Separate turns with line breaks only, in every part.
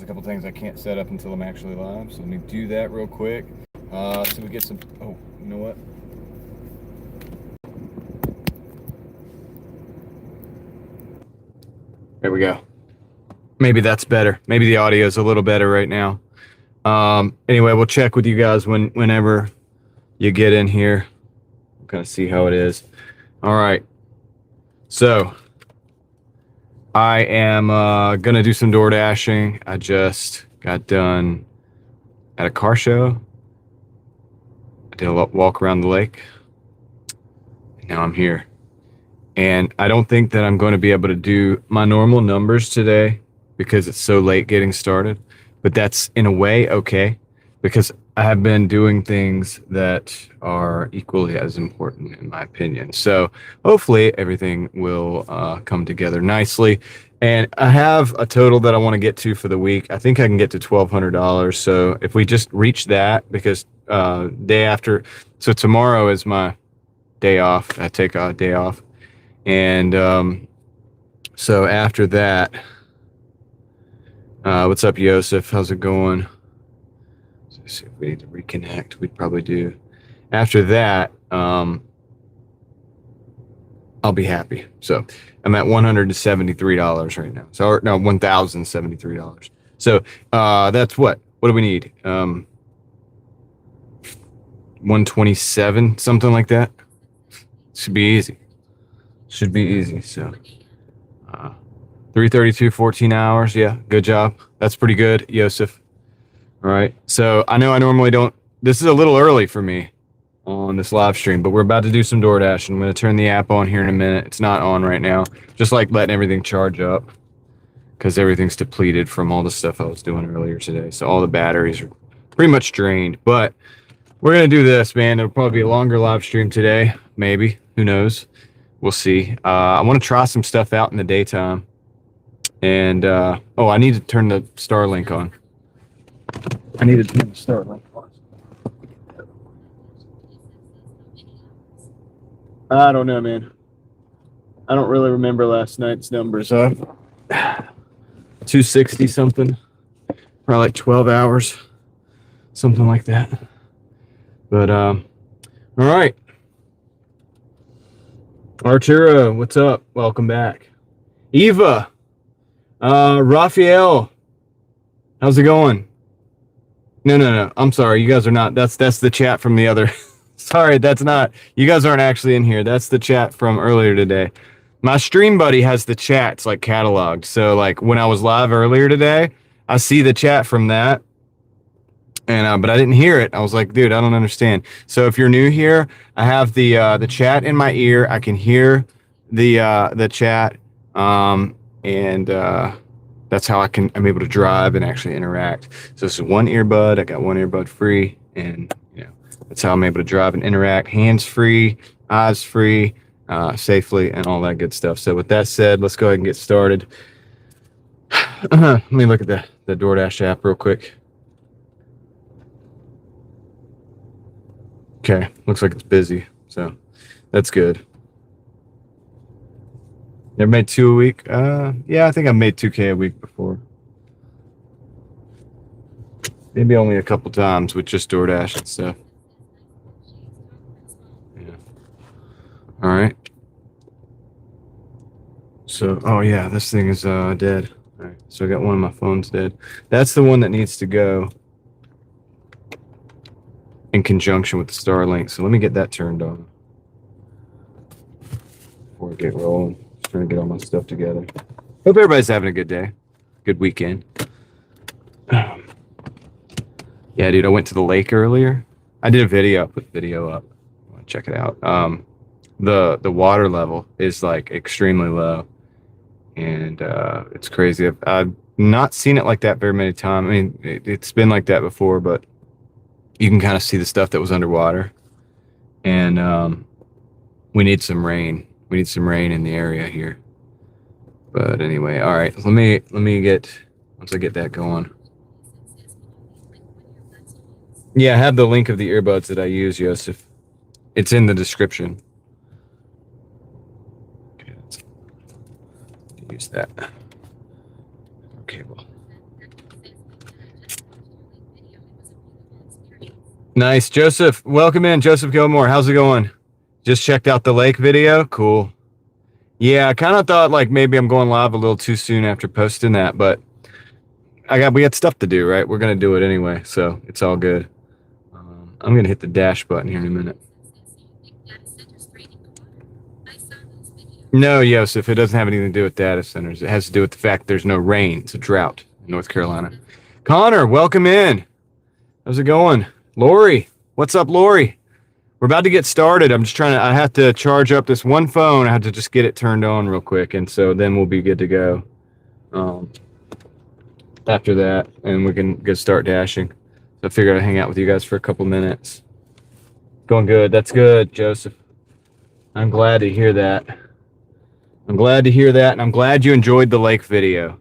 a couple things I can't set up until I'm actually live, so let me do that real quick. So we get some, oh, you know what? There we go. Maybe that's better. Maybe the audio is a little better right now. Anyway, we'll check with you guys whenever you get in here. We'll kind of see how it is. All right. So I am gonna do some door dashing. I just got done at a car show. I did a walk around the lake. And now I'm here. And I don't think that I'm going to be able to do my normal numbers today because it's so late getting started. But that's in a way okay, because I have been doing things that are equally as important in my opinion. So hopefully everything will come together nicely. And I have a total that I want to get to for the week. I think I can get to $1,200. So if we just reach that, because day after, so tomorrow is my day off. I take a day off. And so after that, what's up, Yosef? How's it going? Let's see if we need to reconnect. We'd probably do. After that, I'll be happy. So I'm at $173 right now. So no, $1,073. So that's what? What do we need? 127, something like that. Should be easy. Should be easy. So 332, 14 hours. Yeah, good job. That's pretty good, Yosef. All right. So I know I normally don't. This is a little early for me on this live stream, but we're about to do some DoorDash. I'm going to turn the app on here in a minute. It's not on right now. Just like letting everything charge up because everything's depleted from all the stuff I was doing earlier today. So all the batteries are pretty much drained. But we're going to do this, man. It'll probably be a longer live stream today. Maybe. Who knows? We'll see. I want to try some stuff out in the daytime. And, oh, I need to turn the Starlink on. I need to turn the Starlink on. I don't know, man. I don't really remember last night's numbers. 260 something. Probably like 12 hours. Something like that. But, all right. Arturo, what's up? Welcome back. Eva. Raphael. How's it going? No. I'm sorry. You guys are not. That's the chat from the other. Sorry, that's not. You guys aren't actually in here. That's the chat from earlier today. My stream buddy has the chats like cataloged. So like when I was live earlier today, I see the chat from that. And but I didn't hear it. I was like, dude, I don't understand. So if you're new here, I have the chat in my ear. I can hear the chat. And that's how I'm able to drive and actually interact. So this is one earbud. I got one earbud free, and you know that's how I'm able to drive and interact, hands free, eyes free, safely, and all that good stuff. So with that said, let's go ahead and get started. Let me look at the DoorDash app real quick. Okay, looks like it's busy, so that's good. Never made 2 a week? Yeah, I think I've made 2K a week before. Maybe only a couple times with just DoorDash and stuff. Yeah. All right. So, oh yeah, this thing is dead. All right, so I got one of my phones dead. That's the one that needs to go in conjunction with the Starlink. So let me get that turned on before I get rolling. Trying to get all my stuff together. Hope everybody's having a good day. Good weekend. Yeah, dude, I went to the lake earlier. I did a video. I put the video up. Check it out. The water level is like extremely low. And it's crazy. I've not seen it like that very many times. I mean, it's been like that before, but you can kind of see the stuff that was underwater. And we need some rain. We need some rain in the area here. But anyway, all right. Let me get, once I get that going. Yeah, I have the link of the earbuds that I use, Yosef. It's in the description. Okay, let's use that. Okay, well. Nice. Joseph, welcome in. Joseph Gilmore. How's it going? Just checked out the lake video. Cool. Yeah, I kind of thought like maybe I'm going live a little too soon after posting that, but we got stuff to do, right? We're gonna do it anyway, so it's all good. I'm gonna hit the dash button here in a minute. No, Joseph, it doesn't have anything to do with data centers. It has to do with the fact there's no rain. It's a drought in North Carolina. Connor, welcome in. How's it going? Lori, what's up, Lori? We're about to get started. I have to charge up this one phone. I have to just get it turned on real quick, and so then we'll be good to go after that, and we can get start dashing. So I figured I'd hang out with you guys for a couple minutes. Going good. That's good, Joseph. I'm glad to hear that. And I'm glad you enjoyed the lake video.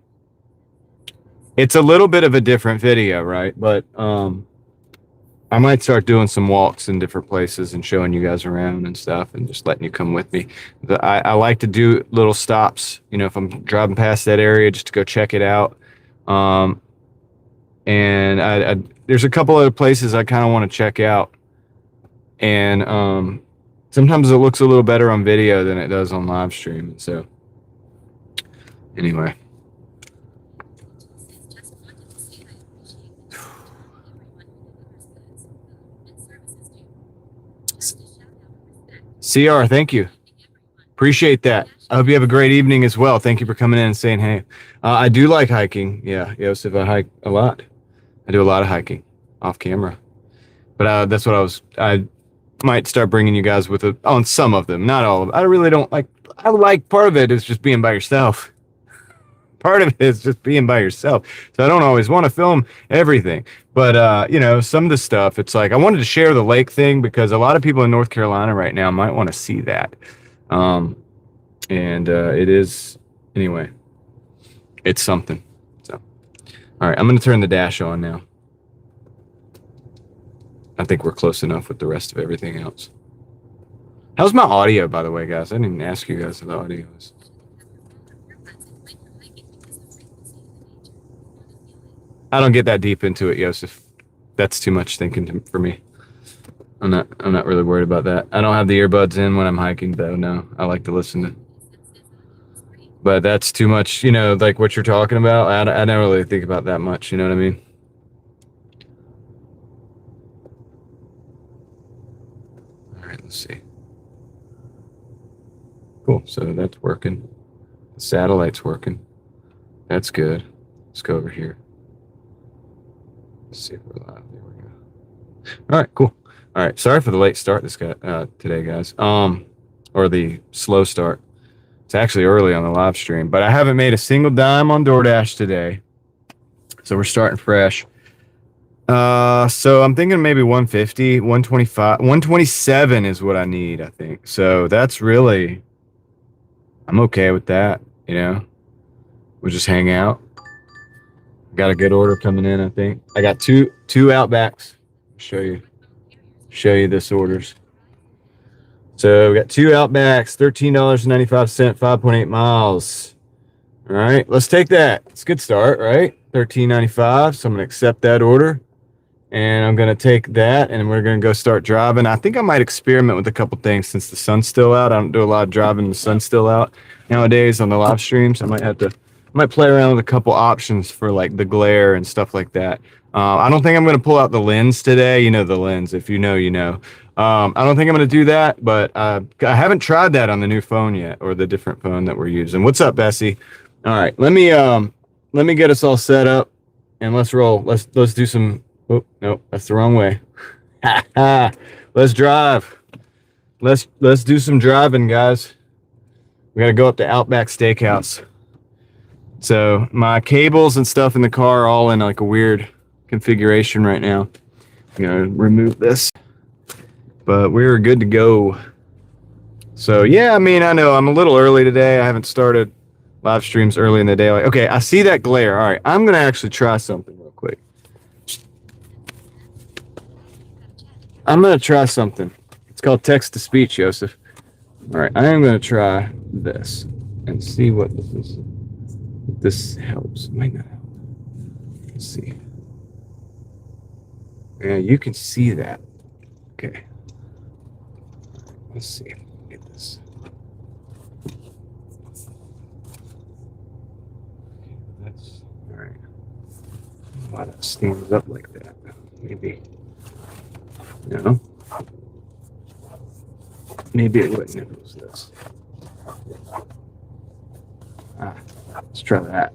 It's a little bit of a different video, right? But I might start doing some walks in different places and showing you guys around and stuff and just letting you come with me. I like to do little stops, you know, if I'm driving past that area just to go check it out. And there's a couple other places I kind of want to check out. And sometimes it looks a little better on video than it does on live stream. So anyway. CR, thank you. Appreciate that. I hope you have a great evening as well. Thank you for coming in and saying hey. I do like hiking. Yeah, Joseph, I hike a lot. I do a lot of hiking off camera. But that's what I might start bringing you guys on some of them, not all of them. I really don't like, part of it is just being by yourself. Part of it is just being by yourself. So I don't always want to film everything. But, you know, some of the stuff, it's like I wanted to share the lake thing because a lot of people in North Carolina right now might want to see that. It is, anyway, it's something. So, all right, I'm going to turn the dash on now. I think we're close enough with the rest of everything else. How's my audio, by the way, guys? I didn't even ask you guys if the audio is. I don't get that deep into it, Joseph. That's too much thinking for me. I'm not really worried about that. I don't have the earbuds in when I'm hiking, though. No, I like to listen to. But that's too much, you know, like what you're talking about. I don't really think about that much. You know what I mean? All right, let's see. Cool. So that's working. The satellite's working. That's good. Let's go over here. Let's see if we're live. There we go. All right, cool. All right, sorry for the late start today, guys. Or the slow start. It's actually early on the live stream, but I haven't made a single dime on Doordash today. So we're starting fresh. So I'm thinking maybe 150, 125, 127 is what I need, I think. So that's really, I'm okay with that, you know. We'll just hang out. Got a good order coming in, I think. I got two Outbacks. Show you this orders. So we got two Outbacks, $13.95, 5.8 miles. All right, let's take that. It's a good start, right? $13.95. So I'm gonna accept that order, and I'm gonna take that, and we're gonna go start driving. I think I might experiment with a couple things since the sun's still out. I don't do a lot of driving. The sun's still out nowadays on the live streams. I might play around with a couple options for like the glare and stuff like that. I don't think I'm going to pull out the lens today. You know the lens. If you know, you know. I don't think I'm going to do that, but I haven't tried that on the new phone yet, or the different phone that we're using. What's up, Bessie? All right, let me get us all set up, and let's roll. Let's do some. Oh no, that's the wrong way. Let's drive. Let's do some driving, guys. We got to go up to Outback Steakhouse. So my cables and stuff in the car are all in like a weird configuration right now. I'm gonna remove this, but we're good to go. So yeah, I mean, I know I'm a little early today. I haven't started live streams early in the day. Like, okay, I see that glare. All right, I'm gonna actually try something real quick. I'm gonna try something. It's called text to speech, Joseph. All right, I am gonna try this and see what this is. This helps. Might not help. Let's see. Yeah, you can see that. Okay. Let's see if we can get this. That's all right. Why that stands up like that? Maybe. No. Maybe it wouldn't if it was this. Let's try that.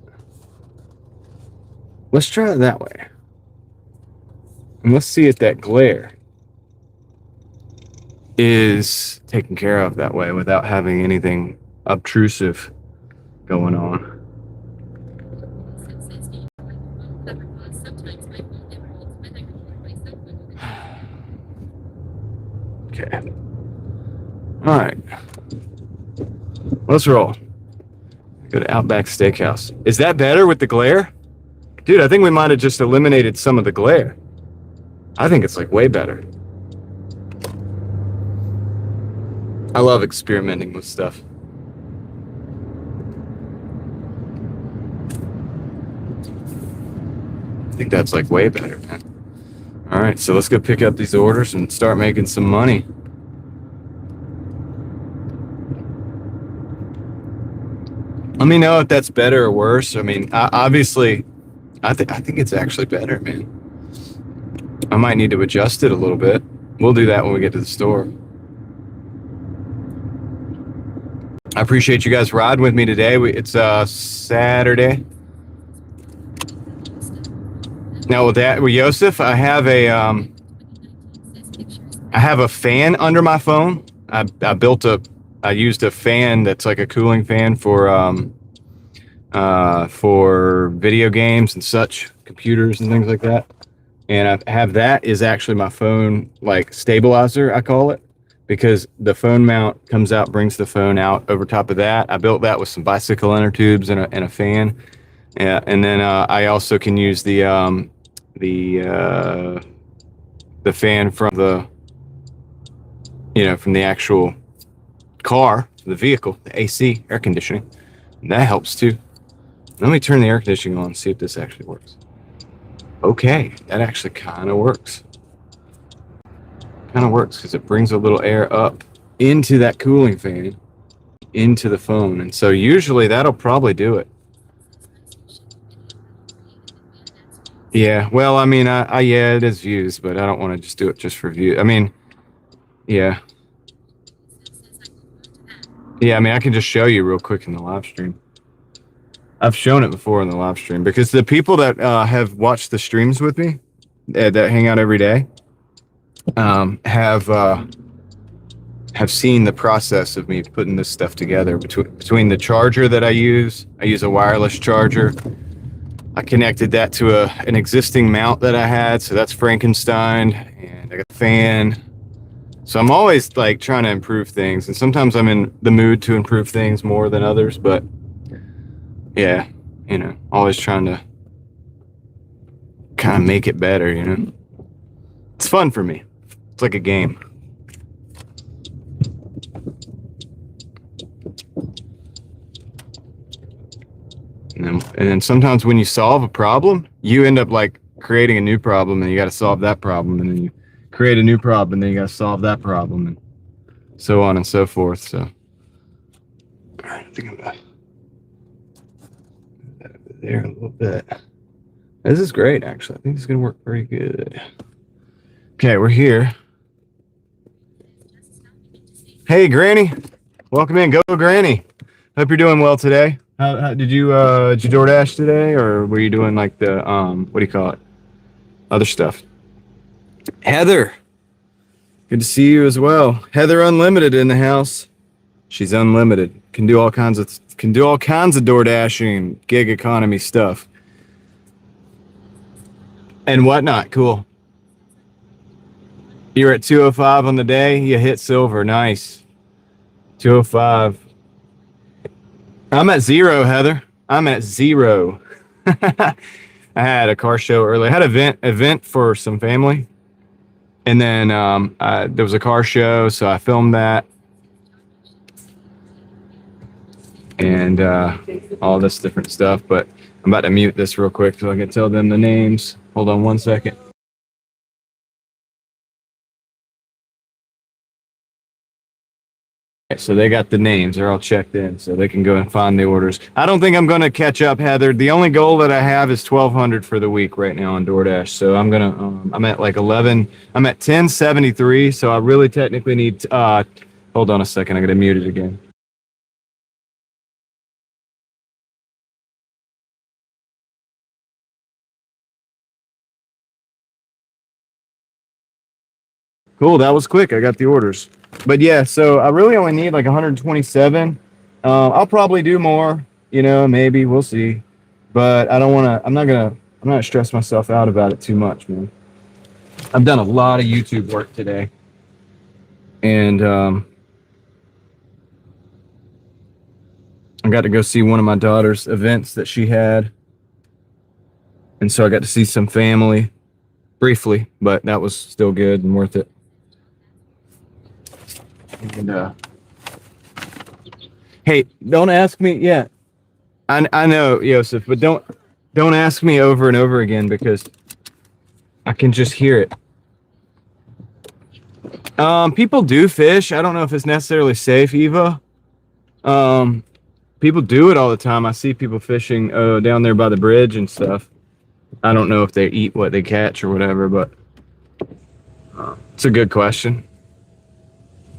Let's try it that way. And let's see if that glare is taken care of that way without having anything obtrusive going on. Okay. All right. Let's roll. Go to Outback Steakhouse. Is that better with the glare? Dude, I think we might have just eliminated some of the glare. I think it's like way better. I love experimenting with stuff. I think that's like way better, man. All right, so let's go pick up these orders and start making some money. Let me know if that's better or worse. I mean, obviously, I think it's actually better, man. I might need to adjust it a little bit. We'll do that when we get to the store. I appreciate you guys riding with me today. It's Saturday. Now with Yosef, I have a fan under my phone. I used a fan that's like a cooling fan for video games and such, computers and things like that. And I have that is actually my phone like stabilizer, I call it, because the phone mount comes out, brings the phone out over top of that. I built that with some bicycle inner tubes and a fan. Yeah, and then I also can use the fan from the from the actual car, the vehicle, the AC, air conditioning. And that helps too. Let me turn the air conditioning on and see if this actually works. Okay, that actually kind of works. Kind of works because it brings a little air up into that cooling fan, into the phone. And so usually that'll probably do it. Yeah, well, I mean, yeah, it is views, but I don't want to just do it just for views. I mean, yeah. Yeah, I mean, I can just show you real quick in the live stream. I've shown it before in the live stream because the people that have watched the streams with me, that hang out every day, have seen the process of me putting this stuff together. Between the charger that I use a wireless charger. I connected that to an existing mount that I had, so that's Frankenstein, and I got a fan. So I'm always like trying to improve things, and sometimes I'm in the mood to improve things more than others, but yeah, always trying to kind of make it better, It's fun for me. It's like a game. And then sometimes when you solve a problem, you end up like creating a new problem, and you got to solve that problem, and then you create a new problem, and then you got to solve that problem, and so on and so forth. So, all right, I think I'm gonna move that over there a little bit. This is great, actually. I think it's gonna work pretty good. Okay, we're here. Hey, Granny, welcome in. Go, Granny. Hope you're doing well today. How did you Doordash today, or were you doing like the what do you call it? Other stuff. Heather, good to see you as well. Heather Unlimited in the house. She's unlimited. Can do all kinds of Doordashing, gig economy stuff, and whatnot. Cool. You're at 205 on the day. You hit silver. Nice. 205. I'm at 0, Heather. I'm at 0. I had a car show earlier. I had an event for some family. And then there was a car show, so I filmed that. And all this different stuff. But I'm about to mute this real quick so I can tell them the names. Hold on one second. So they got the names. They're all checked in, so they can go and find the orders. I don't think I'm going to catch up, Heather. The only goal that I have is 1,200 for the week right now on Doordash. So I'm gonna. I'm at like 11. I'm at 1073. So I really technically need. Hold on a second. I got to mute it again. Cool. That was quick. I got the orders. But yeah, so I really only need like 127. I'll probably do more. You know, maybe we'll see. But I don't want to. I'm not gonna. I'm not stress myself out about it too much, man. I've done a lot of YouTube work today, and I got to go see one of my daughter's events that she had, and so I got to see some family briefly, but that was still good and worth it. And hey, don't ask me. Yeah, I know, Joseph, but don't ask me over and over again because I can just hear it. People do fish. I don't know if it's necessarily safe, Eva. People do it all the time. I see people fishing down there by the bridge and stuff. I don't know if they eat what they catch or whatever, but it's a good question.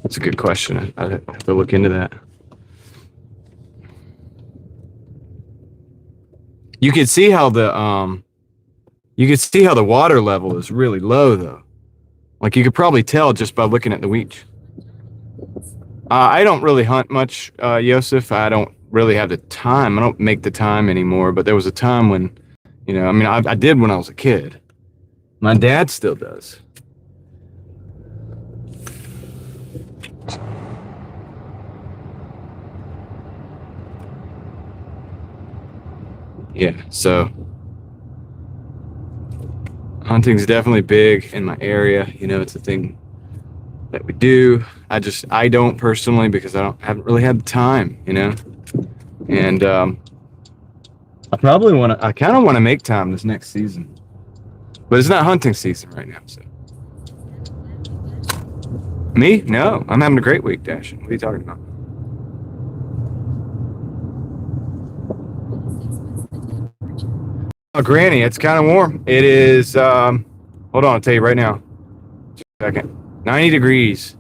It's a good question. I have to look into that. You can see how the water level is really low though. Like you could probably tell just by looking at the weech. I don't really hunt much, Joseph. I don't really have the time. I don't make the time anymore. But there was a time when, you know, I mean, I did when I was a kid. My dad still does. Yeah, so hunting's definitely big in my area. You know, it's a thing that we do. I don't personally because haven't really had the time, you know. And I kind of want to make time this next season, but it's not hunting season right now. So me, no, I'm having a great week dashing. What are you talking about? Oh, Granny, it's kind of warm. It is. Hold on, I'll tell you right now. Second, 90 degrees.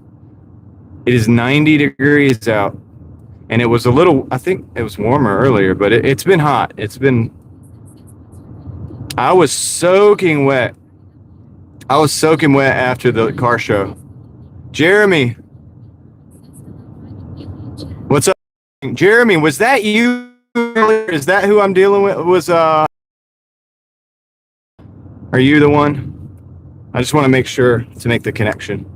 It is 90 degrees out. And it was a little, I think it was warmer earlier, but it's been hot. I was soaking wet. After the car show. Jeremy. What's up? Jeremy, was that you? Is that who I'm dealing with? Are you the one? I just want to make sure to make the connection.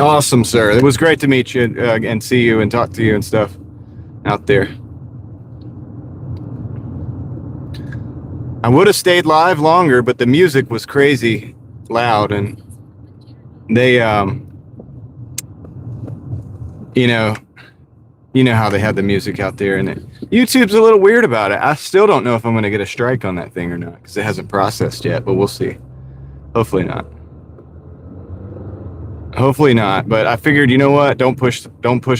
Awesome, sir. It was great to meet you and see you and talk to you and stuff out there. I would have stayed live longer, but the music was crazy loud, and they, you know how they have the music out there, and YouTube's a little weird about it. I still don't know if I'm going to get a strike on that thing or not because it hasn't processed yet, but we'll see. Hopefully not. But I figured, you know what? Don't push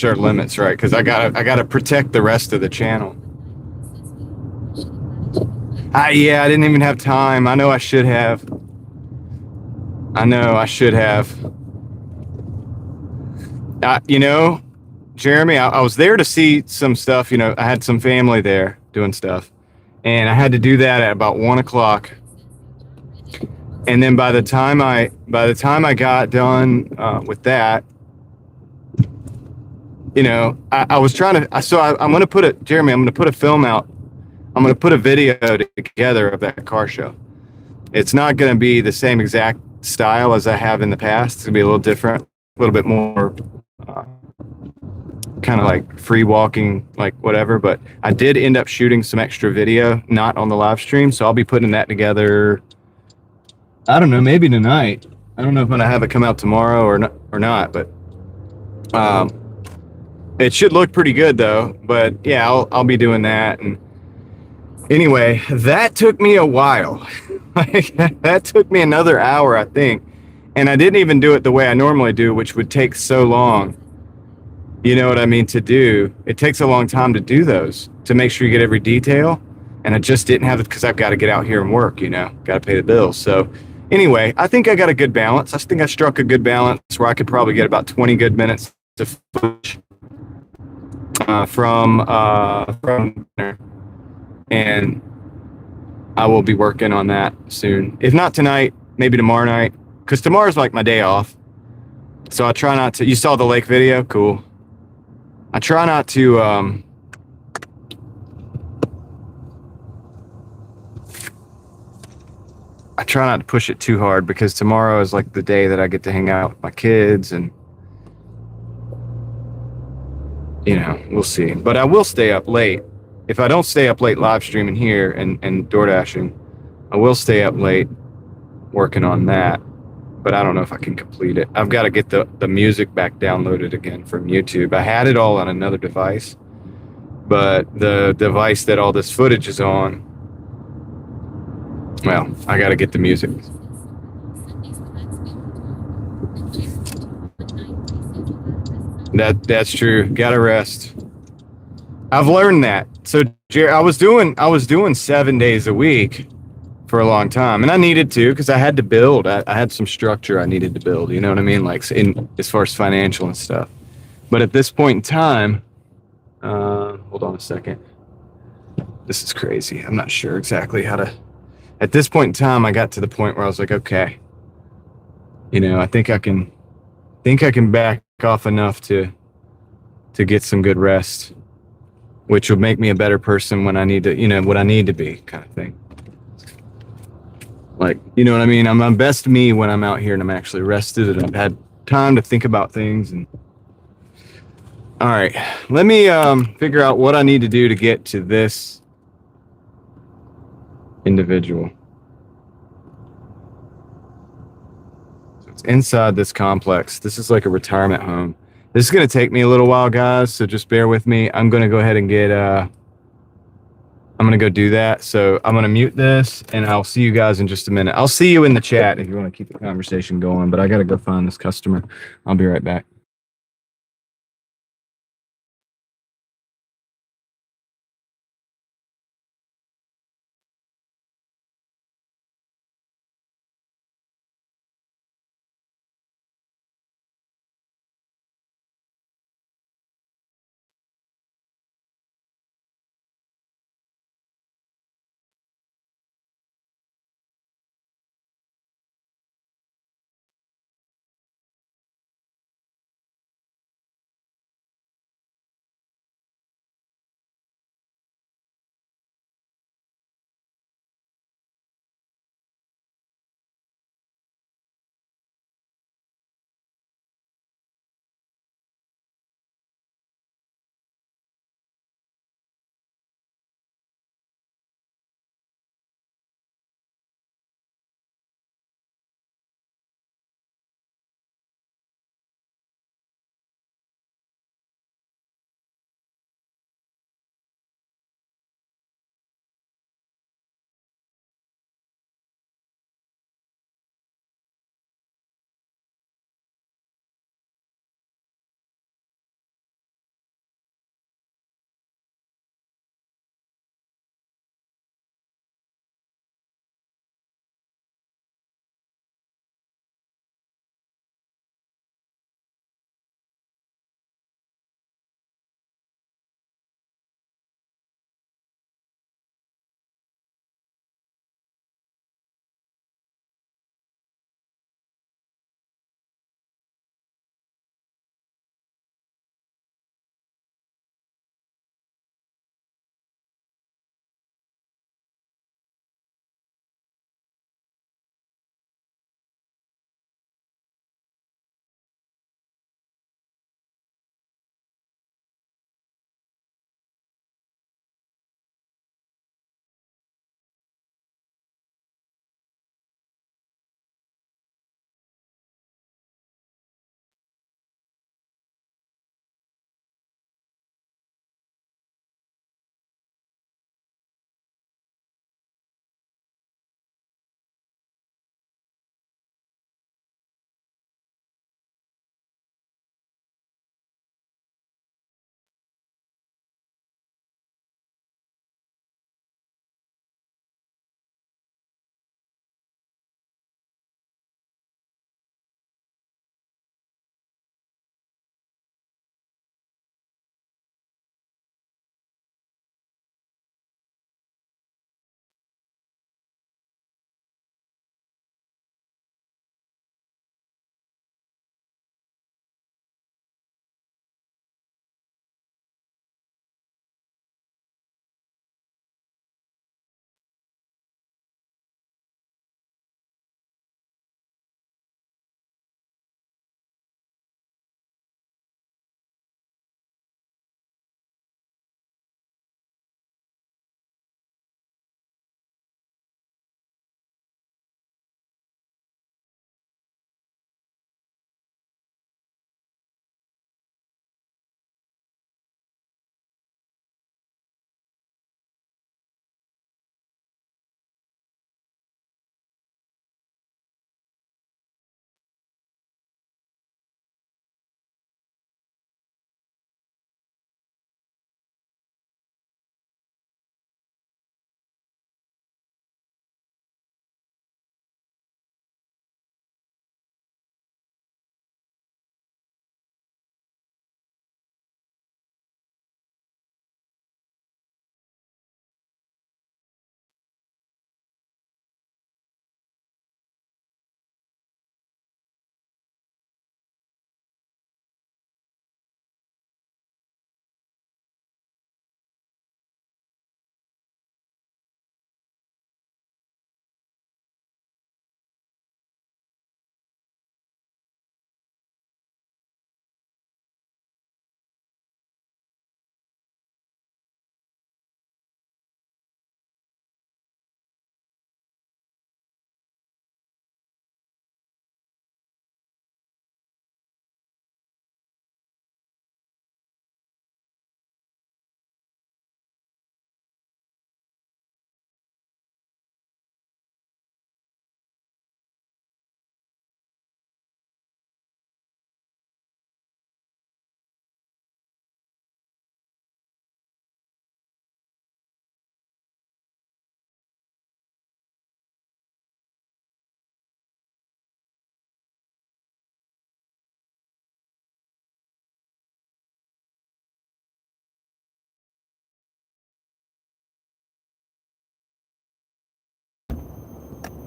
our limits, right? Because I gotta protect the rest of the channel. I didn't even have time. I know I should have. You know, Jeremy, I was there to see some stuff. You know, I had some family there doing stuff, and I had to do that at about 1 o'clock. And then by the time I got done with that, you know, I was trying to. So I'm going to put it, Jeremy. I'm going to put a film out. I'm going to put a video together of that car show. It's not going to be the same exact style as I have in the past. It's going to be a little different, a little bit more kind of like free walking, like whatever. But I did end up shooting some extra video, not on the live stream. So I'll be putting that together. I don't know, maybe tonight. I don't know if I'm going to have it come out tomorrow or not, but it should look pretty good though. But yeah, I'll be doing that. And anyway, that took me a while. Like, that took me another hour, I think. And I didn't even do it the way I normally do, which would take so long. You know what I mean? To do. It takes a long time to do those, to make sure you get every detail. And I just didn't have it because I've got to get out here and work, got to pay the bills. So, anyway, I think I got a good balance. I think I struck a good balance where I could probably get about 20 good minutes to footage from there. And I will be working on that soon. If not tonight, maybe tomorrow night, because tomorrow's like my day off. So I try not to. You saw the lake video? Cool. I try not to. I try not to push it too hard because tomorrow is like the day that I get to hang out with my kids, and we'll see. But I will stay up late. If I don't stay up late live streaming here and Doordashing, I will stay up late working on that. But I don't know if I can complete it. I've got to get the music back downloaded again from YouTube. I had it all on another device, but the device that all this footage is on, well, I got to get the music. That's true. Got to rest. I've learned that. So, Jerry, I was doing 7 days a week for a long time, and I needed to because I had to build. I had some structure I needed to build. You know what I mean? Like in as far as financial and stuff. But at this point in time, hold on a second. This is crazy. I'm not sure exactly how to. At this point in time, I got to the point where I was like, okay, I think I can back off enough to get some good rest, which will make me a better person when I need to, what I need to be, kind of thing. Like, you know what I mean? I'm my best me when I'm out here and I'm actually rested and I've had time to think about things. And all right, let me figure out what I need to do to get to this individual. So it's inside this complex. This is like a retirement home. This is going to take me a little while, guys, so just bear with me. I'm going to go ahead and I'm going to go do that. So I'm going to mute this, and I'll see you guys in just a minute. I'll see you in the chat if you want to keep the conversation going, but I got to go find this customer. I'll be right back.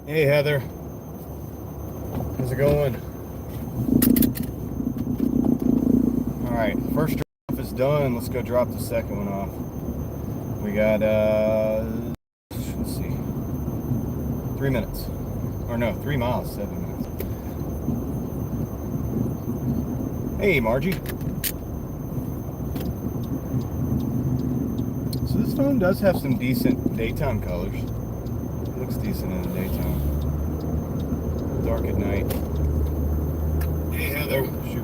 Hey Heather, how's it going? All right, first drop is done. Let's go drop the second one off. We got let's see, 3 minutes, or no, 3 miles, 7 minutes. Hey Margie. So this phone does have some decent daytime colors. It looks decent in the daytime. Dark at night. Hey Heather. Oh, shoot.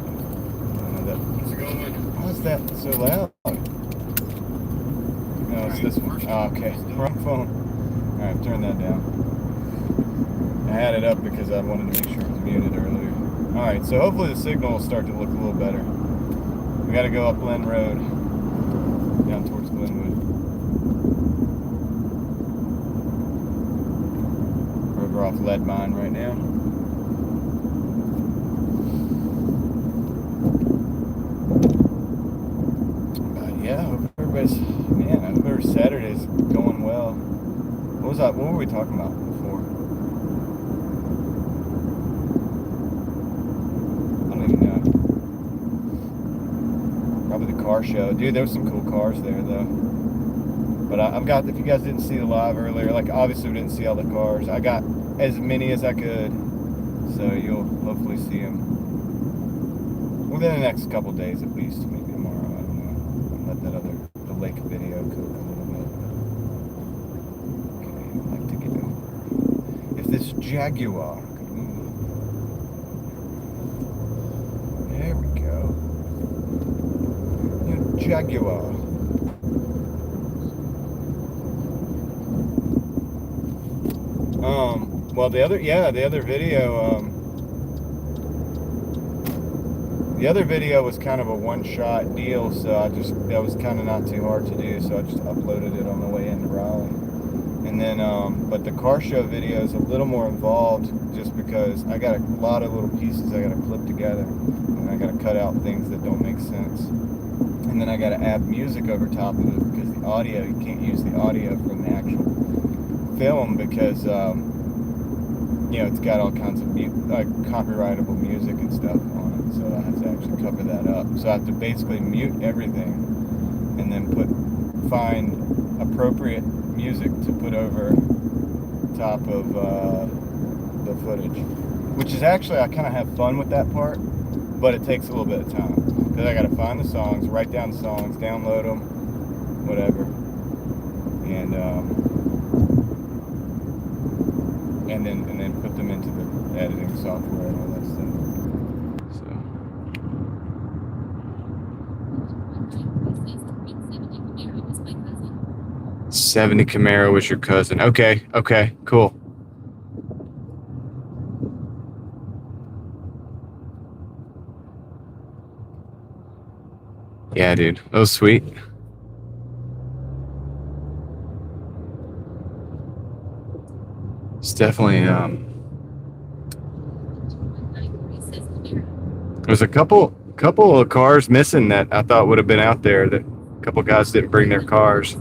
How's it going? Why is that so loud? No, it's this one. Oh, okay. Wrong phone. Alright, turn that down. I had it up because I wanted to make sure it was muted earlier. Alright, so hopefully the signal will start to look a little better. We gotta go up Glen Road. Down towards Glenwood. We're off Lead Mine right now. Yeah, I hope everybody's, man, I hope every Saturday's going well. What was that? What were we talking about before? I don't even know. Probably the car show. Dude, there was some cool cars there, though. But I've got, if you guys didn't see the live earlier, like obviously we didn't see all the cars. I got as many as I could. So you'll hopefully see them within the next couple days at least. Maybe tomorrow, I don't know. Let that other, the lake video cook a little bit. Okay, I'd like to get over. If this Jaguar could move. There we go. Your Jaguar. Well, the other video was kind of a one-shot deal, so that was kind of not too hard to do, so I just uploaded it on the way into Raleigh. And then, but the car show video is a little more involved, just because I got a lot of little pieces I got to clip together, and I got to cut out things that don't make sense. And then I got to add music over top of it, because the audio, you can't use the audio from the actual film, because you know, it's got all kinds of copyrightable music and stuff on it, so I have to actually cover that up. So I have to basically mute everything and then find appropriate music to put over top of the footage, which is actually, I kind of have fun with that part, but it takes a little bit of time, because I got to find the songs, write down the songs, download them, whatever, and then put them into the editing software and all that stuff. So 70 Camaro was your cousin. Okay, cool. Yeah, dude, that was sweet. It's definitely there's a couple of cars missing that I thought would have been out there. That a couple guys didn't bring their cars.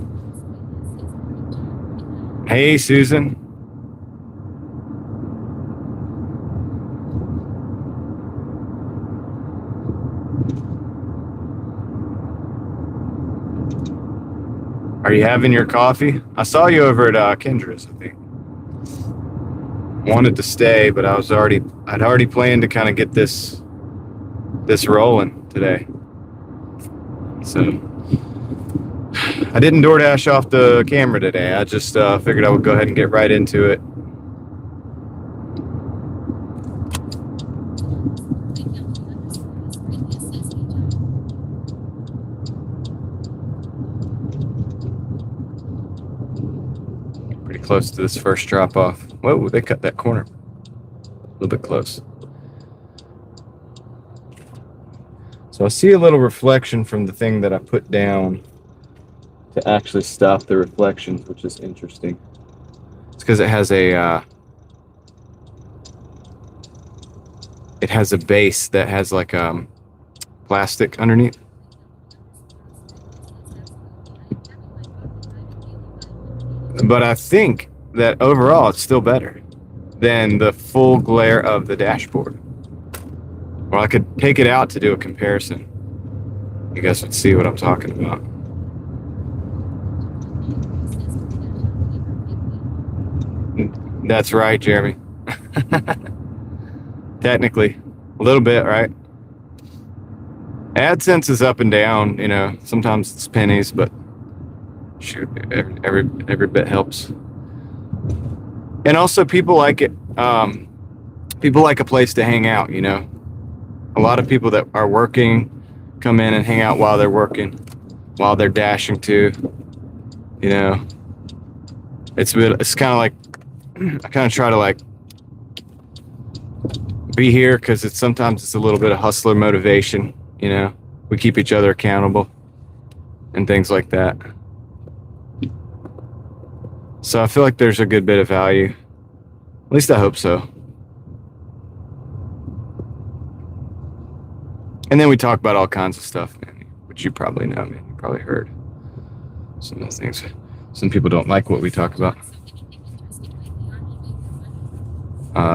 Hey, Susan. Are you having your coffee? I saw you over at Kendra's, I think. Wanted to stay, but I'd already planned to kind of get this rolling today. So I didn't Doordash off the camera today. I just figured I would go ahead and get right into it. Pretty close to this first drop off. Whoa, they cut that corner a little bit close. So I see a little reflection from the thing that I put down to actually stop the reflections, which is interesting. It's because it has a base that has like plastic underneath. But I think that overall it's still better. than the full glare of the dashboard. Or I could take it out to do a comparison. You guys would see what I'm talking about. That's right, Jeremy. Technically, a little bit, right? AdSense is up and down, you know, sometimes it's pennies, but shoot, every bit helps. And also people like it. People like a place to hang out, you know. A lot of people that are working come in and hang out while they're working, while they're dashing too, you know. It's kind of like, I kind of try to like be here because sometimes it's a little bit of hustler motivation, you know. We keep each other accountable and things like that. So I feel like there's a good bit of value. At least I hope so. And then we talk about all kinds of stuff, man, which you probably know, man. You probably heard some of the things. Some people don't like what we talk about.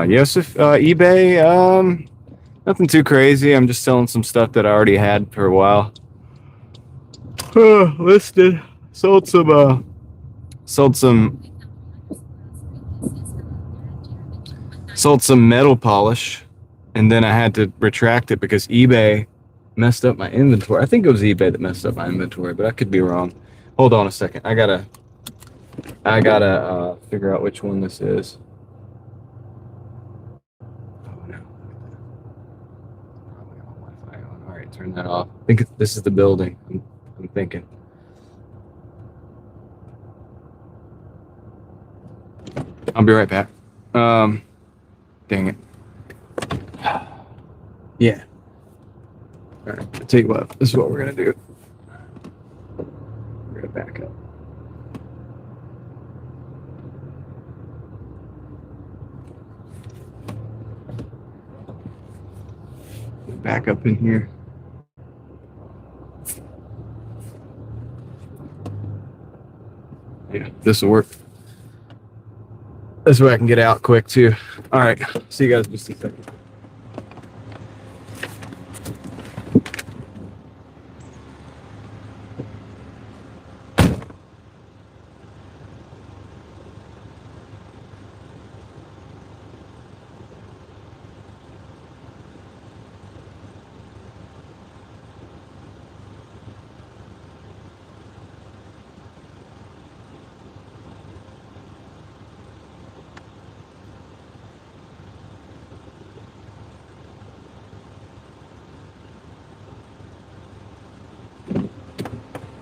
Yosef, eBay, nothing too crazy. I'm just selling some stuff that I already had for a while. Listed. Sold some metal polish, and then I had to retract it because eBay messed up my inventory. I think it was eBay that messed up my inventory, but I could be wrong. Hold on a second. I gotta figure out which one this is. Oh no. Probably got my Wi-Fi on. All right, turn that off. I think this is the building. I'm thinking. I'll be right back. Dang it. Yeah. All right. I'll tell you what. This is what we're gonna do. We're gonna back up. Back up in here. Yeah, this will work. This way I can get out quick too. All right, see you guys in just a second.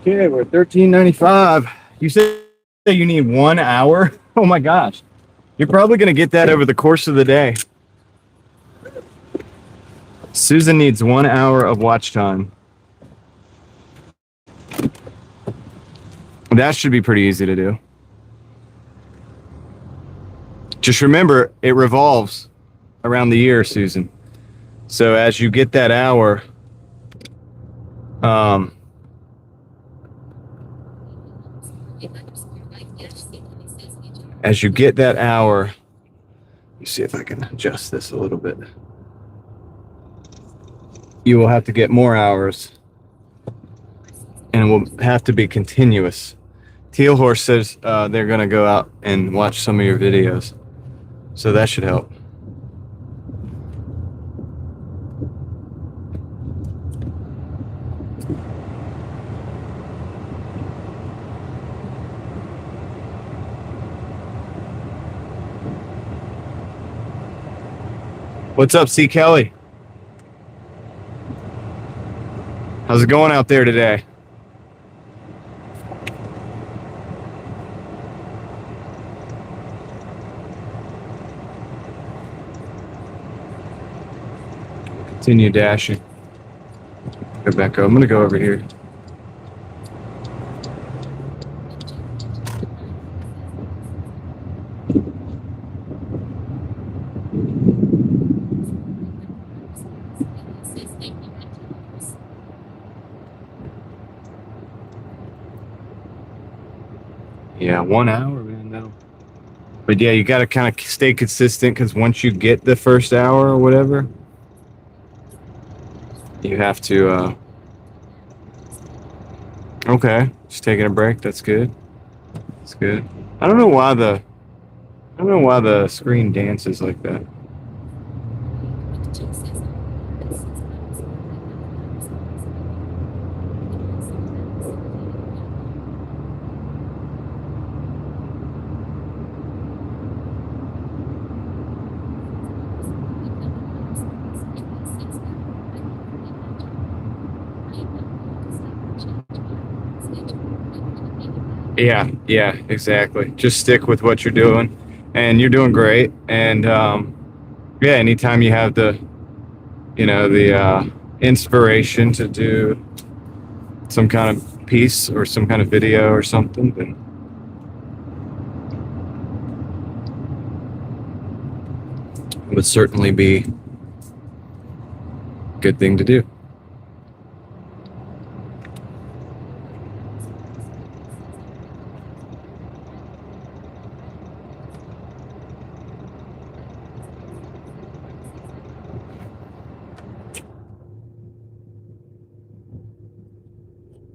Okay, we're at $13.95. You said you need 1 hour? Oh my gosh. You're probably going to get that over the course of the day. Susan needs 1 hour of watch time. That should be pretty easy to do. Just remember, it revolves around the year, Susan. So as you get that hour, let me see if I can adjust this a little bit. You will have to get more hours, and it will have to be continuous. Teal Horse says they're going to go out and watch some of your videos, so that should help. What's up, C. Kelly? How's it going out there today? Continue dashing. Go back up. I'm going to go over here. Yeah, 1 hour, man. But yeah, you got to kind of stay consistent because once you get the first hour or whatever, you have to. Okay, just taking a break. That's good. That's good. I don't know why the I don't know why the screen dances like that. Yeah, yeah, exactly. Just stick with what you're doing, and you're doing great. And yeah, anytime you have the inspiration to do some kind of piece or some kind of video or something, then it would certainly be a good thing to do.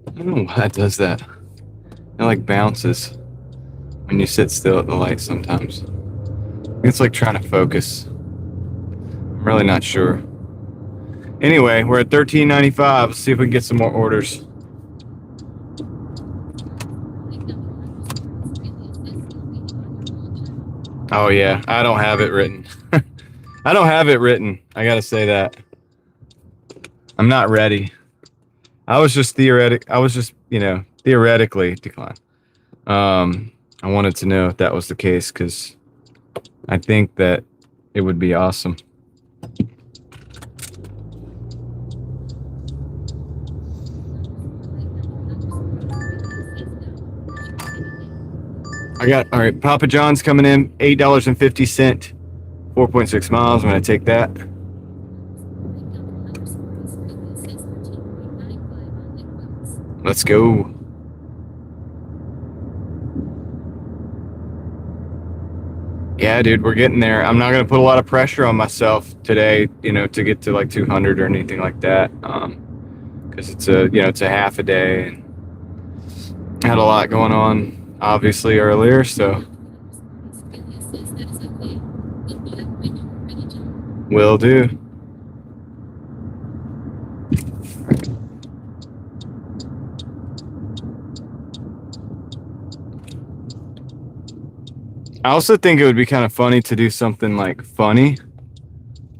I don't know why it does that. It like bounces when you sit still at the light sometimes. It's like trying to focus. I'm really not sure. Anyway, we're at 13.95. Let's see if we can get some more orders. Oh yeah, I don't have it written. I don't have it written. I gotta say that. I'm not ready. I was just, theoretically decline. I wanted to know if that was the case because I think that it would be awesome. All right, Papa John's coming in, $8.50, 4.6 miles. I'm gonna take that. Let's go. Yeah, dude, we're getting there. I'm not gonna put a lot of pressure on myself today, to get to like 200 or anything like that, because it's a half a day and I had a lot going on, obviously earlier, so will do. I also think it would be kind of funny to do something like funny.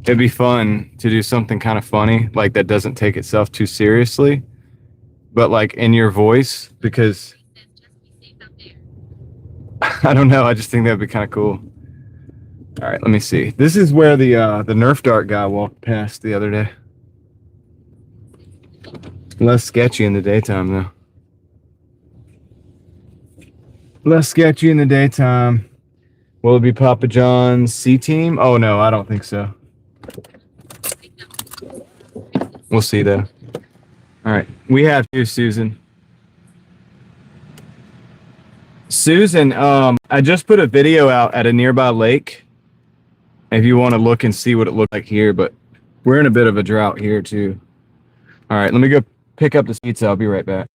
It'd be fun to do something kind of funny, like that doesn't take itself too seriously, but like in your voice, because I don't know. I just think that'd be kind of cool. All right, let me see. This is where the Nerf dart guy walked past the other day. Less sketchy in the daytime though. Less sketchy in the daytime. Will it be Papa John's C team? Oh no, I don't think so. We'll see though. All right, we have you, Susan. Susan, I just put a video out at a nearby lake. If you want to look and see what it looked like here, but we're in a bit of a drought here too. All right, let me go pick up the pizza. I'll be right back.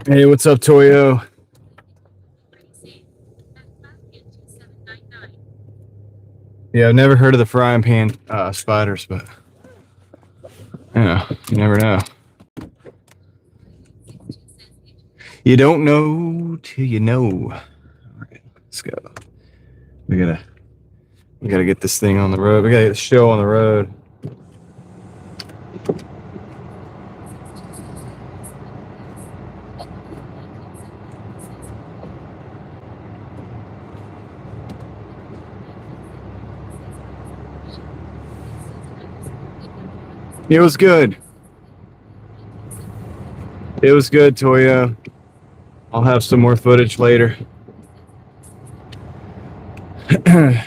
Hey, what's up, Toyo? Yeah, I've never heard of the frying pan spiders, but you never know. You don't know till you know. All right, let's go. We gotta get this thing on the road. We gotta get the show on the road. It was good. It was good, Toyo. I'll have some more footage later. It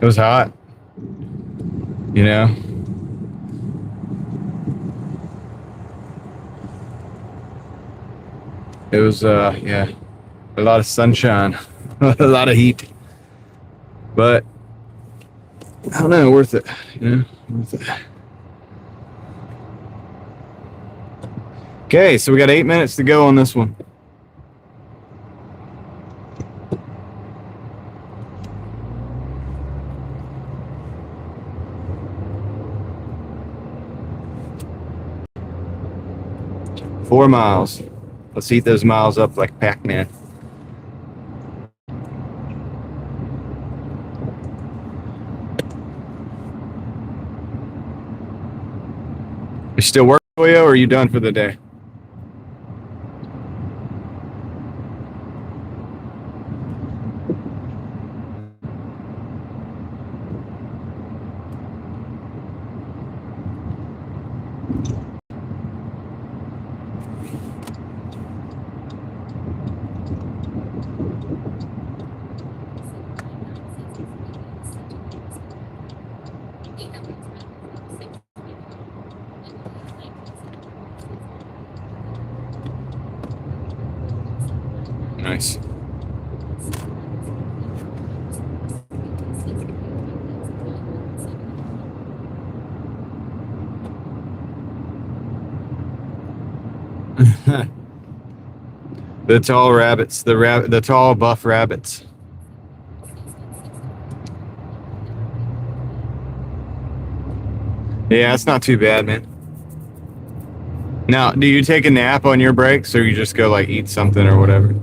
was hot. You know? It was, yeah, a lot of sunshine, a lot of heat. But, I don't know, worth it. You know? Worth it. Okay, so we got 8 minutes to go on this one. Four miles. Let's eat those miles up like Pac-Man. You still working, Toyo, or are you done for the day? Nice. The tall rabbits, the tall buff rabbits. Yeah, it's not too bad, man. Now, do you take a nap on your breaks, or you just go like eat something or whatever?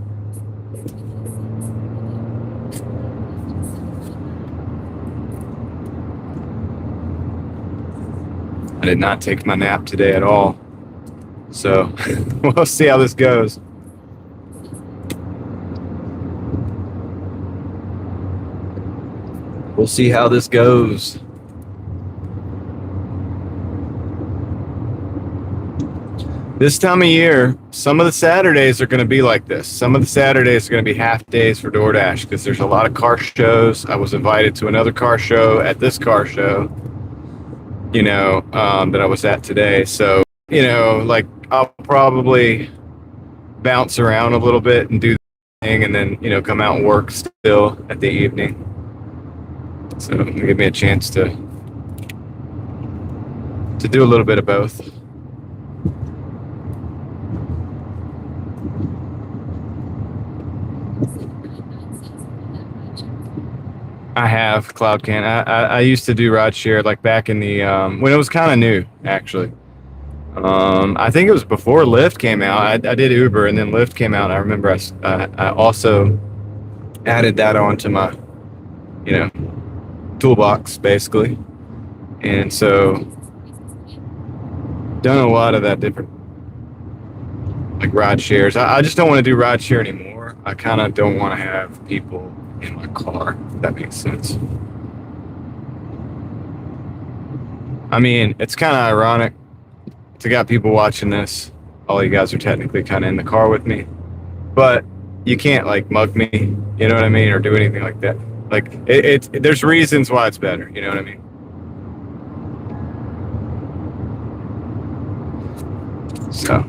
I did not take my nap today at all. So we'll see how this goes. We'll see how this goes. This time of year, some of the Saturdays are going to be like this. Some of the Saturdays are going to be half days for Doordash because there's a lot of car shows. I was invited to another car show at this car show, that I was at today. So, like I'll probably bounce around a little bit and do the thing and then, come out and work still at the evening. So it'll give me a chance to do a little bit of both. I have CloudCan. I used to do rideshare like back in the when it was kind of new, actually. I think it was before Lyft came out. I did Uber and then Lyft came out. I remember I also added that onto my, toolbox basically, and so done a lot of that different like ride shares. I just don't want to do ride share anymore. I kind of don't want to have people in my car, if that makes sense. I mean, it's kind of ironic to got people watching this. All you guys are technically kind of in the car with me, but you can't like mug me, you know what I mean, or do anything like that. Like there's reasons why it's better, you know what I mean? So.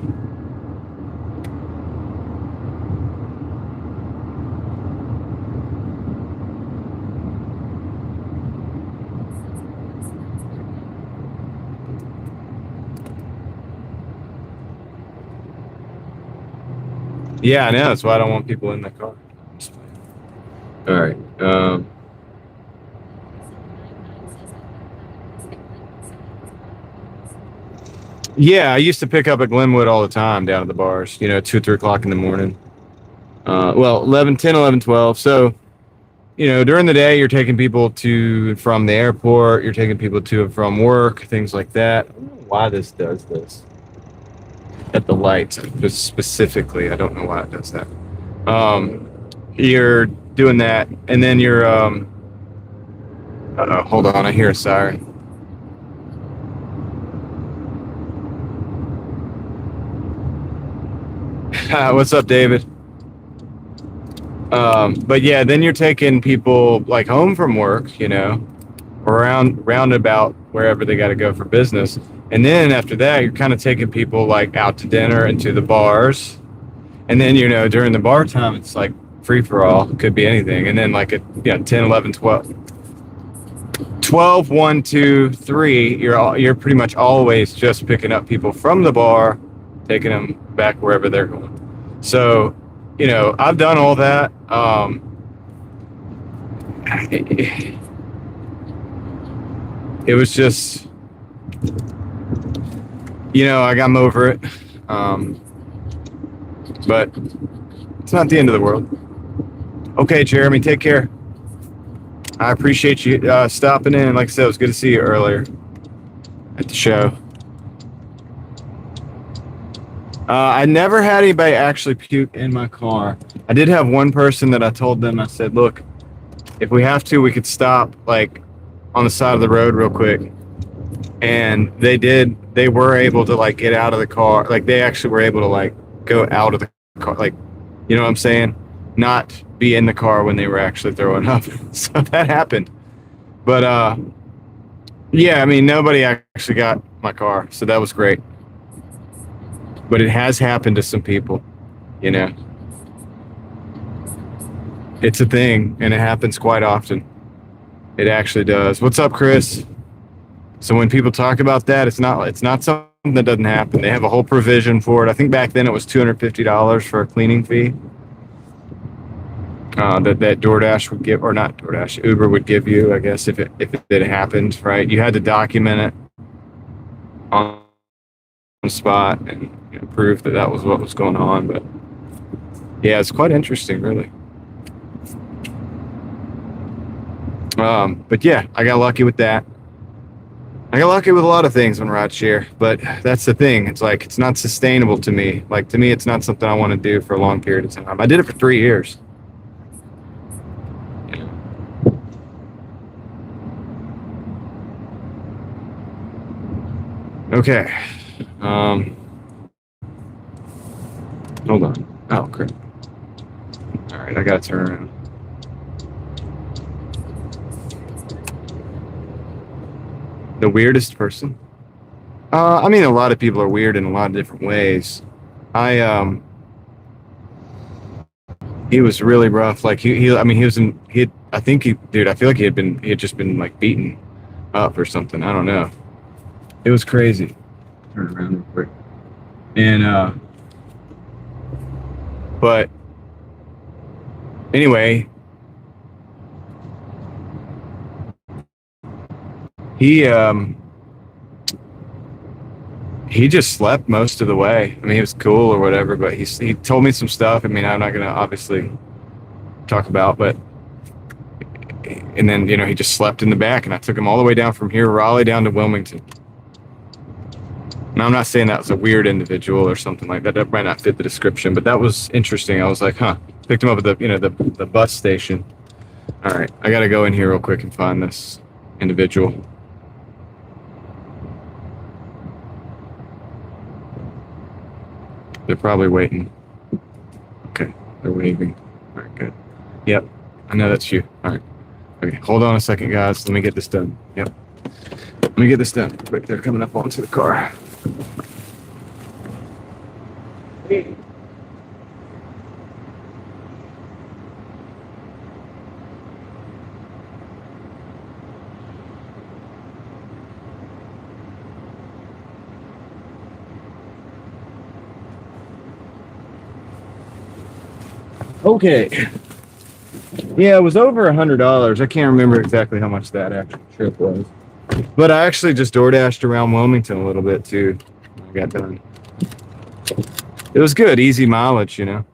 Yeah, I know. That's why I don't want people in the car. All right. Yeah, I used to pick up at Glenwood all the time down at the bars, 2, 3 o'clock in the morning. Well, 11, 10, 11, 12. So, during the day, you're taking people to and from the airport, you're taking people to and from work, things like that. I don't know why this does this at the lights, just specifically. I don't know why it does that. You're doing that, and then you're, hold on, I hear a siren. What's up, David? But yeah, then you're taking people like home from work, around roundabout wherever they got to go for business. And then after that, you're kind of taking people like out to dinner and to the bars. And then, during the bar time, it's like free for all. It could be anything. And then like at 10, 11, 12. 12, 1, 2, 3, you're pretty much always just picking up people from the bar, taking them back wherever they're going. So, I've done all that. It was just, I'm over it. But it's not the end of the world. Okay, Jeremy, take care. I appreciate you stopping in. Like I said, it was good to see you earlier at the show. I never had anybody actually puke in my car. I did have one person that I told them, I said, look, if we have to, we could stop like on the side of the road real quick. And they were able to like get out of the car. Like they actually were able to like go out of the car. Like, you know what I'm saying? Not be in the car when they were actually throwing up. So that happened. But yeah, I mean, nobody actually got my car. So that was great. But it has happened to some people, you know. It's a thing, and it happens quite often. It actually does. What's up, Chris? So when people talk about that, it's not something that doesn't happen. They have a whole provision for it. I think back then it was $250 for a cleaning fee. That Doordash would give, or not Doordash, Uber would give you, I guess, if it happened, right? You had to document it on the spot and prove that was what was going on. But yeah, it's quite interesting, really. But yeah, I got lucky with that. I got lucky with a lot of things on rideshare, but that's the thing. It's like, it's not sustainable to me. Like, to me, it's not something I want to do for a long period of time. I did it for 3 years. Okay. Hold on. Oh, crap. All right, I got to turn around. The weirdest person? I mean, a lot of people are weird in a lot of different ways. He was really rough. Like I mean, I think dude, I feel like he had just been like beaten up or something. I don't know. It was crazy. Turn around real quick. And, but anyway, he just slept most of the way. I mean, he was cool or whatever, but he told me some stuff. I mean, I'm not gonna obviously talk about, but and then he just slept in the back, and I took him all the way down from here, Raleigh, down to Wilmington. Now, I'm not saying that was a weird individual or something like that. That might not fit the description, but that was interesting. I was like, huh. Picked him up at the bus station. All right, I gotta go in here real quick and find this individual. They're probably waiting. Okay, they're waving. All right, good. Yep, I know that's you. All right. Okay, hold on a second, guys. Let me get this done. Yep. Let me get this done. Quick, they're coming up onto the car. Hey. Okay. Yeah, it was over $100. I can't remember exactly how much that actual trip was. But I actually just Doordashed around Wilmington a little bit too. When I got done. It was good, easy mileage, you know.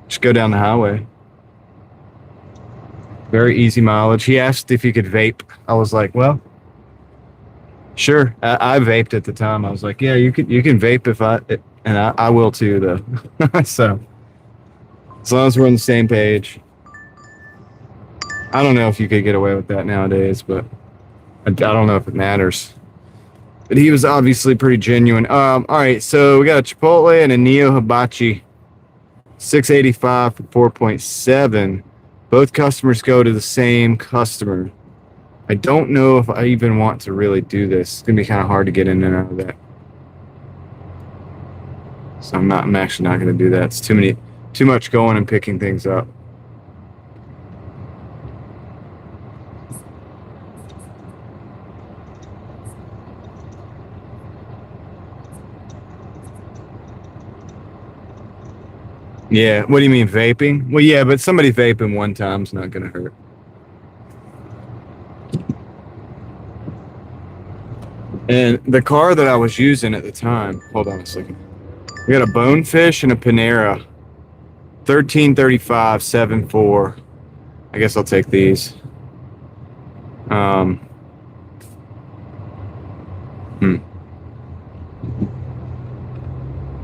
Just go down the highway. Very easy mileage. He asked if he could vape. I was like, well, sure. I vaped at the time. I was like, yeah, you can vape and I will too though. So as long as we're on the same page. I don't know if you could get away with that nowadays, but I don't know if it matters. But he was obviously pretty genuine. All right, so we got a Chipotle and a Neo Hibachi, $6.85 for 4.7. Both customers go to the same customer. I don't know if I even want to really do this. It's gonna be kind of hard to get in and out of that. So I'm actually not gonna do that. It's too much going and picking things up. Yeah, what do you mean vaping? Well, yeah, but somebody vaping one time's not gonna hurt. And the car that I was using at the time, hold on a second. We got a Bonefish and a Panera, 1335 7.4. I guess I'll take these. All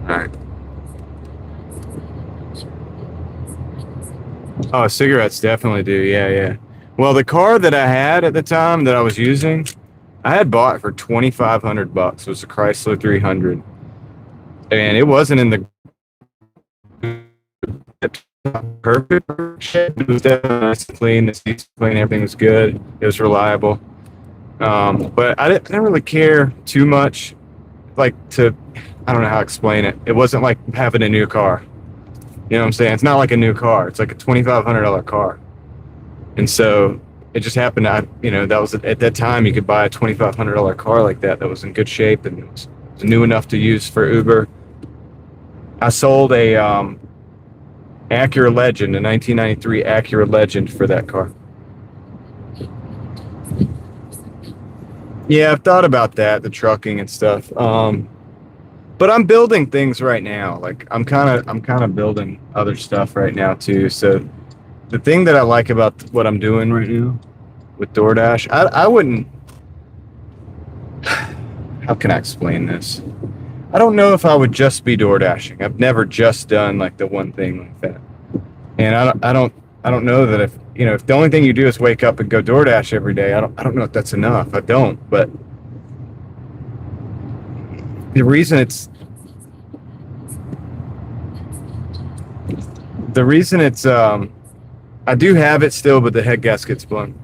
right. Oh, cigarettes definitely do. Yeah, yeah. Well, the car that I had at the time that I was using, I had bought for $2,500. It was a Chrysler 300, and it wasn't in the perfect shape. It was definitely nice and clean. The seats were clean. Everything was good. It was reliable. But I didn't really care too much. I don't know how to explain it. It wasn't like having a new car. You know what I'm saying? It's not like a new car. It's like a $2,500 car. And so it just happened that was at that time you could buy a $2,500 car like that was in good shape and it was new enough to use for Uber. I sold a Acura Legend, a 1993 Acura Legend for that car. Yeah, I've thought about that, the trucking and stuff. But I'm building things right now. Like I'm kind of building other stuff right now too. So the thing that I like about what I'm doing right now with Doordash, I wouldn't. How can I explain this? I don't know if I would just be Doordashing. I've never just done like the one thing like that, and I don't know that if the only thing you do is wake up and go Doordash every day, I don't know if that's enough. I don't, but the reason it's I do have it still, but the head gasket's blown.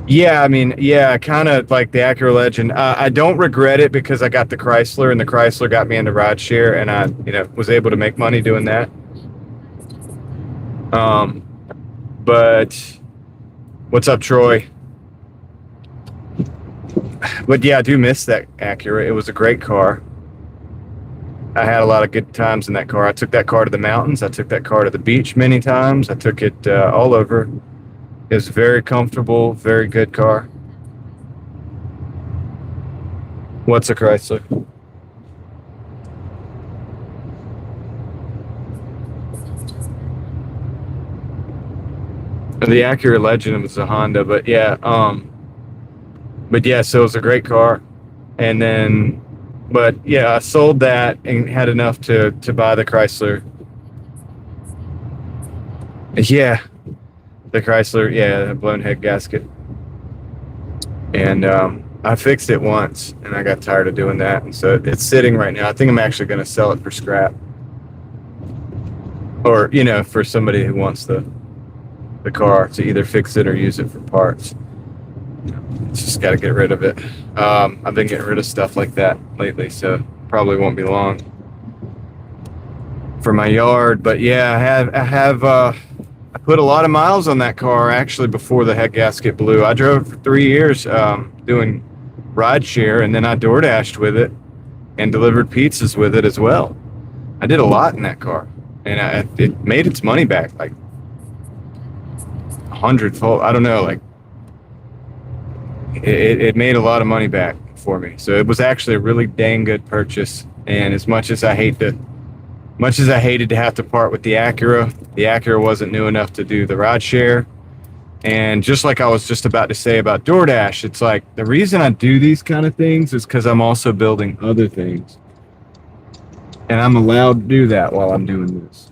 Yeah, I mean, yeah, kind of like the Acura Legend. I don't regret it because I got the Chrysler, and the Chrysler got me into rideshare, and I, was able to make money doing that. But what's up, Troy? But yeah, I do miss that Acura. It was a great car. I had a lot of good times in that car. I took that car to the mountains. I took that car to the beach many times. I took it all over. It was very comfortable, very good car. What's a Chrysler? The Acura Legend was a Honda, but yeah, so it was a great car. And then, but yeah, I sold that and had enough to buy the Chrysler. Yeah, the Chrysler, yeah, the blown head gasket. And I fixed it once, and I got tired of doing that, and so it's sitting right now. I think I'm actually going to sell it for scrap, or for somebody who wants the car to either fix it or use it for parts. Just got to get rid of it. I've been getting rid of stuff like that lately, so probably won't be long for my yard. But yeah, I put a lot of miles on that car actually before the head gasket blew. I drove for 3 years doing rideshare, and then I Doordashed with it and delivered pizzas with it as well. I did a lot in that car. and it made its money back like 100-fold. I don't know, like it made a lot of money back for me. So it was actually a really dang good purchase. And as much as I hated to have to part with the Acura wasn't new enough to do the ride share. And just like I was just about to say about Doordash, it's like the reason I do these kind of things is because I'm also building other things. And I'm allowed to do that while I'm doing this.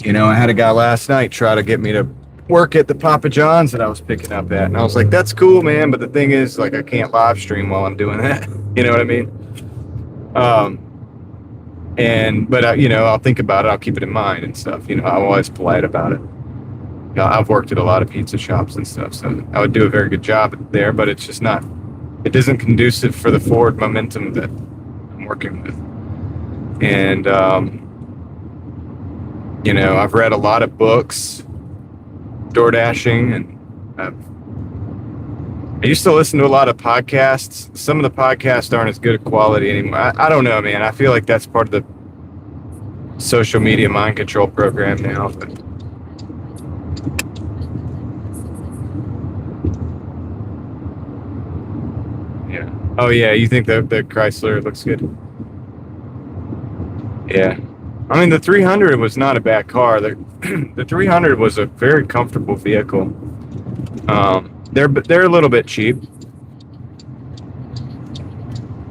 You know, I had a guy last night try to get me to work at the Papa John's that I was picking up at. And I was like, that's cool, man. But the thing is, like, I can't live stream while I'm doing that. You know what I mean? But you know, I'll think about it. I'll keep it in mind and stuff. You know, I'm always polite about it. You know, I've worked at a lot of pizza shops and stuff, so I would do a very good job there. But it's just not. It isn't conducive for the forward momentum that I'm working with. And you know, I've read a lot of books, Doordashing, and I used to listen to a lot of podcasts. Some of the podcasts aren't as good a quality anymore. I don't know, man. I feel like that's part of the social media mind control program now. But yeah. Oh yeah, you think the Chrysler looks good? Yeah. I mean, the 300 was not a bad car. The 300 was a very comfortable vehicle. They're a little bit cheap.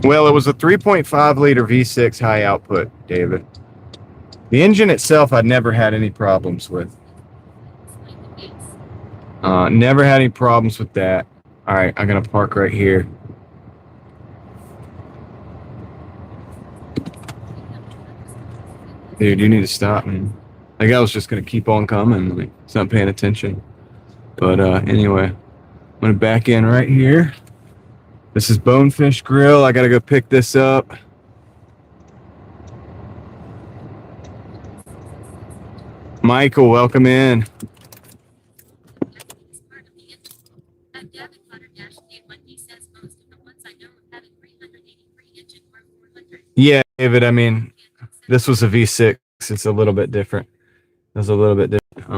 Well, it was a 3.5 liter V6 high output, David. The engine itself, I'd never had any problems with. Never had any problems with that. All right, I'm gonna park right here. Dude, you need to stop, man. Like I was just gonna keep on coming. Like, it's not paying attention. But anyway, I'm gonna back in right here. This is Bonefish Grill. I gotta go pick this up. Michael, welcome in. Yeah, David. I mean, this was a V6. It's a little bit different. It's a little bit different.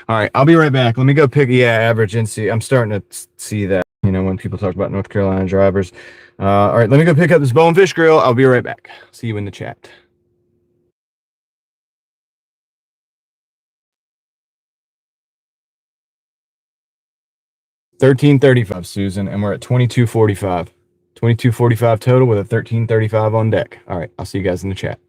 All right, I'll be right back. Let me go pick. Yeah, average NC. I'm starting to see that. You know, when people talk about North Carolina drivers. All right, let me go pick up this Bonefish Grill. I'll be right back. See you in the chat. 1335, Susan, and we're at 2245. 2245 total with a 1335 on deck. All right, I'll see you guys in the chat.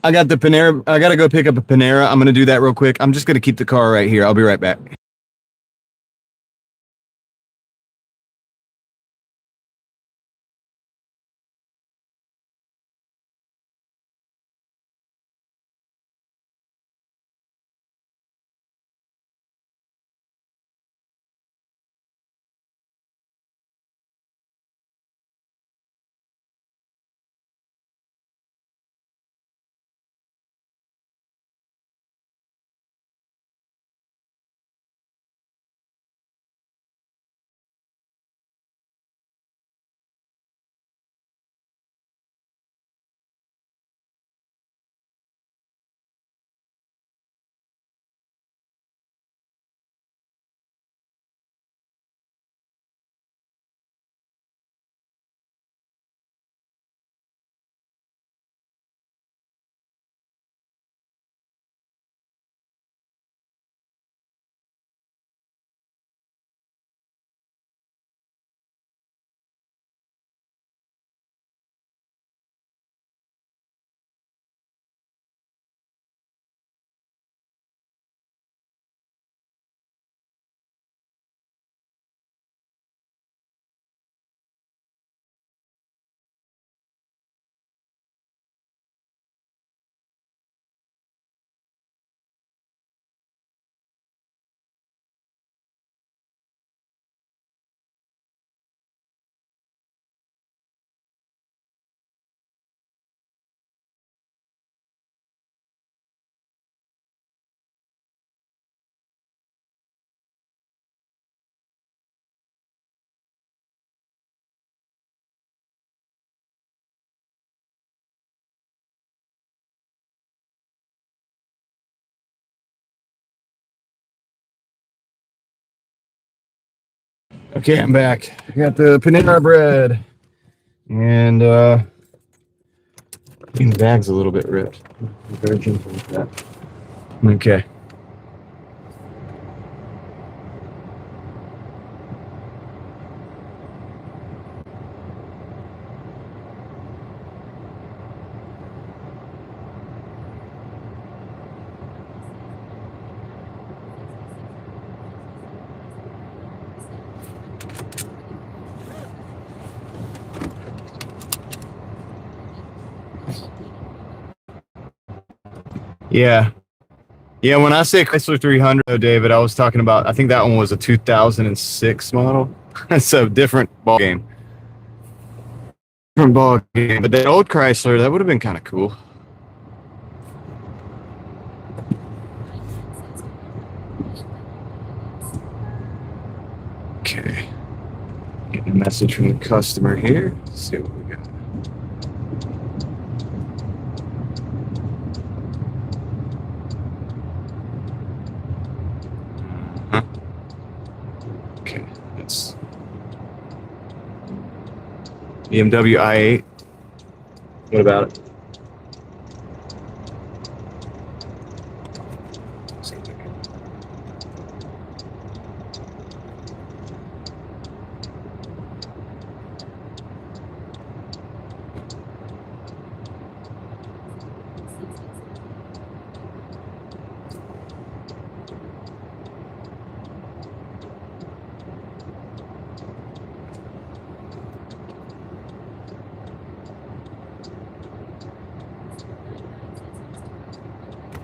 I got the Panera. I got to go pick up a Panera. I'm going to do that real quick. I'm just going to keep the car right here. I'll be right back. Okay, I'm back. I got the Panera bread. And the bag's a little bit ripped. Very gentle with that. Okay. Yeah. Yeah, when I say Chrysler 300, though, David, I was talking about, I think that one was a 2006 model. It's a different ball game. Different ball game. But that old Chrysler, that would have been kind of cool. Okay. Getting a message from the customer here. Let's see what we got. Okay, that's BMW i8. What about it?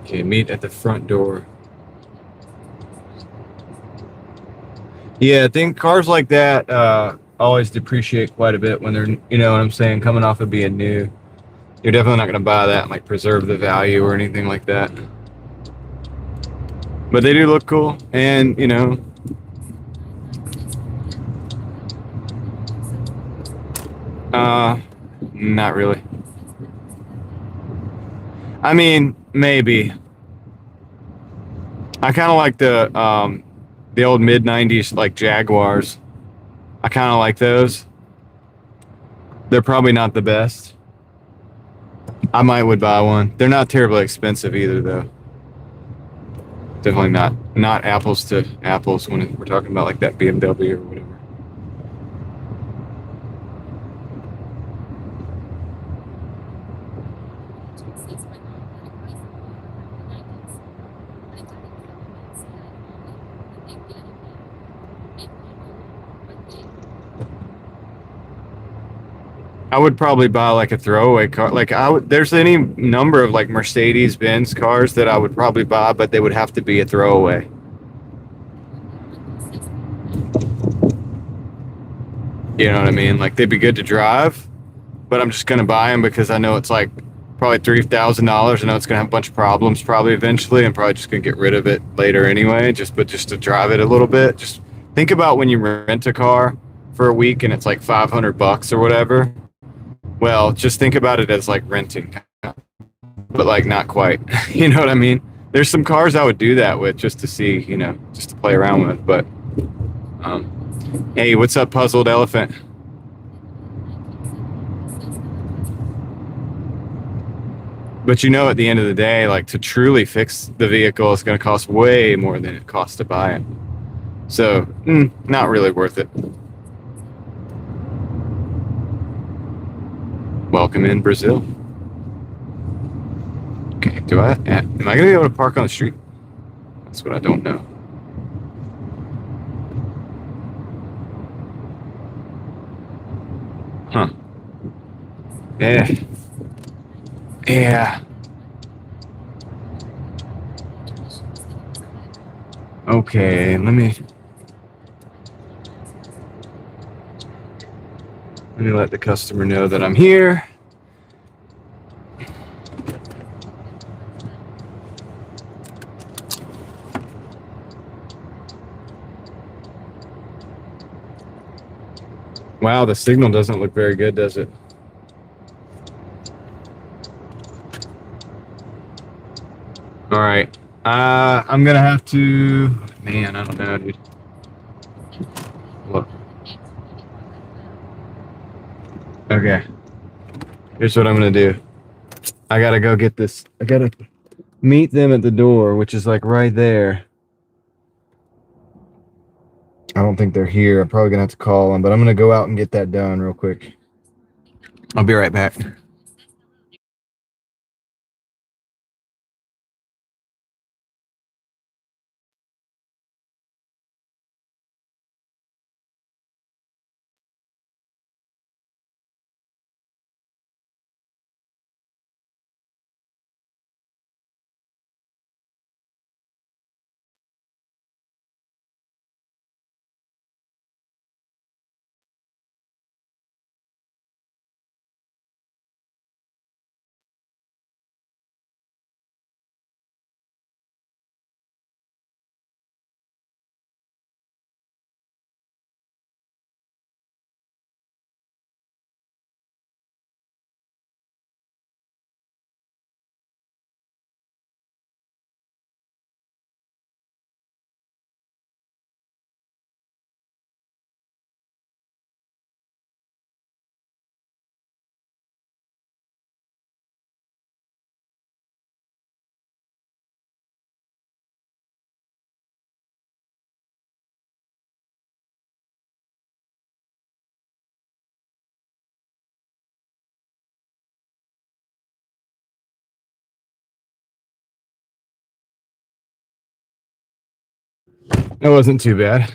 Okay, meet at the front door. Yeah, I think cars like that always depreciate quite a bit when they're, you know what I'm saying, coming off of being new. You're definitely not going to buy that and like preserve the value or anything like that. But they do look cool, and you know, not really. I mean, maybe. I kind of like the old mid '90s like Jaguars. I kind of like those. They're probably not the best. I would buy one. They're not terribly expensive either, though. Definitely not apples to apples when we're talking about like that BMW or whatever. I would probably buy like a throwaway car. Like there's any number of like Mercedes-Benz cars that I would probably buy, but they would have to be a throwaway. You know what I mean? Like they'd be good to drive, but I'm just gonna buy them because I know it's like probably $3,000. I know it's gonna have a bunch of problems probably eventually, and probably just gonna get rid of it later anyway. But just to drive it a little bit. Just think about when you rent a car for a week and it's like $500 or whatever. Well, just think about it as like renting, but like not quite. You know what I mean? There's some cars I would do that with just to see, you know, just to play around with. But, hey, what's up, Puzzled Elephant? But you know, at the end of the day, like to truly fix the vehicle, it's going to cost way more than it costs to buy it. So, not really worth it. Welcome in Brazil. Okay, am I gonna be able to park on the street? That's what I don't know. Huh. Yeah. Okay, let me let the customer know that I'm here. Wow, the signal doesn't look very good, does it? All right. I'm gonna have to. Man, I don't know, dude. Look. Okay. Here's what I'm gonna do. I gotta go get this. I gotta meet them at the door, which is like right there. I don't think they're here. I'm probably gonna have to call them, but I'm gonna go out and get that done real quick. I'll be right back. That wasn't too bad.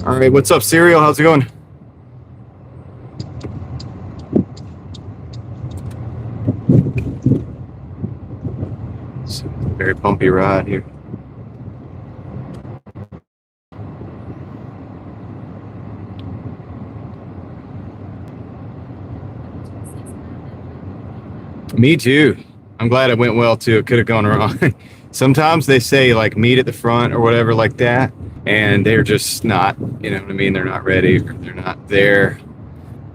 All right, what's up, Serial? How's it going? It's a very bumpy ride here. Me too. I'm glad it went well too. It could have gone wrong. Sometimes they say like meet at the front or whatever like that, and they're just not, you know what I mean? They're not ready, or they're not there.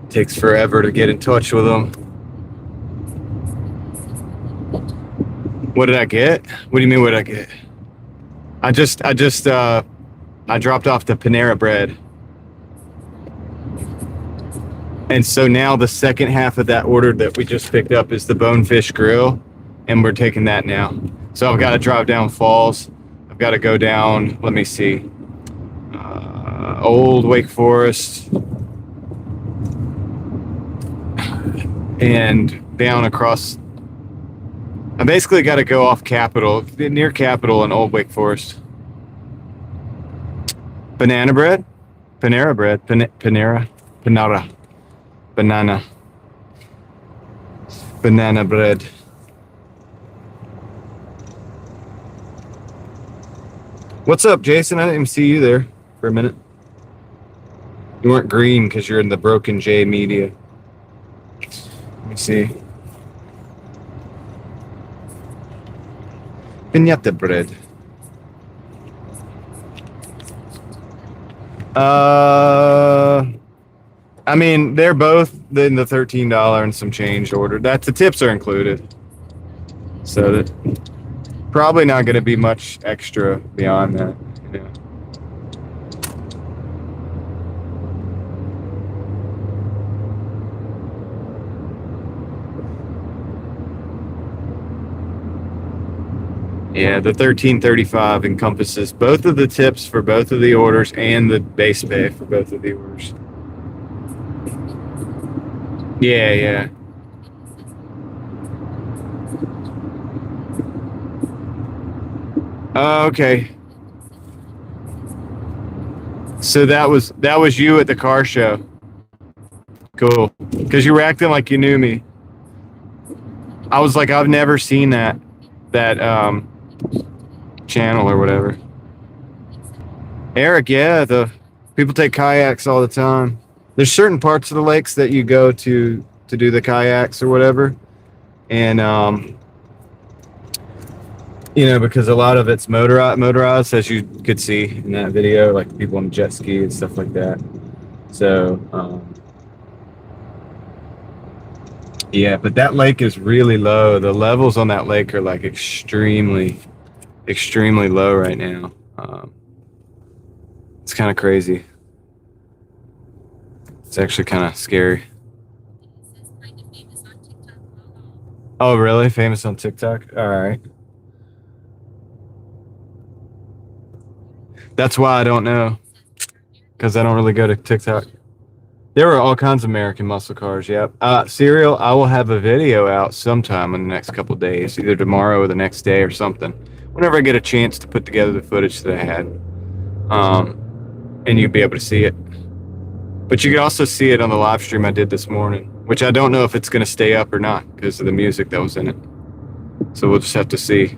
It takes forever to get in touch with them. What did I get? What do you mean what did I get? I dropped off the Panera bread. And so now the second half of that order that we just picked up is the Bonefish Grill, and we're taking that now. So I've got to drive down Falls. I've got to go down, let me see, Old Wake Forest, and down across. I basically got to go off Capitol, near Capitol and Old Wake Forest. Banana bread? Panera bread. Panera. Banana bread. What's up, Jason? I didn't even see you there for a minute. You weren't green because you're in the Broken J media. Let me see. Piñata bread. I mean, they're both in the $13 and some change order. That's the tips are included. So that probably not going to be much extra beyond that. Yeah. Yeah, the $13.35 encompasses both of the tips for both of the orders and the base pay for both of the orders. Yeah, yeah. Okay. So that was you at the car show. Cool. Because you were acting like you knew me. I was like, I've never seen that channel or whatever. Eric, yeah, the people take kayaks all the time. There's certain parts of the lakes that you go to do the kayaks or whatever, and you know, because a lot of it's motorized, as you could see in that video, like people on jet ski and stuff like that. So yeah, but that lake is really low. The levels on that lake are like extremely extremely low right now. It's kind of crazy. It's actually kind of scary. Oh, really? Famous on TikTok? All right. That's why I don't know, because I don't really go to TikTok. There were all kinds of American muscle cars. Yep. Serial, I will have a video out sometime in the next couple of days, either tomorrow or the next day or something. Whenever I get a chance to put together the footage that I had, and you'll be able to see it. But you can also see it on the live stream I did this morning, which I don't know if it's going to stay up or not because of the music that was in it. So we'll just have to see.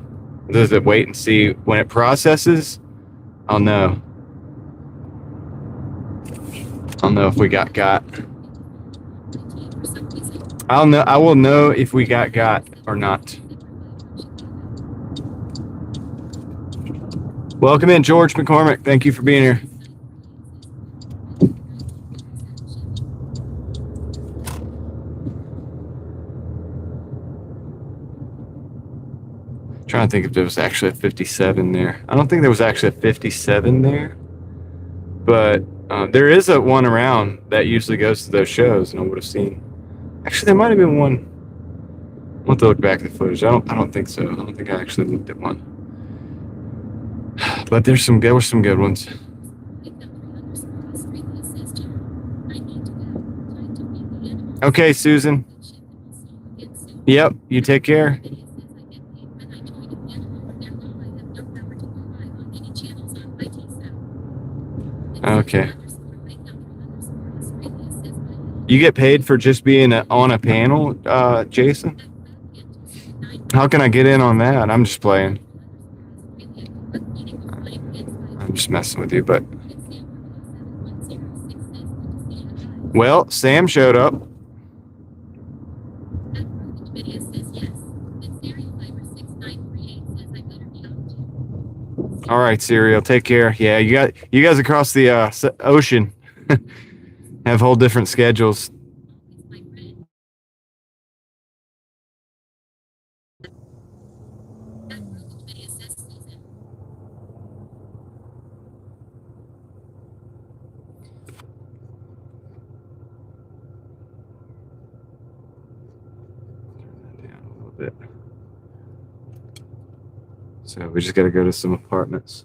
Does it wait and see when it processes? I'll know. I'll know if we got. I'll know. I will know if we got or not. Welcome in, George McCormick. Thank you for being here. Trying to think if there was actually a 57 there. I don't think there was actually a 57 there, but there is a one around that usually goes to those shows, and I would have seen. Actually, there might have been one. I'll have to look back at the footage. I don't think so. I don't think I actually looked at one. But there were some good ones. Okay, Susan. Yep, you take care. Okay. You get paid for just being on a panel, Jason? How can I get in on that? I'm just playing. I'm just messing with you, but... Well, Sam showed up. All right, Serial, take care. Yeah, you guys across the ocean have whole different schedules. Bit. So we just got to go to some apartments.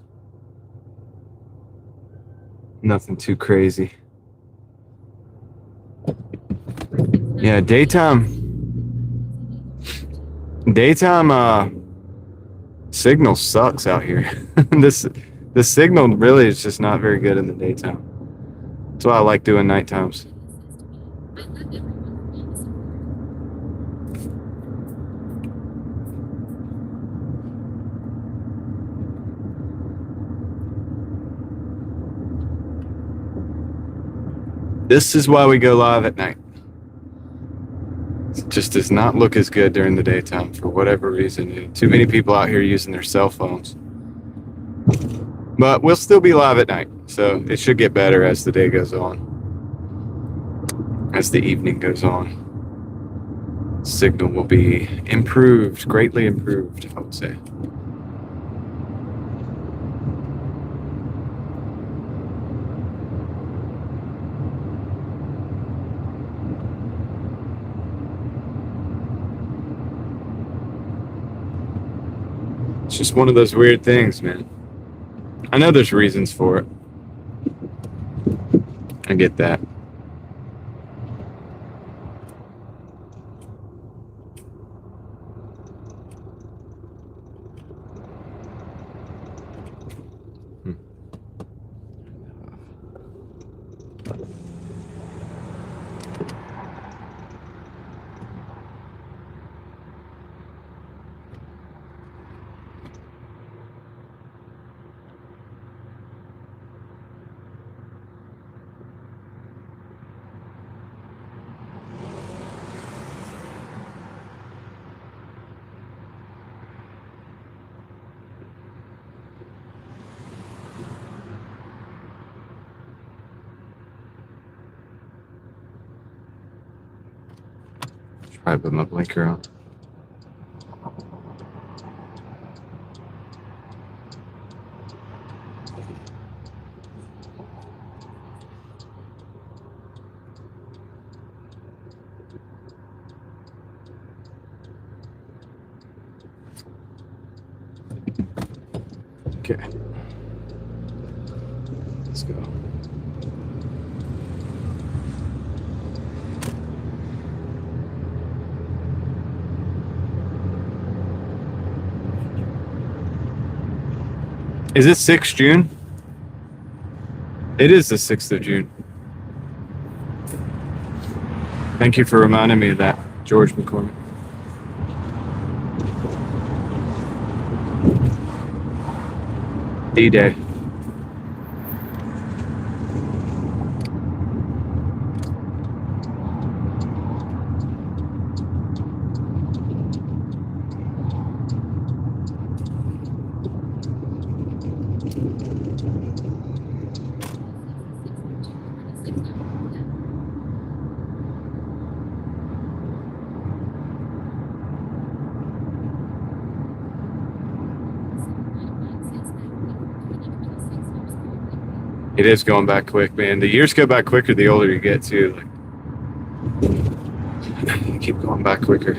Nothing too crazy. Yeah, daytime signal sucks out here. The signal really is just not very good in the daytime. That's why I like doing night times. This is why we go live at night. It just does not look as good during the daytime for whatever reason. Too many people out here using their cell phones. But we'll still be live at night, so it should get better as the day goes on. As the evening goes on. Signal will be improved, greatly improved, I would say. It's just one of those weird things, man. I know there's reasons for it. I get that. Probably put my blinker on. Okay. Let's go. Is it 6th June? It is the 6th of June. Thank you for reminding me of that, George McCormick. D-Day. It is going back quick, man. The years go by quicker the older you get, too. Like, you keep going back quicker.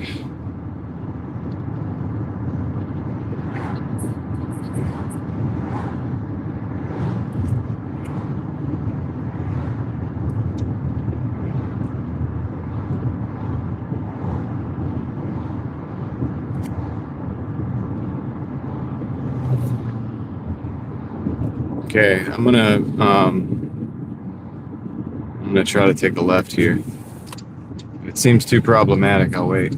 Okay, I'm gonna try to take a left here. If it seems too problematic, I'll wait.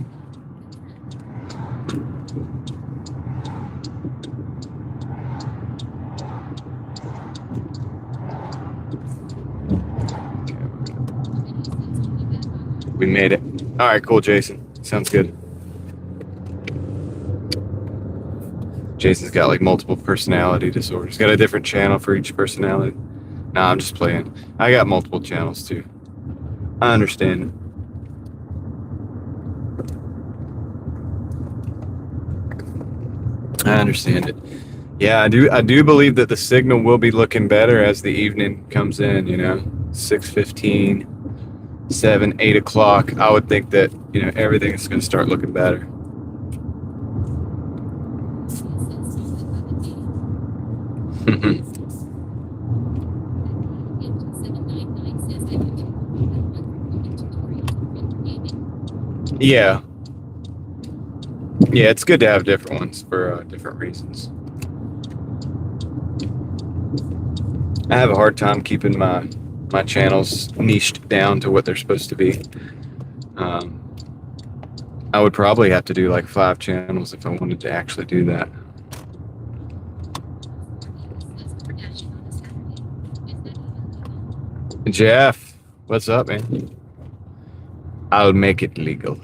We made it. All right, cool, Jason. Sounds good. Jason's got like multiple personality disorders. He's got a different channel for each personality. Nah, I'm just playing. I got multiple channels too. I understand it. I understand it. Yeah, I do believe that the signal will be looking better as the evening comes in, 6:15, 7, 8 o'clock. I would think that, everything is going to start looking better. Yeah. Yeah, it's good to have different ones for different reasons. I have a hard time keeping my channels niched down to what they're supposed to be. I would probably have to do like 5 channels if I wanted to actually do that. Jeff, what's up, man? I'll make it legal.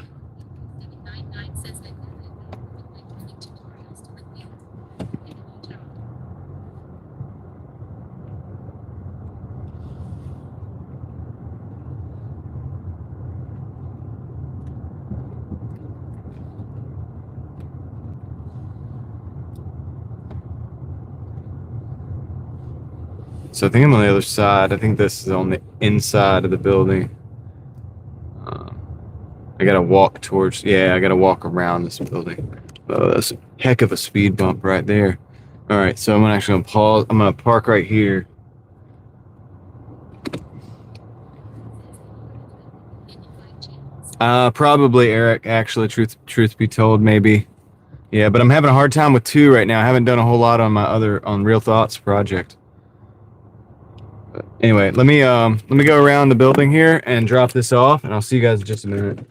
So I think I'm on the other side. I think this is on the inside of the building. I gotta walk towards. Yeah, I gotta walk around this building. Oh, that's a heck of a speed bump right there. All right, so I'm actually gonna pause. I'm gonna park right here. Probably Eric. Actually, truth be told, maybe. Yeah, but I'm having a hard time with 2 right now. I haven't done a whole lot on my other on Real Thoughts project. But anyway, let me go around the building here and drop this off, and I'll see you guys in just a minute.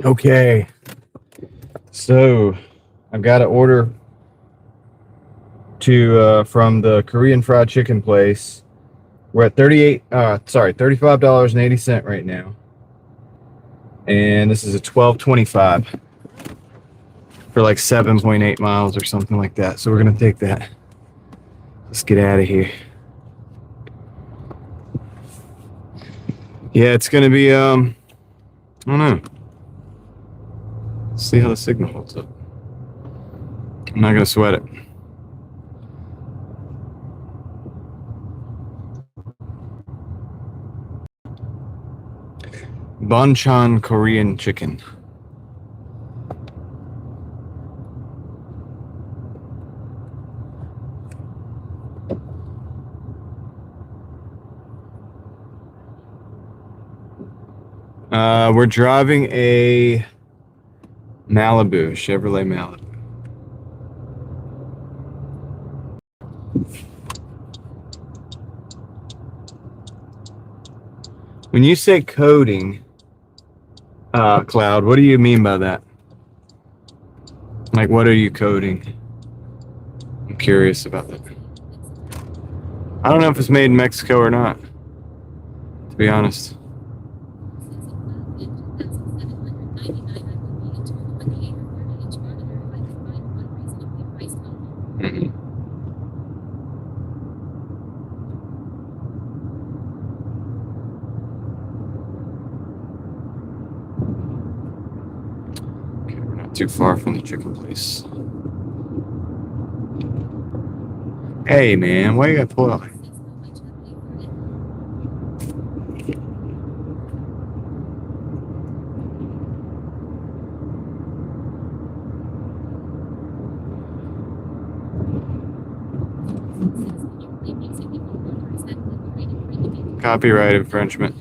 Okay. So I've got an order to from the Korean fried chicken place. We're at $35.80 right now. And this is a 12.25 for like 7.8 miles or something like that. So we're gonna take that. Let's get out of here. Yeah, it's gonna be I don't know. Let's see how the signal holds up. I'm not gonna sweat it. Banchan Korean chicken. We're driving a Chevrolet Malibu. When you say coding, Cloud, what do you mean by that? Like, what are you coding? I'm curious about that. I don't know if it's made in Mexico or not, to be honest. Okay, we're not too far from the chicken place. Hey, man, why you gotta pull out? Copyright infringement.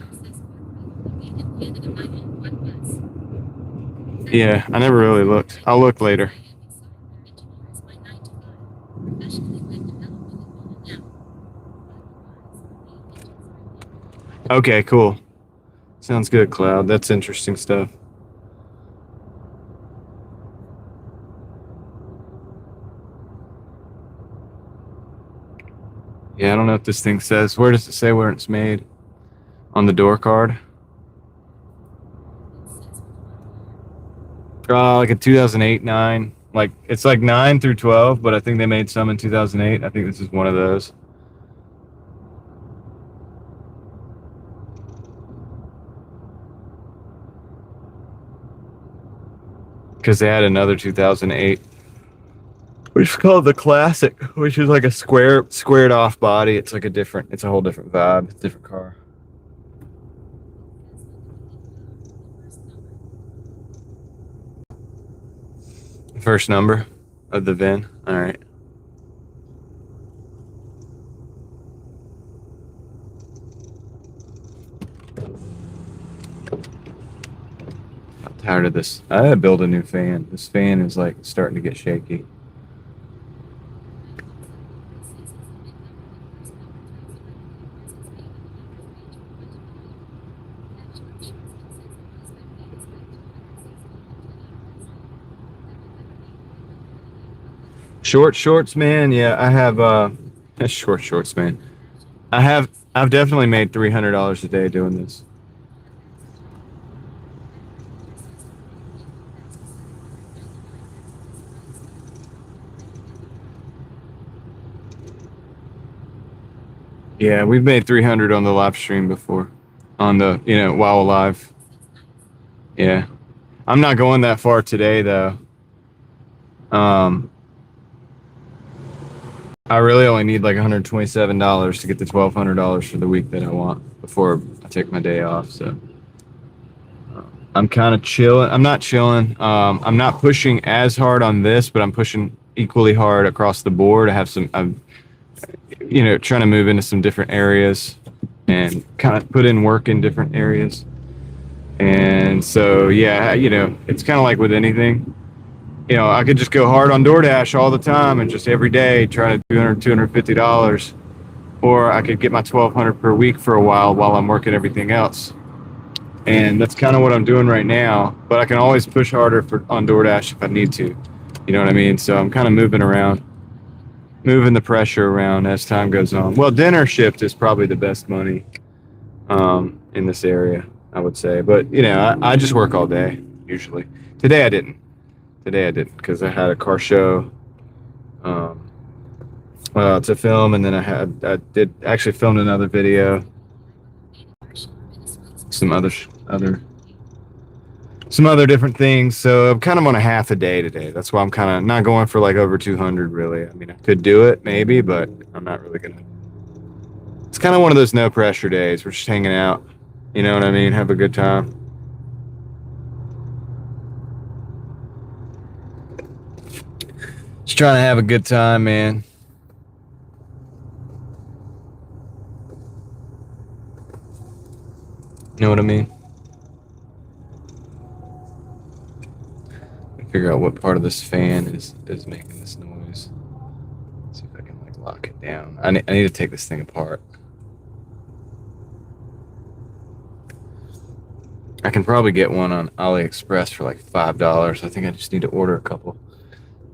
Yeah, I never really looked. I'll look later. Okay, cool. Sounds good, Cloud. That's interesting stuff. Yeah, I don't know if this thing says. Where does it say where it's made? On the door card? Like a 2008, 9. Like, it's like 9 through 12, but I think they made some in 2008. I think this is one of those. Because they had another 2008, which is called the Classic, which is like a squared off body. It's like it's a whole different vibe, different car. First number of the VIN. All right. I'm tired of this. I gotta build a new fan. This fan is like starting to get shaky. Short shorts, man. Yeah, I have short shorts, man. I've definitely made $300 a day doing this. Yeah, we've made 300 on the live stream before. On the, while live. Yeah. I'm not going that far today though. I really only need like $127 to get the $1,200 for the week that I want before I take my day off. So I'm kind of chilling. I'm not chilling. I'm not pushing as hard on this, but I'm pushing equally hard across the board. I'm trying to move into some different areas and kind of put in work in different areas. And so, yeah, it's kind of like with anything. I could just go hard on Doordash all the time and just every day try to do $250, or I could get my $1,200 per week for a while I'm working everything else. and that's kind of what I'm doing right now. But I can always push harder for on DoorDash if I need to. You know what I mean? So I'm kind of moving around, moving the pressure around as time goes on. Well, dinner shift is probably the best money in this area, I would say. But you know, I just work all day usually. Today I didn't. Today I didn't because I had a car show um, to film, and then I did actually filmed another video, some other different things. So I'm kind of on a half a day today. That's why I'm kind of not going for like over 200 really. I mean, I could do it maybe, but I'm not really gonna. It's kind of one of those no pressure days. We're just hanging out. You know what I mean? Have a good time. Just trying to have a good time, man. You know what I mean? Figure out what part of this fan is making this noise. See if I can like lock it down. I need to take this thing apart. I can probably get one on AliExpress for like $5. I think I just need to order a couple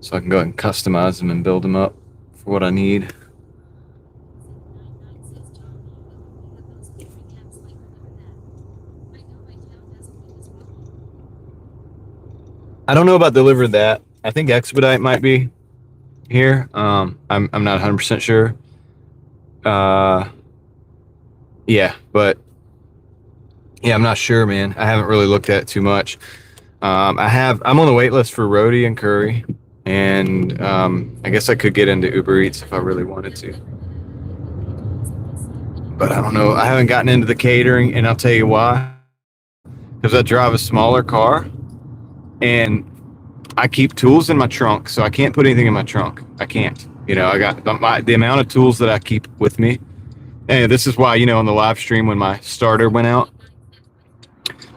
so I can go ahead and customize them and build them up for what I need. I don't know about deliver that. I think expedite might be here. I'm not 100% sure. Uh, yeah, but yeah, I'm not sure, man. I haven't really looked at it too much. I'm on the wait list for Rody and Curry, and I guess I could get into Uber Eats if I really wanted to. But I don't know. I haven't gotten into the catering, and I'll tell you why. Because I drive a smaller car, and I keep tools in my trunk, so I can't put anything in my trunk. I can't. You know, I got the amount of tools that I keep with me. And this is why, you know, on the live stream when my starter went out,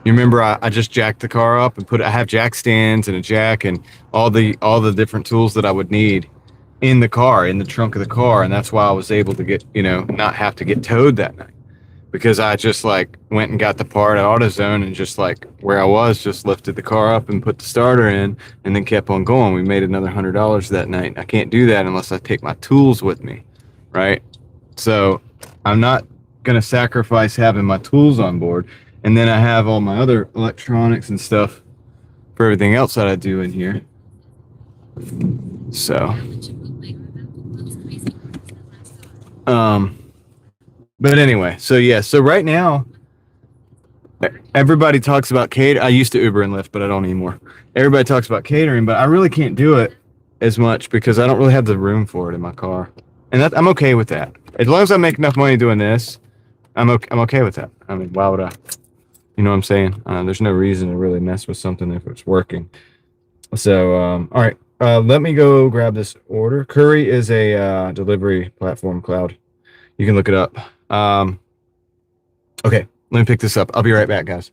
you remember I just jacked the car up and I have jack stands and a jack and all the different tools that I would need in the car, in the trunk of the car. And that's why I was able to get, you know, not have to get towed that night. Because I just like went and got the part at AutoZone and just like where I was, just lifted the car up and put the starter in and then kept on going. We made another $100 that night. I can't do that unless I take my tools with me, right? So I'm not gonna sacrifice having my tools on board, and then I have all my other electronics and stuff for everything else that I do in here. So, um, but anyway, so yeah, so right now everybody talks about cater. I used to Uber and Lyft, but I don't anymore. Everybody talks about catering, but I really can't do it as much because I don't really have the room for it in my car, and I'm okay with that. As long as I make enough money doing this, I'm okay with that. I mean, why would I? You know what I'm saying? There's no reason to really mess with something if it's working. So, all right. Let me go grab this order. Curry is a delivery platform cloud. You can look it up. Okay, let me pick this up. I'll be right back, guys.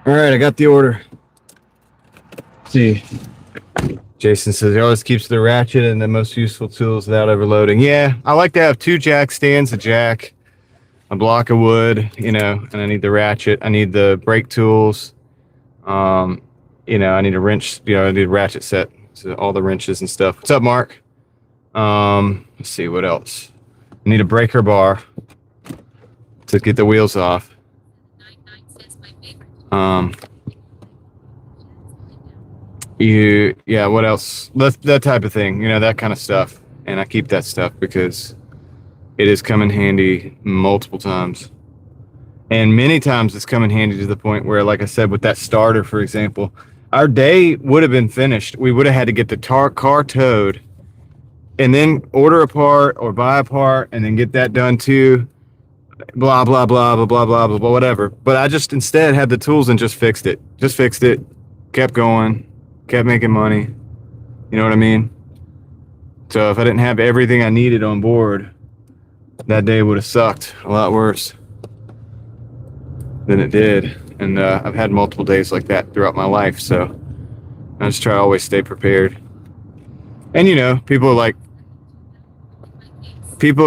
All right, I got the order. Let's see. Jason says he always keeps the ratchet and the most useful tools without overloading. Yeah, I like to have 2 jack stands, a jack, a block of wood, and I need the ratchet. I need the brake tools. I need a wrench. I need a ratchet set. So all the wrenches and stuff. What's up, Mark? Let's see what else. I need a breaker bar to get the wheels off. What else? That type of thing, that kind of stuff. And I keep that stuff because it has come in handy multiple times. And many times it's come in handy to the point where, like I said, with that starter, for example, our day would have been finished. We would have had to get the car towed and then order a part or buy a part and then get that done too. Blah, blah, blah, blah, blah, blah, blah, whatever. But I just instead had the tools and just fixed it. Kept going, kept making money. You know what I mean? So if I didn't have everything I needed on board, that day would have sucked a lot worse than it did. And I've had multiple days like that throughout my life. So I just try to always stay prepared. And, people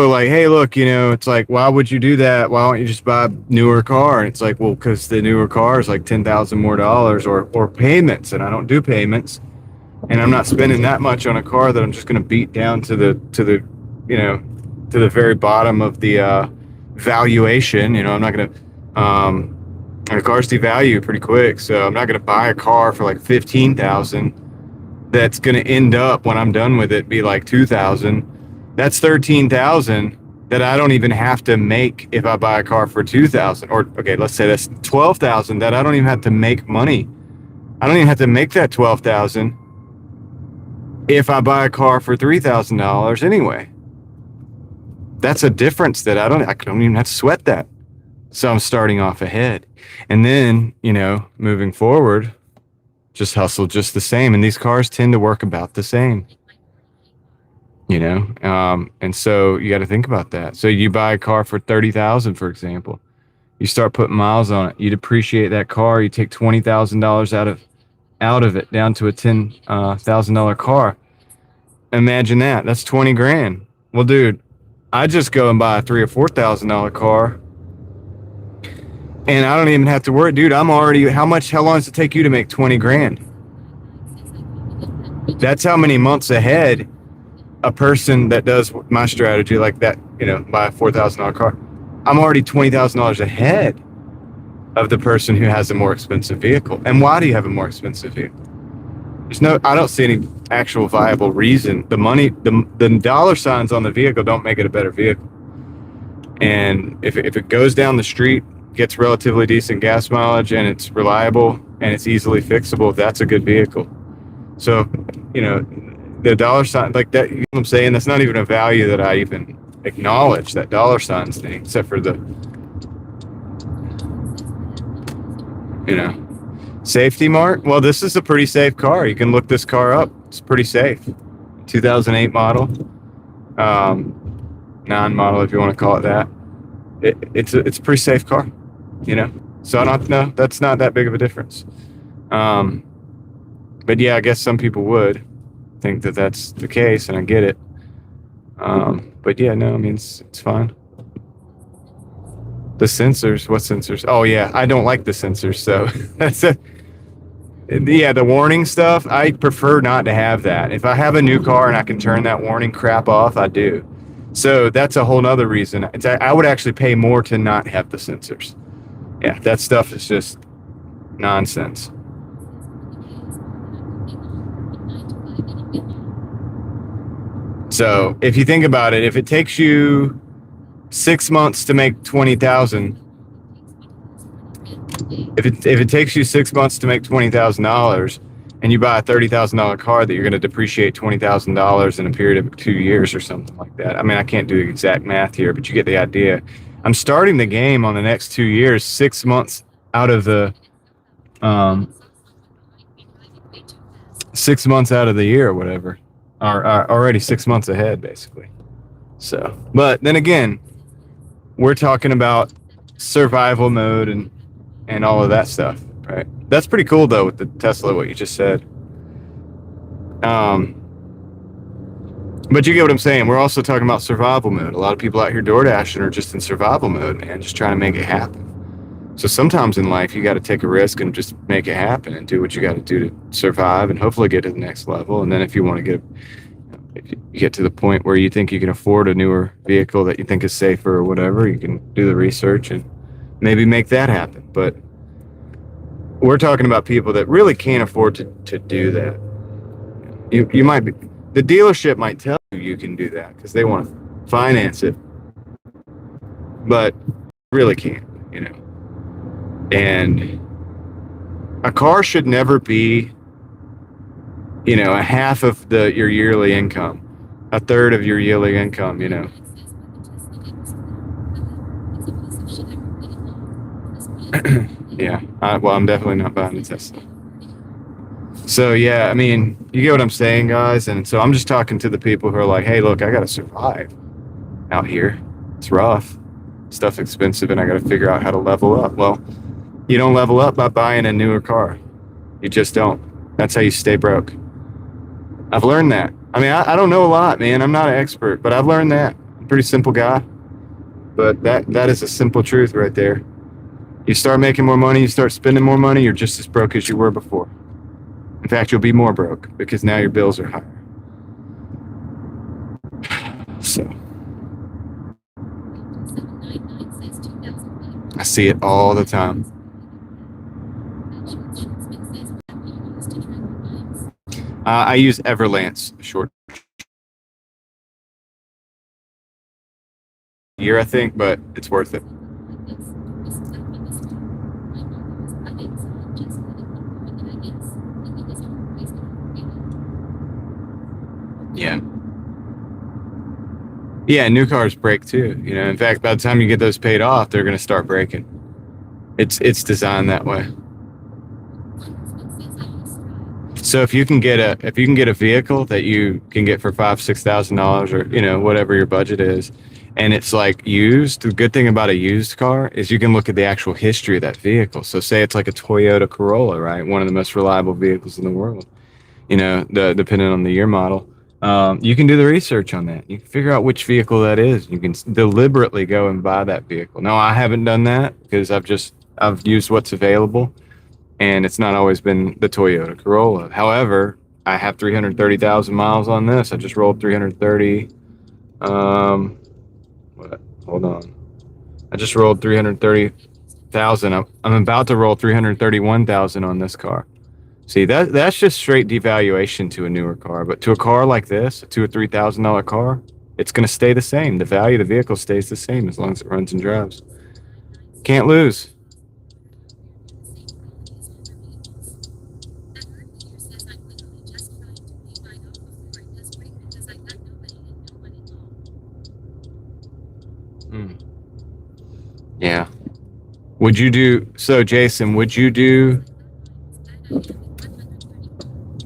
are like, hey, look, it's like, why would you do that? Why don't you just buy a newer car? And it's like, well, because the newer car is like $10,000 more or payments. And I don't do payments. And I'm not spending that much on a car that I'm just going to beat down to the very bottom of the valuation. I'm not going to, the cars devalue pretty quick. So I'm not going to buy a car for like $15,000 that's going to end up when I'm done with it be like $2,000. That's $13,000 that I don't even have to make if I buy a car for $2,000. Or okay, let's say that's $12,000 that I don't even have to make money. I don't even have to make that $12,000 if I buy a car for $3,000 anyway. That's a difference that I don't even have to sweat that. So I'm starting off ahead. And then, moving forward, just hustle just the same. And these cars tend to work about the same. And so you got to think about that. So you buy a car for $30,000, for example, you start putting miles on it, you depreciate that car, you take $20,000 out of it down to a $10,000 car. Imagine that's 20 grand. Well, dude, I just go and buy a $3,000 or $4,000 car and I don't even have to worry, dude. I'm already, how long does it take you to make 20 grand? That's how many months ahead a person that does my strategy like that, buy a $4,000 car. I'm already $20,000 ahead of the person who has a more expensive vehicle. And why do you have a more expensive vehicle? I don't see any actual viable reason. The money, the dollar signs on the vehicle don't make it a better vehicle. And if it goes down the street, gets relatively decent gas mileage, and it's reliable and it's easily fixable, that's a good vehicle. So, the dollar sign like that, you know what I'm saying? That's not even a value that I even acknowledge, that dollar signs thing, except for the, safety mark. Well, this is a pretty safe car. You can look this car up. It's pretty safe. 2008 model, 9 model, if you want to call it that. It's a pretty safe car, So I don't know. That's not that big of a difference. But yeah, I guess some people would think that that's the case, and I get it. But yeah, no, I mean, it's fine. The sensors, what sensors? Oh yeah, I don't like the sensors, so that's it. Yeah, the warning stuff, I prefer not to have that. If I have a new car and I can turn that warning crap off, I do. So that's a whole nother reason. I would actually pay more to not have the sensors. Yeah, that stuff is just nonsense. So if you think about it, if it takes you 6 months to make 20,000, if it takes you 6 months to make $20,000, and you buy a $30,000 car that you're going to depreciate $20,000 in a period of 2 years or something like that. I mean, I can't do the exact math here, but you get the idea. I'm starting the game on the next 2 years, 6 months out of the 6 months out of the year or whatever, are already 6 months ahead, basically. So, but then again, we're talking about survival mode and all of that stuff. Right. That's pretty cool though with the Tesla, what you just said. But you get what I'm saying. We're also talking about survival mode. A lot of people out here DoorDashing are just in survival mode, man, just trying to make it happen. So sometimes in life, you got to take a risk and just make it happen and do what you got to do to survive and hopefully get to the next level. And then if you want to if you get to the point where you think you can afford a newer vehicle that you think is safer or whatever, you can do the research and maybe make that happen. But we're talking about people that really can't afford to do that. You might be, the dealership might tell you can do that because they want to finance it, but really can't, you know. And a car should never be, you know, a half of your yearly income, a third of your yearly income, you know. Yeah, well, I'm definitely not buying a Tesla. So yeah, I mean, you get what I'm saying, guys. And so I'm just talking to the people who are like, hey, look, I got to survive out here. It's rough. Stuff's expensive and I got to figure out how to level up. Well, you don't level up by buying a newer car. You just don't. That's how you stay broke. I've learned that. I mean, I don't know a lot, man. I'm not an expert, but I've learned that. I'm a pretty simple guy. But that is a simple truth right there. You start making more money, you start spending more money, you're just as broke as you were before. In fact, you'll be more broke because now your bills are higher. So I see it all the time. I use Everlance short year, I think, but it's worth it. Yeah. Yeah, new cars break too. You know, in fact, by the time you get those paid off, they're going to start breaking. It's designed that way. So if you can get a vehicle that you can get for $5,000-$6,000 or, you know, whatever your budget is, and it's like used, the good thing about a used car is you can look at the actual history of that vehicle. So say it's like a Toyota Corolla, right? One of the most reliable vehicles in the world, you know, depending on the year model. You can do the research on that. You can figure out which vehicle that is. You can deliberately go and buy that vehicle. No, I haven't done that because I've used what's available, and it's not always been the Toyota Corolla. However, I have 330,000 miles on this. I just rolled 330. Hold on. I just rolled 330,000. I'm about to roll 331,000 on this car. See, that's just straight devaluation to a newer car. But to a car like this, a $2,000 or $3,000 car, it's going to stay the same. The value of the vehicle stays the same as long as it runs and drives. Can't lose. Yeah. Would you do so, Jason? Would you do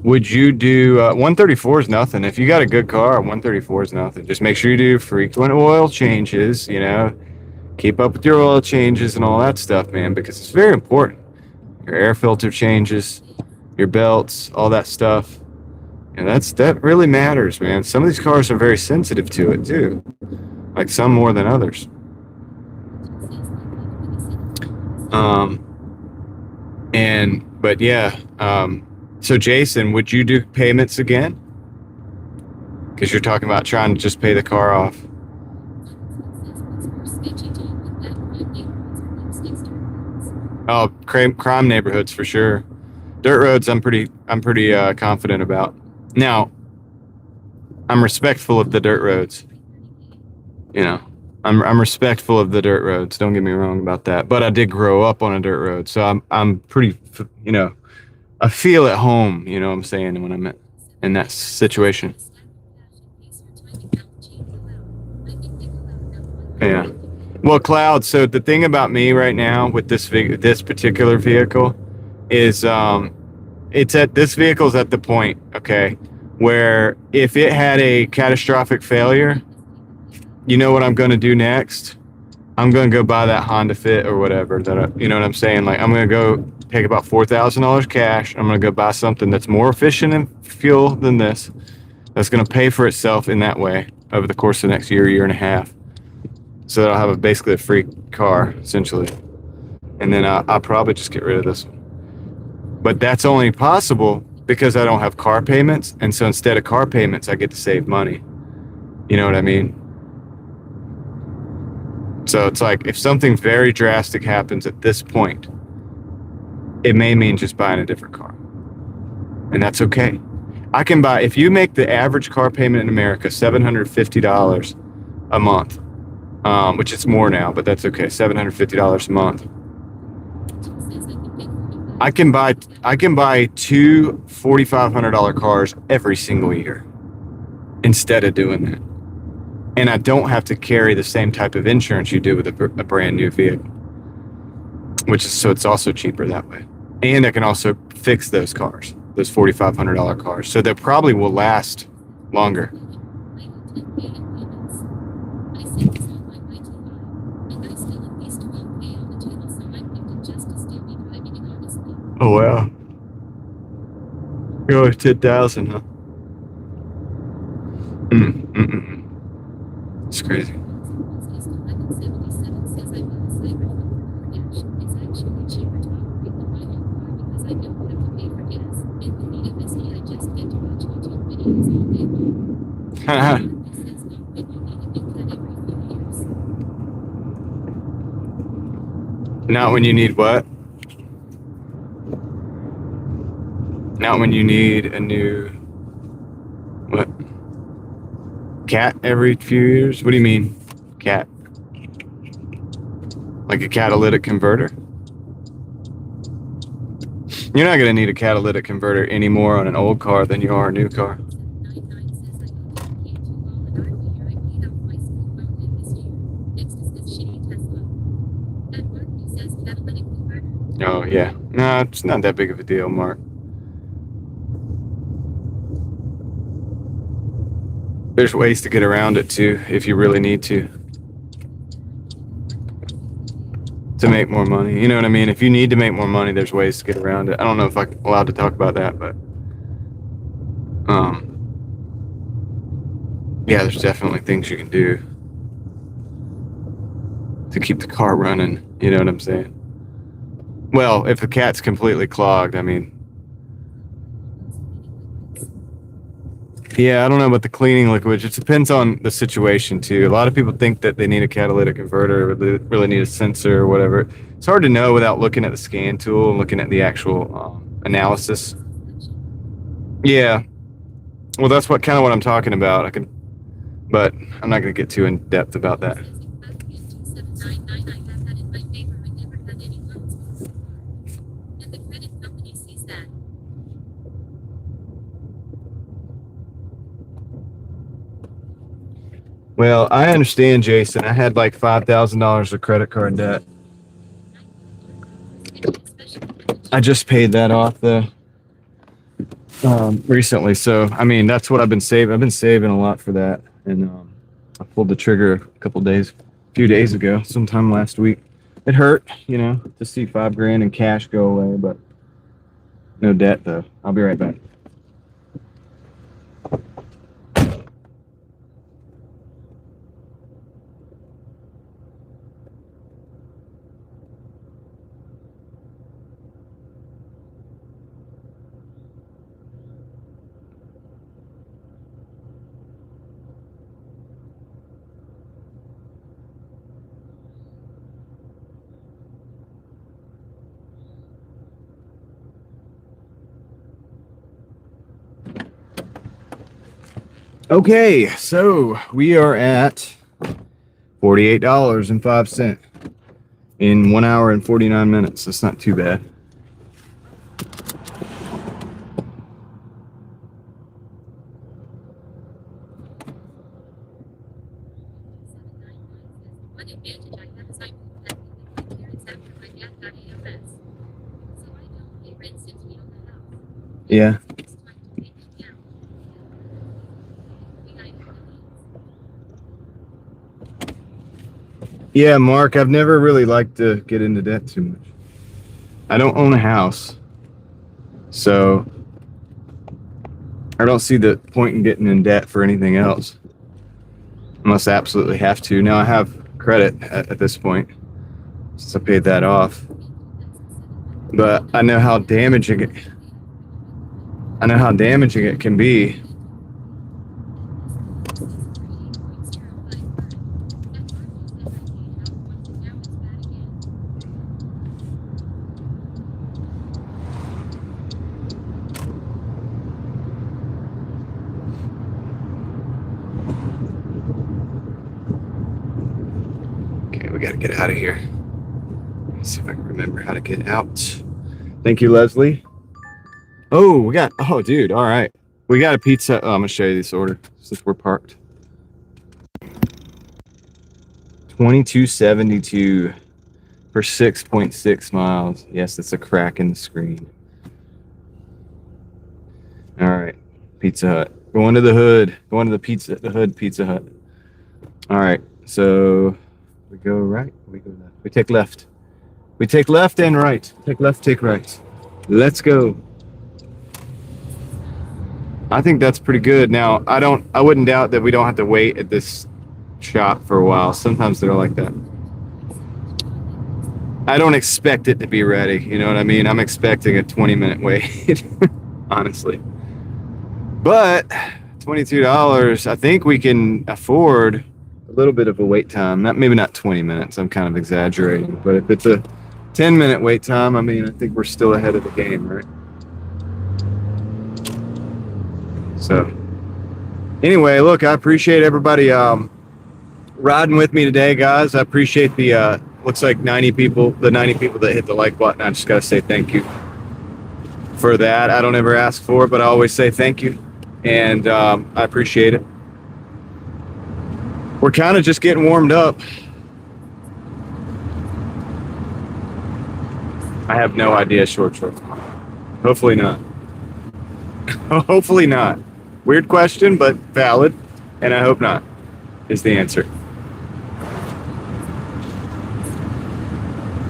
134 is nothing. If you got a good car, 134 is nothing. Just make sure you do frequent oil changes, you know, keep up with your oil changes and all that stuff, man, because it's very important. Your air filter changes, your belts, all that stuff. And that really matters, man. Some of these cars are very sensitive to it too. Like some more than others. But yeah, so Jason, would you do payments again? Because you're talking about trying to just pay the car off. Oh, crime neighborhoods for sure. Dirt roads, I'm pretty confident about. Now, I'm respectful of the dirt roads. You know, I'm respectful of the dirt roads. Don't get me wrong about that. But I did grow up on a dirt road, so I'm pretty, you know, I feel at home. You know what I'm saying when I'm in that situation. Yeah. Well, Cloud. So the thing about me right now with this particular vehicle is, this vehicle's at the point, okay, where if it had a catastrophic failure, you know what I'm going to do next? I'm going to go buy that Honda Fit or whatever you know what I'm saying? Like I'm going to go take about $4,000 cash. I'm going to go buy something that's more efficient in fuel than this. That's going to pay for itself in that way over the course of the next year, year and a half. So that I'll have basically a free car, essentially. And then I'll probably just get rid of this one. But that's only possible because I don't have car payments. And so instead of car payments, I get to save money. You know what I mean? So it's like if something very drastic happens at this point, it may mean just buying a different car. And that's okay. I can buy, if you make the average car payment in America $750 a month, which is more now, but that's okay, $750 a month. I can buy two $4,500 cars every single year instead of doing that. And I don't have to carry the same type of insurance you do with a brand new vehicle, which is, so it's also cheaper that way. And I can also fix those cars, those $4,500 cars. So they probably will last longer. Oh, wow. You're 10,000, huh? It's crazy. Not when you need what? Not when you need a new, what? Cat every few years? What do you mean, cat? Like a catalytic converter? You're not going to need a catalytic converter any more on an old car than you are a new car. Oh, yeah. No, it's not that big of a deal, Mark. There's ways to get around it, too, if you really need to make more money. You know what I mean? If you need to make more money, there's ways to get around it. I don't know if I'm allowed to talk about that, but yeah, there's definitely things you can do to keep the car running. You know what I'm saying? Well, if the cat's completely clogged, I mean, yeah, I don't know about the cleaning liquids. It depends on the situation, too. A lot of people think that they need a catalytic converter or they really need a sensor or whatever. It's hard to know without looking at the scan tool and looking at the actual analysis. Yeah. Well, that's kind of what I'm talking about. But I'm not going to get too in depth about that. Well, I understand, Jason. I had like $5,000 of credit card debt. I just paid that off recently. So, I mean, that's what I've been saving. I've been saving a lot for that. And I pulled the trigger a few days ago, sometime last week. It hurt, to see $5,000 in cash go away, but no debt though. I'll be right back. Okay, so we are at $48.05 in 1 hour and 49 minutes. That's not too bad. Yeah. Yeah, Mark, I've never really liked to get into debt too much. I don't own a house, so I don't see the point in getting in debt for anything else, unless I absolutely have to. Now I have credit at this point, since I paid that off. But I know how damaging it. I know how damaging it can be. Okay, we gotta get out of here. Let's see if I can remember how to get out. Thank you, Leslie. Oh, dude, all right. We got a pizza. Oh, I'm gonna show you this order since we're parked. $22.72 for 6.6 miles. Yes, it's a crack in the screen. All right, Pizza Hut. Going to the hood. Going to the hood Pizza Hut. All right, so we go right. We go left. We take left. We take left and right. Take left, take right. Let's go. I think that's pretty good. Now, I wouldn't doubt that we don't have to wait at this shop for a while. Sometimes they're like that. I don't expect it to be ready. You know what I mean? I'm expecting a 20-minute wait, honestly. But $22, I think we can afford a little bit of a wait time. Maybe not 20 minutes. I'm kind of exaggerating. But if it's a 10-minute wait time, I mean, I think we're still ahead of the game, right? So, anyway, look, I appreciate everybody riding with me today, guys. I appreciate the looks like 90 people, the 90 people that hit the like button. I just gotta say thank you for that. I don't ever ask for it, but I always say thank you, and I appreciate it. We're kind of just getting warmed up. I have no idea, short. Hopefully not. Hopefully not. Weird question, but valid, and I hope not is the answer.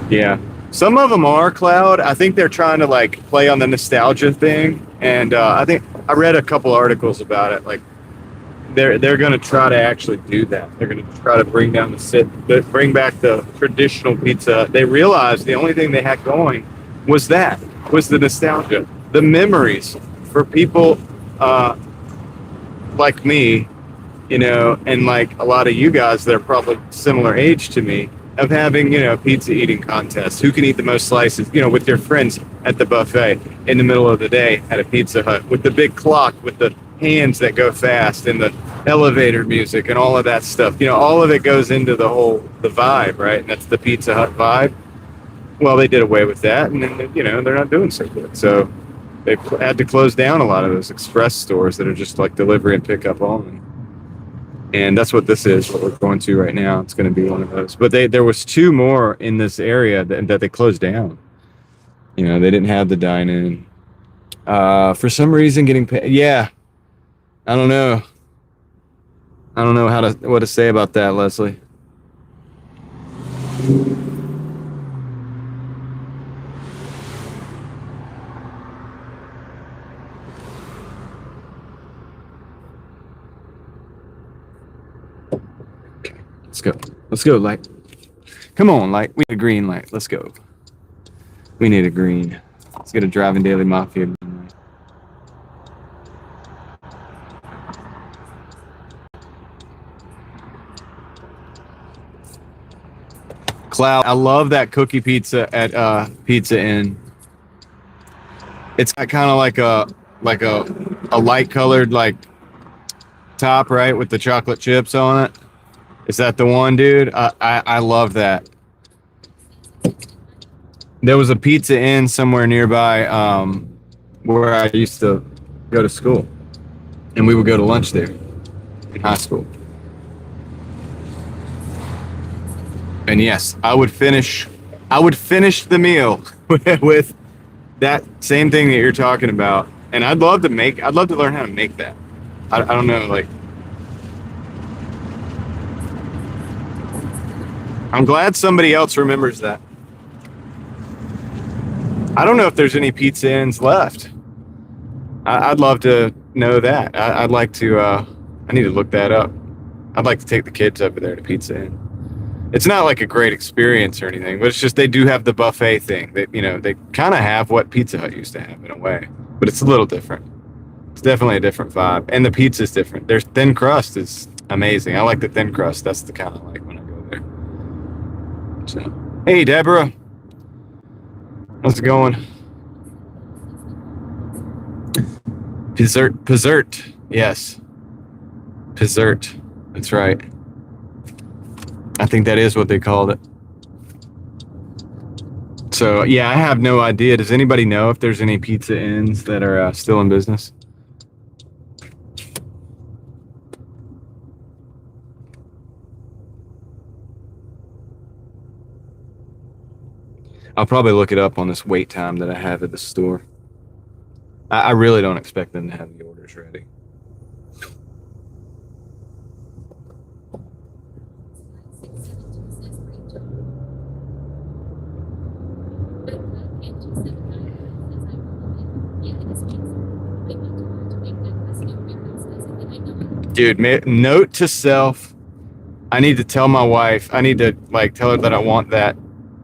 Yeah, some of them are cloud. I think they're trying to like play on the nostalgia thing, and I think I read a couple articles about it. Like they're going to try to actually do that. They're going to try to bring down bring back the traditional pizza. They realized the only thing they had going was the nostalgia, the memories for people like me, you know, and like a lot of you guys that are probably similar age to me, of having, you know, pizza eating contests. Who can eat the most slices, you know, with your friends at the buffet in the middle of the day at a Pizza Hut, with the big clock, with the hands that go fast and the elevator music and all of that stuff. You know, all of it goes into the vibe, right? And that's the Pizza Hut vibe. Well, they did away with that, and then, you know, they're not doing so good. So they had to close down a lot of those express stores that are just like delivery and pickup only. And that's what this is, what we're going to right now. It's going to be one of those. But there was two more in this area that they closed down. You know, they didn't have the dine-in. For some reason, getting paid. Yeah. I don't know. I don't know what to say about that, Leslie. Let's go, light. Come on, light. We need a green light. Let's go. We need a green. Let's get a Driving Daily Mafia green light. Cloud. I love that cookie pizza at Pizza Inn. It's got kind of like a light colored like top, right, with the chocolate chips on it. Is that the one, dude? I love that. There was a Pizza Inn somewhere nearby where I used to go to school, and we would go to lunch there in high school. And yes, I would finish the meal with that same thing that you're talking about. And I'd love to learn how to make that. I don't know, like, I'm glad somebody else remembers that. I don't know if there's any Pizza Inns left. I'd love to know that. I'd like to. I need to look that up. I'd like to take the kids over there to Pizza Inn. It's not like a great experience or anything, but it's just they do have the buffet thing. That they kind of have what Pizza Hut used to have in a way, but it's a little different. It's definitely a different vibe, and the pizza's different. Their thin crust is amazing. I like the thin crust. That's the kind I like when I go there. So, hey, Deborah, how's it going? Pizzert, yes, Pizzert. That's right. I think that is what they called it. So yeah, I have no idea. Does anybody know if there's any Pizza Inns that are still in business? I'll probably look it up on this wait time that I have at the store. I really don't expect them to have the orders ready. Dude, note to self, I need to tell my wife, I need to tell her that I want that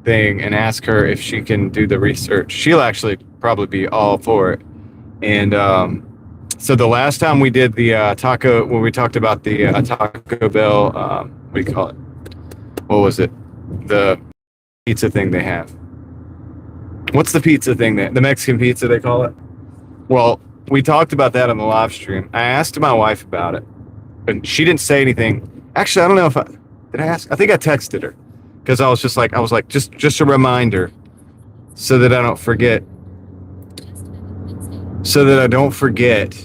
thing and ask her if she can do the research. She'll actually probably be all for it. And so the last time we did the when we talked about the Taco Bell, what do you call it? What was it? The pizza thing they have. What's the pizza thing the Mexican pizza they call it? Well, we talked about that on the live stream. I asked my wife about it, and she didn't say anything. Actually, I don't know if did I ask? I think I texted her because I was like, just a reminder so that I don't forget. So that I don't forget.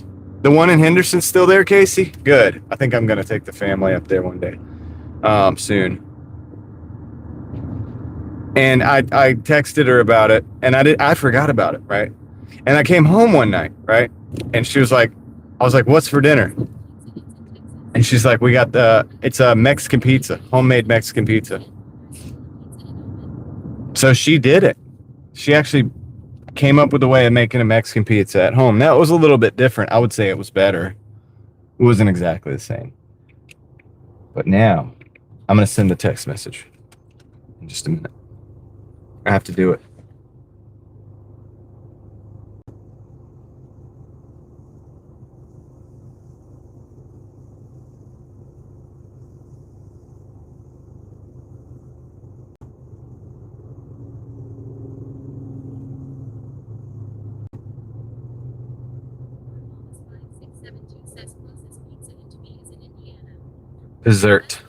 The one in Henderson's still there, Casey? Good. I think I'm going to take the family up there one day soon. And I texted her about it, and I forgot about it, right? And I came home one night, right? And she was like, I was like, what's for dinner? And she's like, we got it's a Mexican pizza, homemade Mexican pizza. So she did it. She actually came up with a way of making a Mexican pizza at home. Now, it was a little bit different. I would say it was better. It wasn't exactly the same. But now, I'm going to send the text message in just a minute. I have to do it. Dessert.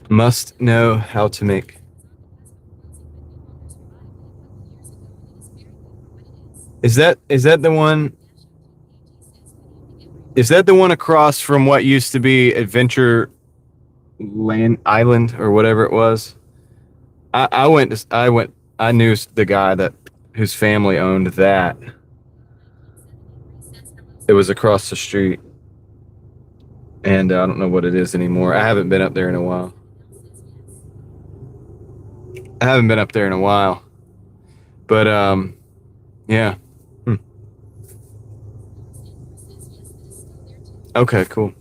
Must know how to make. Is that the one? Is that the one across from what used to be Adventure Land Island or whatever it was? I knew the guy whose family owned that. It was across the street. And I don't know what it is anymore. I haven't been up there in a while. But yeah. Okay, cool.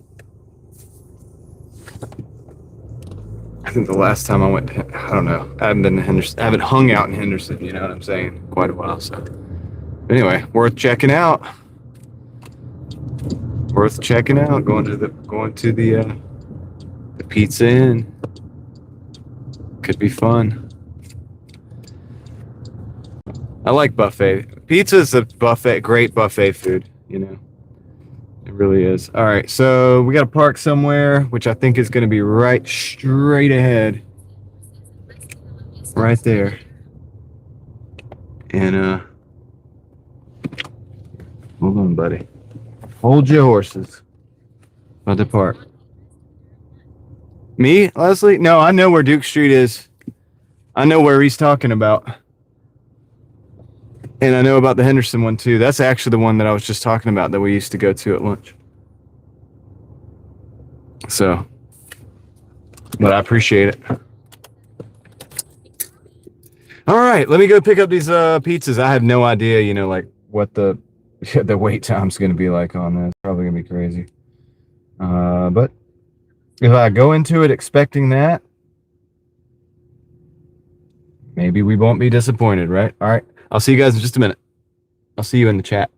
I think the last time I went, I don't know. I haven't been to Henderson. I haven't hung out in Henderson, you know what I'm saying? Quite a while. So anyway, worth checking out. Going to the Pizza Inn. Could be fun. I like buffet. Pizza is great buffet food, you know. It really is. All right, so we got to park somewhere, which I think is going to be right straight ahead. Right there. And hold on, buddy. Hold your horses. About to park. Me, Leslie? No, I know where Duke Street is. I know where he's talking about. And I know about the Henderson one too. That's actually the one that I was just talking about that we used to go to at lunch. So, but I appreciate it. All right, let me go pick up these pizzas. I have no idea, like what the the wait time's gonna be like on this. Probably gonna be crazy. But if I go into it expecting that, maybe we won't be disappointed, right? All right, I'll see you guys in just a minute. I'll see you in the chat.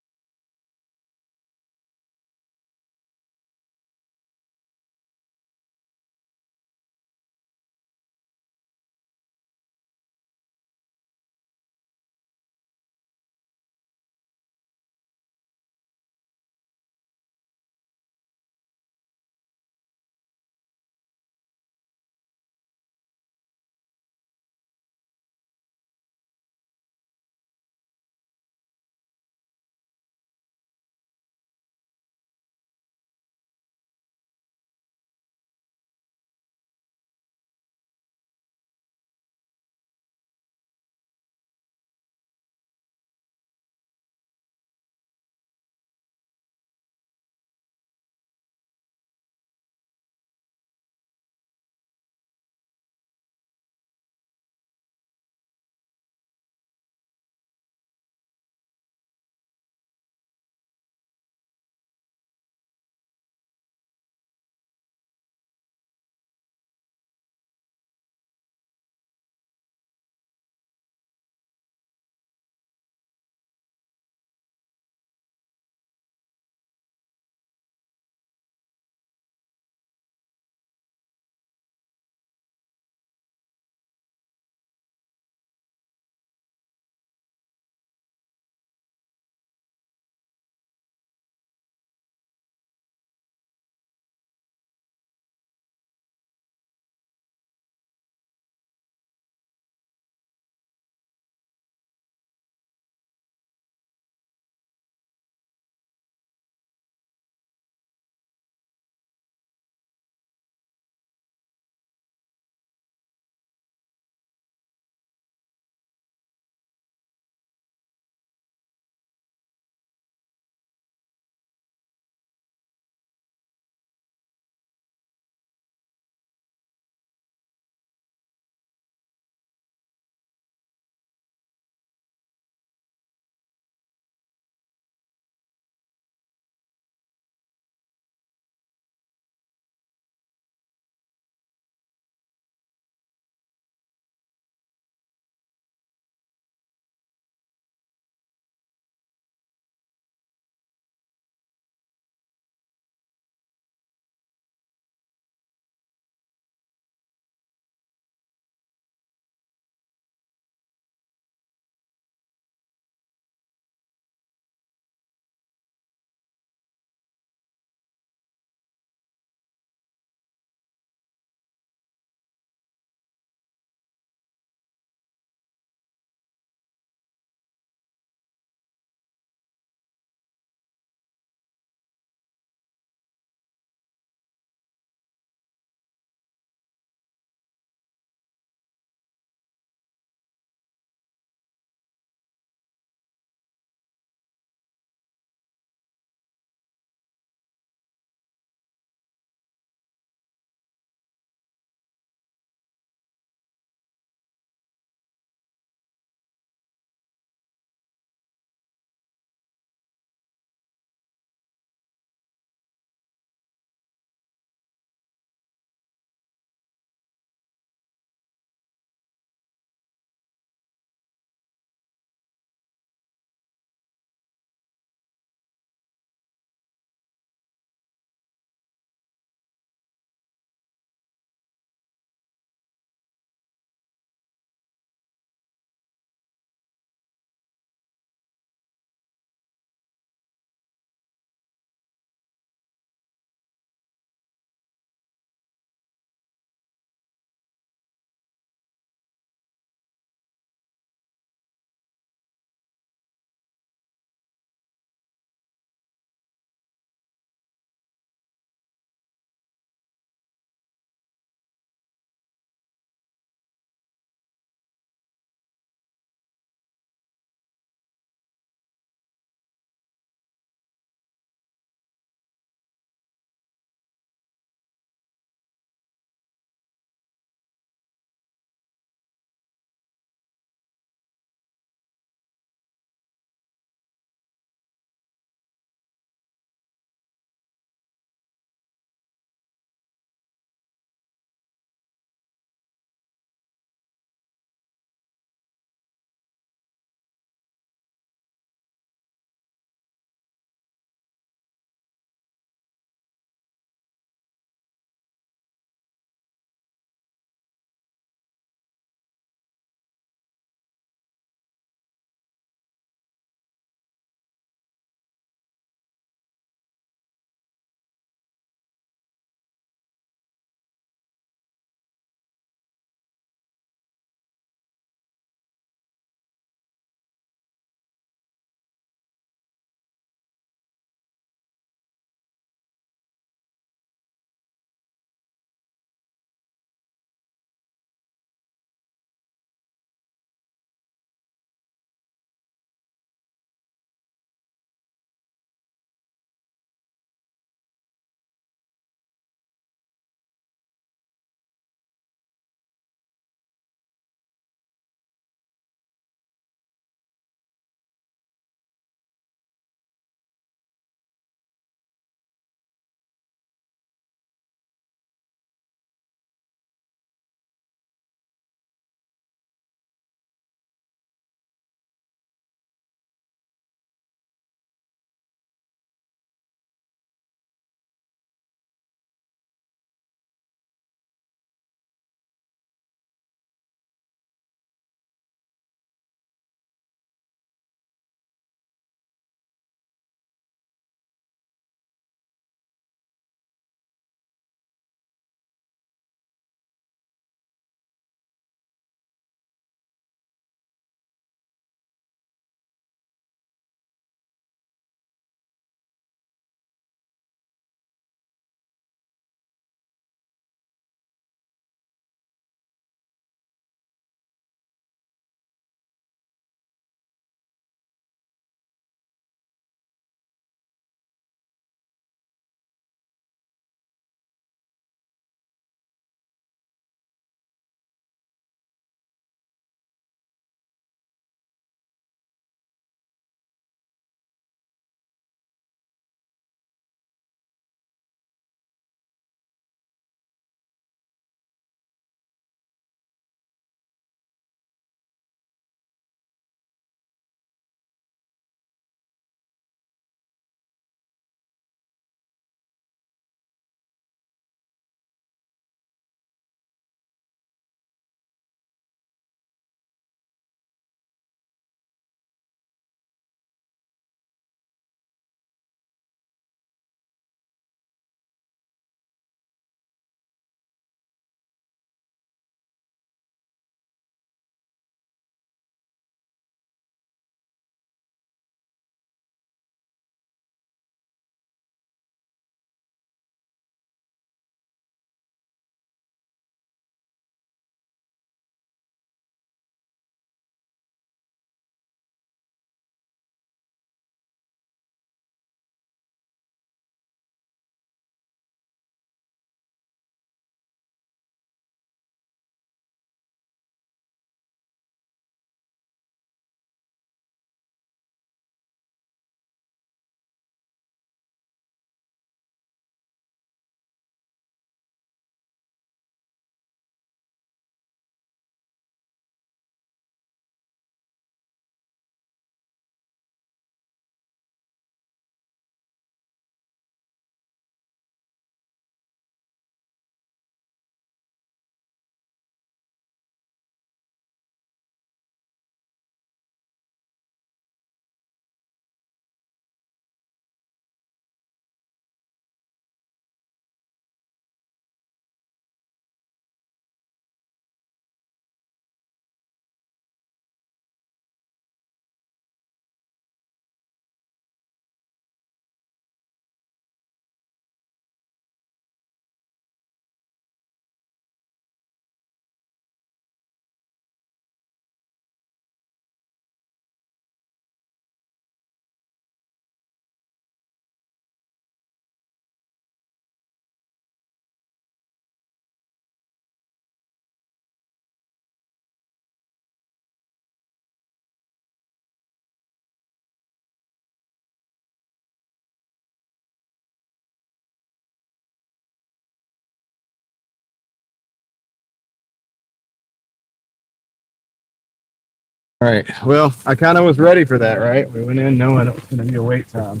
All right. Well, I kind of was ready for that, right? We went in knowing it was going to be a wait time.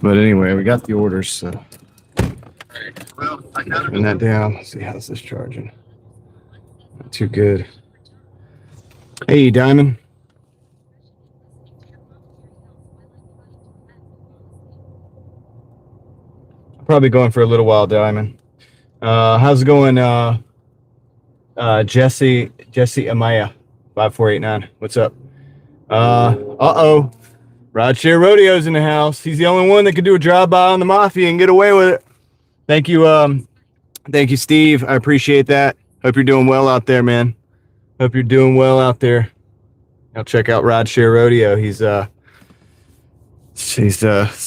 But anyway, we got the orders, so. All right. Well, I kind of turn that down. Let's see, how's this charging? Not too good. Hey, Diamond. Probably going for a little while, Diamond. How's it going, Jesse Amaya, 5489? What's up? Uh-oh. Rideshare Rodeo's in the house. He's the only one that can do a drive-by on the Mafia and get away with it. Thank you, Steve. I appreciate that. Hope you're doing well out there, man. Hope you're doing well out there. I'll check out Rideshare Rodeo. He's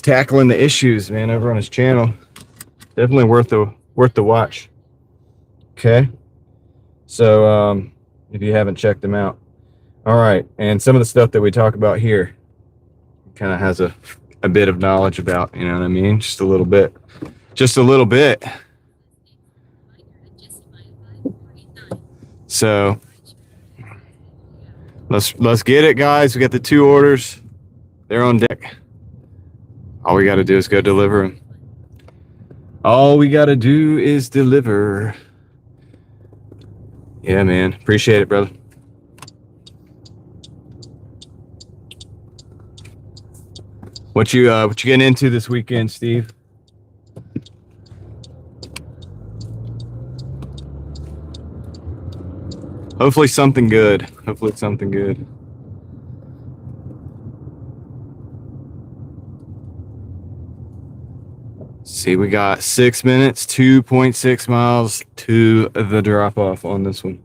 tackling the issues, man, over on his channel. Definitely worth the watch. Okay. So if you haven't checked them out. All right. And some of the stuff that we talk about here kind of has a bit of knowledge about, you know what I mean? Just a little bit. Just a little bit. So let's get it, guys. We got the 2 orders. They're on deck. All we got to do is go deliver them. All we got to do is deliver. Yeah, man. Appreciate it, brother. What you getting into this weekend, Steve? Hopefully something good. Hopefully it's something good. See, we got 6 minutes, 2.6 miles to the drop off on this one.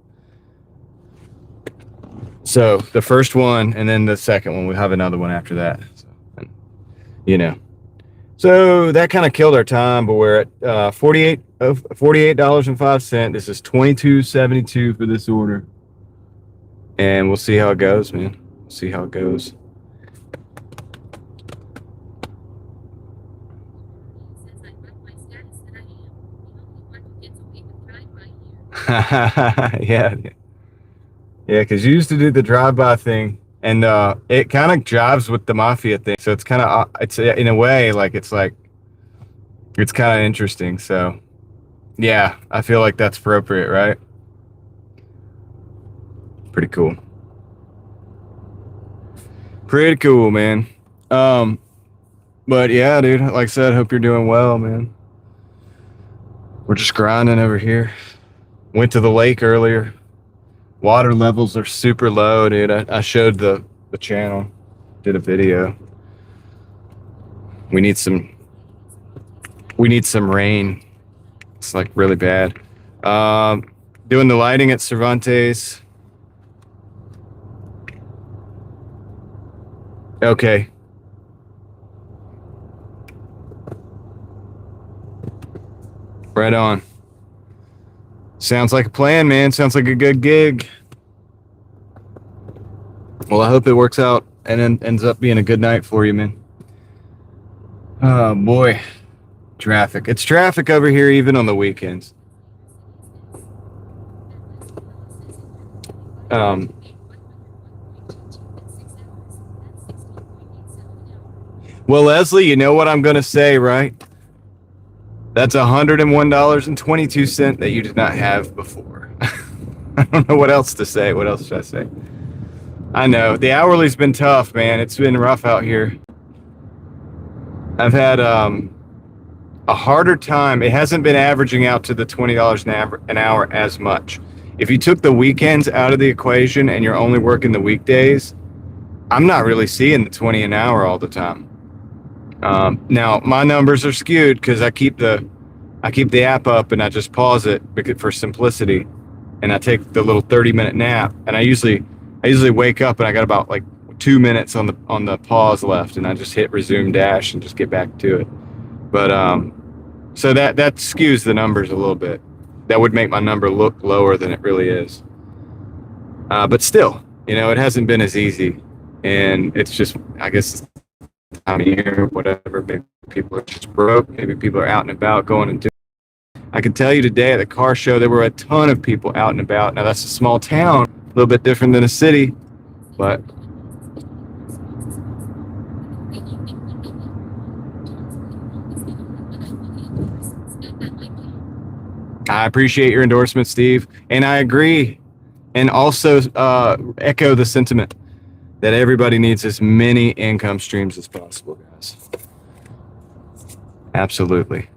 So the first one and then the second one, we have another one after that. So, you know, so that kind of killed our time, but we're at $48.05. This is $22.72 for this order. And we'll see how it goes, man. We'll see how it goes. Yeah, because you used to do the drive-by thing, and it kind of jives with the Mafia thing. So it's kind of, it's in a way like it's kind of interesting. So yeah, I feel like that's appropriate, right? Pretty cool. Pretty cool, man. But yeah, dude, like I said, hope you're doing well, man. We're just grinding over here. Went to the lake earlier. Water levels are super low, dude. I showed the channel, did a video. We need some rain. It's like really bad. Doing the lighting at Cervantes. Okay. Right on. Sounds like a plan, man. Sounds like a good gig. Well, I hope it works out and then ends up being a good night for you, man. Oh, boy. Traffic. It's traffic over here even on the weekends. Well, Leslie, you know what I'm going to say, right? That's $101.22 that you did not have before. I don't know what else to say. What else should I say? I know. The hourly's been tough, man. It's been rough out here. I've had a harder time. It hasn't been averaging out to the $20 an hour as much. If you took the weekends out of the equation and you're only working the weekdays, I'm not really seeing the 20 an hour all the time. Now my numbers are skewed because I keep the app up and I just pause it for simplicity, and I take the little 30-minute nap, and I usually wake up and I got about like 2 minutes on the pause left, and I just hit resume dash and just get back to it. But so that skews the numbers a little bit. That would make my number look lower than it really is. But still, you know, it hasn't been as easy, and it's just, I guess, time of year, whatever. Maybe people are just broke. Maybe people are out and about going and doing. I can tell you today at the car show, there were a ton of people out and about. Now that's a small town, a little bit different than a city, But I appreciate your endorsement, Steve, and I agree, and also echo the sentiment that everybody needs as many income streams as possible, guys. Absolutely.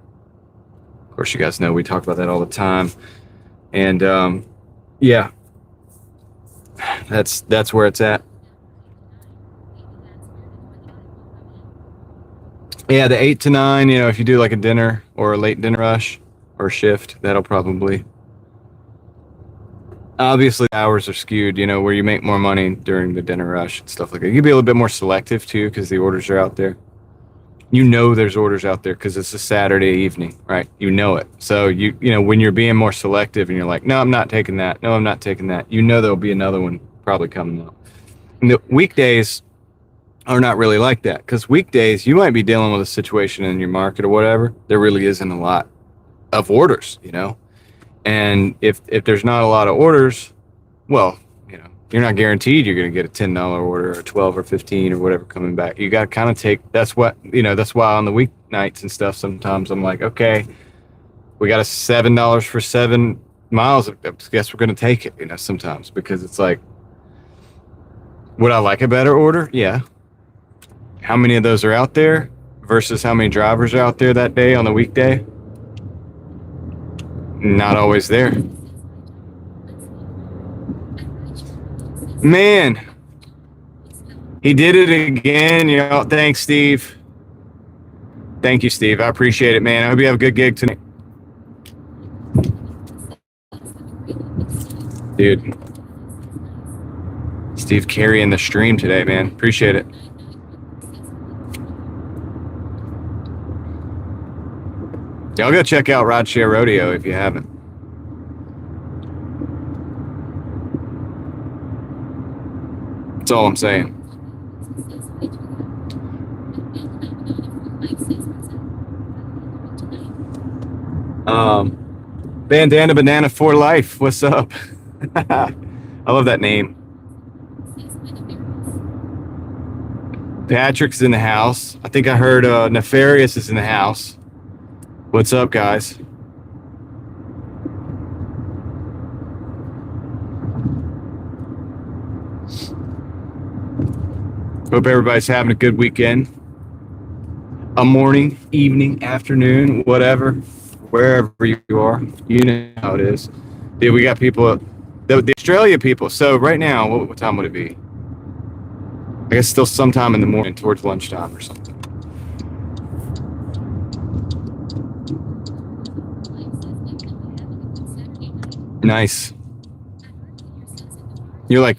Of course, you guys know we talk about that all the time, and yeah, that's where it's at. Yeah, the 8 to 9. You know, if you do like a dinner or a late dinner rush or shift, that'll probably. Obviously, hours are skewed, you know, where you make more money during the dinner rush and stuff like that. You can be a little bit more selective too because the orders are out there. You know there's orders out there because it's a Saturday evening, right? You know it. So you know when you're being more selective and you're like, no, I'm not taking that. No, I'm not taking that. You know there'll be another one probably coming up. And the weekdays are not really like that because weekdays you might be dealing with a situation in your market or whatever. There really isn't a lot of orders, you know. And if there's not a lot of orders, well, you know, you're not guaranteed you're going to get a $10 order or 12 or 15 or whatever coming back. You got to kind of take, that's what, you know, that's why on the weeknights and stuff, sometimes I'm like, okay, we got a $7 for 7 miles. I guess we're going to take it, you know, sometimes because it's like, would I like a better order? Yeah. How many of those are out there versus how many drivers are out there that day on the weekday? Not always there. Man, he did it again. You know, thanks, Steve. Thank you, Steve. I appreciate it, man. I hope you have a good gig tonight. Dude. Steve carrying the stream today, man. Appreciate it. Y'all go check out Rideshare Rodeo if you haven't. That's all I'm saying. Bandana Banana for Life. What's up? I love that name. Patrick's in the house. I think I heard Nefarious is in the house. What's up, guys? Hope everybody's having a good weekend. A morning, evening, afternoon, whatever, wherever you are. You know how it is. Dude, we got people, the Australia people. So right now, what time would it be? I guess still sometime in the morning towards lunchtime or something. Nice. You're like,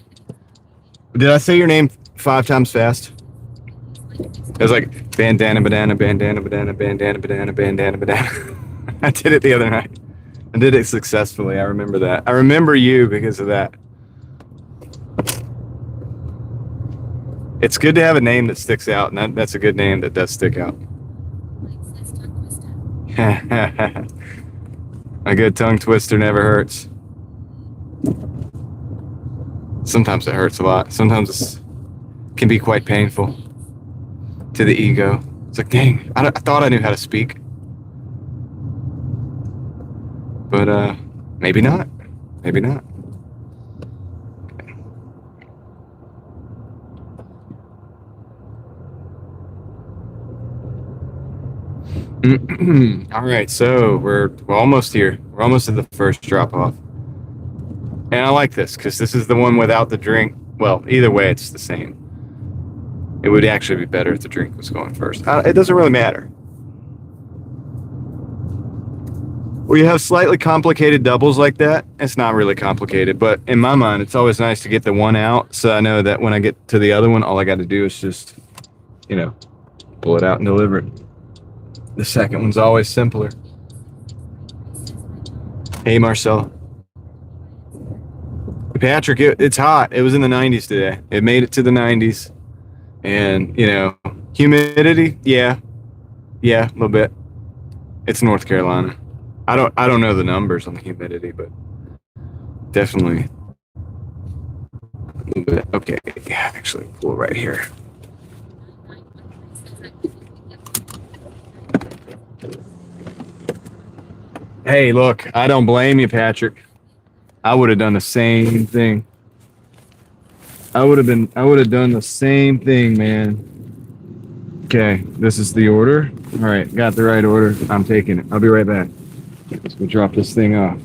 did I say your name 5 times fast? It was like bandana, banana, bandana, banana, bandana, banana, bandana, banana. I did it the other night. I did it successfully. I remember that. I remember you because of that. It's good to have a name that sticks out, and that's a good name that does stick out. A good tongue twister never hurts. Sometimes it hurts a lot. Sometimes it can be quite painful to the ego. It's like, dang, I thought I knew how to speak. But maybe not. Maybe not. Okay. All right, so we're almost here. We're almost at the first drop off. And I like this because this is the one without the drink. Well, either way, it's the same. It would actually be better if the drink was going first. It doesn't really matter. Where you have slightly complicated doubles like that, it's not really complicated. But in my mind, it's always nice to get the one out so I know that when I get to the other one, all I got to do is just, you know, pull it out and deliver it. The second one's always simpler. Hey, Marcel. Patrick, it's hot. It was in the 90s today. It made it to the 90s. And, you know, humidity, yeah, a little bit. It's North Carolina. I don't know the numbers on the humidity, but definitely Okay, yeah, actually, pull right here. Hey, look, I don't blame you, Patrick. I would have done the same thing. I would have done the same thing, man. Okay, this is the order. All right, got the right order. I'm taking it. I'll be right back. Let's go drop this thing off.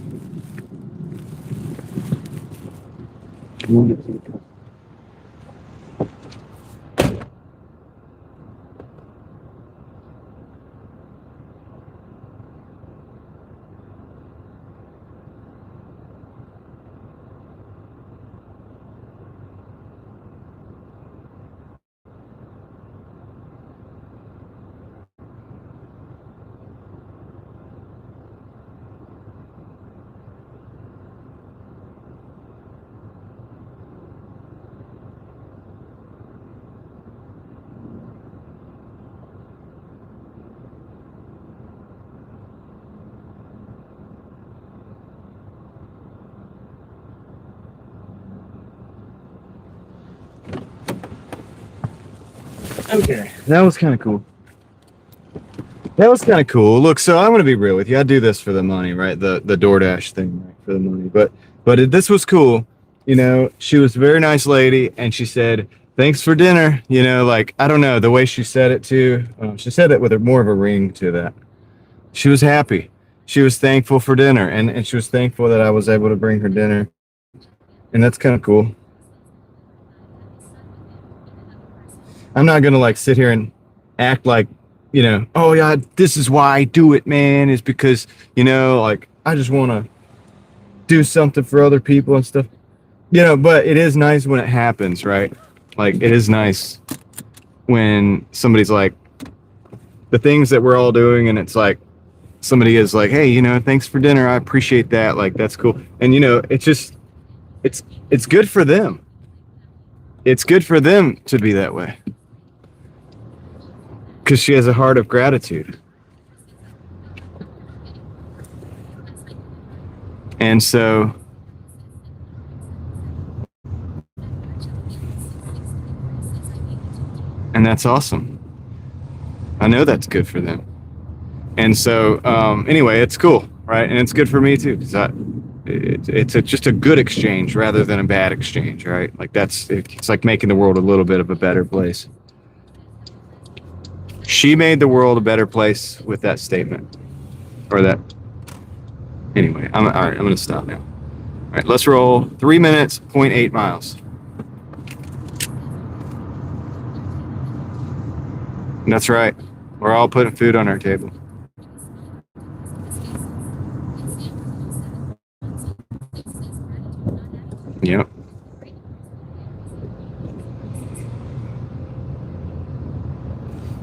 Okay, that was kind of cool. That was kind of cool. Look, so I'm gonna be real with you. I do this for the money, right? The Doordash thing, right? For the money. But this was cool. You know, she was a very nice lady, and she said, "Thanks for dinner." You know, like I don't know the way she said it too. She said it with more of a ring to that. She was happy. She was thankful for dinner, and she was thankful that I was able to bring her dinner, and that's kind of cool. I'm not gonna like sit here and act like, you know, oh yeah, this is why I do it, man, is because, you know, like I just wanna do something for other people and stuff. You know, but it is nice when it happens, right? Like it is nice when somebody's like the things that we're all doing and it's like somebody is like, hey, you know, thanks for dinner. I appreciate that. Like that's cool. And you know, it's just it's good for them. It's good for them to be that way. Because she has a heart of gratitude. And so and that's awesome. I know that's good for them. And so anyway, it's cool, right? And it's good for me too, because it's just a good exchange rather than a bad exchange, right? Like it's like making the world a little bit of a better place. She made the world a better place with that statement, or that. Anyway, all right. I'm gonna stop now. All right, let's roll 3 minutes, 0.8 miles. And that's right. We're all putting food on our table. Yep.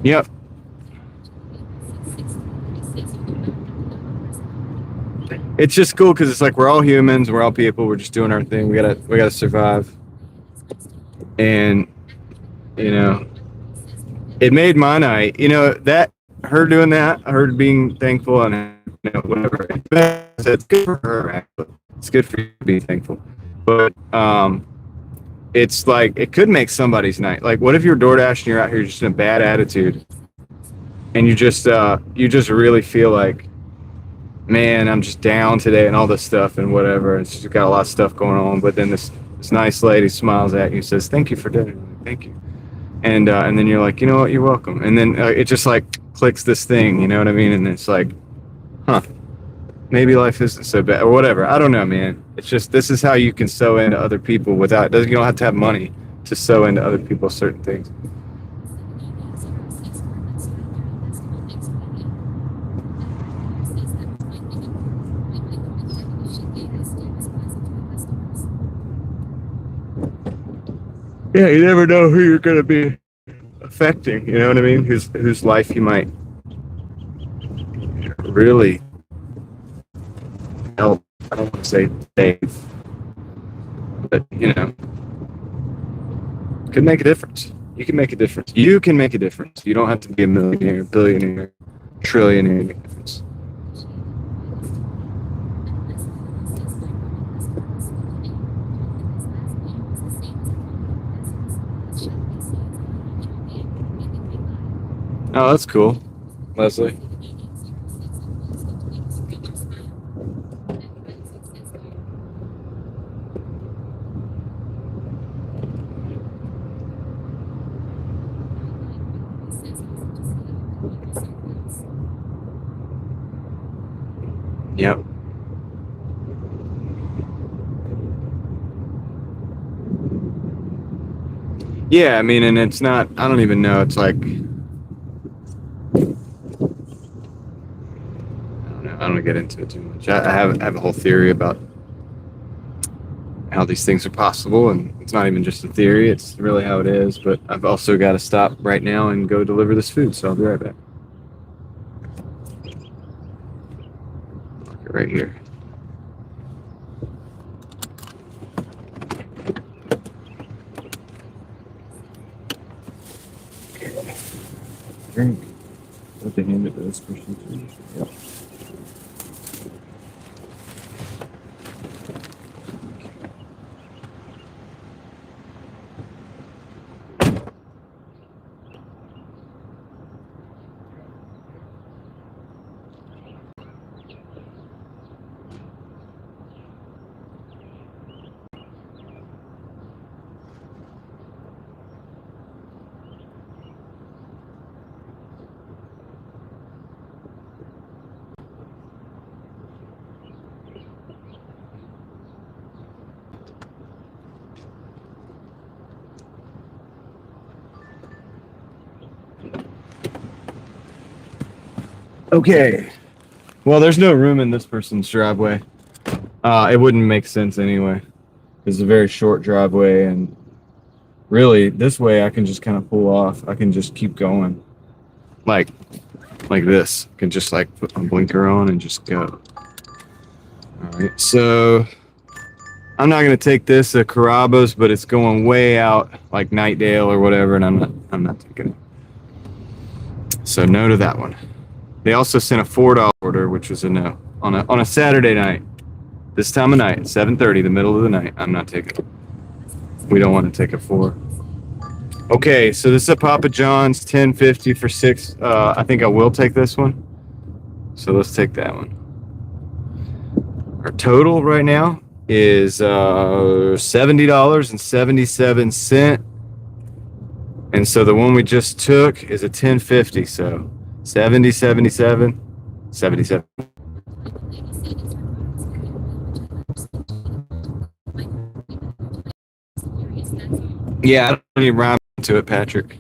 Yep. It's just cool because it's like we're all humans, we're all people, we're just doing our thing. We gotta survive. And you know, it made my night. You know, that her doing that, her being thankful and you know, whatever. It's good for her actually. It's good for you to be thankful. But it's like it could make somebody's night. Like what if you're DoorDash and you're out here just in a bad attitude and you just really feel like, man, I'm just down today and all this stuff and whatever. It's just got a lot of stuff going on. But then this nice lady smiles at you and says, thank you for dinner. Thank you. And then you're like, you know what, you're welcome. And then it just like clicks this thing, you know what I mean? And it's like, huh, maybe life isn't so bad or whatever. I don't know, man. It's just, this is how you can sow into other people without, you don't have to have money to sow into other people certain things. Yeah, you never know who you're going to be affecting, you know what I mean? Whose life you might really help. I don't want to say save, but you know, could make a difference. You can make a difference. You can make a difference. You don't have to be a millionaire, billionaire, trillionaire to make a difference. Oh, that's cool, Leslie. Yep. Yeah, I mean, and it's not, I don't even know. It's like, I don't want to get into it too much. I have a whole theory about how these things are possible, and it's not even just a theory, it's really how it is. But I've also got to stop right now and go deliver this food, so I'll be right back. Right here. Drink. Let the hand it to this person too. Yep. Okay. Well, there's no room in this person's driveway. It wouldn't make sense anyway. It's a very short driveway, and really, this way I can just kind of pull off. I can just keep going, like this. I can just like put my blinker on and just go. All right. So I'm not gonna take this at Carrabba's, but it's going way out, like Nightdale or whatever, and I'm not taking it. So no to that one. They also sent a $4 order, which was a no on a Saturday night. This time of night, 7:30, the middle of the night. I'm not taking it. We don't want to take a 4. Okay, so this is a Papa John's, $10.50 for 6. I think I will take this one. So let's take that one. Our total right now is $70.77. And so the one we just took is a $10.50. So 70, 77, 77. Yeah, I don't need rhyme to it, Patrick.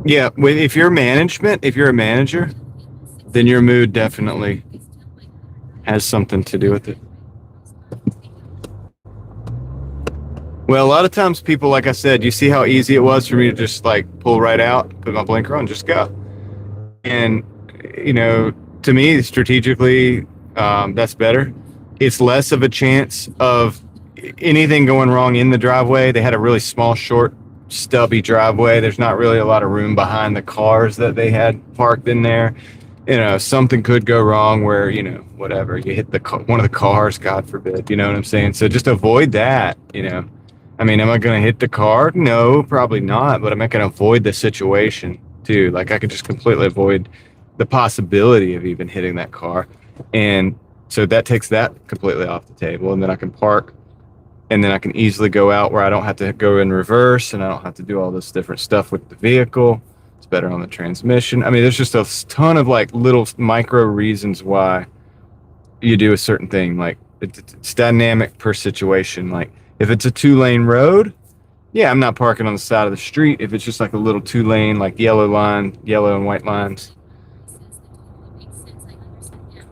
Yeah, if you're management, if you're a manager, then your mood definitely has something to do with it. Well, a lot of times people, like I said, you see how easy it was for me to just like pull right out, put my blinker on, just go. And, you know, to me, strategically, that's better. It's less of a chance of anything going wrong in the driveway. They had a really small, short, stubby driveway. There's not really a lot of room behind the cars that they had parked in there. You know, something could go wrong where, you know, whatever, you hit one of the cars, God forbid, you know what I'm saying? So just avoid that, you know. I mean, am I going to hit the car? No, probably not, but am I going to avoid the situation too? Like I could just completely avoid the possibility of even hitting that car. And so that takes that completely off the table, and then I can park, and then I can easily go out where I don't have to go in reverse, and I don't have to do all this different stuff with the vehicle. It's better on the transmission. I mean, there's just a ton of like little micro reasons why you do a certain thing. Like it's dynamic per situation. Like if it's a 2-lane road, yeah, I'm not parking on the side of the street. If it's just like a little 2-lane, like yellow and white lines,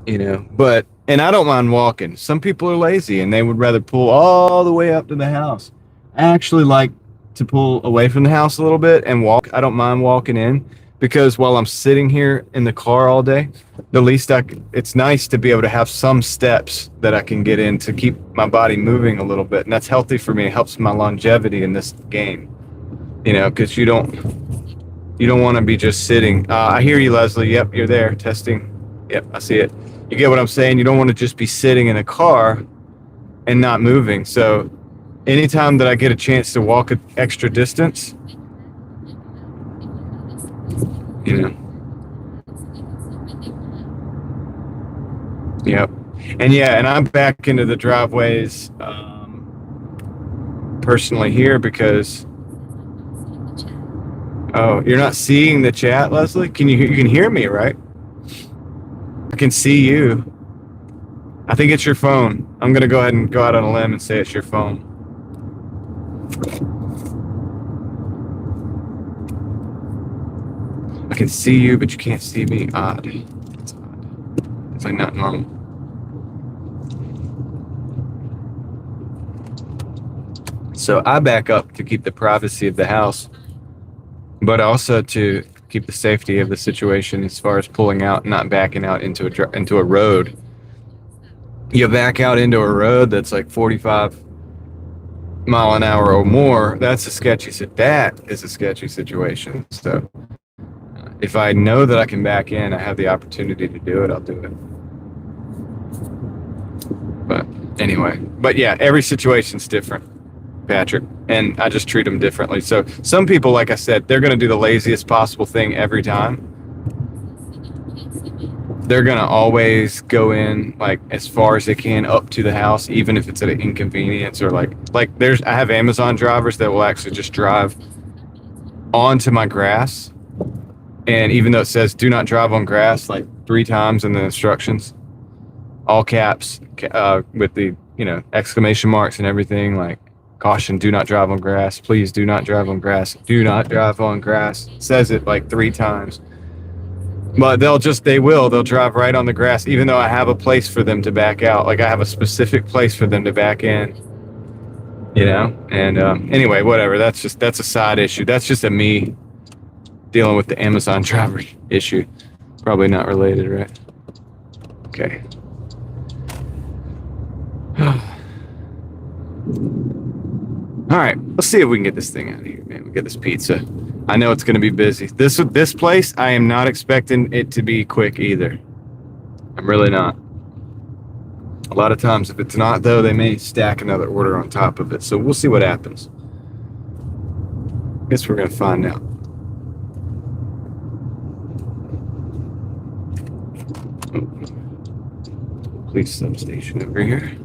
you know, and I don't mind walking. Some people are lazy and they would rather pull all the way up to the house. I actually like to pull away from the house a little bit and walk. I don't mind walking in, because while I'm sitting here in the car all day, it's nice to be able to have some steps that I can get in to keep my body moving a little bit. And that's healthy for me. It helps my longevity in this game, you know, because you don't want to be just sitting. I hear you, Leslie. Yep, you're there. Testing. Yep, I see it. You get what I'm saying? You don't want to just be sitting in a car and not moving. So anytime that I get a chance to walk an extra distance, you know, yep. And yeah, and I'm back into the driveways personally here because oh, you're not seeing the chat, Leslie? You can hear me, right? I can see you. I think it's your phone. I'm gonna go ahead and go out on a limb and say it's your phone. I can see you, but you can't see me. Odd. It's odd. It's like not normal. So I back up to keep the privacy of the house, but also to keep the safety of the situation as far as pulling out, not backing out into a road. You back out into a road that's like 45 mile an hour or more. That is a sketchy situation. So if I know that I can back in, I have the opportunity to do it, I'll do it. But anyway, but yeah, every situation's different, Patrick, and I just treat them differently. So some people, like I said, they're going to do the laziest possible thing every time. They're going to always go in like as far as they can up to the house, even if it's at an inconvenience or I have Amazon drivers that will actually just drive onto my grass. And even though it says do not drive on grass like 3 times in the instructions, all caps with the, exclamation marks and everything, like caution, do not drive on grass, please do not drive on grass, do not drive on grass, it says it like 3 times. But they'll drive right on the grass, even though I have a place for them to back out. Like I have a specific place for them to back in, and anyway, whatever, that's a side issue. That's just a me dealing with the Amazon driver issue. Probably not related, right? Okay. All right, let's see if we can get this thing out of here, man. We get this pizza. I know it's going to be busy. This place, I am not expecting it to be quick either. I'm really not. A lot of times, if it's not, though, they may stack another order on top of it. So we'll see what happens. Guess we're going to find out. Police substation over here.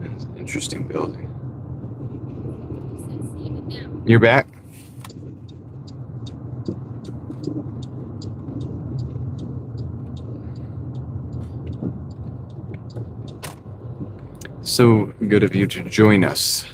That's an interesting building. You're back? So good of you to join us.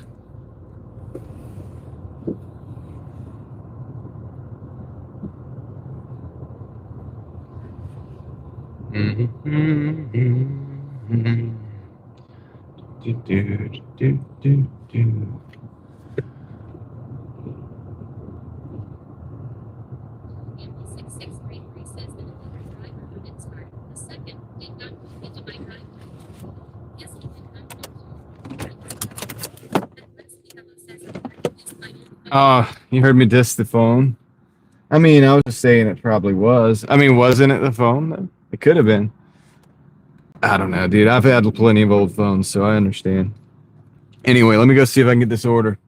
Oh, you heard me diss the phone? I mean, I was just saying it probably was. I mean, wasn't it the phone? It could have been. I don't know, dude. I've had plenty of old phones, so I understand. Anyway, let me go see if I can get this order.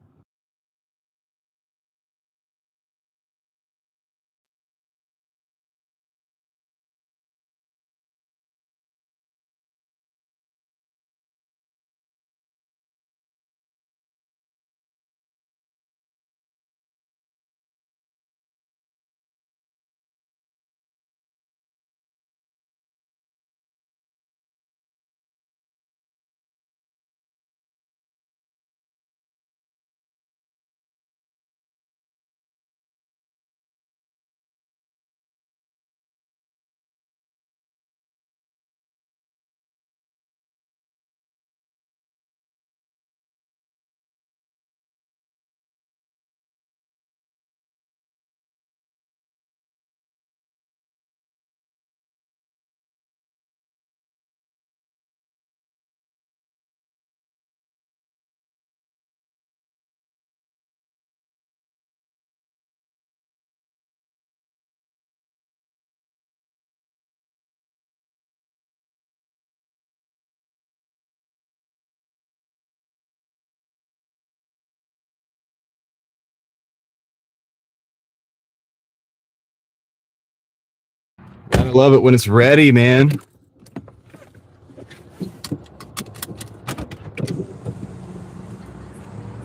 Gotta love it when it's ready, man.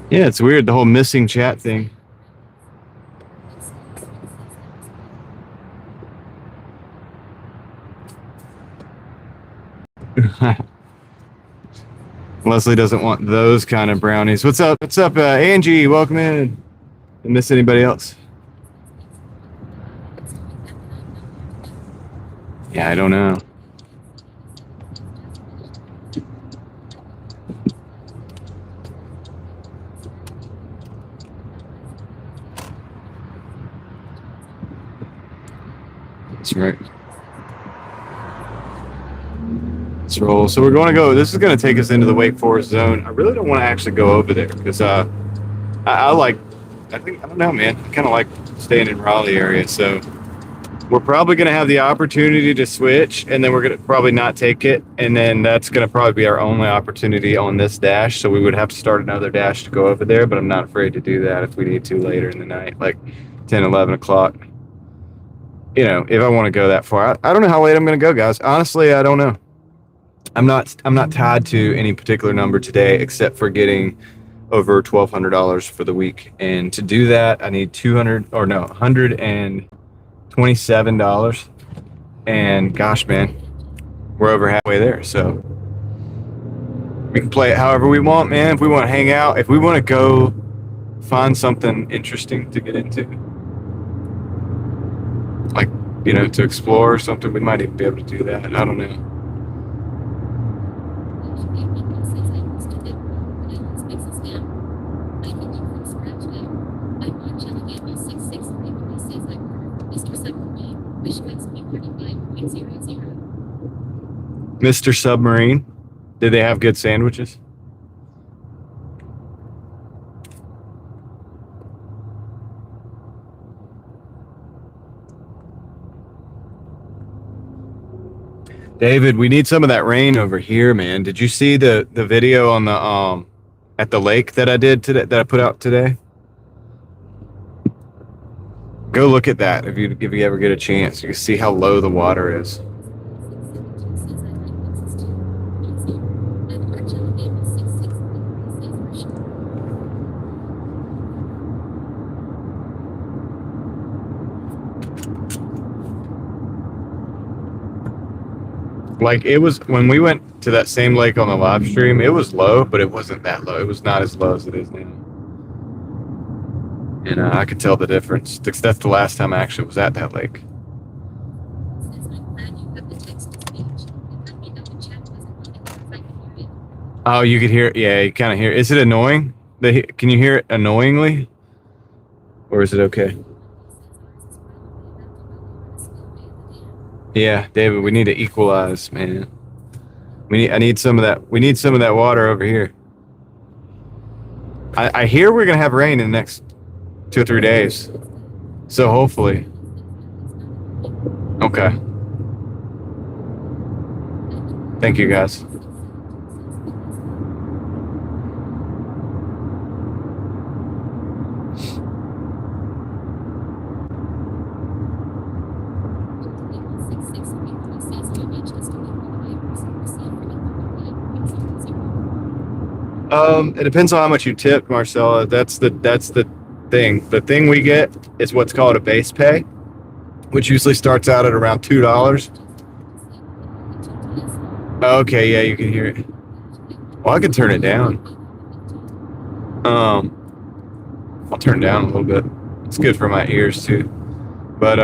Yeah, it's weird, the whole missing chat thing. Leslie doesn't want those kind of brownies. What's up? What's up, Angie? Welcome in. Did I miss anybody else? Yeah, I don't know. That's right. Let's roll. So we're going to go. This is going to take us into the Wake Forest zone. I really don't want to actually go over there because I don't know, man. I kind of like staying in Raleigh area. So we're probably going to have the opportunity to switch, and then we're going to probably not take it. And then that's going to probably be our only opportunity on this dash. So we would have to start another dash to go over there, but I'm not afraid to do that if we need to later in the night, like 10, 11 o'clock. You know, if I want to go that far. I don't know how late I'm going to go, guys. Honestly, I don't know. I'm not tied to any particular number today, except for getting over $1,200 for the week. And to do that, I need $127. And gosh, man, we're over halfway there. So we can play it however we want, man. If we want to hang out, if we want to go find something interesting to get into, like, you know, to explore or something, we might even be able to do that. I don't know. Mr. Submarine, did they have good sandwiches? David, we need some of that rain over here, man. Did you see the video on the at the lake that I did today, that I put out today? Go look at that if you ever get a chance. You can see how low the water is. Like, it was when we went to that same lake on the live stream, it was low, but it wasn't that low. It was not as low as it is now. And I could tell the difference. That's the last time I actually was at that lake. Oh, you could hear it? Yeah, you kind of hear it. Is it annoying? Can you hear it annoyingly? Or is it okay? Yeah, David, we need to equalize, man. I need some of that. We need some of that water over here. I hear we're gonna have rain in the next 2 or 3 days. So hopefully. Okay. Thank you, guys. It depends on how much you tip, Marcella. That's the thing. The thing we get is what's called a base pay, which usually starts out at around $2. Okay, yeah, you can hear it. Well, I can turn it down. I'll turn it down a little bit. It's good for my ears too. But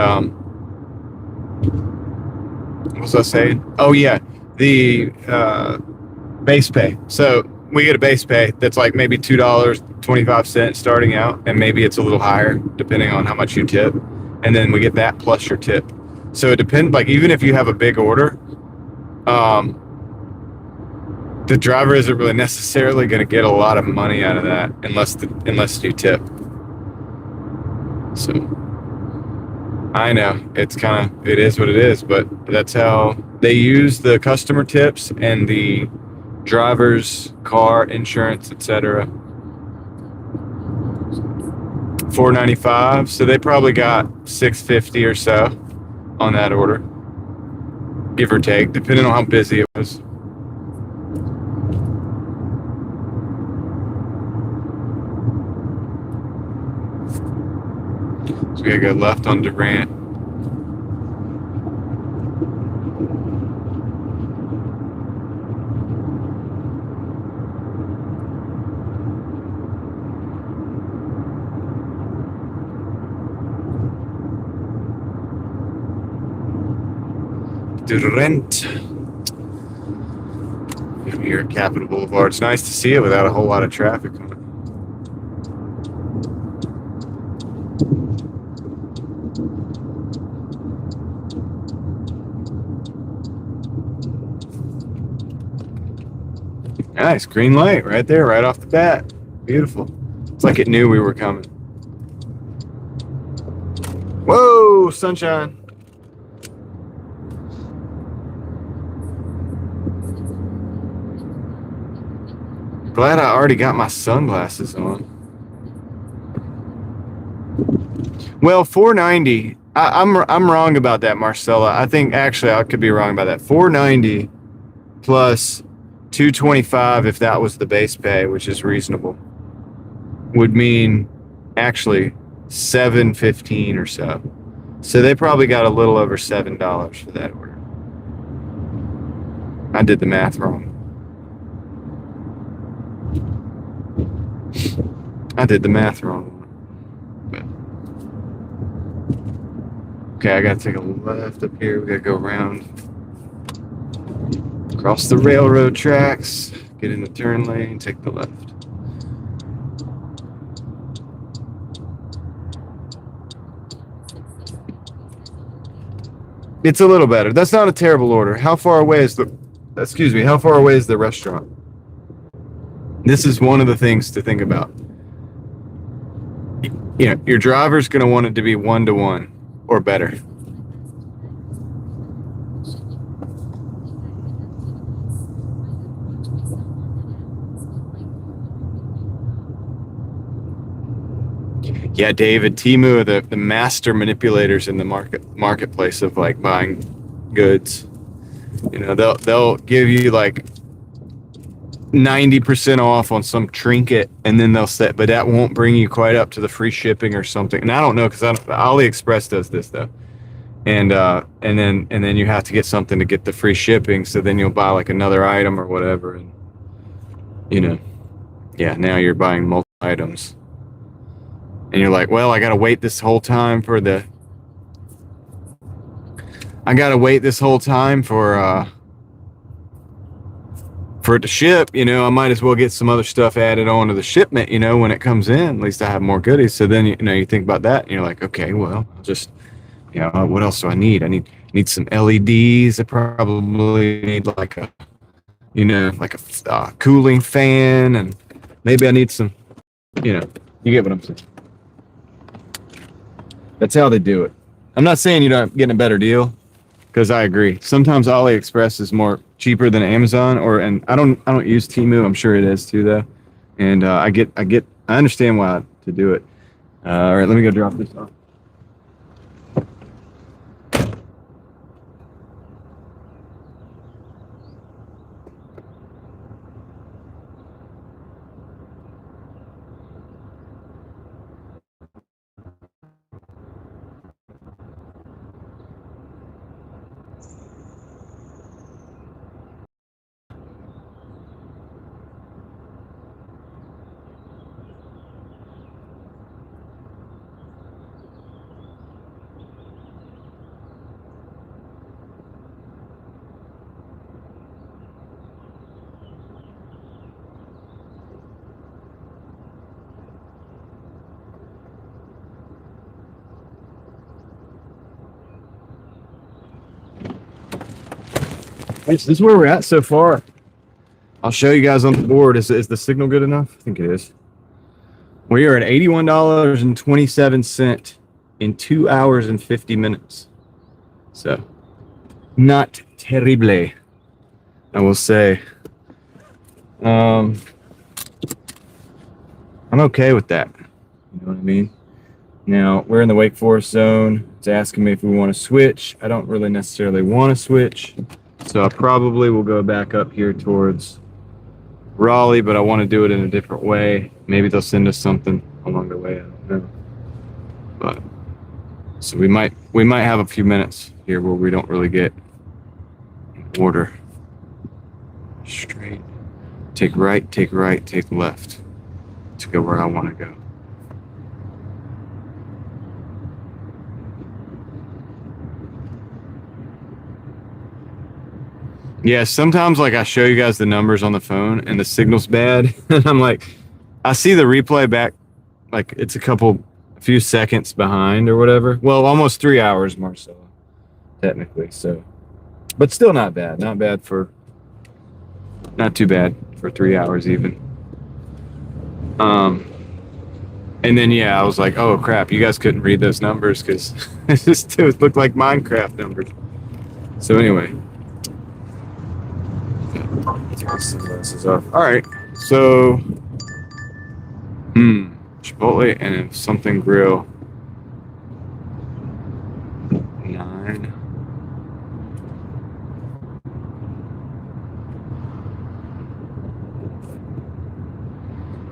what was I saying? Oh yeah, the base pay. So we get a base pay that's like maybe $2.25 starting out, and maybe it's a little higher depending on how much you tip. And then we get that plus your tip. So it depends. Like, even if you have a big order, the driver isn't really necessarily going to get a lot of money out of that unless you tip. So I know it is what it is, but that's how they use the customer tips and the driver's car insurance, etc. $4.95, so they probably got $6.50 or so on that order. give or take, depending on how busy it was. So we gotta go left on Durant. Durant. Here at Capitol Boulevard. It's nice to see it without a whole lot of traffic on it. Nice, green light right there, right off the bat. Beautiful. It's like it knew we were coming. Whoa, sunshine. Glad I already got my sunglasses on. Well, 490. I'm wrong about that, Marcella. I think actually I could be wrong about that. 490 plus 225 if that was the base pay, which is reasonable, would mean actually 715 or so. So they probably got a little over $7 for that order. I did the math wrong. I did the math wrong. But, okay, I gotta take a left up here. We gotta go around, cross the railroad tracks, get in the turn lane, take the left. It's a little better. That's not a terrible order. How far away is the restaurant? This is one of the things to think about. You know, your driver's going to want it to be 1-to-1 or better. Yeah, David, Temu are the master manipulators in the marketplace of like buying goods. You know, they'll give you like 90% off on some trinket, and then they'll say, but that won't bring you quite up to the free shipping or something. And I don't know, because AliExpress does this though, and then you have to get something to get the free shipping. So then you'll buy like another item or whatever, and you know, yeah, now you're buying multiple items, and you're like, well, I gotta wait this whole time for it to ship. You know, I might as well get some other stuff added on to the shipment, you know, when it comes in. At least I have more goodies. So then, you know, you think about that and you're like, okay, well, I'll just, you know, what else do I need? I need some LEDs. I probably need like a, you know, like a cooling fan, and maybe I need some, you know, you get what I'm saying. That's how they do it. I'm not saying you're not getting a better deal, because I agree. Sometimes AliExpress is more cheaper than Amazon, and I don't use Temu. I'm sure it is too though. And I understand why to do it. All right, let me go drop this off. This is where we're at so far. I'll show you guys on the board. Is the signal good enough? I think it is. We are at $81.27 in 2 hours and 50 minutes. So, not terrible, I will say. I'm okay with that. You know what I mean? Now, we're in the Wake Forest zone. It's asking me if we want to switch. I don't really necessarily want to switch, so I probably will go back up here towards Raleigh, but I want to do it in a different way. Maybe they'll send us something along the way. I don't know. But so we might have a few minutes here where we don't really get order. Straight. Take right, take left to go where I want to go. Yeah, sometimes like I show you guys the numbers on the phone and the signal's bad. And I'm like, I see the replay back, like it's a few seconds behind or whatever. Well, almost 3 hours, Marcella, technically. So, but still not bad. Not too bad for 3 hours even. And then, yeah, I was like, oh crap, you guys couldn't read those numbers because it looked like Minecraft numbers. So anyway. Sunglasses off. All right, so Chipotle and something grill 9.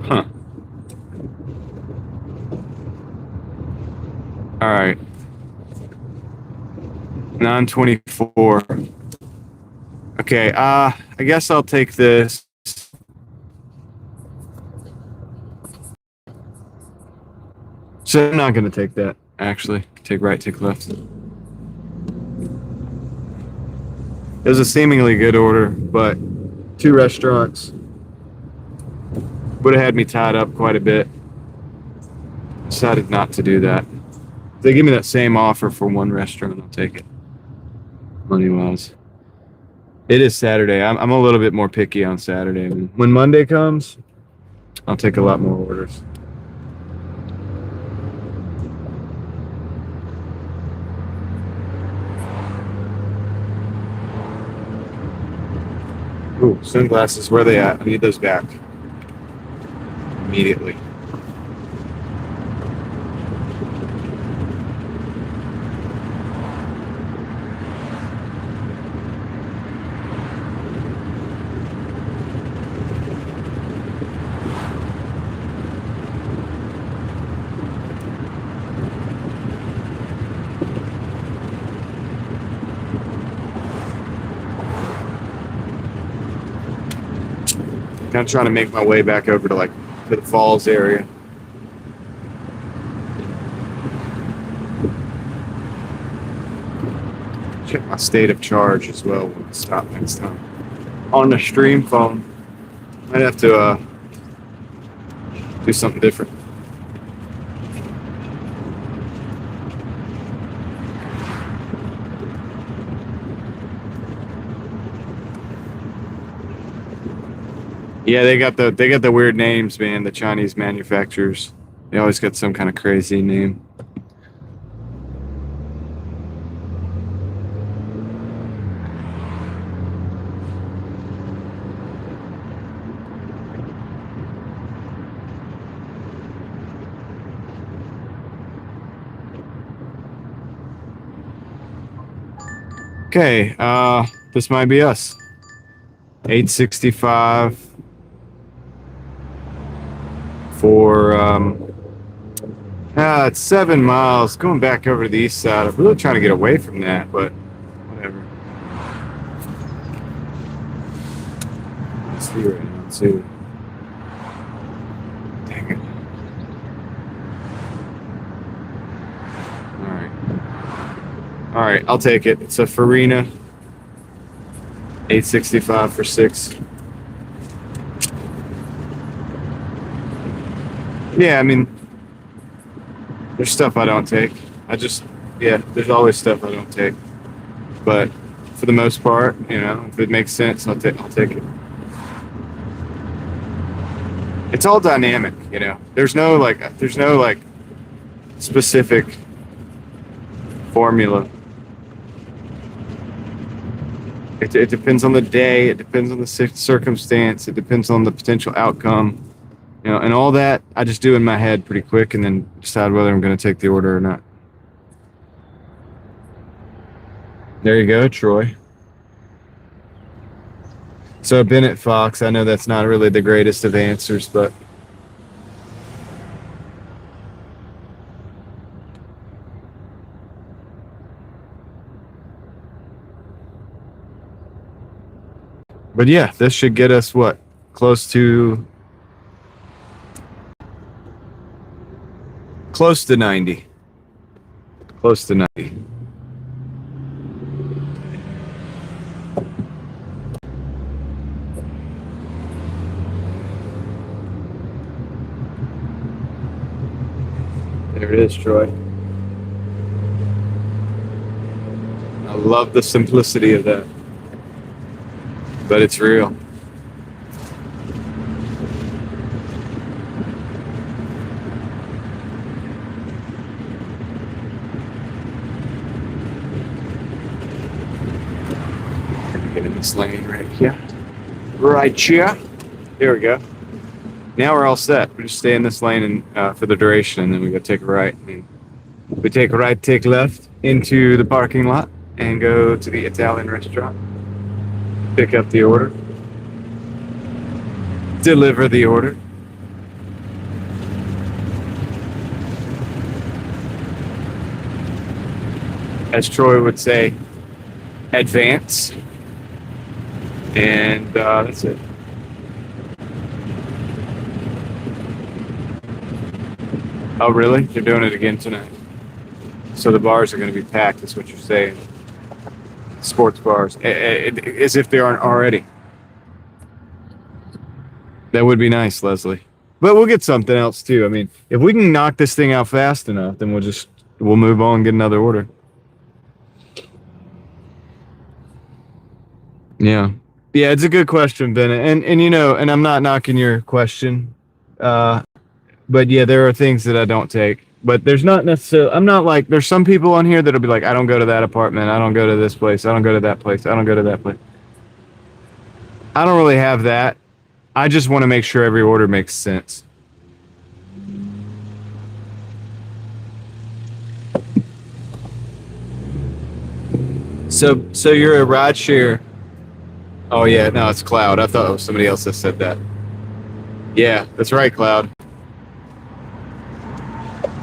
Huh. All right. 924. Okay, I guess I'll take this. So I'm not going to take that, actually. Take right, take left. It was a seemingly good order, but 2 restaurants would have had me tied up quite a bit. Decided not to do that. If they give me that same offer for 1 restaurant, I'll take it. Money-wise. It is Saturday. I'm a little bit more picky on Saturday. When Monday comes, I'll take a lot more orders. Ooh, sunglasses, where are they at? I need those back. Immediately. Kind of trying to make my way back over to the falls area. Check my state of charge as well when I stop next time. On the stream phone, might have to do something different. Yeah, they got the weird names, man. The Chinese manufacturers, they always got some kind of crazy name. Okay, this might be us. 865 for it's 7 miles going back over to the east side. I'm really trying to get away from that, but whatever. Let's see right now. Let's see. Dang it. All right, I'll take it. It's a Farina 865 for 6. Yeah, I mean, there's stuff I don't take. There's always stuff I don't take. But for the most part, if it makes sense, I'll take it. It's all dynamic, There's no specific formula. It depends on the day. It depends on the circumstance. It depends on the potential outcome. You know, and all that I just do in my head pretty quick and then decide whether I'm going to take the order or not. There you go, Troy. So Bennett Fox, I know that's not really the greatest of answers, but yeah, this should get us what? Close to 90. Close to 90. There it is, Troy. I love the simplicity of that. But it's real. Get in this lane right here. Right here. There we go. Now we're all set. We just stay in this lane and for the duration, and then we go take a right. And we take a right, take left into the parking lot, and go to the Italian restaurant. Pick up the order. Deliver the order. As Troy would say, advance. And that's it. Oh, really? You're doing it again tonight. So the bars are going to be packed, is what you're saying. Sports bars. As if they aren't already. That would be nice, Leslie. But we'll get something else, too. I mean, if we can knock this thing out fast enough, then we'll move on and get another order. Yeah. Yeah, it's a good question, Bennett. And you know, and I'm not knocking your question. But yeah, there are things that I don't take. But there's not necessarily, I'm not like, there's some people on here that'll be like, I don't go to that apartment. I don't go to this place. I don't go to that place. I don't go to that place. I don't really have that. I just want to make sure every order makes sense. So you're a rideshare. Oh yeah, no, it's Cloud. I thought it was somebody else that said that. Yeah, that's right, Cloud.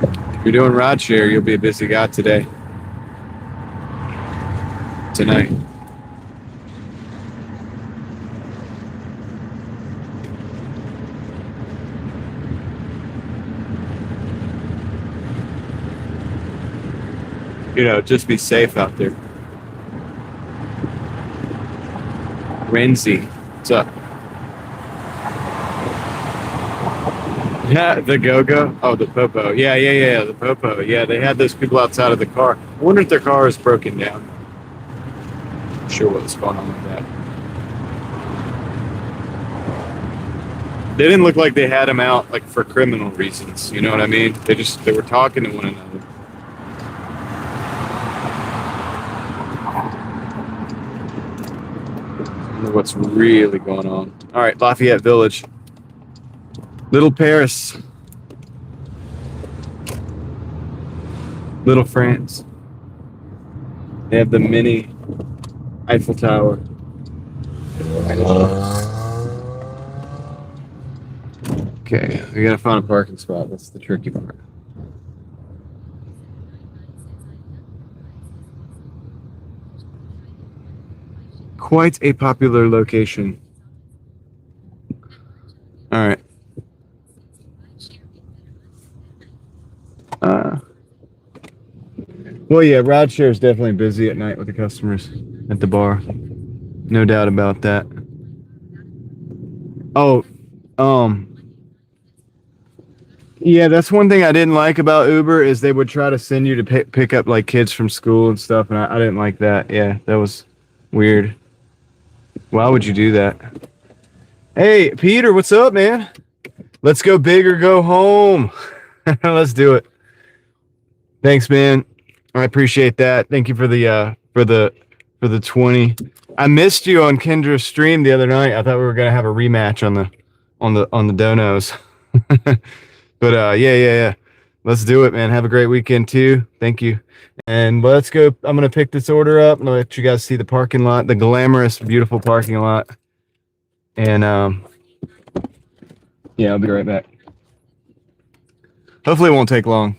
If you're doing rideshare, you'll be a busy guy today. Tonight. You know, just be safe out there. Renzi, what's up? Yeah, the Go-Go. Oh, the Popo. Yeah, the Popo. Yeah, they had those people outside of the car. I wonder if their car is broken down. I'm sure what's going on with that. They didn't look like they had him out like for criminal reasons. You know what I mean? They were talking to one another. What's really going on. All right, Lafayette Village. Little Paris. Little France. They have the mini Eiffel Tower. Okay, we gotta find a parking spot. That's the tricky part. Quite a popular location. All right. Well, yeah, rideshare is definitely busy at night with the customers at the bar. No doubt about that. Oh, yeah, that's one thing I didn't like about Uber is they would try to send you to pick up like kids from school and stuff, and I didn't like that. Yeah, that was weird. Why would you do that? Hey, Peter, what's up, man? Let's go big or go home. Let's do it. Thanks, man. I appreciate that. Thank you for the 20. I missed you on Kendra's stream the other night. I thought we were gonna have a rematch on the donos. But yeah. Let's do it, man. Have a great weekend too. Thank you. And let's go. I'm gonna pick this order up and I'll let you guys see the parking lot, the glamorous, beautiful parking lot. And yeah, I'll be right back. Hopefully it won't take long.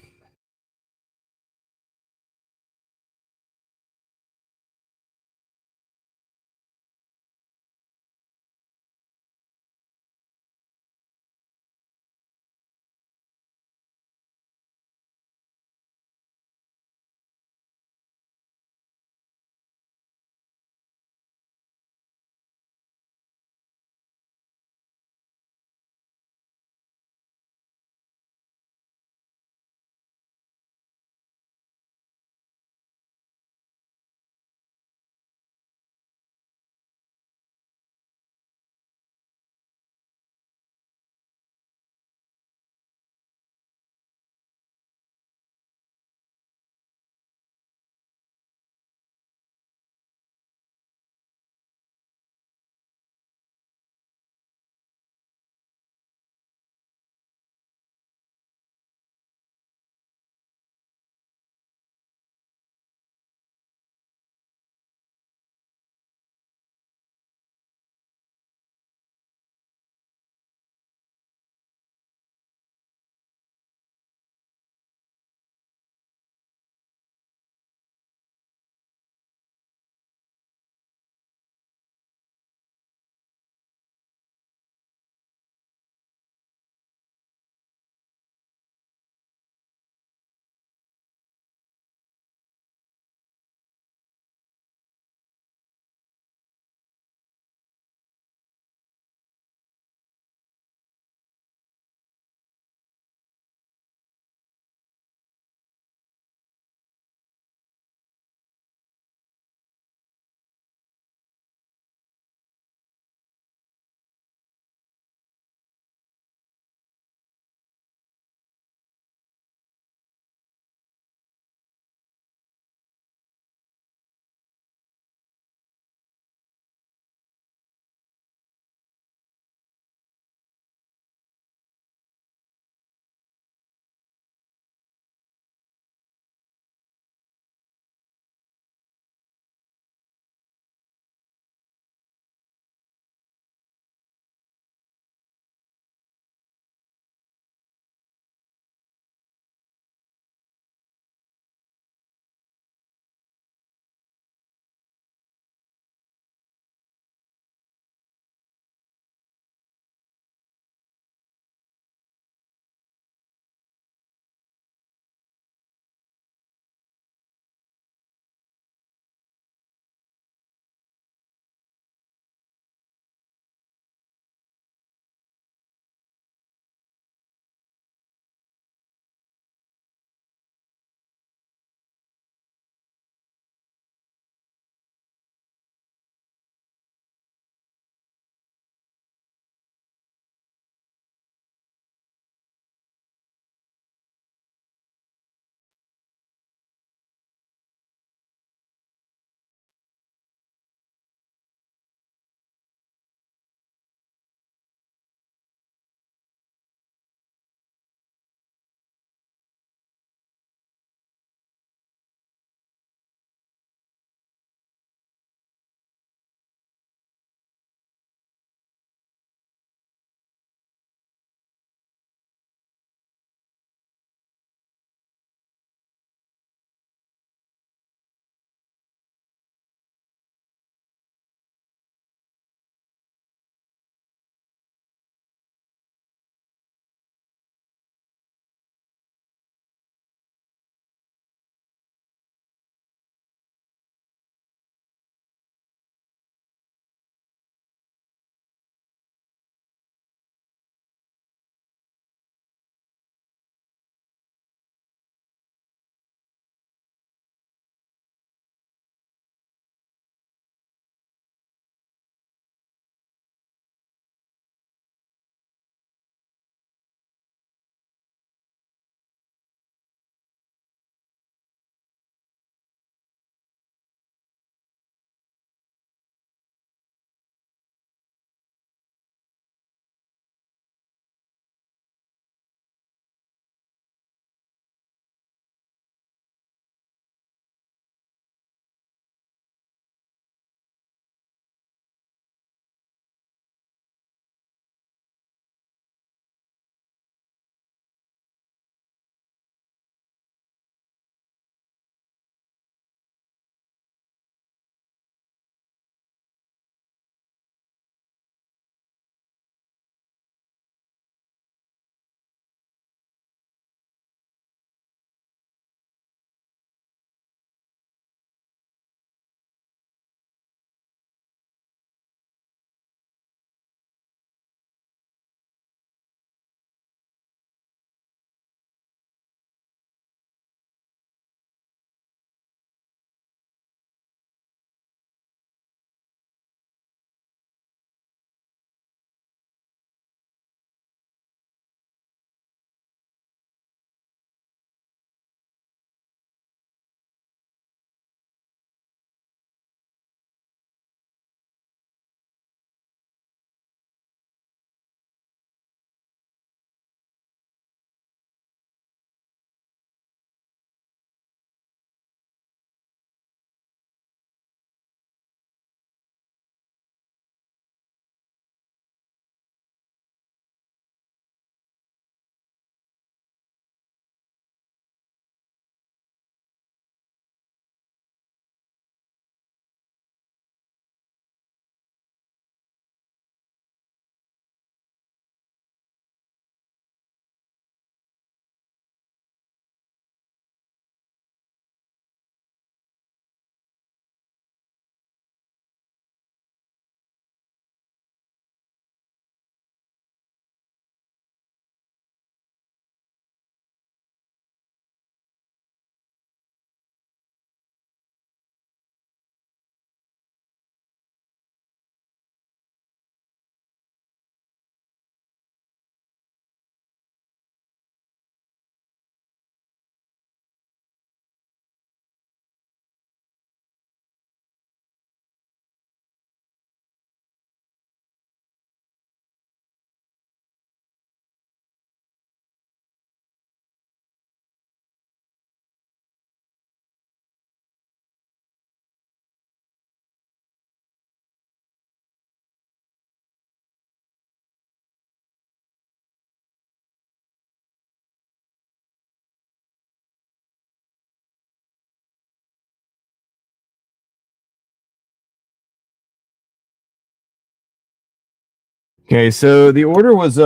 Okay, so the order was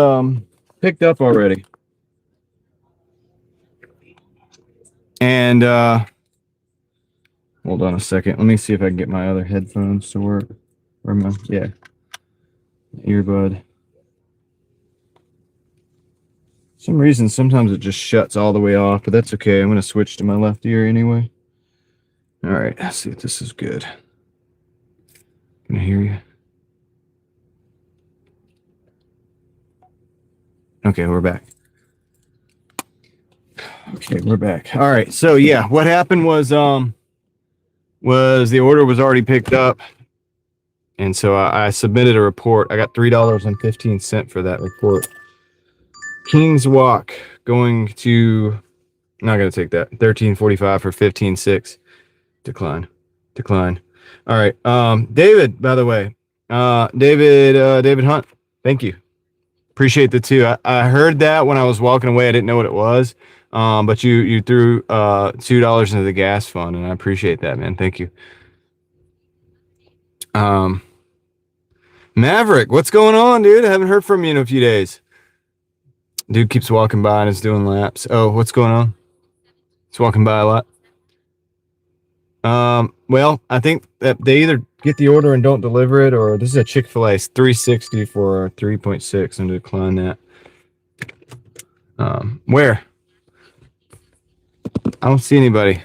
picked up already. And hold on a second. Let me see if I can get my other headphones to work. Or my earbud. For some reason, sometimes it just shuts all the way off, but that's okay. I'm going to switch to my left ear anyway. All right, let's see if this is good. Can I hear you? Okay, we're back. Okay, we're back. All right, so yeah, what happened was the order was already picked up, and so I submitted a report. I got $3.15 for that report. King's Walk going to, not going to take that. 13.45 for 15.6. Decline. All right. David, by the way, David Hunt. Thank you. Appreciate the two. I heard that when I was walking away. I didn't know what it was. But you threw $2 into the gas fund, and I appreciate that, man. Thank you. Maverick, what's going on, dude? I haven't heard from you in a few days. Dude keeps walking by and is doing laps. Oh, what's going on? He's walking by a lot. Well, I think that they either get the order and don't deliver it, or this is a Chick-fil-A. It's $3.60 for 3.6. I'm going to decline that. Where? I don't see anybody.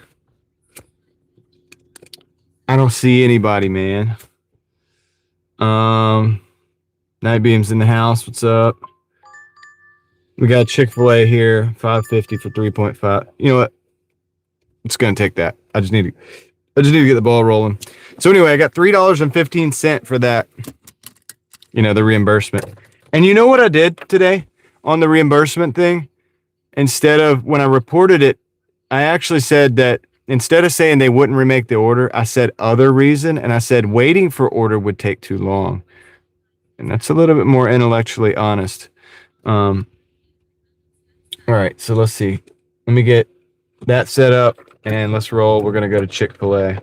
Man. Nightbeam's in the house. What's up? We got Chick-fil-A here, $5.50 for 3.5. You know what? It's gonna take that. I just need to get the ball rolling. So anyway, I got $3.15 for that. You know, the reimbursement. And you know what I did today on the reimbursement thing? Instead of, when I reported it, I actually said that instead of saying they wouldn't remake the order, I said other reason, and I said waiting for order would take too long. And that's a little bit more intellectually honest. All right, so let's see. Let me get that set up, and let's roll. We're going to go to Chick-fil-A.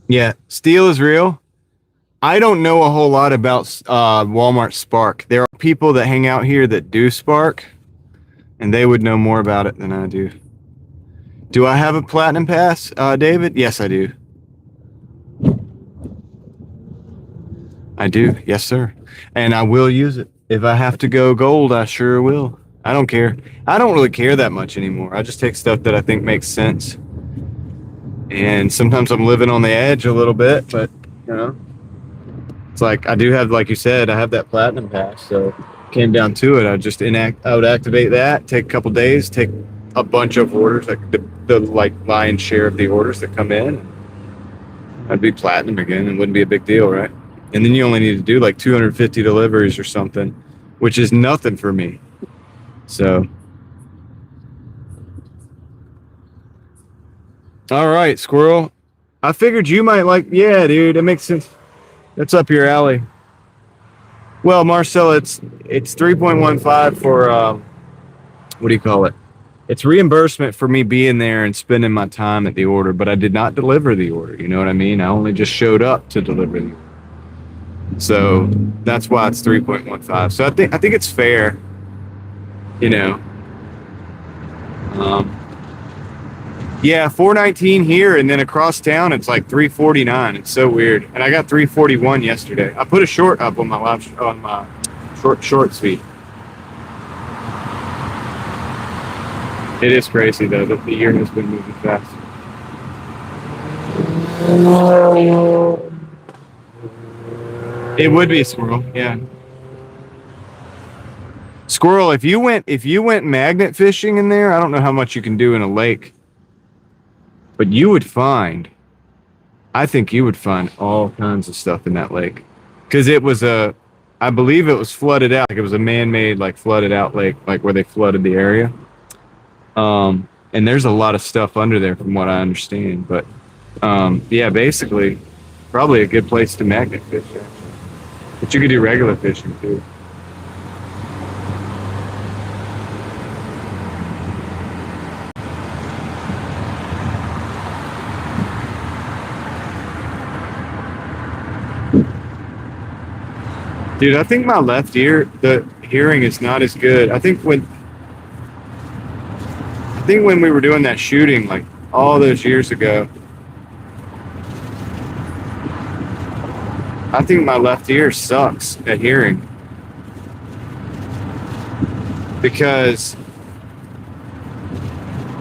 Yeah, steel is real. I don't know a whole lot about Walmart Spark. There are people that hang out here that do Spark, and they would know more about it than I do. Do I have a Platinum Pass, David? Yes, I do. I do. Yes, sir. And I will use it. If I have to go gold, I sure will. I don't care. I don't really care that much anymore. I just take stuff that I think makes sense. And sometimes I'm living on the edge a little bit, but, you know, it's like I do have, like you said, I have that Platinum Pass. So came down to it. I would activate that, take a couple days, take a bunch of orders, like the like lion's share of the orders that come in. I'd be platinum again, and wouldn't be a big deal, right? And then you only need to do like 250 deliveries or something, which is nothing for me. So, all right, Squirrel. I figured you might like, yeah, dude, it makes sense. That's up your alley. Well, Marcel, it's 3.15 for what do you call it? It's reimbursement for me being there and spending my time at the order, but I did not deliver the order. You know what I mean? I only just showed up to deliver the order. So that's why it's 3.15. So I think it's fair, you know. Yeah, 419 here, and then across town it's like 349. It's so weird. And I got 341 yesterday. I put a short up on my short feed. It is crazy though that the year has been moving fast. It would be a squirrel, yeah. Squirrel, if you went magnet fishing in there, I don't know how much you can do in a lake, but I think you would find all kinds of stuff in that lake, because I believe it was flooded out. Like it was a man-made, like flooded out lake, like where they flooded the area. And there's a lot of stuff under there from what I understand, but yeah, basically, probably a good place to magnet fish. But you could do regular fishing too. Dude, I think my left ear, the hearing is not as good. I think when we were doing that shooting, like all those years ago, I think my left ear sucks at hearing because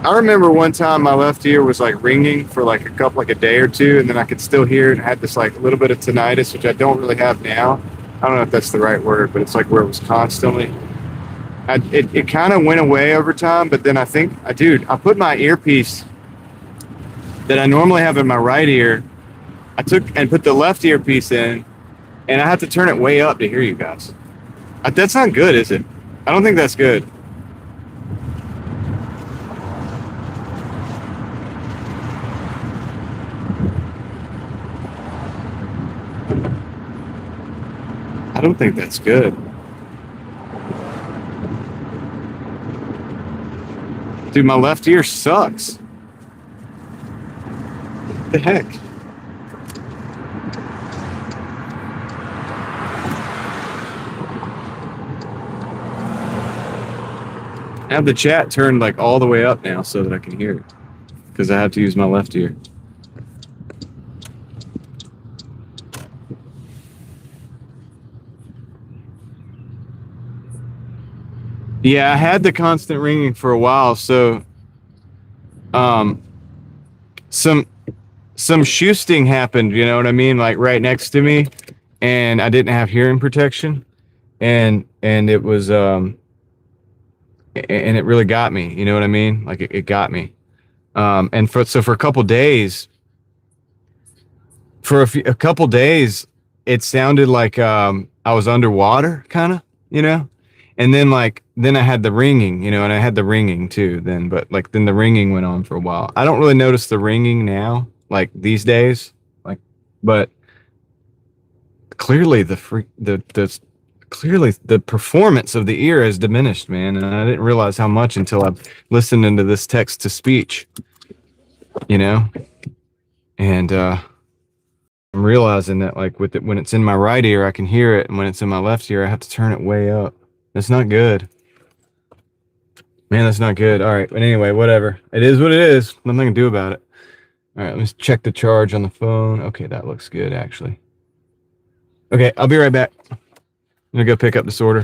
I remember one time my left ear was like ringing for like a day or two, and then I could still hear it and had this like a little bit of tinnitus, which I don't really have now. I don't know if that's the right word, but it's like where it was constantly. It kind of went away over time, but then I think, dude, I put my earpiece that I normally have in my right ear. I took and put the left earpiece in, and I have to turn it way up to hear you guys. That's not good, is it? I don't think that's good. I don't think that's good. Dude, my left ear sucks. What the heck? I have the chat turned like all the way up now so that I can hear it because I have to use my left ear. Yeah, I had the constant ringing for a while, so um, some some shooting happened. You know what I mean? Like right next to me, and I didn't have hearing protection, and it was and it really got me. You know what I mean? Like it got me. And for a couple days, a couple days, it sounded like I was underwater, kind of, you know. And then then I had the ringing, you know, and I had the ringing too. Then, but like then the ringing went on for a while. I don't really notice the ringing now, like these days, like, but clearly the clearly the performance of the ear has diminished, man. And I didn't realize how much until I listened into this text to speech, you know, and I'm realizing that like with it, when it's in my right ear, I can hear it, and when it's in my left ear, I have to turn it way up. That's not good, man. That's not good. All right, but anyway, whatever. It is what it is. Nothing I can do about it. All right, let's check the charge on the phone. Okay, that looks good actually. Okay, I'll be right back. I'm gonna go pick up this order.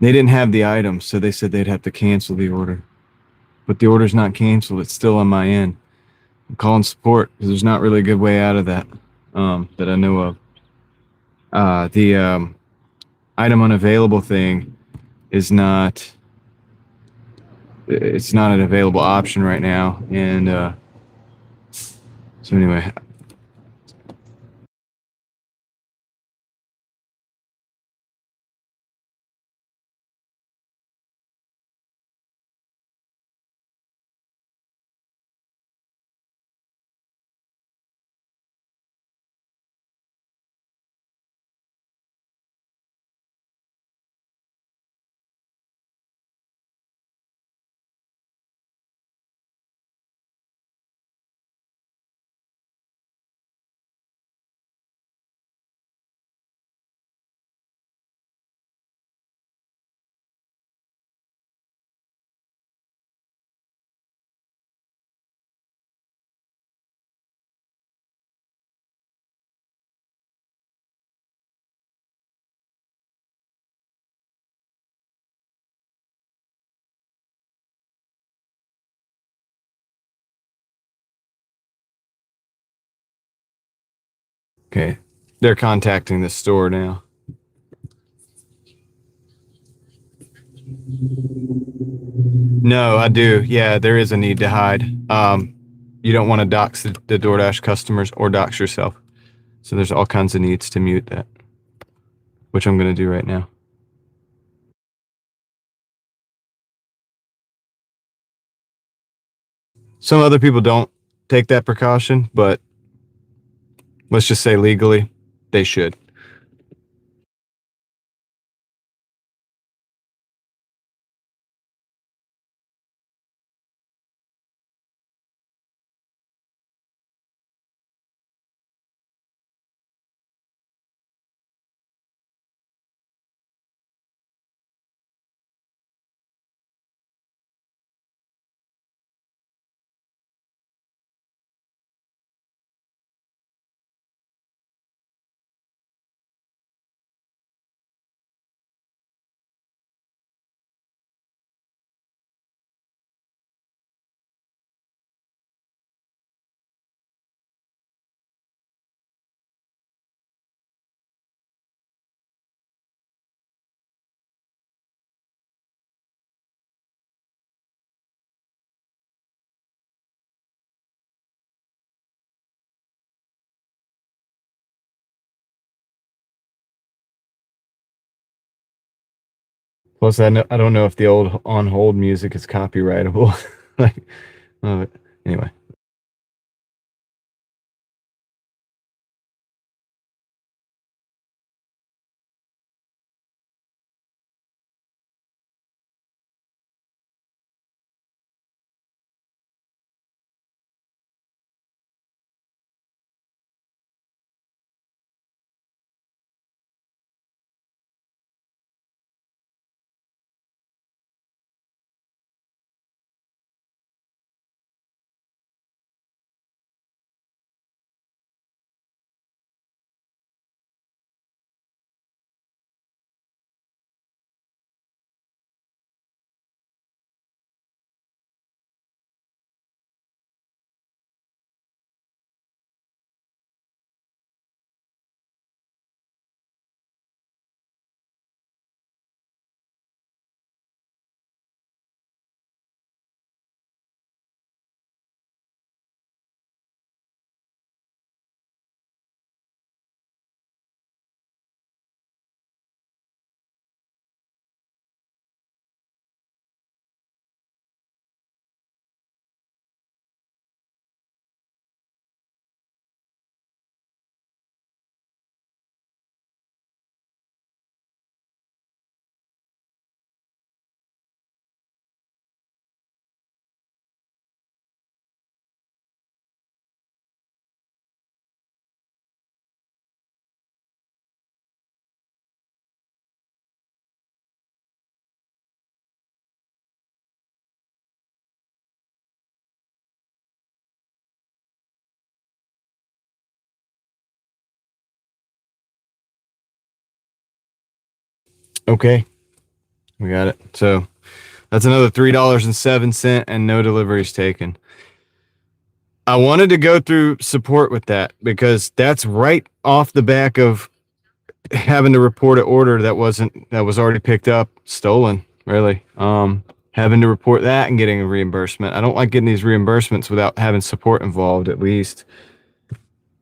They didn't have the items, so they said they'd have to cancel the order. But the order's not canceled. It's still on my end. I'm calling support because there's not really a good way out of that that I know of. The item unavailable thing is not. It's not an available option right now, and so anyway. Okay, they're contacting the store now. No, I do. Yeah, there is a need to hide. You don't want to dox the DoorDash customers or dox yourself. So there's all kinds of needs to mute that, which I'm going to do right now. Some other people don't take that precaution, but let's just say legally, they should. Plus, I don't know if the old on hold music is copyrightable. Like, anyway. Okay. We got it. So that's another $3.07 and no deliveries taken. I wanted to go through support with that because that's right off the back of having to report an order that was already picked up, stolen, really. Having to report that and getting a reimbursement. I don't like getting these reimbursements without having support involved at least.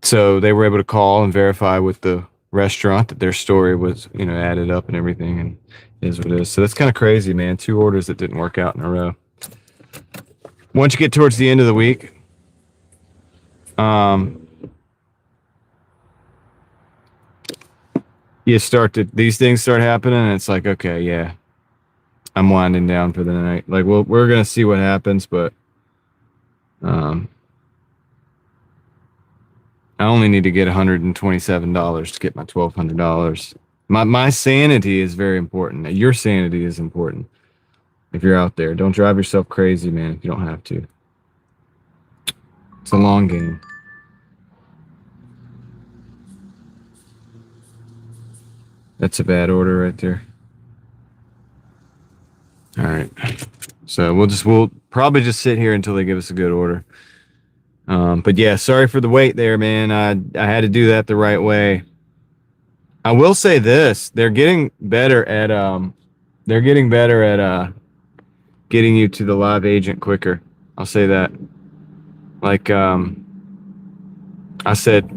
So they were able to call and verify with the restaurant that their story was, added up and everything, and is what it is. So that's kind of crazy, man. 2 orders that didn't work out in a row. Once you get towards the end of the week, these things start happening, and it's like, okay, yeah, I'm winding down for the night. Like, well, we're gonna see what happens, but I only need to get $127 to get my $1,200. My sanity is very important. Your sanity is important. If you're out there, don't drive yourself crazy, man. If you don't have to, it's a long game. That's a bad order right there. All right, so we'll probably just sit here until they give us a good order. But yeah, sorry for the wait there, man. I had to do that the right way. I will say this: they're getting better at getting you to the live agent quicker. I'll say that. Like I said,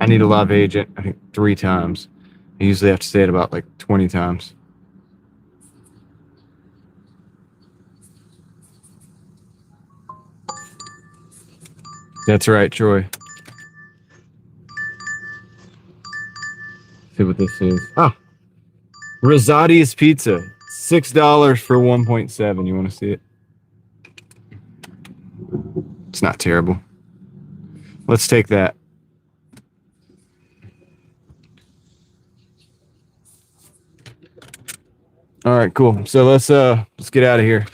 I need a live agent, I think 3 times. I usually have to say it about like 20 times. That's right, Troy. See what this is. Oh, Rosati's Pizza. $6 for 1.7. You want to see it? It's not terrible. Let's take that. All right, cool. So let's get out of here.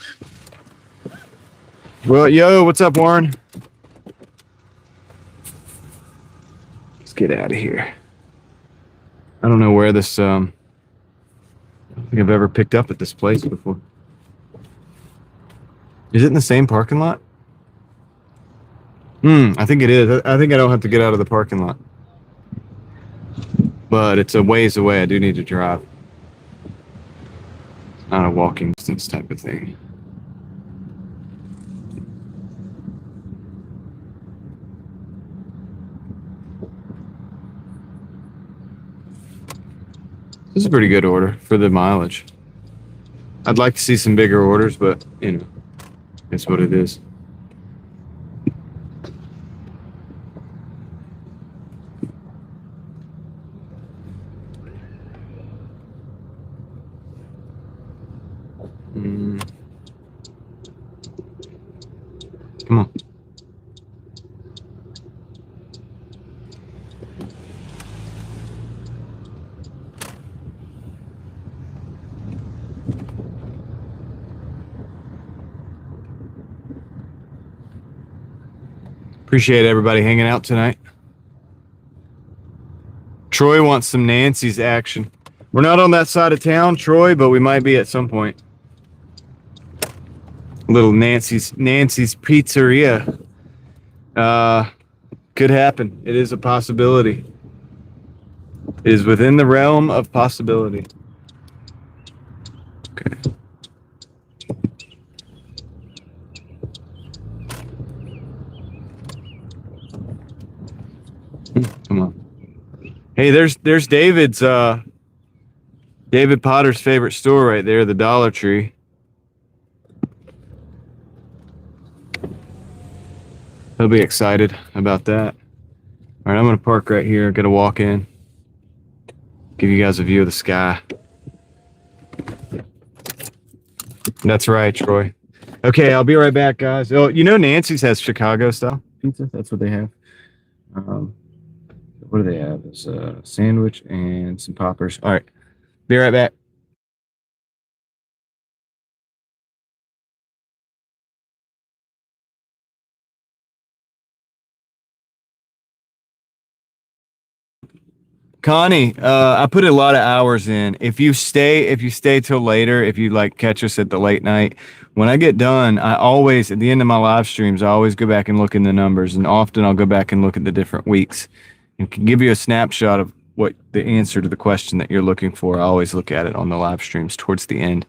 Well, yo, what's up, Warren? Let's get out of here. I don't know where this I don't think I've ever picked up at this place before. Is it in the same parking lot? I think it is. I think I don't have to get out of the parking lot. But it's a ways away. I do need to drive. It's not a walking distance type of thing. This is a pretty good order for the mileage. I'd like to see some bigger orders, but, it's what it is. Come on. Appreciate everybody hanging out tonight. Troy wants some Nancy's action. We're not on that side of town, Troy, but we might be at some point. Little Nancy's Pizzeria. Could happen. It is a possibility. It is within the realm of possibility. Okay. Come on. Hey, there's David Potter's favorite store right there, the Dollar Tree. He'll be excited about that. All right, I'm gonna park right here. Gonna walk in. Give you guys a view of the sky. That's right, Troy. Okay, I'll be right back, guys. Oh, Nancy's has Chicago style pizza. That's what they have. What do they have? It's a sandwich and some poppers. All right, be right back. Connie, I put a lot of hours in. If you stay till later, if you like catch us at the late night, when I get done, I always at the end of my live streams, I always go back and look in the numbers, and often I'll go back and look at the different weeks and can give you a snapshot of what the answer to the question that you're looking for. I always look at it on the live streams towards the end.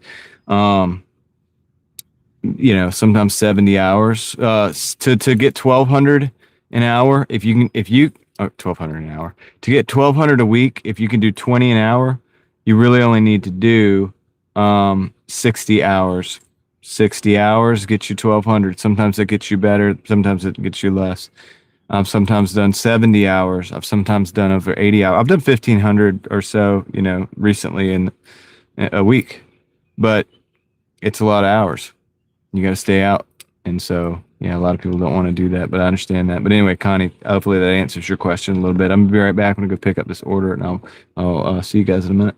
Um, sometimes 70 hours to get 1200 an hour. If you can, if you 1200 an hour to get 1200 a week, if you can do 20 an hour, you really only need to do 60 hours. 60 hours gets you 1200. Sometimes it gets you better, sometimes it gets you less. I've sometimes done 70 hours. I've sometimes done over 80 hours. I've done 1500 or so, recently in a week, but it's a lot of hours. You got to stay out. And so, yeah, a lot of people don't want to do that, but I understand that. But anyway, Connie, hopefully that answers your question a little bit. I'm gonna be right back. I'm gonna go pick up this order, and I'll see you guys in a minute.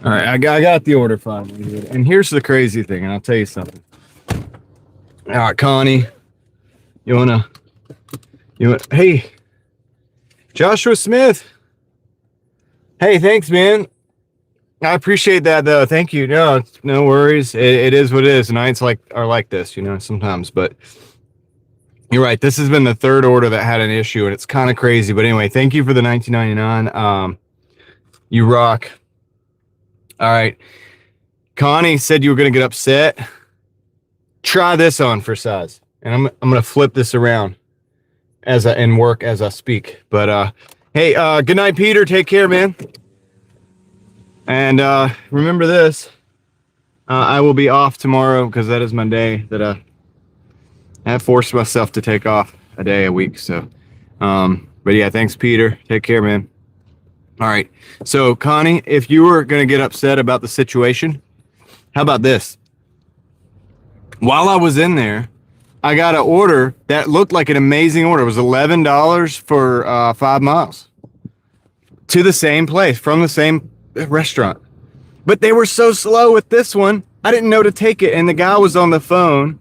All right, I got the order finally. And here's the crazy thing, and I'll tell you something. All right, Connie, hey, Joshua Smith. Hey, thanks, man. I appreciate that, though. Thank you. No worries. It is what it is. Nights are like this, sometimes. But you're right. This has been the third order that had an issue, and it's kind of crazy. But anyway, thank you for the $19.99. You rock. All right. Connie said you were going to get upset. Try this on for size, and I'm going to flip this around and work as I speak. But hey, good night, Peter. Take care, man. And remember this. I will be off tomorrow because that is my day that I have forced myself to take off a day a week. So, but yeah, thanks, Peter. Take care, man. All right. So, Connie, if you were going to get upset about the situation, how about this? While I was in there, I got an order that looked like an amazing order. It was $11 for 5 miles to the same place from the same restaurant. But they were so slow with this one, I didn't know to take it. And the guy was on the phone,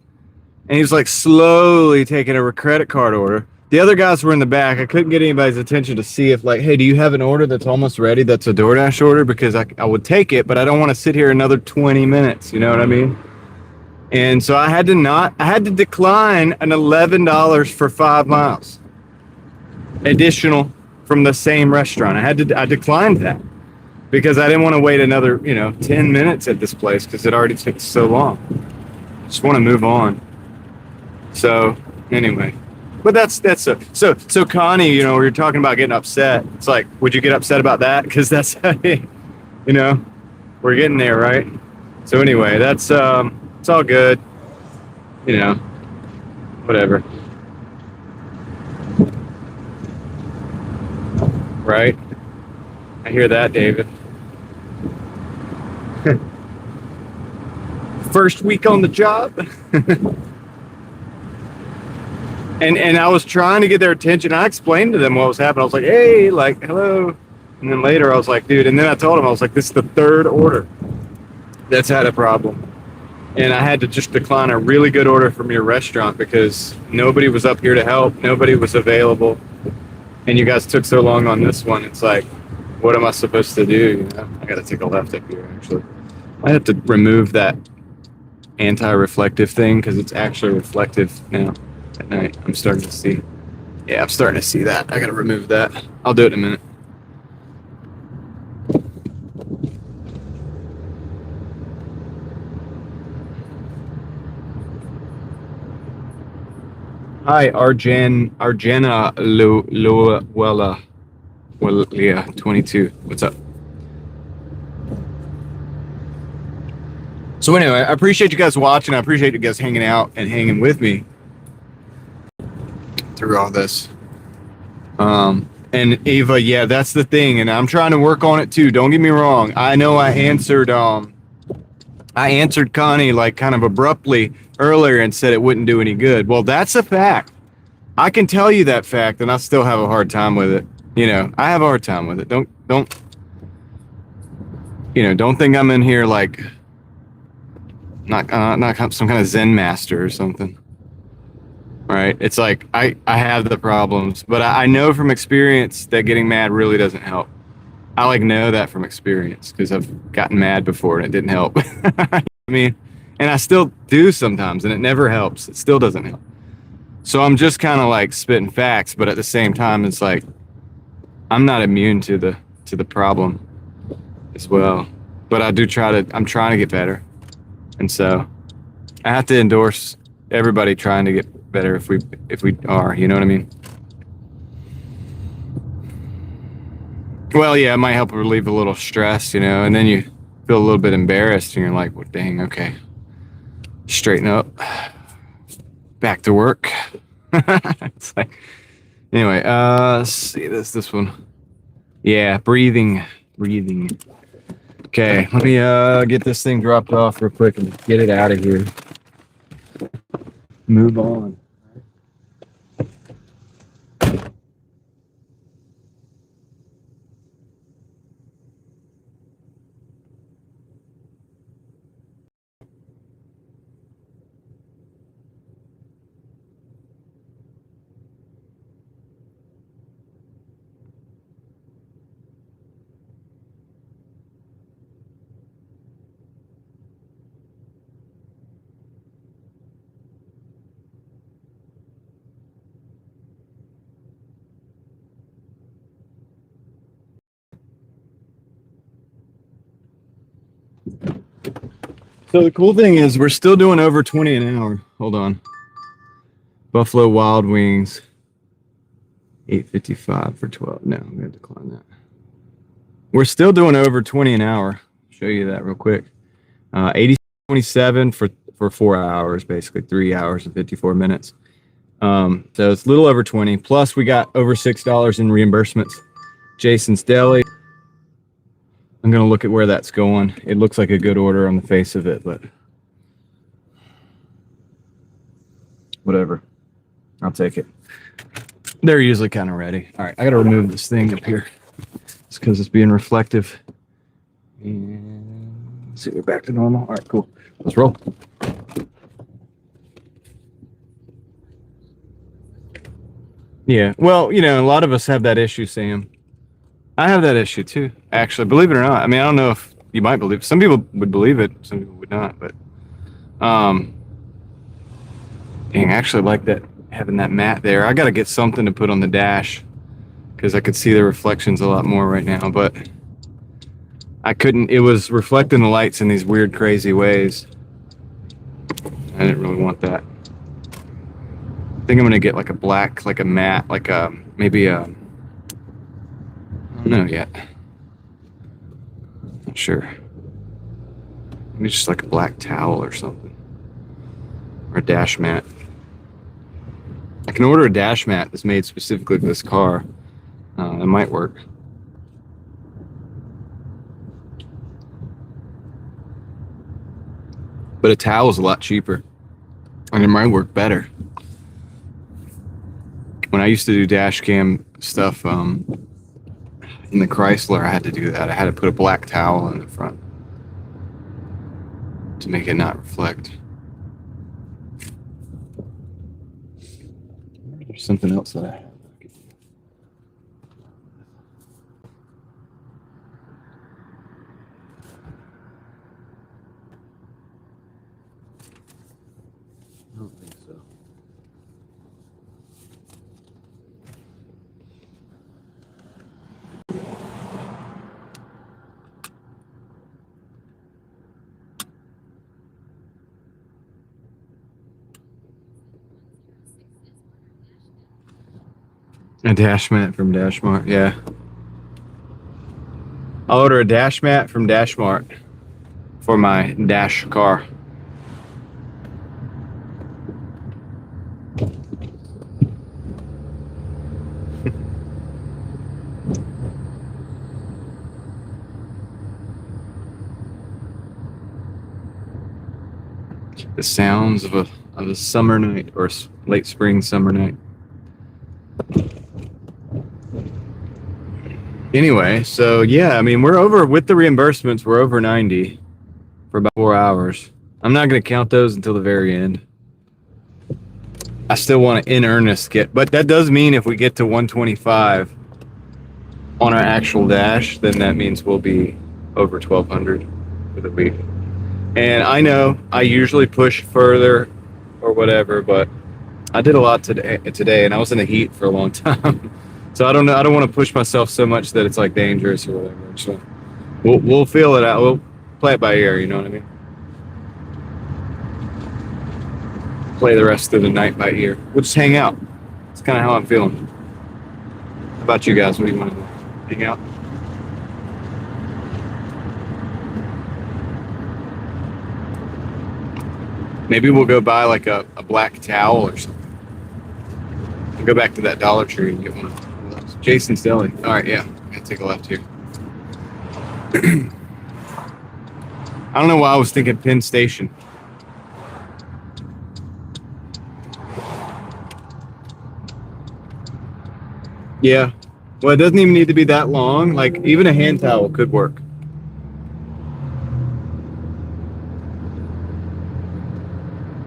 and he was like slowly taking a credit card order. The other guys were in the back. I couldn't get anybody's attention to see if hey, do you have an order that's almost ready that's a DoorDash order? Because I would take it, but I don't want to sit here another 20 minutes. You know what I mein? And so I had to decline an $11 for 5 miles additional from the same restaurant. I declined that because I didn't want to wait another, 10 minutes at this place because it already took so long. Just want to move on. So anyway, but that's so Connie, you're talking about getting upset. It's like, would you get upset about that? Because that's, we're getting there, right? So anyway, that's it's all good, whatever. Right? I hear that, David. First week on the job. And I was trying to get their attention. I explained to them what was happening. I was like, hey, hello. And then later I was like, dude, and then I told them, I was like, this is the third order that's had a problem. And I had to just decline a really good order from your restaurant because nobody was up here to help. Nobody was available. And you guys took so long on this one. It's like, what am I supposed to do? I got to take a left up here, actually. I have to remove that anti-reflective thing because it's actually reflective now at night. I'm starting to see. Yeah, I'm starting to see that. I got to remove that. I'll do it in a minute. Hi, Arjana Luella, yeah, 22. What's up? So anyway, I appreciate you guys watching. I appreciate you guys hanging out and hanging with me through all this. And Ava, yeah, that's the thing, and I'm trying to work on it too. Don't get me wrong. I know I answered Connie kind of abruptly earlier and said it wouldn't do any good. Well, that's a fact. I can tell you that fact, and I still have a hard time with it. I have a hard time with it. Don't think I'm in here not some kind of Zen master or something. Right? It's like I have the problems, but I know from experience that getting mad really doesn't help. I know that from experience because I've gotten mad before and it didn't help. I mean, and I still do sometimes, and it never helps. It still doesn't help. So I'm just kind of spitting facts, but at the same time, it's like I'm not immune to the problem as well. But I'm trying to get better, and so I have to endorse everybody trying to get better if we are. You know what I mean? Well, yeah, it might help relieve a little stress, and then you feel a little bit embarrassed, and you're like, well, dang, okay. Straighten up. Back to work. It's like, anyway, let's see this one. Yeah, breathing. Okay, let me get this thing dropped off real quick and get it out of here. Move on. So the cool thing is we're still doing over 20 an hour. Hold on. Buffalo Wild Wings. 8.55 for 12. No, I'm going to decline that. We're still doing over 20 an hour. Show you that real quick. 80.27 for 4 hours, basically 3 hours and 54 minutes. So it's a little over 20. Plus we got over $6 in reimbursements. Jason's Deli. I'm going to look at where that's going. It looks like a good order on the face of it, but whatever. I'll take it. They're usually kind of ready. All right, I got to remove this thing up here. It's because it's being reflective. And let's see, we're back to normal. All right, cool. Let's roll. Yeah, well, you know, a lot of us have that issue, Sam. I have that issue too, actually. Believe it or not. I mean, I don't know if you might believe it. Some people would believe it, some people would not. But, dang, I actually like that, having that mat there. I got to get something to put on the dash because I could see the reflections a lot more right now. But I couldn't. It was reflecting the lights in these weird, crazy ways. I didn't really want that. I think I'm gonna get like a black, like a matte, like a maybe a. I don't know yet. Not sure. Maybe just like a black towel or something, or a dash mat. I can order a dash mat that's made specifically for this car. That might work. But a towel is a lot cheaper, and it might work better. When I used to do dash cam stuff in the Chrysler, I had to do that. I had to put a black towel in the front to make it not reflect. There's something else that I have. I don't think so. A dash mat from Dashmart, yeah. I'll order a dash mat from Dashmart for my dash car. The sounds of a summer night, or late spring summer night. Anyway, so yeah, I mean, we're over with the reimbursements. We're over 90 for about 4 hours. I'm not going to count those until the very end. I still want to in earnest get, but that does mean if we get to 125 on our actual dash, then that means we'll be over 1,200 for the week. And I know I usually push further or whatever, but I did a lot today, and I was in the heat for a long time. So I don't know. I don't want to push myself so much that it's like dangerous or whatever. So we'll feel it out. We'll play it by ear. You know what I mean? Play the rest of the night by ear. We'll just hang out. It's kind of how I'm feeling. How about you guys? What do you want to do? Hang out? Maybe we'll go buy like a black towel or something. We'll go back to that Dollar Tree and get one of those. Jason's Deli. All right, yeah. I'm going to take a left here. I don't know why I was thinking Penn Station. Yeah. Well, it doesn't even need to be that long. Like, even a hand towel could work.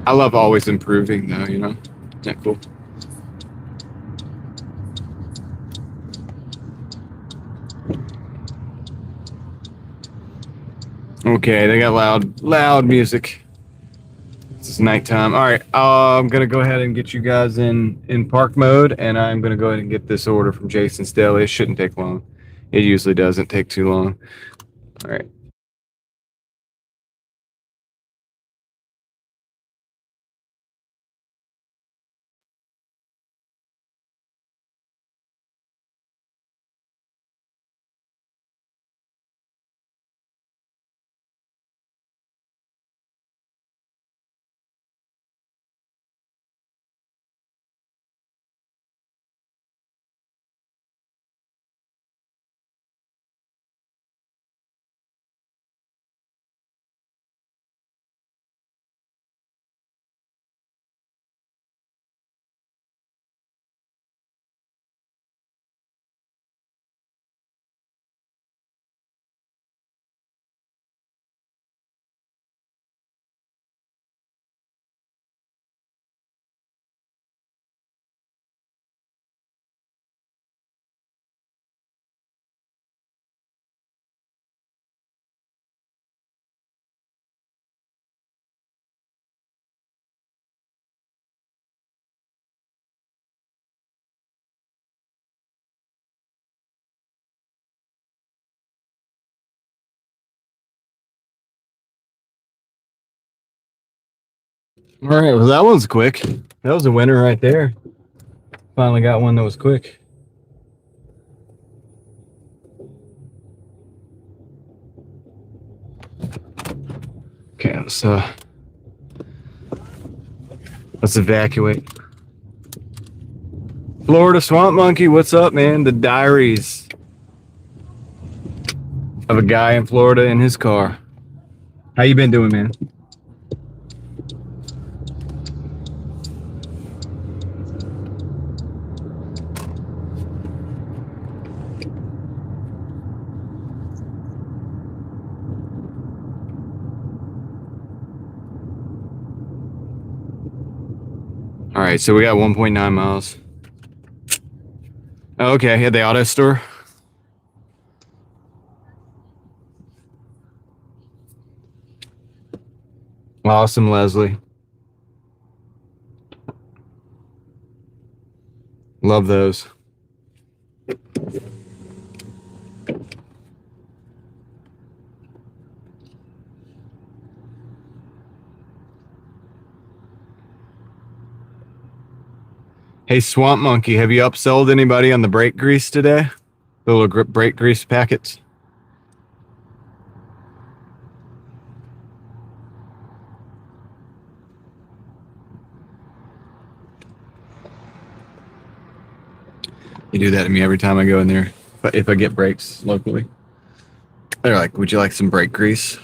I love always improving, though, you know? Isn't that cool? Okay, they got loud music. It's nighttime. All right, I'm gonna go ahead and get you guys in park mode, and I'm gonna go ahead and get this order from Jason's Deli. It shouldn't take long. It usually doesn't take too long. All right. All right, well, that one's quick. That was a winner right there. Finally got one that was quick. Okay, let's evacuate. Florida Swamp Monkey, what's up, man? The diaries of a guy in Florida in his car. How you been doing, man? All right, so we got 1.9 miles. Okay, at the auto store. Awesome, Leslie. Love those. Hey, Swamp Monkey, have you upsold anybody on the brake grease today? The little brake grease packets? You do that to me every time I go in there. But if I get brakes locally, they're like, "Would you like some brake grease?"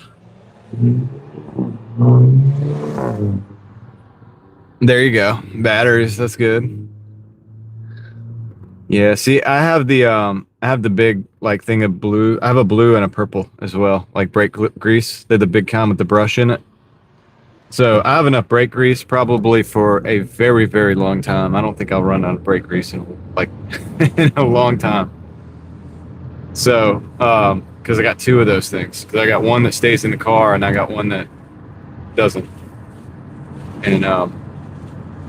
There you go. Batteries. That's good. Yeah. See, I have the big like thing of blue. I have a blue and a purple as well, like brake grease. They're the big kind with the brush in it. So I have enough brake grease probably for a very, very long time. I don't think I'll run out of brake grease in like in a long time. So, because I got two of those things. Because I got one that stays in the car, and I got one that doesn't. And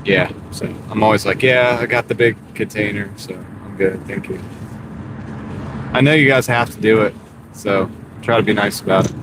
yeah. So I'm always like, yeah, I got the big container, so I'm good. Thank you. I know you guys have to do it, so try to be nice about it.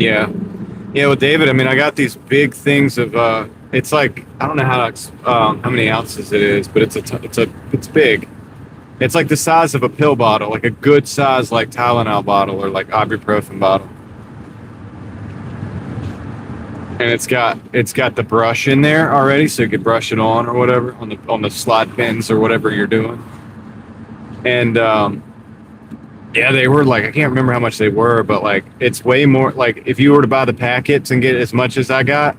Yeah. Yeah, well, David, I mean, I got these big things of, it's like, I don't know how many ounces it is, but it's big. It's like the size of a pill bottle, like a good size, like Tylenol bottle or like ibuprofen bottle. And it's got the brush in there already, so you could brush it on or whatever on the slide pins or whatever you're doing. And, yeah, they were like, I can't remember how much they were, but like it's way more. Like if you were to buy the packets and get as much as I got,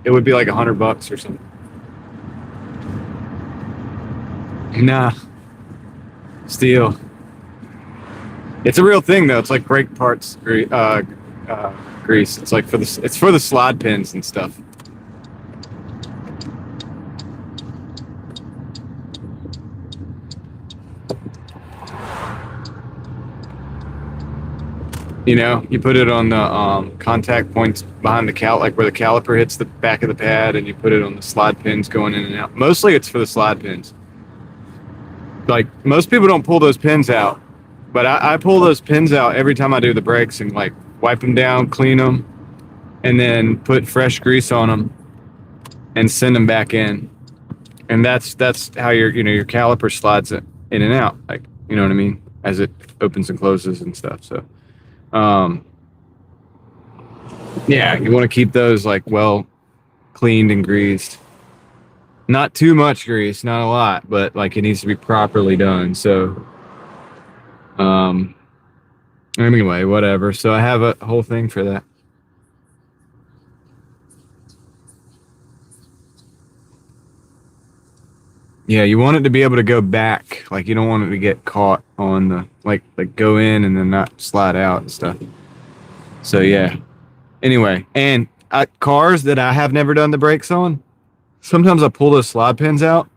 it would be like $100 or something. Nah, steal. It's a real thing though. It's like brake parts grease. It's like it's for the slide pins and stuff. You know, you put it on the contact points behind the like where the caliper hits the back of the pad, and you put it on the slide pins going in and out. Mostly it's for the slide pins. Like, most people don't pull those pins out, but I pull those pins out every time I do the brakes and, like, wipe them down, clean them, and then put fresh grease on them and send them back in. And that's how your caliper slides it in and out, like, you know what I mean, as it opens and closes and stuff. So yeah, you want to keep those like well cleaned and greased. Not too much grease, not a lot, but like it needs to be properly done. So anyway, whatever. So I have a whole thing for that. Yeah, you want it to be able to go back. Like, you don't want it to get caught on the like go in and then not slide out and stuff. So yeah. Anyway, and cars that I have never done the brakes on, sometimes I pull those slide pins out.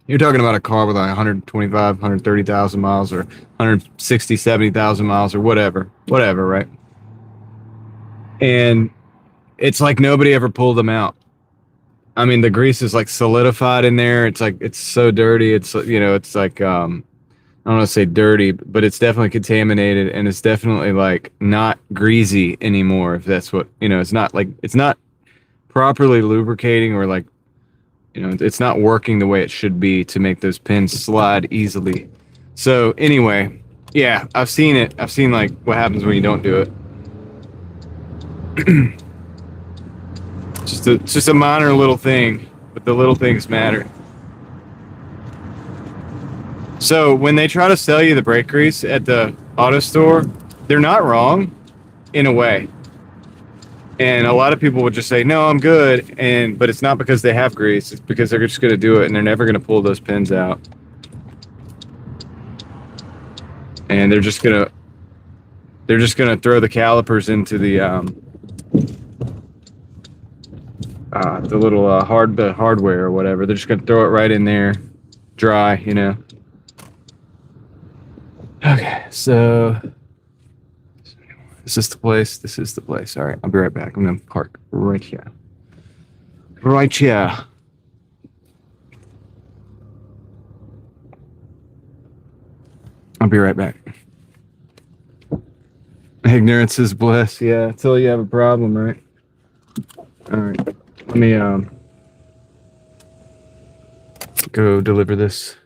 You're talking about a car with like 125, 130,000 miles or 160, 70,000 miles or whatever, right? And it's like nobody ever pulled them out. I mean, the grease is like solidified in there. It's like, it's so dirty. It's, it's like, I don't want to say dirty, but it's definitely contaminated, and it's definitely like not greasy anymore. If that's what, it's not properly lubricating, or like, it's not working the way it should be to make those pins slide easily. So anyway, yeah, I've seen it. I've seen like what happens when you don't do it. Just a minor little thing, but the little things matter. So when they try to sell you the brake grease at the auto store, they're not wrong in a way. And a lot of people would just say, no, I'm good. But it's not because they have grease. It's because they're just going to do it, and they're never going to pull those pins out. And they're just going to throw the calipers into the little hardware or whatever. They're just going to throw it right in there, dry, Okay, so is this the place? This is the place. All right, I'll be right back. I'm going to park right here. Right here. I'll be right back. Ignorance is bliss. Yeah, until you have a problem, right? All right. Let me go deliver this.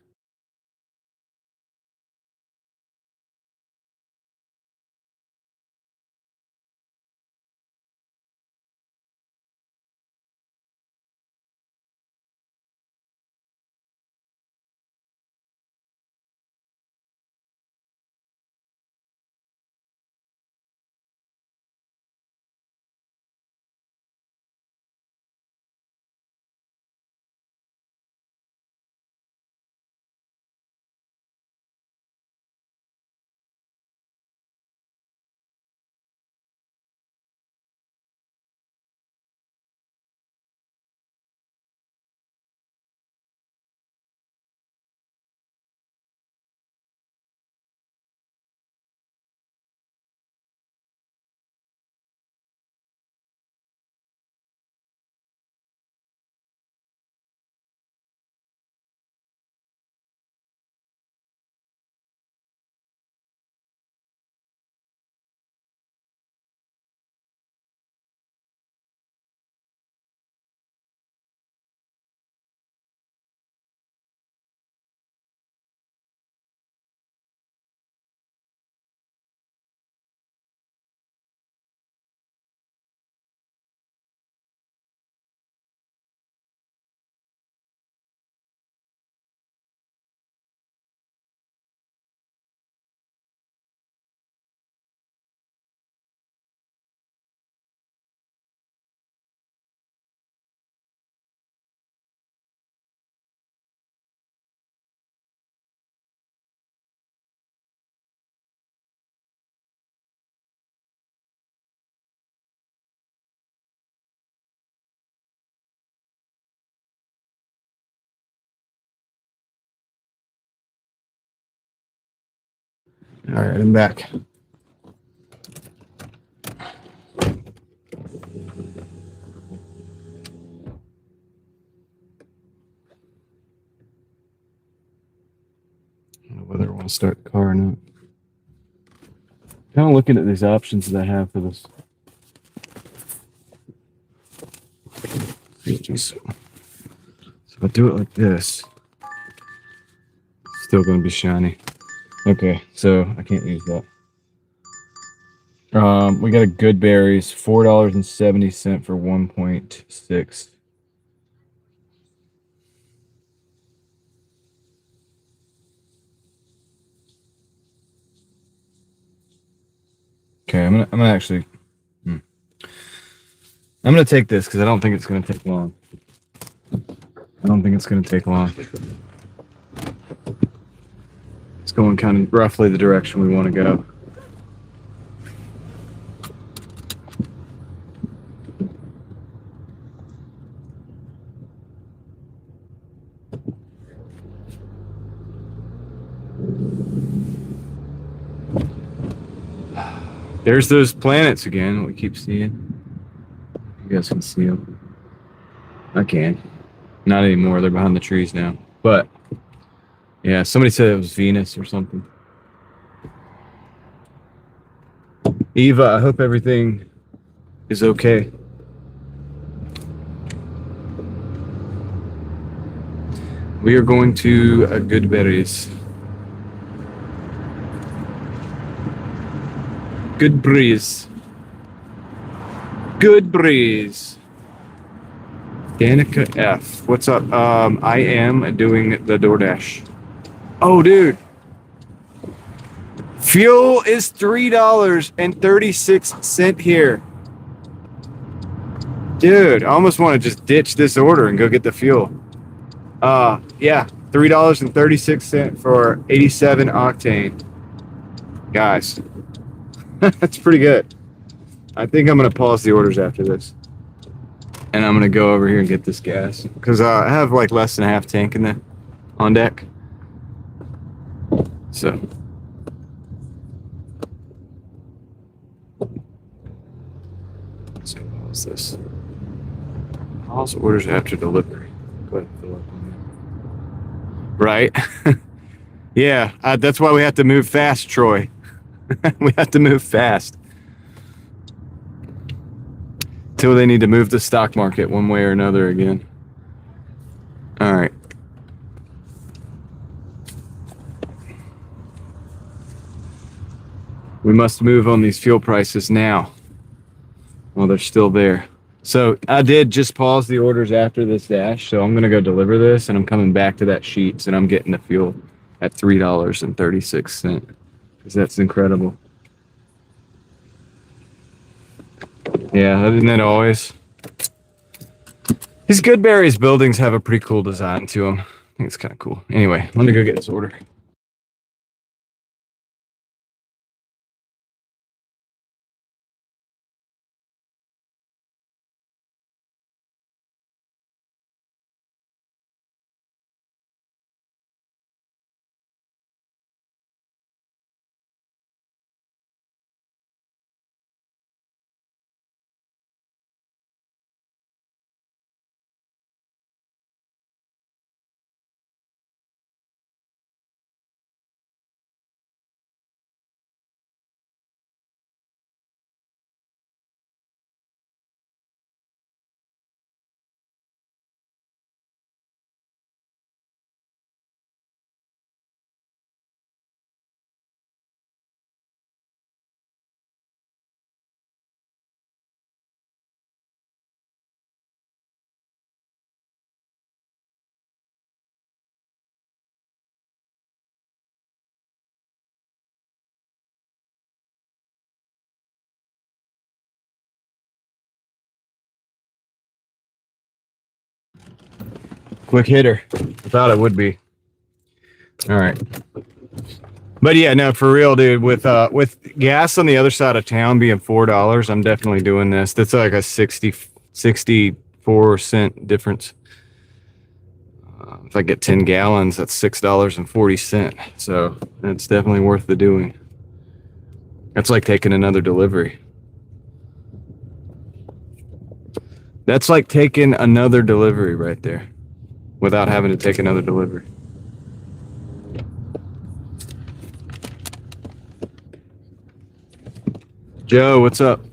All right, I'm back. I don't know whether I want to start the car or not. Kind of looking at these options that I have for this. So if I do it like this, it's still going to be shiny. Okay, so I can't use that. We got a Good Berries, $4.70 for 1.6. Okay, I'm gonna actually. I'm gonna take this because I don't think it's gonna take long. It's going kind of roughly the direction we want to go. There's those planets again. We keep seeing. You guys can see them. I can. Not anymore. They're behind the trees now. But yeah, somebody said it was Venus or something. Eva, I hope everything is okay. We are going to a good berries. Good breeze. Good breeze. Danica F. What's up? I am doing the Doordash. Oh, dude. Fuel is $3.36 here. Dude, I almost want to just ditch this order and go get the fuel. Yeah, $3.36 for 87 octane. Guys, that's pretty good. I think I'm going to pause the orders after this. And I'm going to go over here and get this gas. Because I have like less than a half tank in the on deck. So. So pause this. Pause orders after delivery. Go ahead and fill up on that. Right? Yeah, that's why we have to move fast, Troy. We have to move fast. Till they need to move the stock market one way or another again. All right. We must move on these fuel prices now while they're still there. So I did just pause the orders after this dash. So I'm going to go deliver this and I'm coming back to that sheets and I'm getting the fuel at $3.36 because that's incredible. Yeah, isn't that always? These Goodberries buildings have a pretty cool design to them. I think it's kind of cool. Anyway, let me go get this order. Quick hitter. I thought it would be. All right. But yeah, no, for real, dude. With gas on the other side of town being $4, I'm definitely doing this. That's like a 64-cent difference. If I get 10 gallons, that's $6.40. So that's definitely worth the doing. That's like taking another delivery. That's like taking another delivery right there without having to take another delivery. Joe, what's up?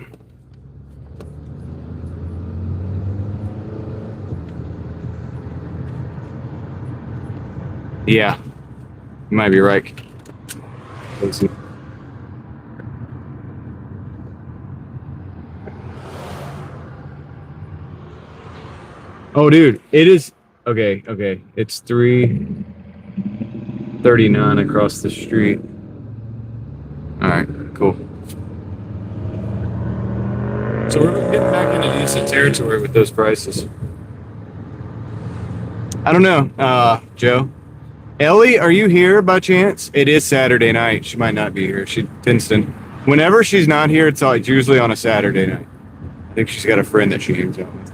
Yeah, you might be right. Let's see. Oh, dude, it is okay. Okay, it's 339 across the street. All right, cool. So we're getting back into decent territory with those prices. I don't know, Joe. Ellie, are you here by chance? It is Saturday night. She might not be here. She tends to. Whenever she's not here, it's usually on a Saturday night. I think she's got a friend that she hangs out with.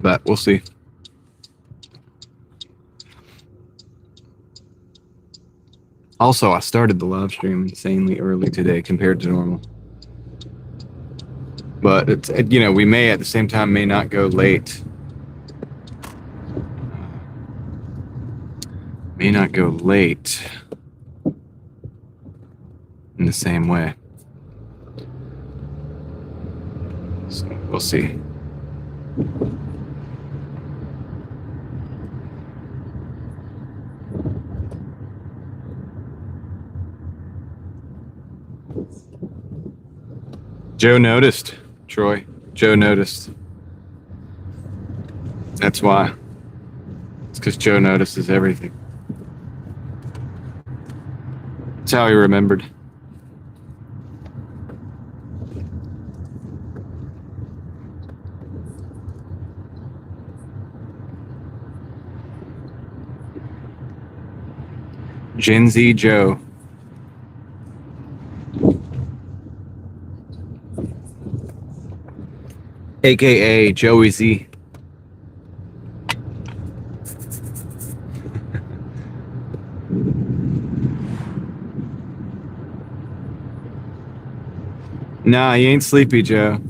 but we'll see. Also, I started the live stream insanely early today compared to normal. But it's, you know, we may at the same time may not go late. May not go late in the same way. So we'll see. Joe noticed, Troy. Joe noticed. That's why. It's because Joe notices everything. That's how he remembered. Gen Z Joe. AKA Joey Z. Nah, he ain't sleepy, Joe.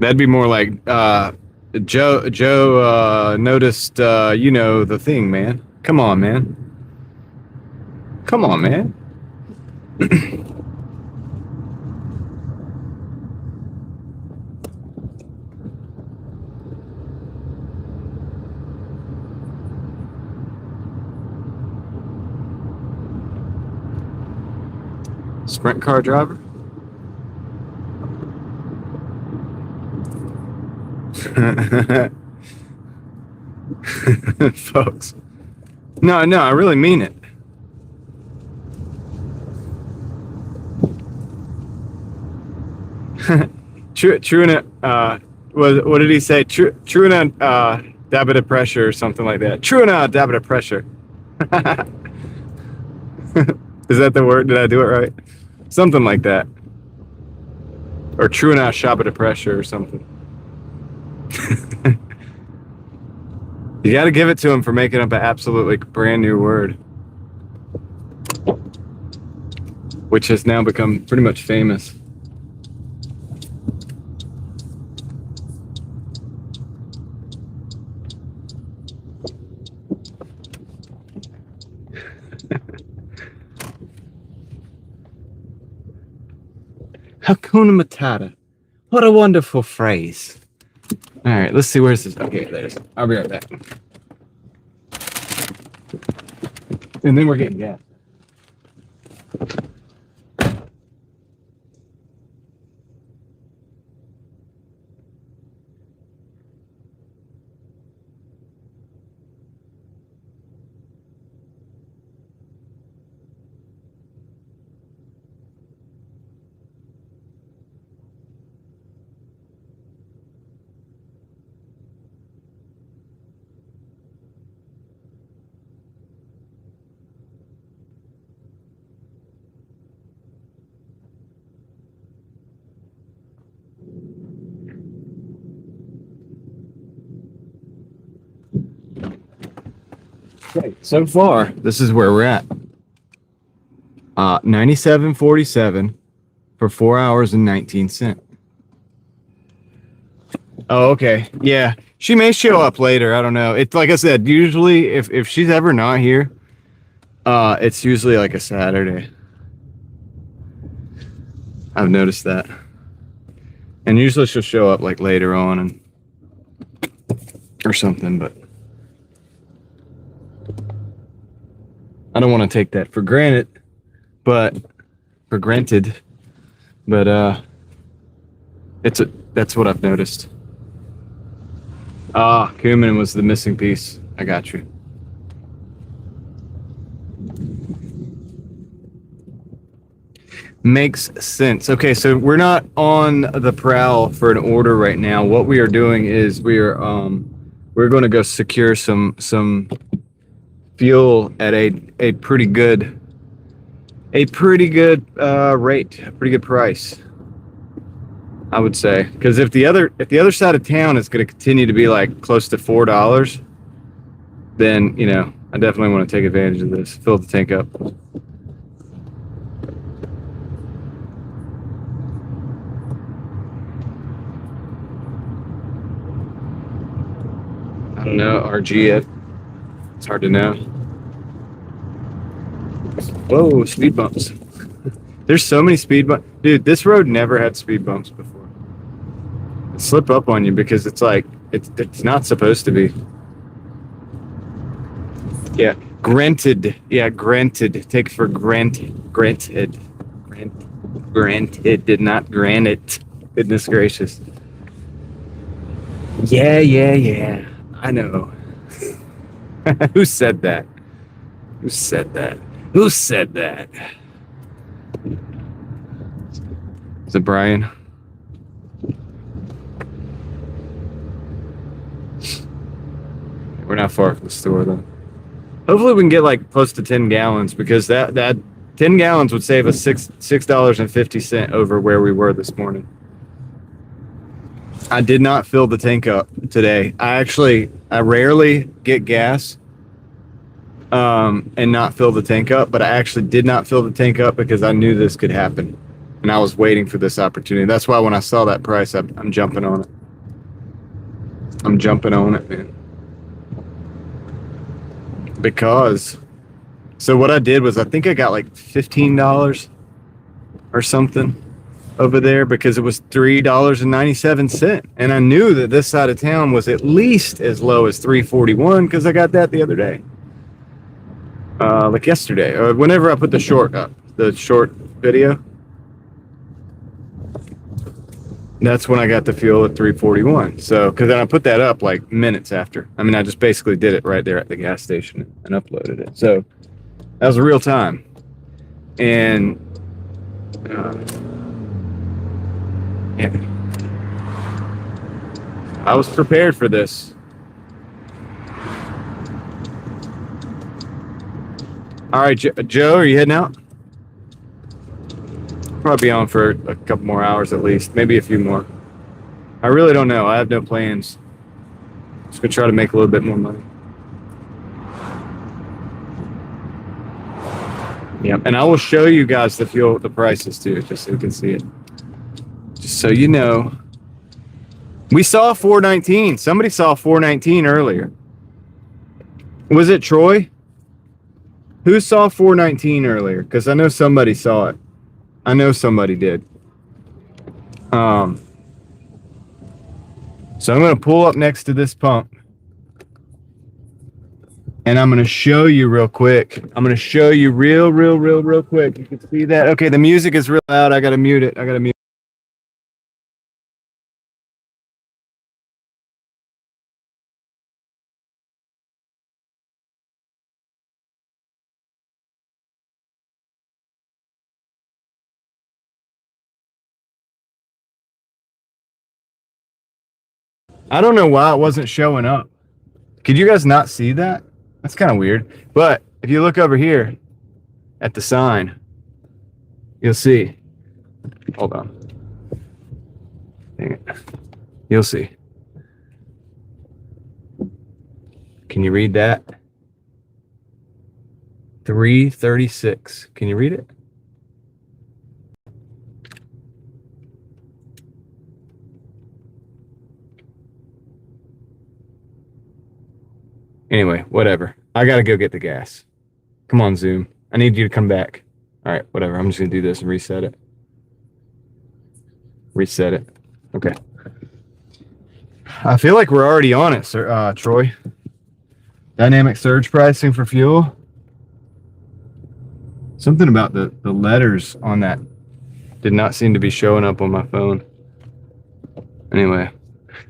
That'd be more like Joe noticed you know the thing, man. Come on, man. Come on, man. Sprint car driver? Folks. No, I really mean it. Truna, what did he say? Truna, dabita pressure or something like that. Truna, dabita pressure. Is that the word? Did I do it right? Something like that. Or Truna, shabita pressure or something. You got to give it to him for making up an absolutely brand new word, which has now become pretty much famous. Hakuna Matata. What a wonderful phrase. All right, let's see where's this. Okay, there it is. I'll be right back. And then we're getting gas. Okay, so far, this is where we're at. 97.47 for 4 hours and 19 cents. Oh, okay. Yeah, she may show up later. I don't know. It's like I said. Usually, if she's ever not here, it's usually like a Saturday. I've noticed that, and usually she'll show up like later on and or something. But I don't want to take that for granted. But that's what I've noticed. Cumin was the missing piece. I got you. Makes sense. Okay, so we're not on the prowl for an order right now. What we are doing is we're going to go secure some fuel at a pretty good rate, a pretty good price. I would say, because if the other side of town is going to continue to be like close to $4, then I definitely want to take advantage of this. Fill the tank up. I don't know, RG it. It's hard to know. Whoa, speed bumps. There's so many speed bumps. Dude, this road never had speed bumps before. It slip up on you because it's like, it's not supposed to be. Yeah, granted. Yeah, granted. Take for granted. Granted. Granted. Did not grant it. Goodness gracious. Yeah. I know. Who said that? Who said that? Who said that? Is it Brian? We're not far from the store though. Hopefully we can get like close to 10 gallons because that 10 gallons would save us $6.50 over where we were this morning. I did not fill the tank up today. I rarely get gas and not fill the tank up, but I actually did not fill the tank up because I knew this could happen. And I was waiting for this opportunity. That's why when I saw that price, I'm jumping on it. I'm jumping on it, man. Because, so what I did was I think I got like $15 or something over there because it was $3.97. And I knew that this side of town was at least as low as $3.41 because I got that the other day. Like yesterday, or whenever I put the short video. That's when I got the fuel at $3.41. So, because then I put that up like minutes after. I mean, I just basically did it right there at the gas station and uploaded it. So that was real time. And yeah, I was prepared for this. All right, Joe, are you heading out? Probably be on for a couple more hours at least, maybe a few more. I really don't know. I have no plans. Just gonna try to make a little bit more money. Yep, and I will show you guys the prices too, just so you can see it. Just so you know. We saw 419. Somebody saw 419 earlier. Was it Troy? Who saw 419 earlier? Because I know somebody saw it. I know somebody did. So I'm going to pull up next to this pump. And I'm going to show you real quick. I'm going to show you real quick. You can see that. Okay, the music is real loud. I got to mute it. I don't know why it wasn't showing up. Could you guys not see that? That's kind of weird. But if you look over here at the sign, you'll see. Hold on. Dang it. You'll see. Can you read that? 336. Can you read it? Anyway, whatever. I gotta go get the gas. Come on, Zoom. I need you to come back. All right, whatever. I'm just gonna do this and reset it. Reset it. Okay. I feel like we're already on it, sir, Troy. Dynamic surge pricing for fuel. Something about the letters on that did not seem to be showing up on my phone. Anyway,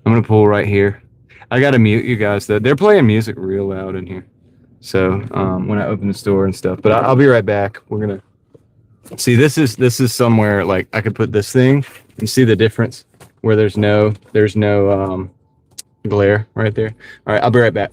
I'm gonna pull right here. I gotta mute you guys though. They're playing music real loud in here. So when I open the store and stuff, but I'll be right back. We're gonna see. This is somewhere like I could put this thing and see the difference where there's no glare right there. All right, I'll be right back.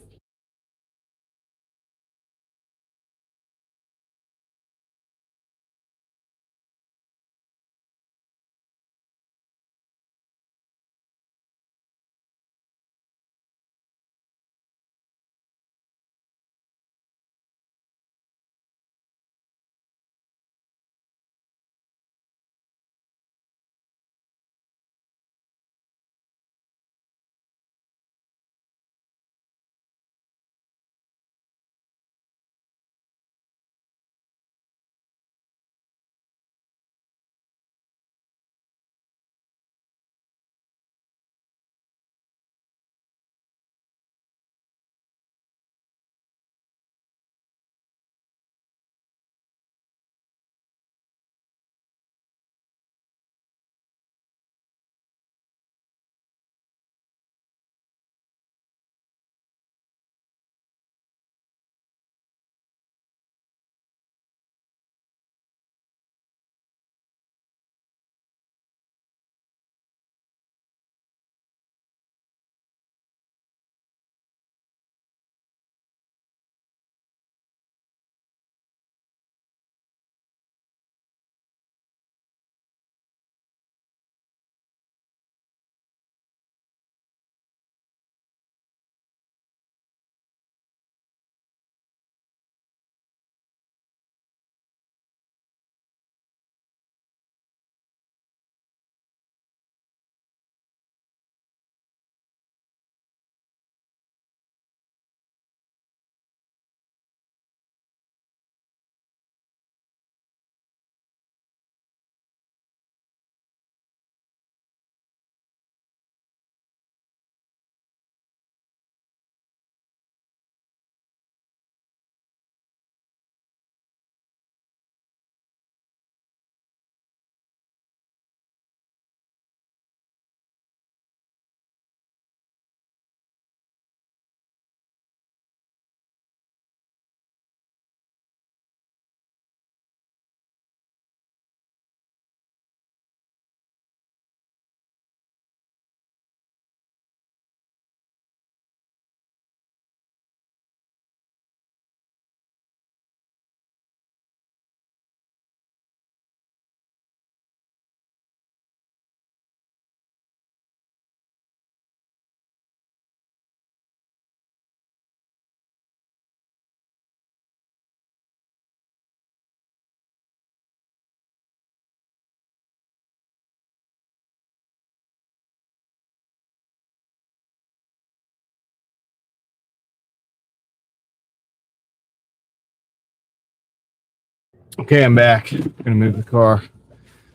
Okay, I'm back. I'm gonna move the car.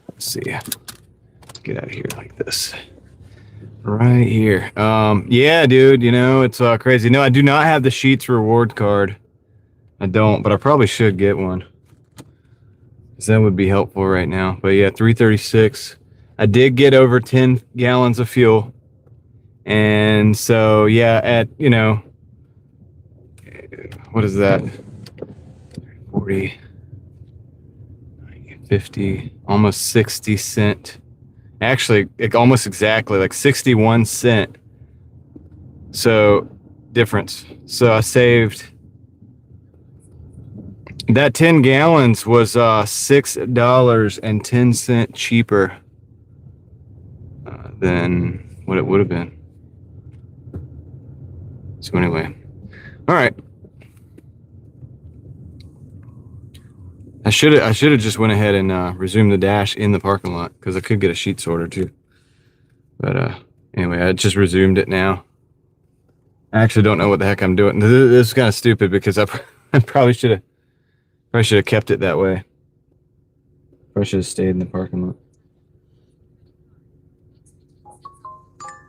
Let's see. Get out of here like this. Right here. Yeah, dude, you know, it's crazy. No, I do not have the Sheets reward card. I don't, but I probably should get one. Because that would be helpful right now. But yeah, 336. I did get over 10 gallons of fuel. And so, yeah, at, you know, what is that? 40, 50, almost 60 cent. Actually, almost exactly like 61 cent. So, difference. So I saved that 10 gallons was $6.10 cheaper than what it would have been. So anyway, all right. I should have just went ahead and resumed the dash in the parking lot because I could get a Sheets order too. But anyway, I just resumed it now. I actually don't know what the heck I'm doing. This is kind of stupid because I probably should have kept it that way. Probably should have stayed in the parking lot.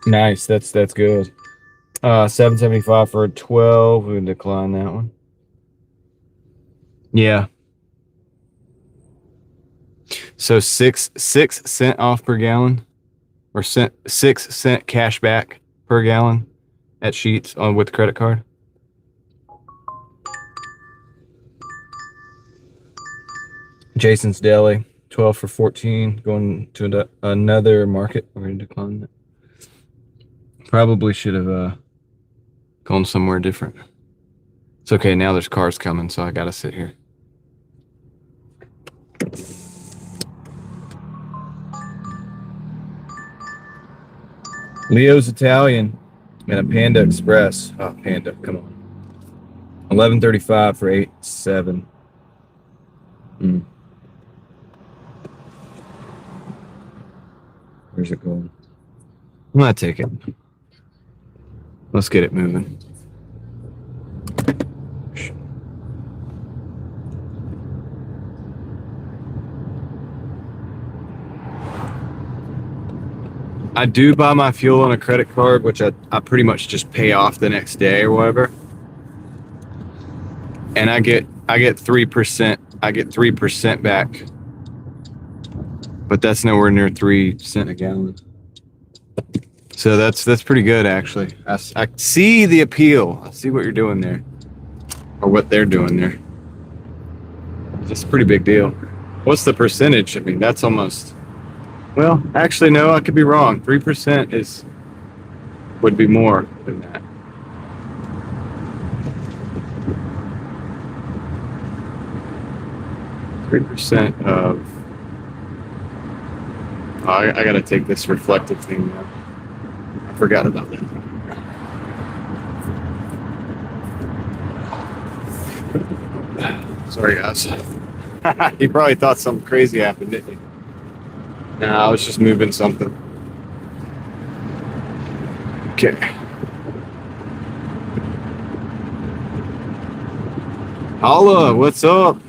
Nice, that's good. 775 for a 12. We can decline that one. Yeah. So 6 cent off per gallon, or 6 cent cash back per gallon at Sheets on with credit card. Jason's Deli, 12 for 14. Going to another market. We're going to decline that. Probably should have gone somewhere different. It's okay. Now there's cars coming, so I got to sit here. Leo's Italian and a Panda Express. Oh, Panda, come on. 11.35 for 8.7. Where's it going? I'm gonna take it. Let's get it moving. I do buy my fuel on a credit card, which I pretty much just pay off the next day or whatever. And I get 3%. I get 3% back. But that's nowhere near 3 cents a gallon. So that's pretty good actually. I see the appeal. I see what you're doing there. Or what they're doing there. It's a pretty big deal. What's the percentage? I mean, that's almost, well, actually no, I could be wrong. 3% would be more than that. %3 of, oh, I gotta take this reflective thing now. I forgot about that. Sorry guys. You probably thought something crazy happened, didn't you? No, I was just moving something. Okay. Holla, what's up?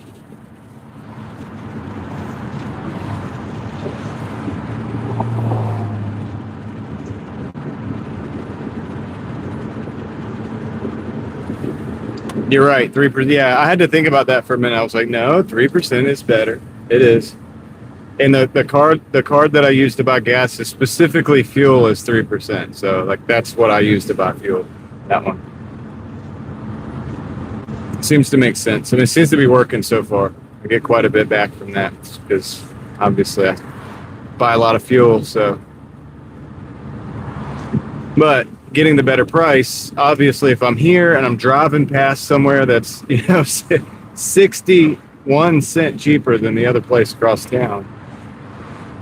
You're right, 3%. Yeah, I had to think about that for a minute. I was like, no, 3% is better. It is. And the card that I use to buy gas is specifically fuel is 3%. So like that's what I use to buy fuel. That one seems to make sense, and it seems to be working so far. I get quite a bit back from that because obviously I buy a lot of fuel. So, but getting the better price, obviously, if I'm here and I'm driving past somewhere that's 61 cent cheaper than the other place across town.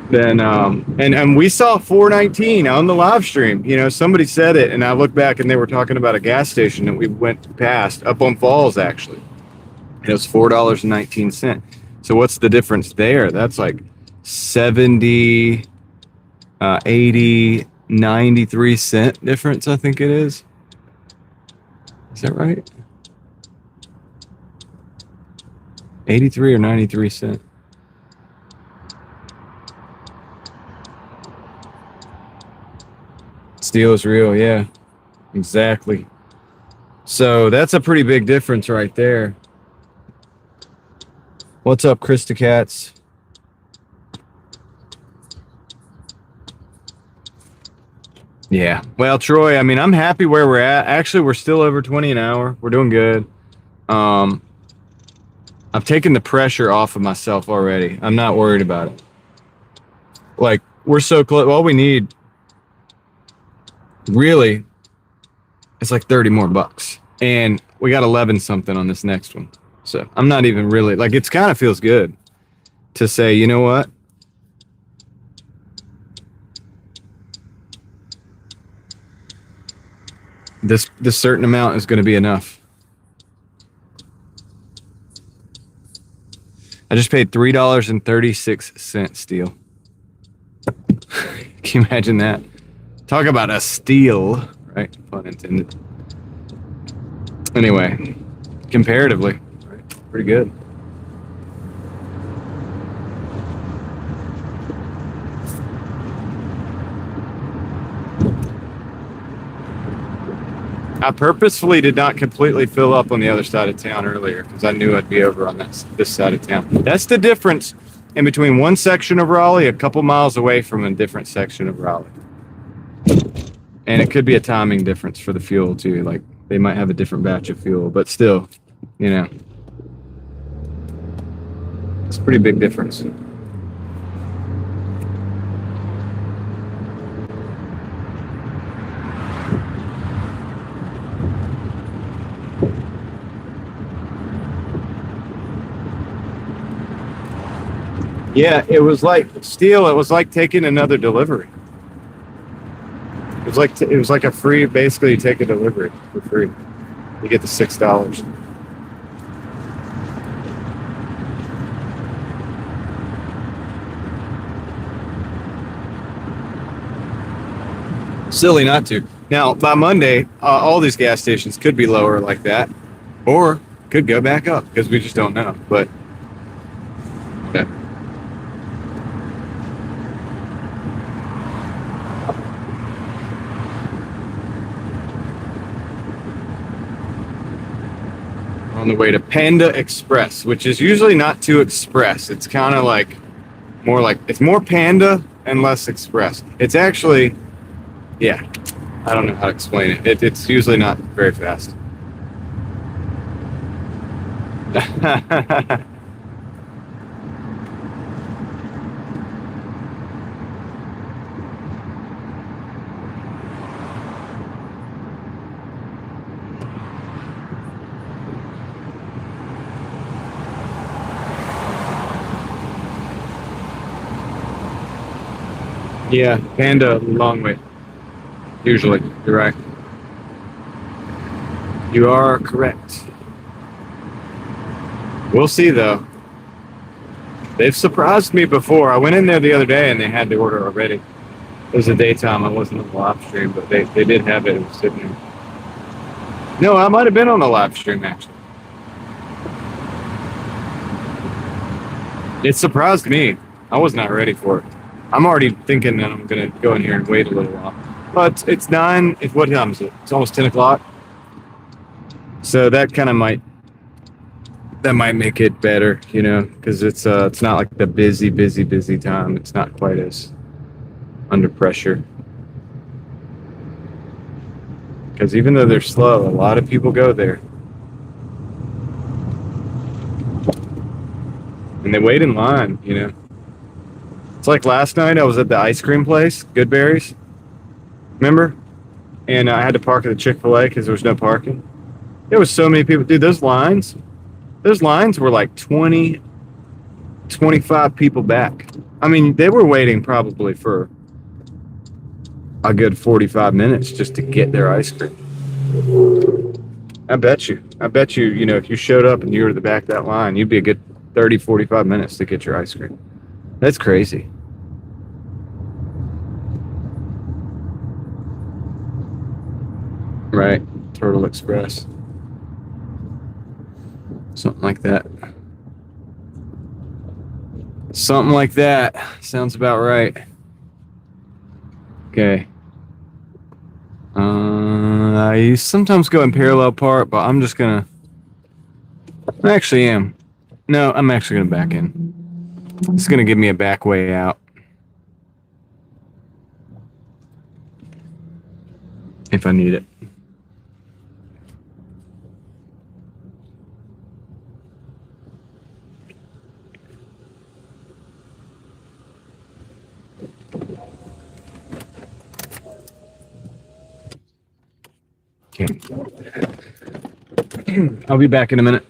Then and we saw 419 on the live stream. Somebody said it, and I looked back and they were talking about a gas station that we went past up on Falls actually. And it was $4.19. So what's the difference there? That's like 70, 80, 93 cent difference, I think it is. Is that right? 83 or 93 cents. Steel is real, yeah. Exactly. So that's a pretty big difference right there. What's up, Krista Katz? Yeah. Well, Troy, I mean, I'm happy where we're at. Actually, we're still over 20 an hour. We're doing good. I've taken the pressure off of myself already. I'm not worried about it. Like, we're so close. All we need really is like 30 more bucks. And we got 11 something on this next one. So I'm not even really, like, it's kind of feels good to say, you know what? This certain amount is going to be enough. I just paid $3.36 steel. Can you imagine that? Talk about a steal, right? Pun intended. Anyway, comparatively, right? Pretty good. I purposefully did not completely fill up on the other side of town earlier because I knew I'd be over on this side of town. That's the difference in between one section of Raleigh, a couple miles away from a different section of Raleigh. And it could be a timing difference for the fuel too. Like they might have a different batch of fuel, but still, you know, it's a pretty big difference. Yeah, it was like steel. It was like taking another delivery. It was like a free. Basically, you take a delivery for free. You get the $6. Silly not to. Now by Monday, all these gas stations could be lower like that, or could go back up because we just don't know. But yeah. On the way to Panda Express, which is usually not too express. It's kind of like more like it's more Panda and less Express. It's actually, yeah, I don't know how to explain it. It's usually not very fast. Yeah, Panda, long way. Usually, you're right. You are correct. We'll see, though. They've surprised me before. I went in there the other day and they had the order already. It was a daytime. I wasn't on the live stream, but they did have it. It was sitting there. No, I might have been on the live stream, actually. It surprised me. I was not ready for it. I'm already thinking that I'm going to go in here and wait a little while. But it's 9. What time is it? It's almost 10 o'clock. So that kind of might make it better, you know, because it's not like the busy time. It's not quite as under pressure. Because even though they're slow, a lot of people go there. And they wait in line, you know. It's like last night I was at the ice cream place, Goodberry's. Remember? And I had to park at the Chick-fil-A because there was no parking. There was so many people. Dude, those lines were like 20, 25 people back. I mean, they were waiting probably for a good 45 minutes just to get their ice cream. I bet you, you know, if you showed up and you were at the back of that line, you'd be a good 30, 45 minutes to get your ice cream. That's crazy. Right. Turtle Express. Something like that. Something like that. Sounds about right. Okay. I sometimes go in parallel park, but I'm just gonna. I actually am. No, I'm actually gonna back in. It's gonna give me a back way out if I need it. Okay. I'll be back in a minute.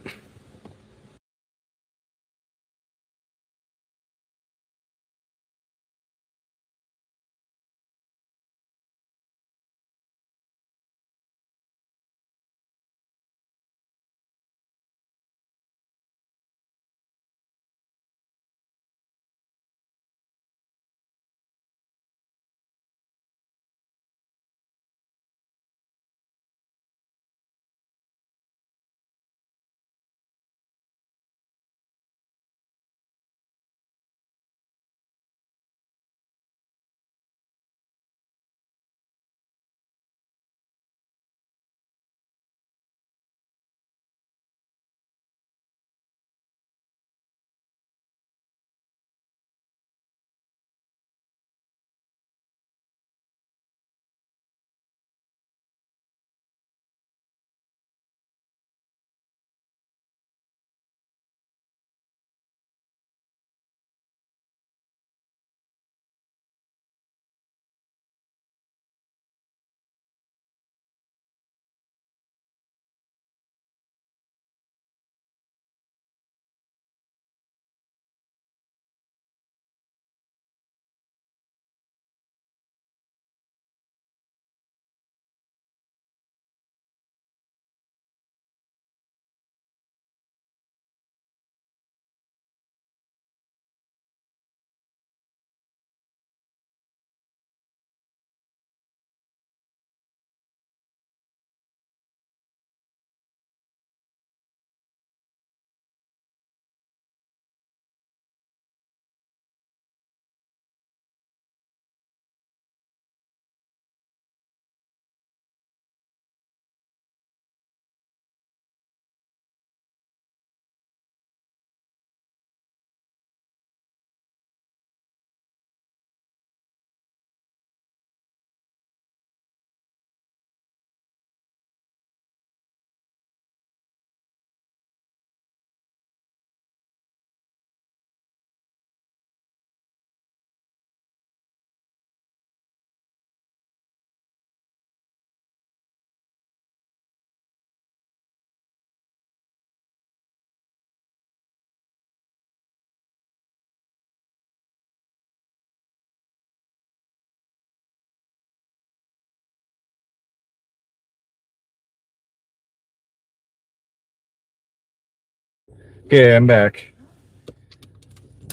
Okay, I'm back.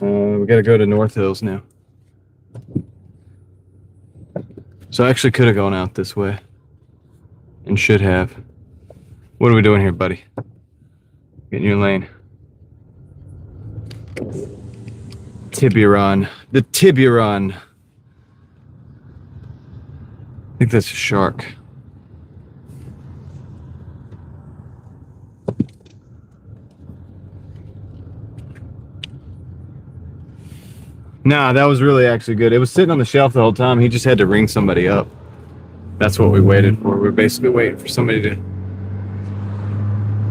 We gotta go to North Hills now. So I actually could have gone out this way. And should have. What are we doing here, buddy? Get in your lane. Tiburon. The Tiburon. I think that's a shark. Nah, that was really actually good. It was sitting on the shelf the whole time. He just had to ring somebody up. That's what we waited for. We were basically waiting for somebody to.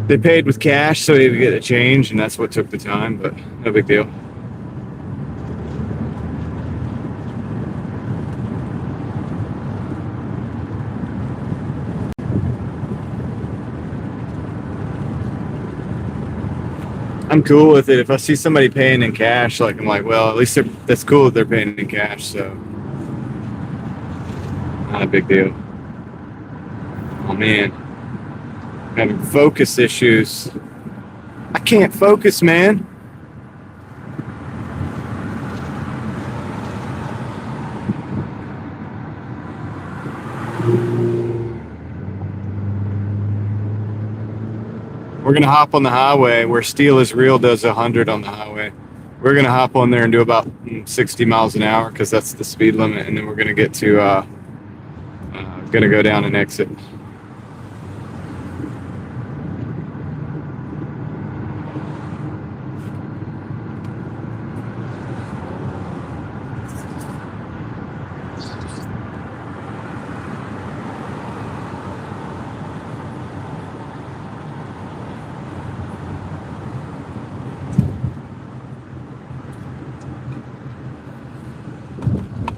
They paid with cash, so he had to get a change, and that's what took the time, but no big deal. I'm cool with it. If I see somebody paying in cash, like I'm like, well, at least that's cool that they're paying in cash, so not a big deal. Oh man, having focus issues. I can't focus, man. We're gonna hop on the highway where Steel is Real does 100 on the highway. we're gonna hop on there and do about 60 miles an hour because that's the speed limit, and then we're gonna get to gonna go down and exit.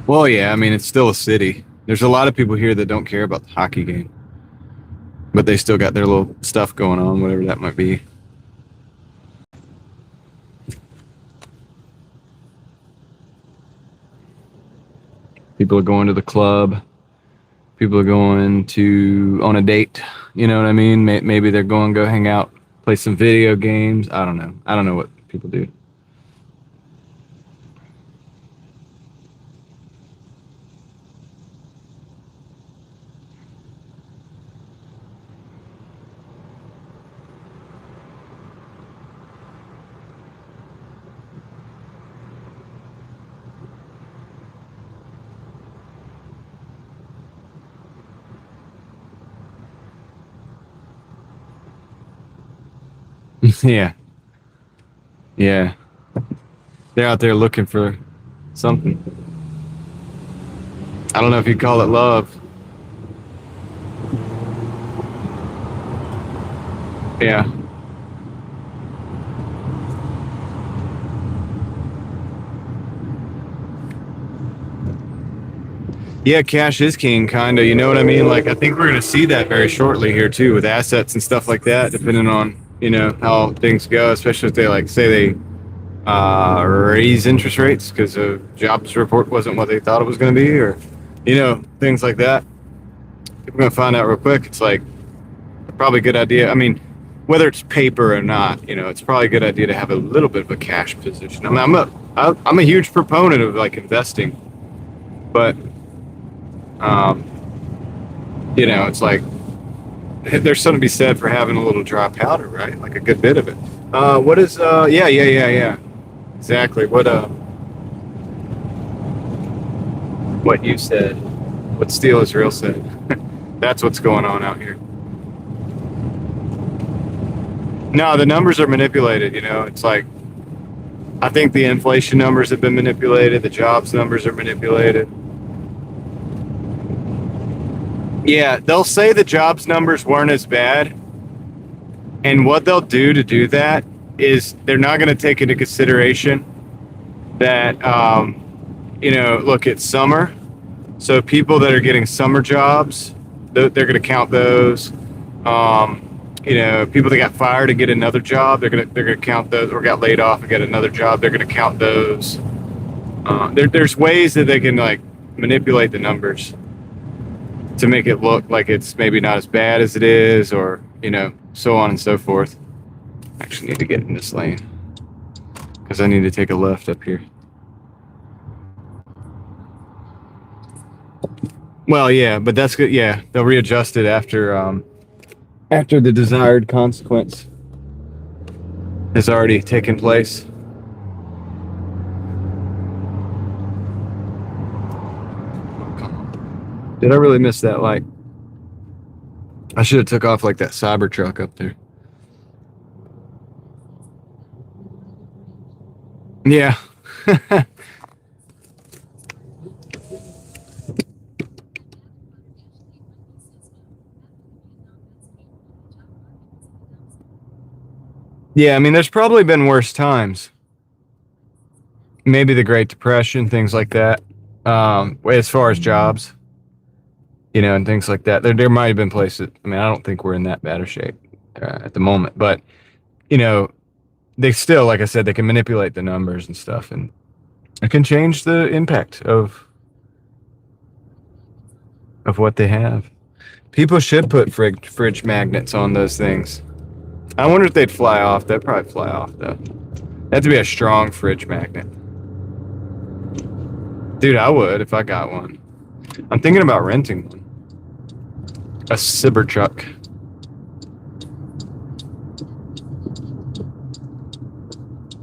Well, yeah, I mean, it's still a city. There's a lot of people here that don't care about the hockey game, but they still got their little stuff going on, whatever that might be. People are going to the club. People are going to on a date. You know what I mean? Maybe they're going to go hang out, play some video games. I don't know. I don't know what people do. Yeah. Yeah. They're out there looking for something. I don't know if you'd call it love. Yeah. Yeah, cash is king, kind of. You know what I mean? Like, I think we're going to see that very shortly here, too, with assets and stuff like that, depending on, you know, how things go, especially if they, like, say they raise interest rates because the jobs report wasn't what they thought it was going to be, or, you know, things like that. We're going to find out real quick. It's like probably a good idea. I mean, whether it's paper or not, you know, it's probably a good idea to have a little bit of a cash position. I mean, I'm a huge proponent of like investing, but you know, it's like there's something to be said for having a little dry powder, right? Like a good bit of it. What is yeah. Exactly. What you said. What Steel is Real said. That's what's going on out here. No, the numbers are manipulated, you know. It's like I think the inflation numbers have been manipulated, the jobs numbers are manipulated. Yeah, they'll say the jobs numbers weren't as bad. And what they'll do to do that is they're not going to take into consideration that, you know, look, it's summer. So people that are getting summer jobs, they're going to count those. You know, people that got fired and get another job, they're gonna count those, or got laid off and get another job, they're going to count those. There's ways that they can like manipulate the numbers to make it look like it's maybe not as bad as it is, or, you know, so on and so forth. I actually need to get in this lane because I need to take a left up here. Well, yeah, but that's good. Yeah, they'll readjust it after the desired consequence has already taken place. Did I really miss that light? I should have took off like that Cybertruck up there. Yeah. Yeah, I mean, there's probably been worse times. Maybe the Great Depression, things like that. As far as jobs, you know, and things like that. There might have been places. I mean, I don't think we're in that bad of shape at the moment, but you know, they still, like I said, they can manipulate the numbers and stuff, and it can change the impact of what they have. People should put fridge magnets on those things. I wonder if they'd fly off. They'd probably fly off, though. That'd to be a strong fridge magnet. Dude, I would if I got one. I'm thinking about renting one. A Cybertruck.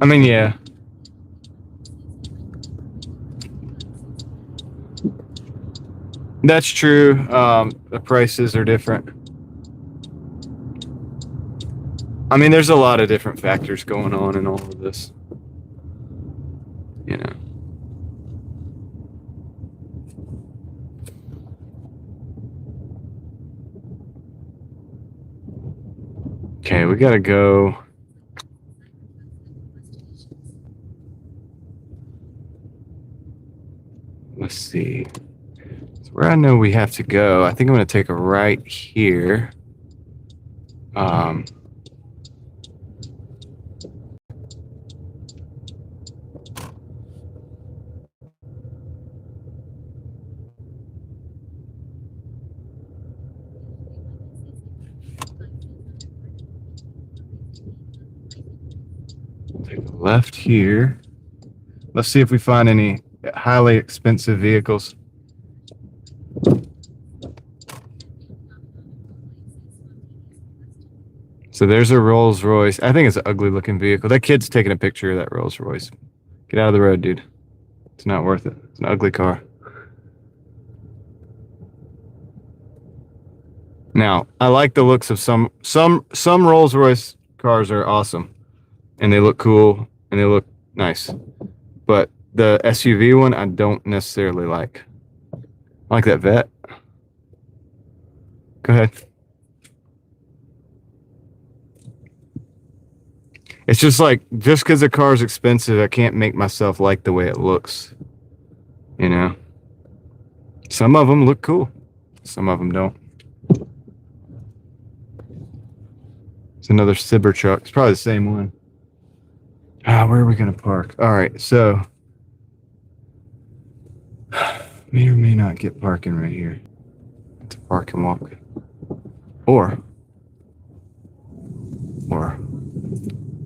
I mean, yeah. That's true. The prices are different. I mean, there's a lot of different factors going on in all of this. You know. Okay, we gotta go. Let's see. So where I know we have to go, I think I'm gonna take a right here. Take a left here. Let's see if we find any highly expensive vehicles. So there's a Rolls Royce. I think it's an ugly looking vehicle. That kid's taking a picture of that Rolls Royce. Get out of the road, dude. It's not worth it. It's an ugly car. Now, I like the looks of some Rolls Royce cars are awesome and they look cool and they look nice. But the SUV one I don't necessarily like. I like that Vet. Go ahead. It's just like, just because the car is expensive, I can't make myself like the way it looks. You know? Some of them look cool. Some of them don't. It's another Cybertruck. It's probably the same one. Where are we going to park? All right, so may or may not get parking right here. It's a park and walk. Or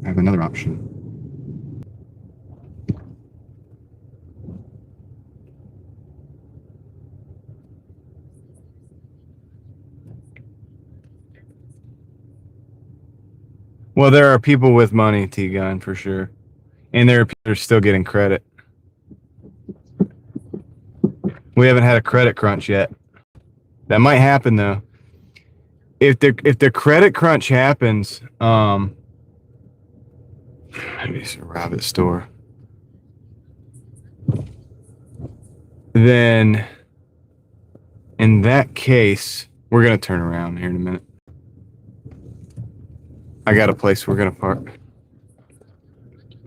I have another option. Well, there are people with money, T-Gun, for sure. And there are people that are still getting credit. We haven't had a credit crunch yet. That might happen, though. If the credit crunch happens, maybe it's a rabbit store. Then, in that case, we're going to turn around here in a minute. I got a place we're going to park.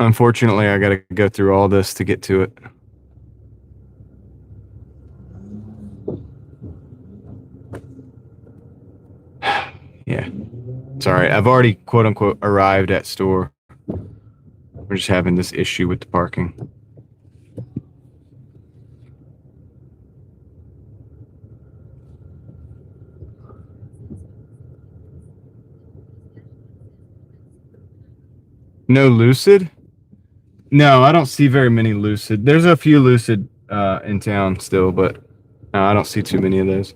Unfortunately, I got to go through all this to get to it. Yeah. Sorry, I've already, quote unquote, arrived at store. We're just having this issue with the parking. No Lucid? No, I don't see very many Lucid. There's a few Lucid in town still, but no, I don't see too many of those.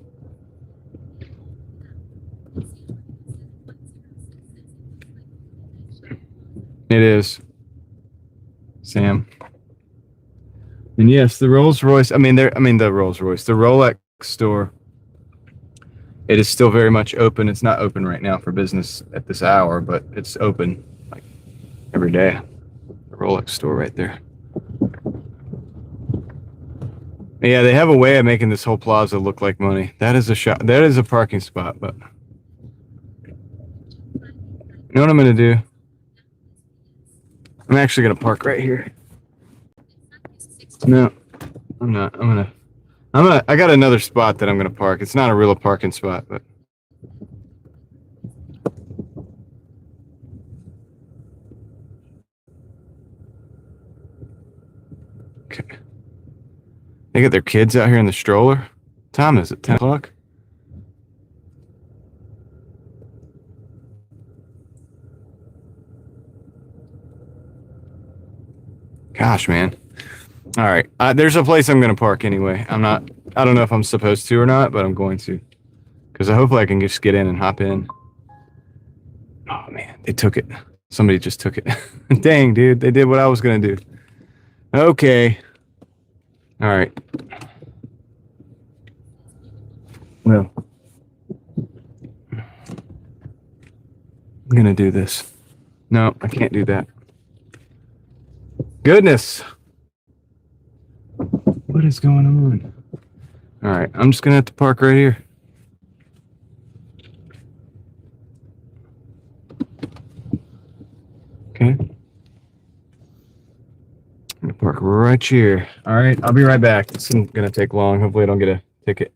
It is. Sam. And yes, the Rolls Royce. The Rolls Royce, the Rolex store. It is still very much open. It's not open right now for business at this hour, but it's open like every day. The Rolex store right there. Yeah, they have a way of making this whole plaza look like money. That is a shop. That is a parking spot, but you know what I'm gonna do? I'm actually gonna park right here. No, I'm not. I got another spot that I'm gonna park. It's not a real parking spot, but okay. They got their kids out here in the stroller. What time is it? 10 o'clock? Gosh, man. All right. There's a place I'm going to park anyway. I don't know if I'm supposed to or not, but I'm going to. Because hopefully I can just get in and hop in. Oh, man. They took it. Somebody just took it. Dang, dude. They did what I was going to do. Okay. All right. Well, I'm gonna do this. No, I can't do that. Goodness. What is going on? All right, I'm just gonna have to park right here. Okay. I'm gonna park right here. All right, I'll be right back. This isn't gonna take long. Hopefully I don't get a ticket.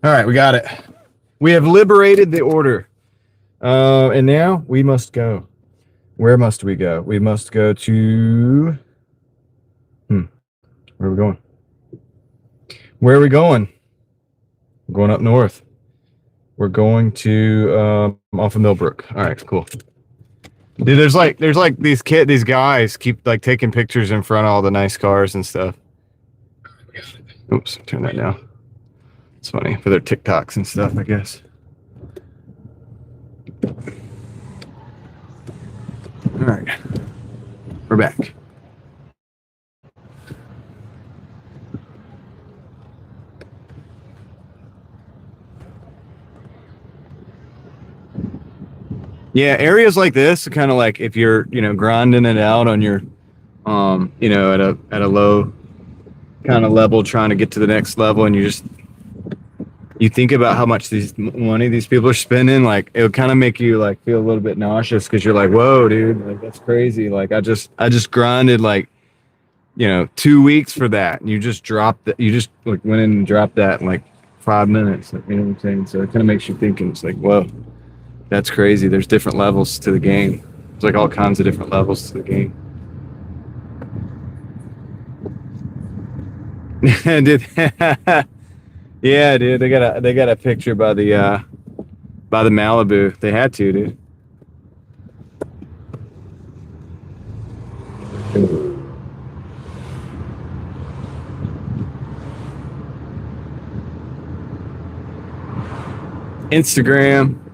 All right, we got it. We have liberated the order. And now we must go. Where must we go? We must go to. Where are we going? Where are we going? We're going up north. We're going to off of Millbrook. All right, cool. Dude, there's like these guys keep like taking pictures in front of all the nice cars and stuff. Oops, turn that down. It's funny for their TikToks and stuff, I guess. All right, we're back. Yeah, areas like this, kind of like if you're, grinding it out on your, at a low kind of level, trying to get to the next level, and you think about how much money these people are spending, like it would kind of make you like feel a little bit nauseous because you're like, whoa, dude, like that's crazy. Like I just grinded like 2 weeks for that. And you just dropped that. You just like went in and dropped that in like 5 minutes. Like, you know what I'm saying? So it kind of makes you thinking. It's like, whoa, that's crazy. There's different levels to the game. There's like all kinds of different levels to the game. Dude, yeah, dude. They got a picture by the Malibu. They had to, dude.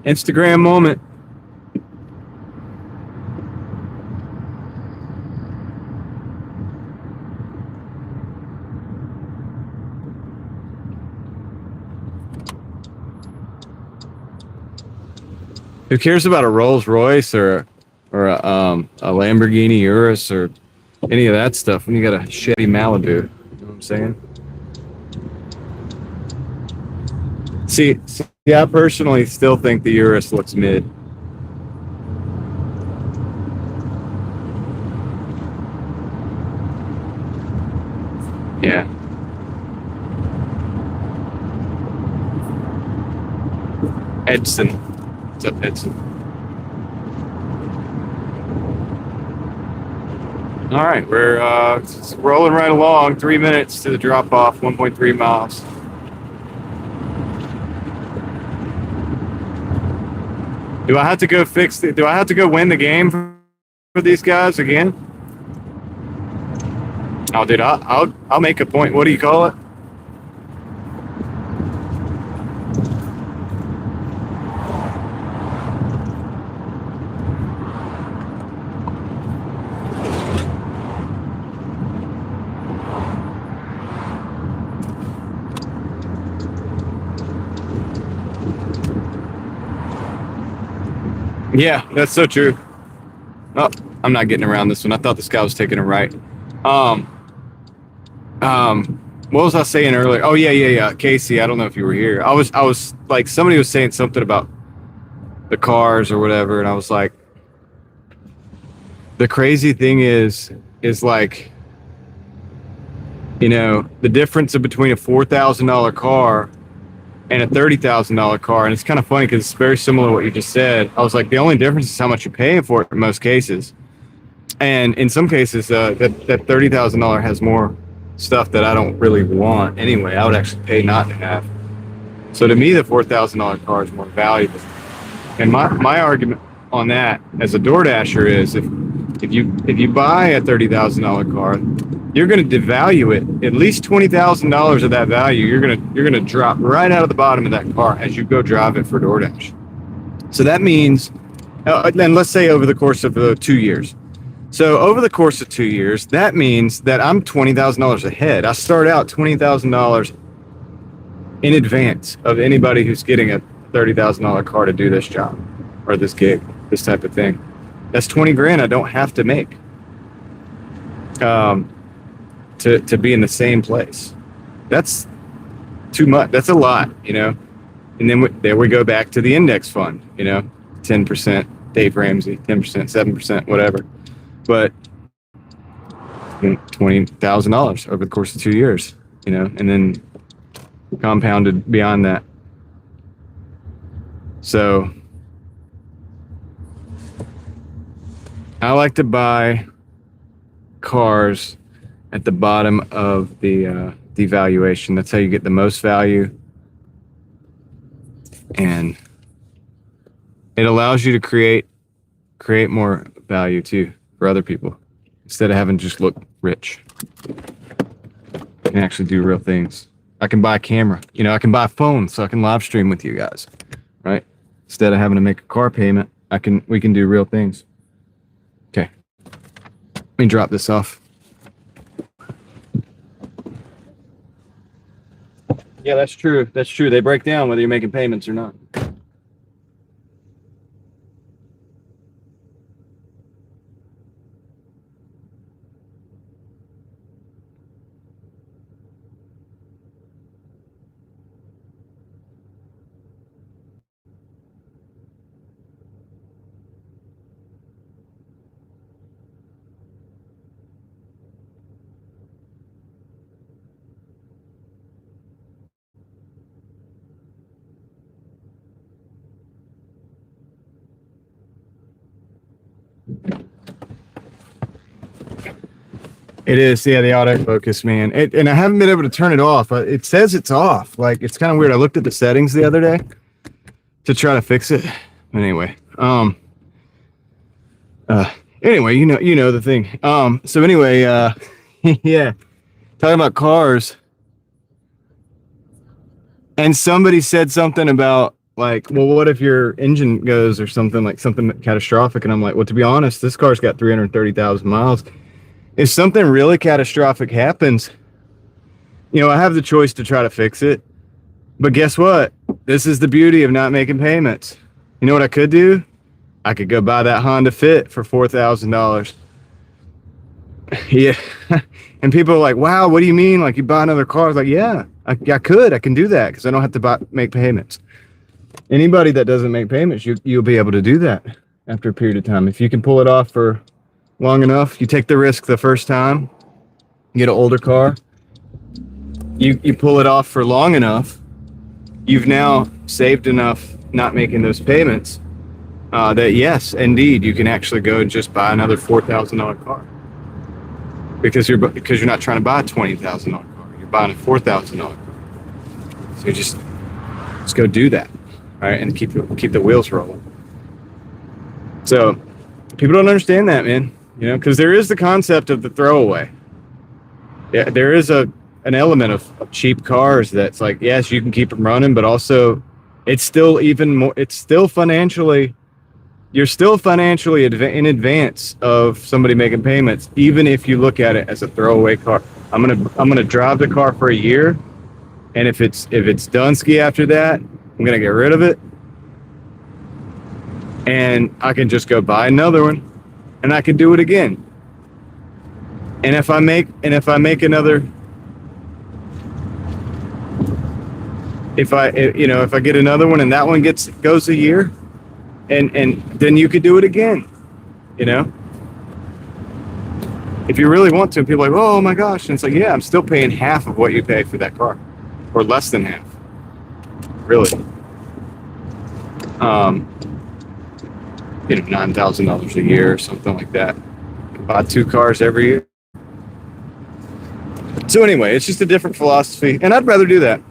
Instagram moment. Who cares about a Rolls Royce or a Lamborghini Urus or any of that stuff when you got a Chevy Malibu? You know what I'm saying? See, I personally still think the Urus looks mid. Yeah. Edson. What's up, Edson? All right, we're rolling right along. 3 minutes to the drop off, 1.3 miles. Do I have to go do I have to go win the game for these guys again? Oh, dude, I'll make a point. What do you call it? Yeah, that's so true. Oh, I'm not getting around this one. I thought this guy was taking a right. Um, what was I saying earlier? Oh yeah. Casey, I don't know if you were here. I was like, somebody was saying something about the cars or whatever, and I was like, the crazy thing is like, the difference between a $4,000 car and a $30,000 car, and it's kind of funny because it's very similar to what you just said. I was like, the only difference is how much you're paying for it in most cases, and in some cases, that $30,000 has more stuff that I don't really want anyway. I would actually pay not to have. So to me, the $4,000 car is more valuable. And my argument on that as a DoorDasher is if you buy a $30,000 car, you're going to devalue it at least $20,000 of that value. You're gonna drop right out of the bottom of that car as you go drive it for DoorDash. So that means, and let's say over the course of 2 years. So over the course of 2 years, that means that I'm $20,000 ahead. I start out $20,000 in advance of anybody who's getting a $30,000 car to do this job or this gig, this type of thing. That's 20 grand I don't have to make to be in the same place. That's too much. That's a lot, And then there we go back to the index fund, 10%, Dave Ramsey, 10%, 7%, whatever. But $20,000 over the course of 2 years, and then compounded beyond that. So I like to buy cars at the bottom of the devaluation. That's how you get the most value, and it allows you to create more value too for other people instead of having to just look rich. You can actually do real things. I can buy a camera. I can buy a phone so I can live stream with you guys, right? Instead of having to make a car payment, we can do real things. Okay. Let me drop this off. Yeah, that's true. That's true. They break down whether you're making payments or not. It is, yeah, the autofocus, man. And I haven't been able to turn it off. It says it's off. Like, it's kind of weird. I looked at the settings the other day to try to fix it. But anyway, anyway, you know the thing. So anyway, yeah, talking about cars. And somebody said something about like, well, what if your engine goes or something, like something catastrophic? And I'm like, well, to be honest, this car's got 330,000 miles. If something really catastrophic happens, I have the choice to try to fix it. But guess what? This is the beauty of not making payments. You know what I could do? I could go buy that Honda Fit for $4,000. Yeah. And people are like, wow, what do you mean? Like, you buy another car? I was like, yeah, I can do that because I don't have to make payments. Anybody that doesn't make payments, you'll be able to do that after a period of time. If you can pull it off for long enough, you take the risk the first time, you get an older car, you pull it off for long enough, you've now saved enough not making those payments that yes, indeed, you can actually go and just buy another $4,000 car. Because you're not trying to buy a $20,000 car, you're buying a $4,000 car. So you just go do that, right, and keep the wheels rolling. So people don't understand that, man. Because there is the concept of the throwaway. Yeah, there is an element of cheap cars that's like, yes, you can keep them running, but also it's still even more. It's still financially. You're still financially in advance of somebody making payments, even if you look at it as a throwaway car. I'm gonna drive the car for a year, and if it's done-ski after that, I'm gonna get rid of it, and I can just go buy another one, and I can do it again. And if I make another, if I get another one and that one goes a year. And then you could do it again, if you really want to. People are like, oh my gosh, and it's like, yeah, I'm still paying half of what you pay for that car, or less than half, really. $9,000 a year or something like that. Buy 2 cars every year. So anyway, it's just a different philosophy, and I'd rather do that.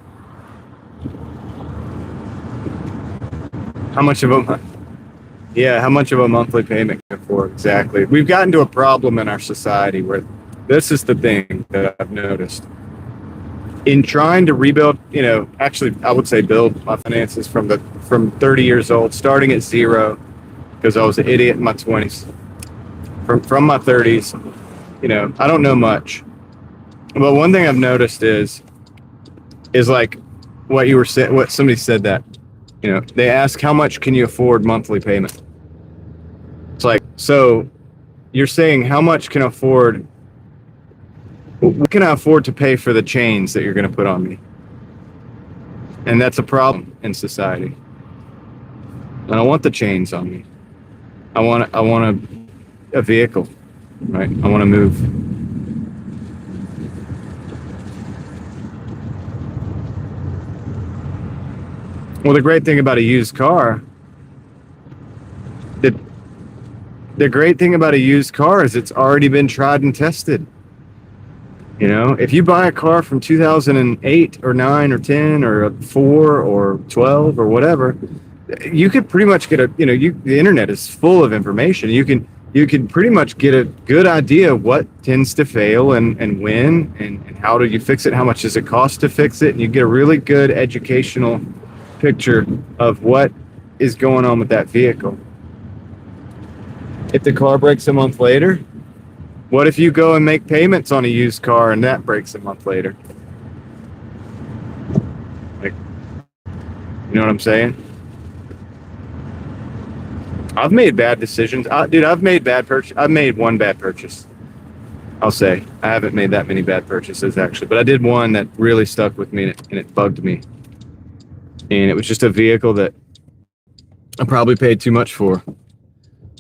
How much of a monthly payment can afford? Exactly. We've gotten to a problem in our society where this is the thing that I've noticed. In trying to rebuild, actually, I would say build my finances from 30 years old, starting at zero, because I was an idiot in my 20s. From my 30s, I don't know much. But one thing I've noticed is like what you were saying, what somebody said that, they ask, how much can you afford monthly payment? It's like, so you're saying how much can I afford? What can I afford to pay for the chains that you're going to put on me? And that's a problem in society. I don't want the chains on me. I want a vehicle, right? I want to move. Well, the great thing about a used car, the great thing about a used car is it's already been tried and tested. If you buy a car from 2008 or 9 or 10 or 4 or 12 or whatever, you could pretty much get the internet is full of information. You can pretty much get a good idea of what tends to fail and when and how do you fix it, how much does it cost to fix it, and you get a really good educational picture of what is going on with that vehicle. If the car breaks a month later, what if you go and make payments on a used car and that breaks a month later? Like, you know what I'm saying? I've made bad decisions. Dude, I've made one bad purchase. I'll say. I haven't made that many bad purchases, actually. But I did one that really stuck with me, and it bugged me. And it was just a vehicle that I probably paid too much for.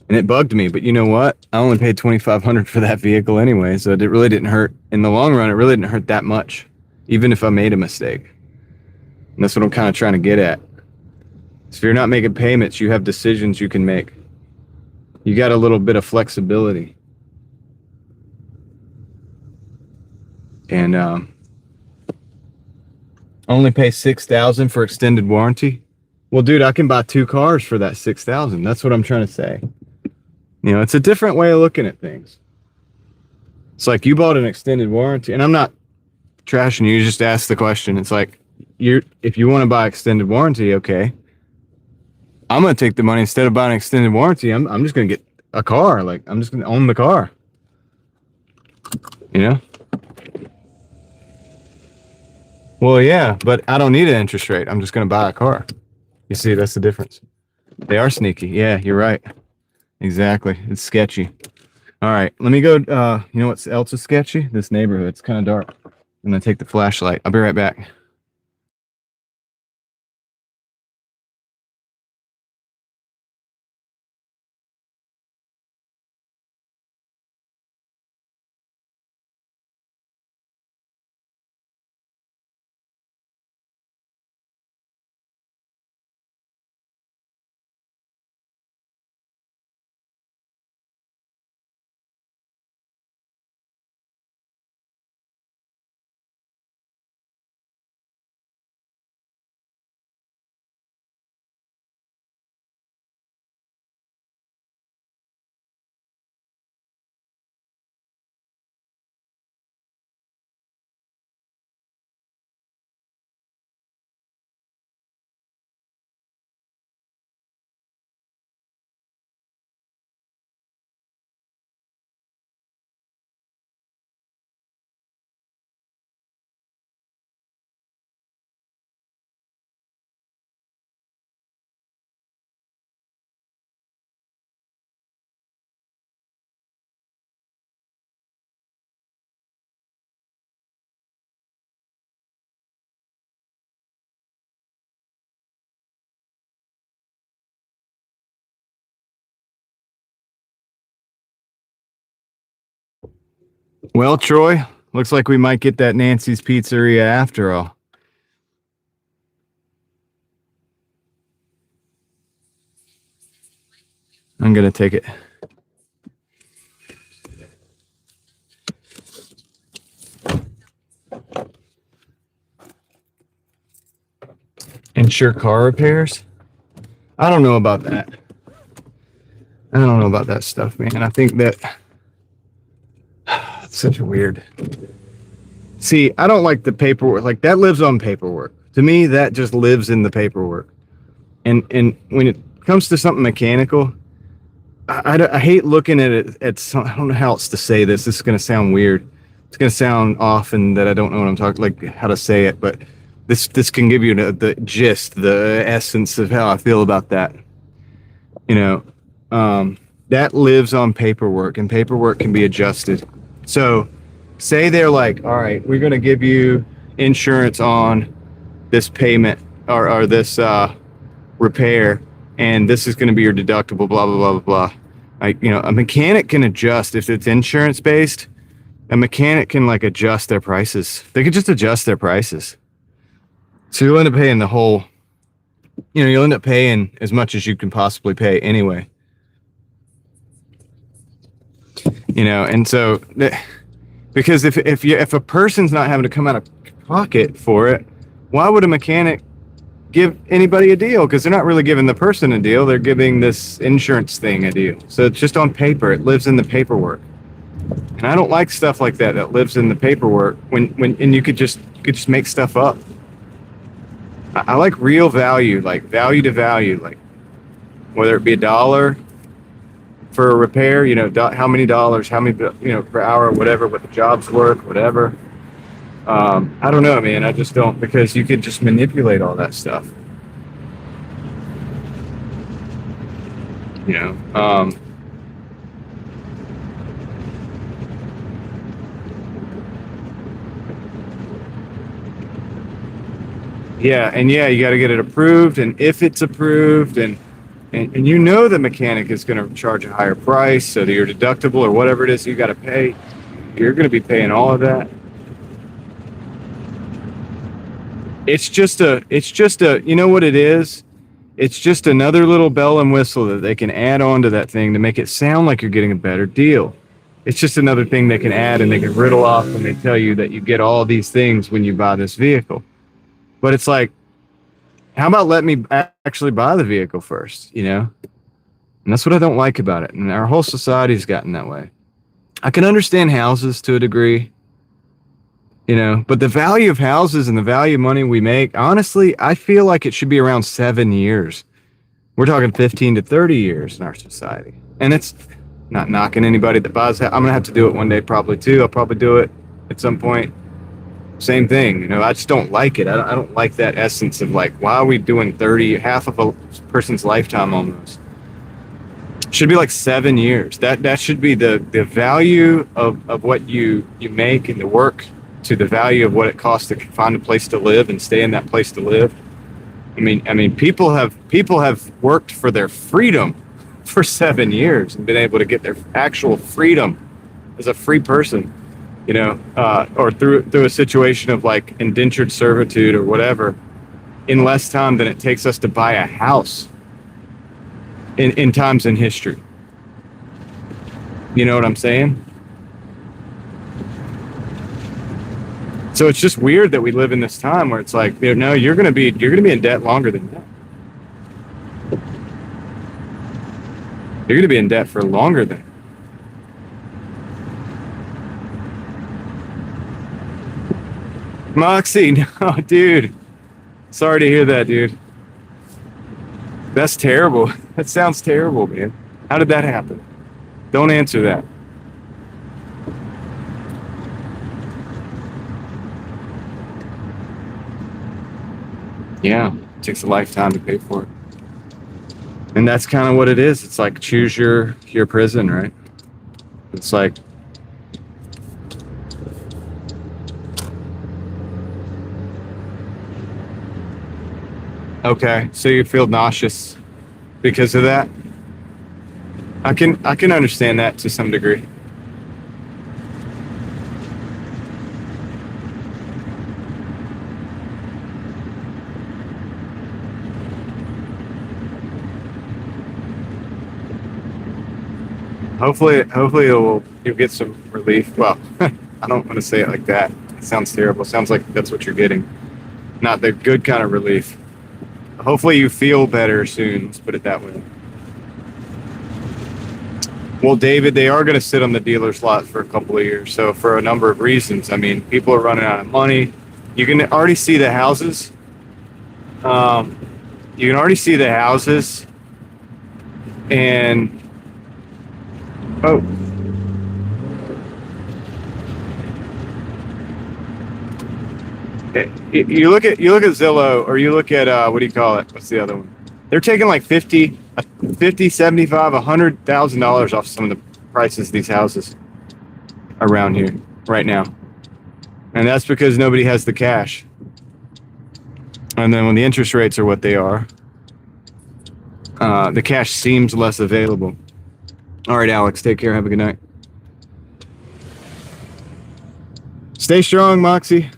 And it bugged me. But you know what? I only paid $2,500 for that vehicle anyway. So it really didn't hurt. In the long run, it really didn't hurt that much, even if I made a mistake. And that's what I'm kind of trying to get at. So if you're not making payments, you have decisions you can make. You got a little bit of flexibility. and only pay $6,000 for extended warranty. Well, dude, I can buy 2 cars for that $6,000. That's what I'm trying to say. You know, it's a different way of looking at things. It's like you bought an extended warranty, and I'm not trashing you. You just asked the question. It's like if you want to buy extended warranty, okay. I'm gonna take the money instead of buying extended warranty. I'm just gonna get a car. Like I'm just gonna own the car. You know? Well, yeah, but I don't need an interest rate. I'm just gonna buy a car. You see, that's the difference. They are sneaky. Yeah, you're right. Exactly. It's sketchy. All right, let me go. You know what else is sketchy? This neighborhood. It's kind of dark. I'm gonna take the flashlight. I'll be right back. Well, Troy, looks like we might get that Nancy's Pizzeria after all. I'm gonna take it. Insure car repairs? I don't know about that. I don't know about that stuff, man. I think that it's such a weird. See, I don't like the paperwork. Like that lives on paperwork. To me, that just lives in the paperwork. And when it comes to something mechanical, I hate looking at it at some, I don't know how else to say this. This is going to sound weird. It's going to sound off and that I don't know what I'm talking, like how to say it, but this can give you the gist, the essence of how I feel about that. You know, that lives on paperwork, and paperwork can be adjusted. So say they're like, all right, we're going to give you insurance on this payment or this repair, and this is going to be your deductible, blah, blah, blah, blah, blah. Like, you know, a mechanic can adjust if it's insurance based. A mechanic can like adjust their prices. They can just adjust their prices. So you'll end up paying the whole, you know, you'll end up paying as much as you can possibly pay anyway. You know, and so because if a person's not having to come out of pocket for it, why would a mechanic give anybody a deal? Because they're not really giving the person a deal. They're giving this insurance thing a deal. So it's just on paper. It lives in the paperwork. And I don't like stuff like that lives in the paperwork and you could just make stuff up. I like real value, like value to value, like whether it be $1 for a repair, you know, how many dollars, how many, you know, per hour, whatever, what the job's worth, whatever. I don't know, man. I just don't, because you could just manipulate all that stuff. You know, yeah, and yeah, you got to get it approved, and if it's approved, and you know the mechanic is going to charge a higher price, so that your deductible or whatever it is you got to pay, you're going to be paying all of that. It's just a, you know what it is? It's just another little bell and whistle that they can add on to that thing to make it sound like you're getting a better deal. It's just another thing they can add and they can riddle off when they tell you that you get all these things when you buy this vehicle. But it's like, how about let me actually buy the vehicle first, you know? And that's what I don't like about it. And our whole society's gotten that way. I can understand houses to a degree, you know, but the value of houses and the value of money we make, honestly, I feel like it should be around 7 years. We're talking 15 to 30 years in our society. And it's not knocking anybody that buys that. I'm going to have to do it one day probably too. I'll probably do it at some point. Same thing. You know, I just don't like it. I don't like that essence of like, why are we doing 30, half of a person's lifetime almost? Should be like 7 years. That should be the value of what you make and the work to the value of what it costs to find a place to live and stay in that place to live. I mean, people have worked for their freedom for 7 years and been able to get their actual freedom as a free person, you know, or through a situation of like indentured servitude or whatever, in less time than it takes us to buy a house in times in history. You know what I'm saying? So it's just weird that we live in this time where it's like, you know, you're gonna be in debt longer than that. You're gonna be in debt for longer than. Moxie, no, dude. Sorry to hear that, dude. That's terrible. That sounds terrible, man. How did that happen? Don't answer that. Yeah, it takes a lifetime to pay for it. And that's kind of what it is. It's like choose your prison, right? It's like okay, so you feel nauseous because of that? I can understand that to some degree. Hopefully you'll get some relief. Well, I don't want to say it like that. It sounds terrible. It sounds like that's what you're getting. Not the good kind of relief. Hopefully you feel better soon. Let's put it that way. Well, David, they are going to sit on the dealer's lot for a couple of years. So for a number of reasons, I mean, people are running out of money. You can already see the houses. You can already see the houses. And oh, you look at Zillow, or you look at what do you call it? What's the other one? They're taking like 50, 75, $100,000 off some of the prices of these houses around here right now, and that's because nobody has the cash. And then when the interest rates are what they are, the cash seems less available. All right, Alex, take care. Have a good night. Stay strong, Moxie.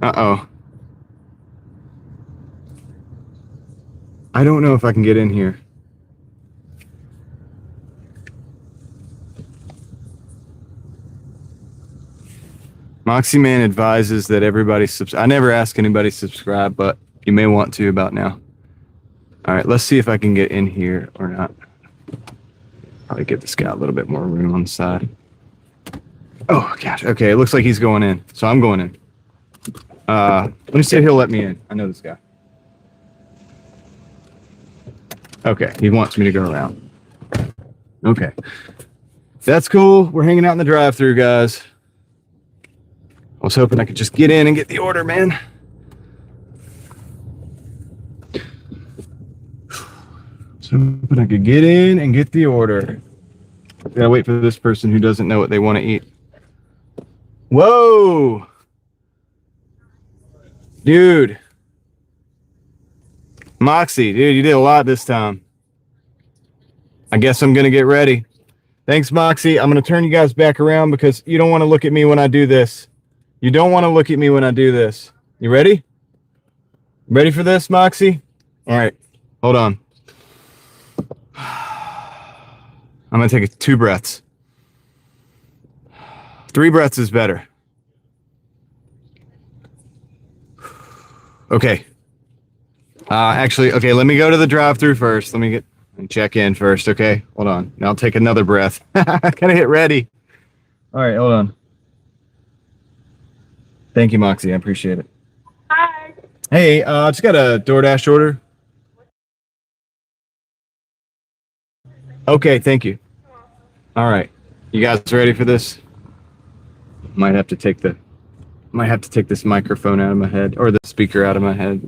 Uh-oh. I don't know if I can get in here. Moxie Man advises that everybody I never ask anybody to subscribe, but you may want to about now. All right, let's see if I can get in here or not. Probably give this guy a little bit more room on the side. Oh, gosh. Okay, it looks like he's going in, so I'm going in. Let me see if he'll let me in. I know this guy. Okay, he wants me to go around. Okay. That's cool. We're hanging out in the drive-thru, guys. I was hoping I could just get in and get the order, man. So hoping I could get in and get the order. Gotta wait for this person who doesn't know what they want to eat. Whoa! Dude. Moxie, dude, you did a lot this time. I guess I'm gonna get ready. Thanks, Moxie. I'm gonna turn you guys back around because you don't want to look at me when I do this. You don't want to look at me when I do this. You ready? Ready for this, Moxie? All right, hold on. I'm going to take 2 breaths. 3 breaths is better. Okay. Actually, okay, let me go to the drive-thru first. Let me check in first, okay? Hold on. Now I'll take another breath. Gotta get ready. All right, hold on. Thank you, Moxie. I appreciate it.
Hi.
Hey, I just got a DoorDash order. Okay, thank you. All right. You guys ready for this? Might have to take this microphone out of my head, or the speaker out of my head.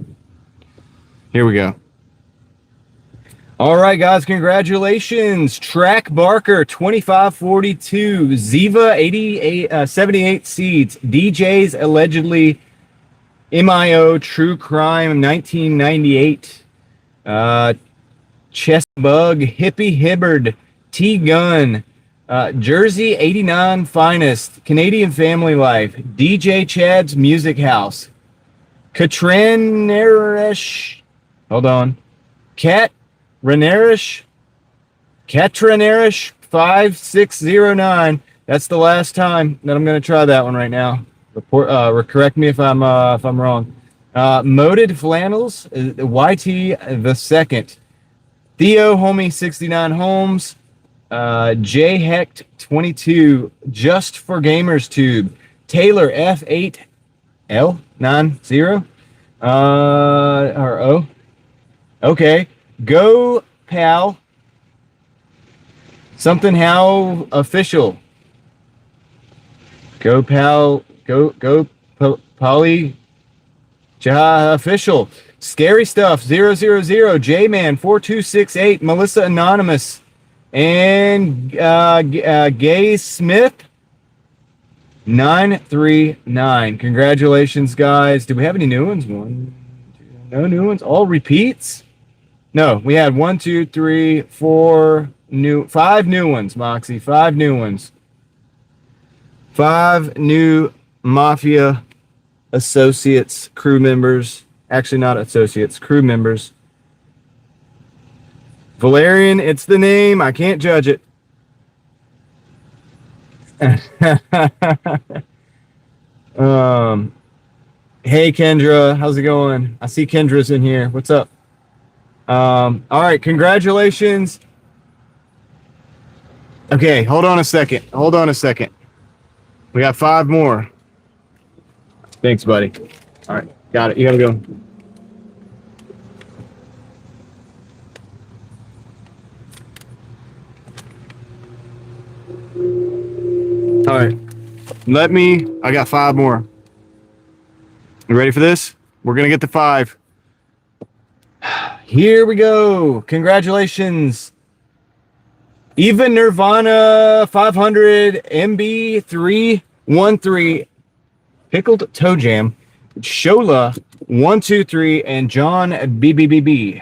Here we go. All right, guys, congratulations. Track Barker, 2542. Ziva, 78 seeds. DJs, allegedly MIO, True Crime, 1998. Chess Bug, Hippie Hibbard, T-Gun, Jersey 89 Finest, Canadian Family Life, DJ Chad's Music House, Katranerish, hold on, Katranerish 5609. That's the last time that I'm going to try that one right now. Correct me if I'm wrong. Moded Flannels, YT the second. Theo Homie 69 Holmes, J Hecht 22, Just for Gamers Tube, Taylor F8L90, or O. Okay, Go Pal, something how official. Go Pal, go Polly, official. Scary Stuff 000, J-Man 4268, Melissa Anonymous, and Gay Smith 939. Congratulations, guys. Do we have any new ones? 1, 2, no new ones. All repeats? No, we had 1, 2, 3, 4 5 new ones, Moxie. 5 new ones. 5 new Mafia associates, crew members. Actually, not associates, crew members. Valerian, it's the name. I can't judge it. Hey, Kendra, how's it going? I see Kendra's in here. What's up? All right, congratulations. Okay, hold on a second. We got 5 more. Thanks, buddy. All right, got it. You gotta go. All right, I got 5 more. You ready for this? We're gonna get to 5. Here we go. Congratulations. Eva Nirvana 500 MB313, Pickled Toe Jam, Shola 123, and John BBBB.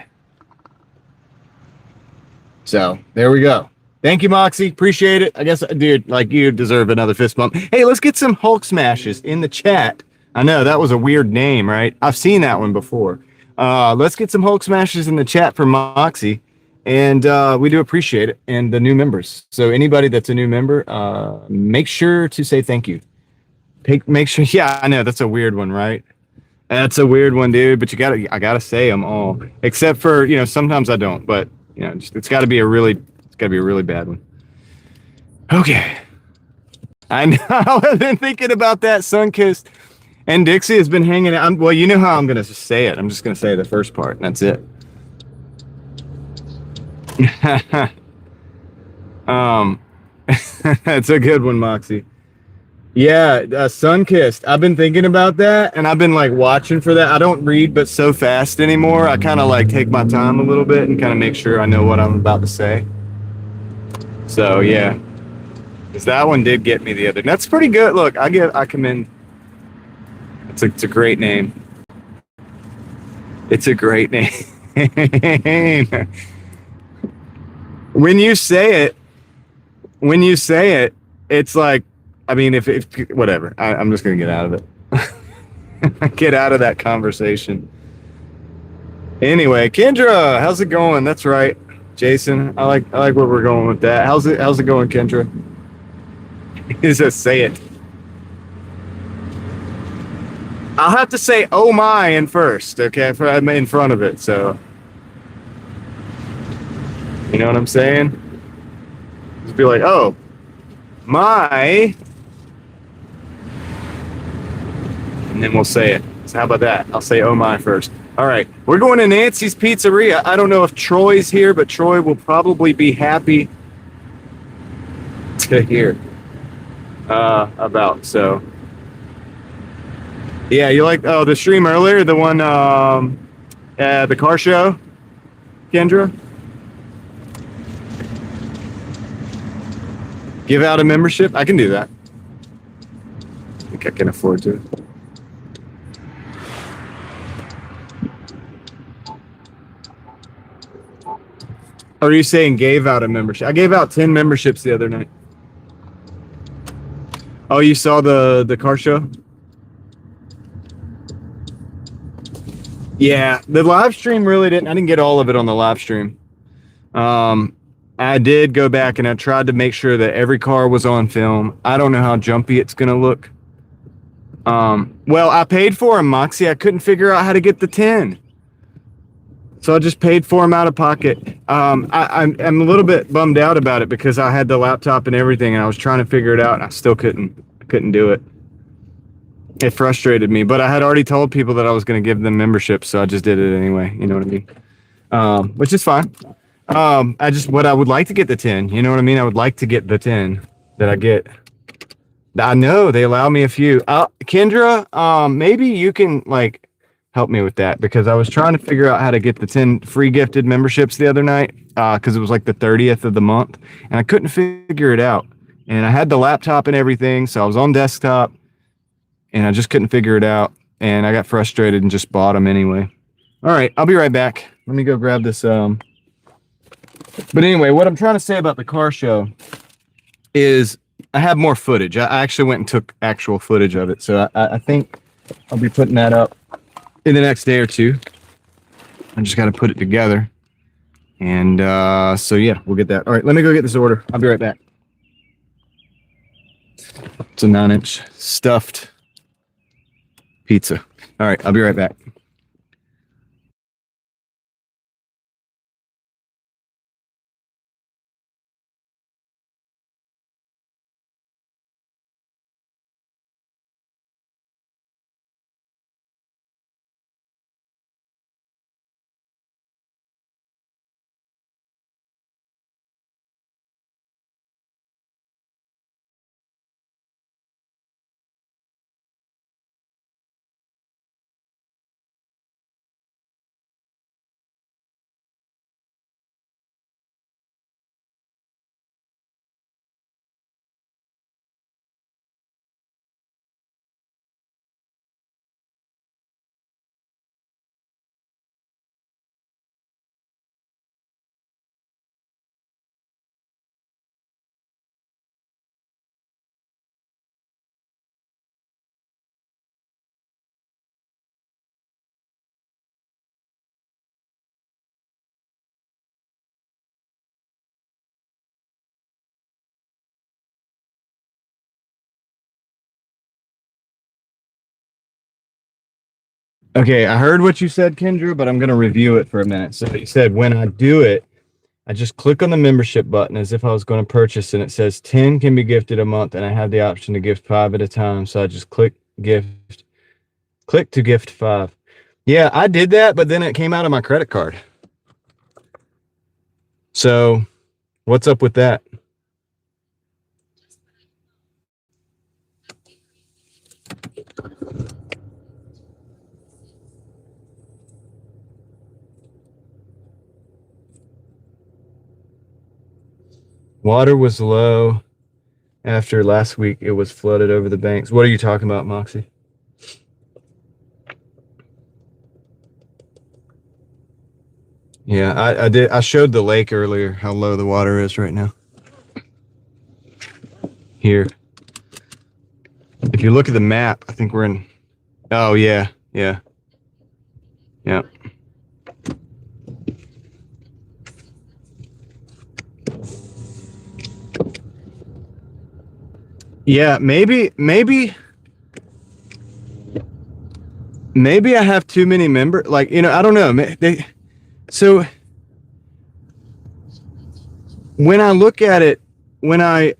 So there we go. Thank you, Moxie. Appreciate it. I guess, dude, like, you deserve another fist bump. Hey, let's get some Hulk smashes in the chat. I know that was a weird name, right? I've seen that one before. Let's get some Hulk smashes in the chat for Moxie. And we do appreciate it. And the new members. So anybody that's a new member, make sure to say thank you. Make sure. Yeah, I know that's a weird one, right? That's a weird one, dude. But I gotta say them all, except for, sometimes I don't. But it's got to be a really bad one. Okay. I know. I've been thinking about that. Sunkissed and Dixie has been hanging out. Well, you know how I'm gonna just say it. I'm just gonna say the first part, and that's it. That's a good one, Moxie. Yeah, Sunkissed. I've been thinking about that, and I've been like watching for that. I don't read but so fast anymore. I kind of like take my time a little bit and kind of make sure I know what I'm about to say. So yeah, because that one did get me the other. That's pretty good. Look, I commend. It's a great name. It's a great name. When you say it, it's like, I mean, if whatever. I'm just gonna get out of it. Get out of that conversation. Anyway, Kendra, how's it going? That's right. Jason. I like where we're going with that. How's it going, Kendra? He says, say it. I'll have to say "oh my" in first, okay? I'm in front of it, so you know what I'm saying? Just be like, "oh my," and then we'll say it. So how about that? I'll say "oh my" first. All right, we're going to Nancy's Pizzeria. I don't know if Troy's here, but Troy will probably be happy to hear about. So, yeah, you like the stream earlier, the one the car show, Kendra? Give out a membership? I can do that. I think I can afford to. Or are you saying gave out a membership? I gave out 10 memberships the other night. Oh, you saw the car show? Yeah, the live stream really I didn't get all of it on the live stream. I did go back and I tried to make sure that every car was on film. I don't know how jumpy it's gonna look. Well, I paid for them, Moxie. I couldn't figure out how to get the 10. So I just paid for them out of pocket. I'm a little bit bummed out about it because I had the laptop and everything and I was trying to figure it out and I still couldn't do it. It frustrated me, but I had already told people that I was going to give them memberships, so I just did it anyway. You know what I mean? Which is fine. I would like to get the 10. You know what I mean? I would like to get the 10 that I get. I know they allow me a few. Kendra, maybe you can like help me with that because I was trying to figure out how to get the 10 free gifted memberships the other night because it was like the 30th of the month and I couldn't figure it out. And I had the laptop and everything, so I was on desktop. And I just couldn't figure it out. And I got frustrated and just bought them anyway. All right, I'll be right back. Let me go grab this. But anyway, what I'm trying to say about the car show is I have more footage. I actually went and took actual footage of it. So I think I'll be putting that up in the next day or two. I just got to put it together. And so, yeah, we'll get that. All right, let me go get this order. I'll be right back. It's a 9-inch stuffed pizza. All right, I'll be right back. Okay, I heard what you said, Kendra, but I'm going to review it for a minute. So you said when I do it, I just click on the membership button as if I was going to purchase, and it says 10 can be gifted a month, and I have the option to gift 5 at a time. So I just click to gift 5. Yeah, I did that, but then it came out of my credit card. So what's up with that? Water was low after last week. It was flooded over the banks. What are you talking about, Moxie? Yeah, I did. I showed the lake earlier, how low the water is right now. Here. If you look at the map, I think we're in. Oh, yeah. Yeah. Yeah. Yeah, maybe I have too many members. Like, I don't know. So when I look at it, when I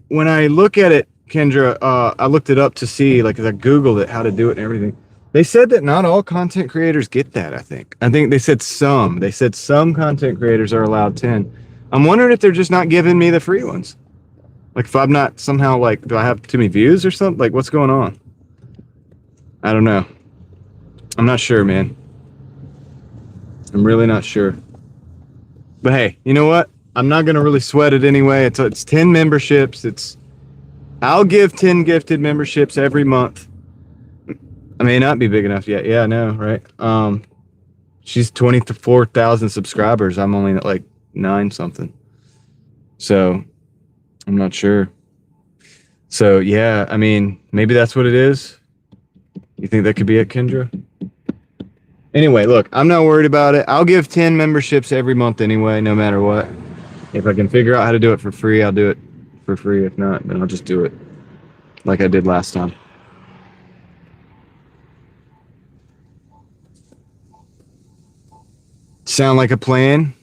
look at it, Kendra, I looked it up to see, like, I Googled it, how to do it and everything. They said that not all content creators get that. I think they said some. They said some content creators are allowed 10. I'm wondering if they're just not giving me the free ones. Like, if I'm not somehow, like, do I have too many views or something? Like, what's going on? I don't know. I'm not sure, man. I'm really not sure. But hey, you know what? I'm not gonna really sweat it anyway. It's 10 memberships. I'll give 10 gifted memberships every month. I may not be big enough yet. Yeah, I know, right? She's 24,000 subscribers. I'm only at like 9 something. So I'm not sure. So yeah, I mean, maybe that's what it is. You think that could be it, Kendra? Anyway, look, I'm not worried about it. I'll give 10 memberships every month anyway, no matter what. If I can figure out how to do it for free, I'll do it for free. If not, then I'll just do it like I did last time. Sound like a plan?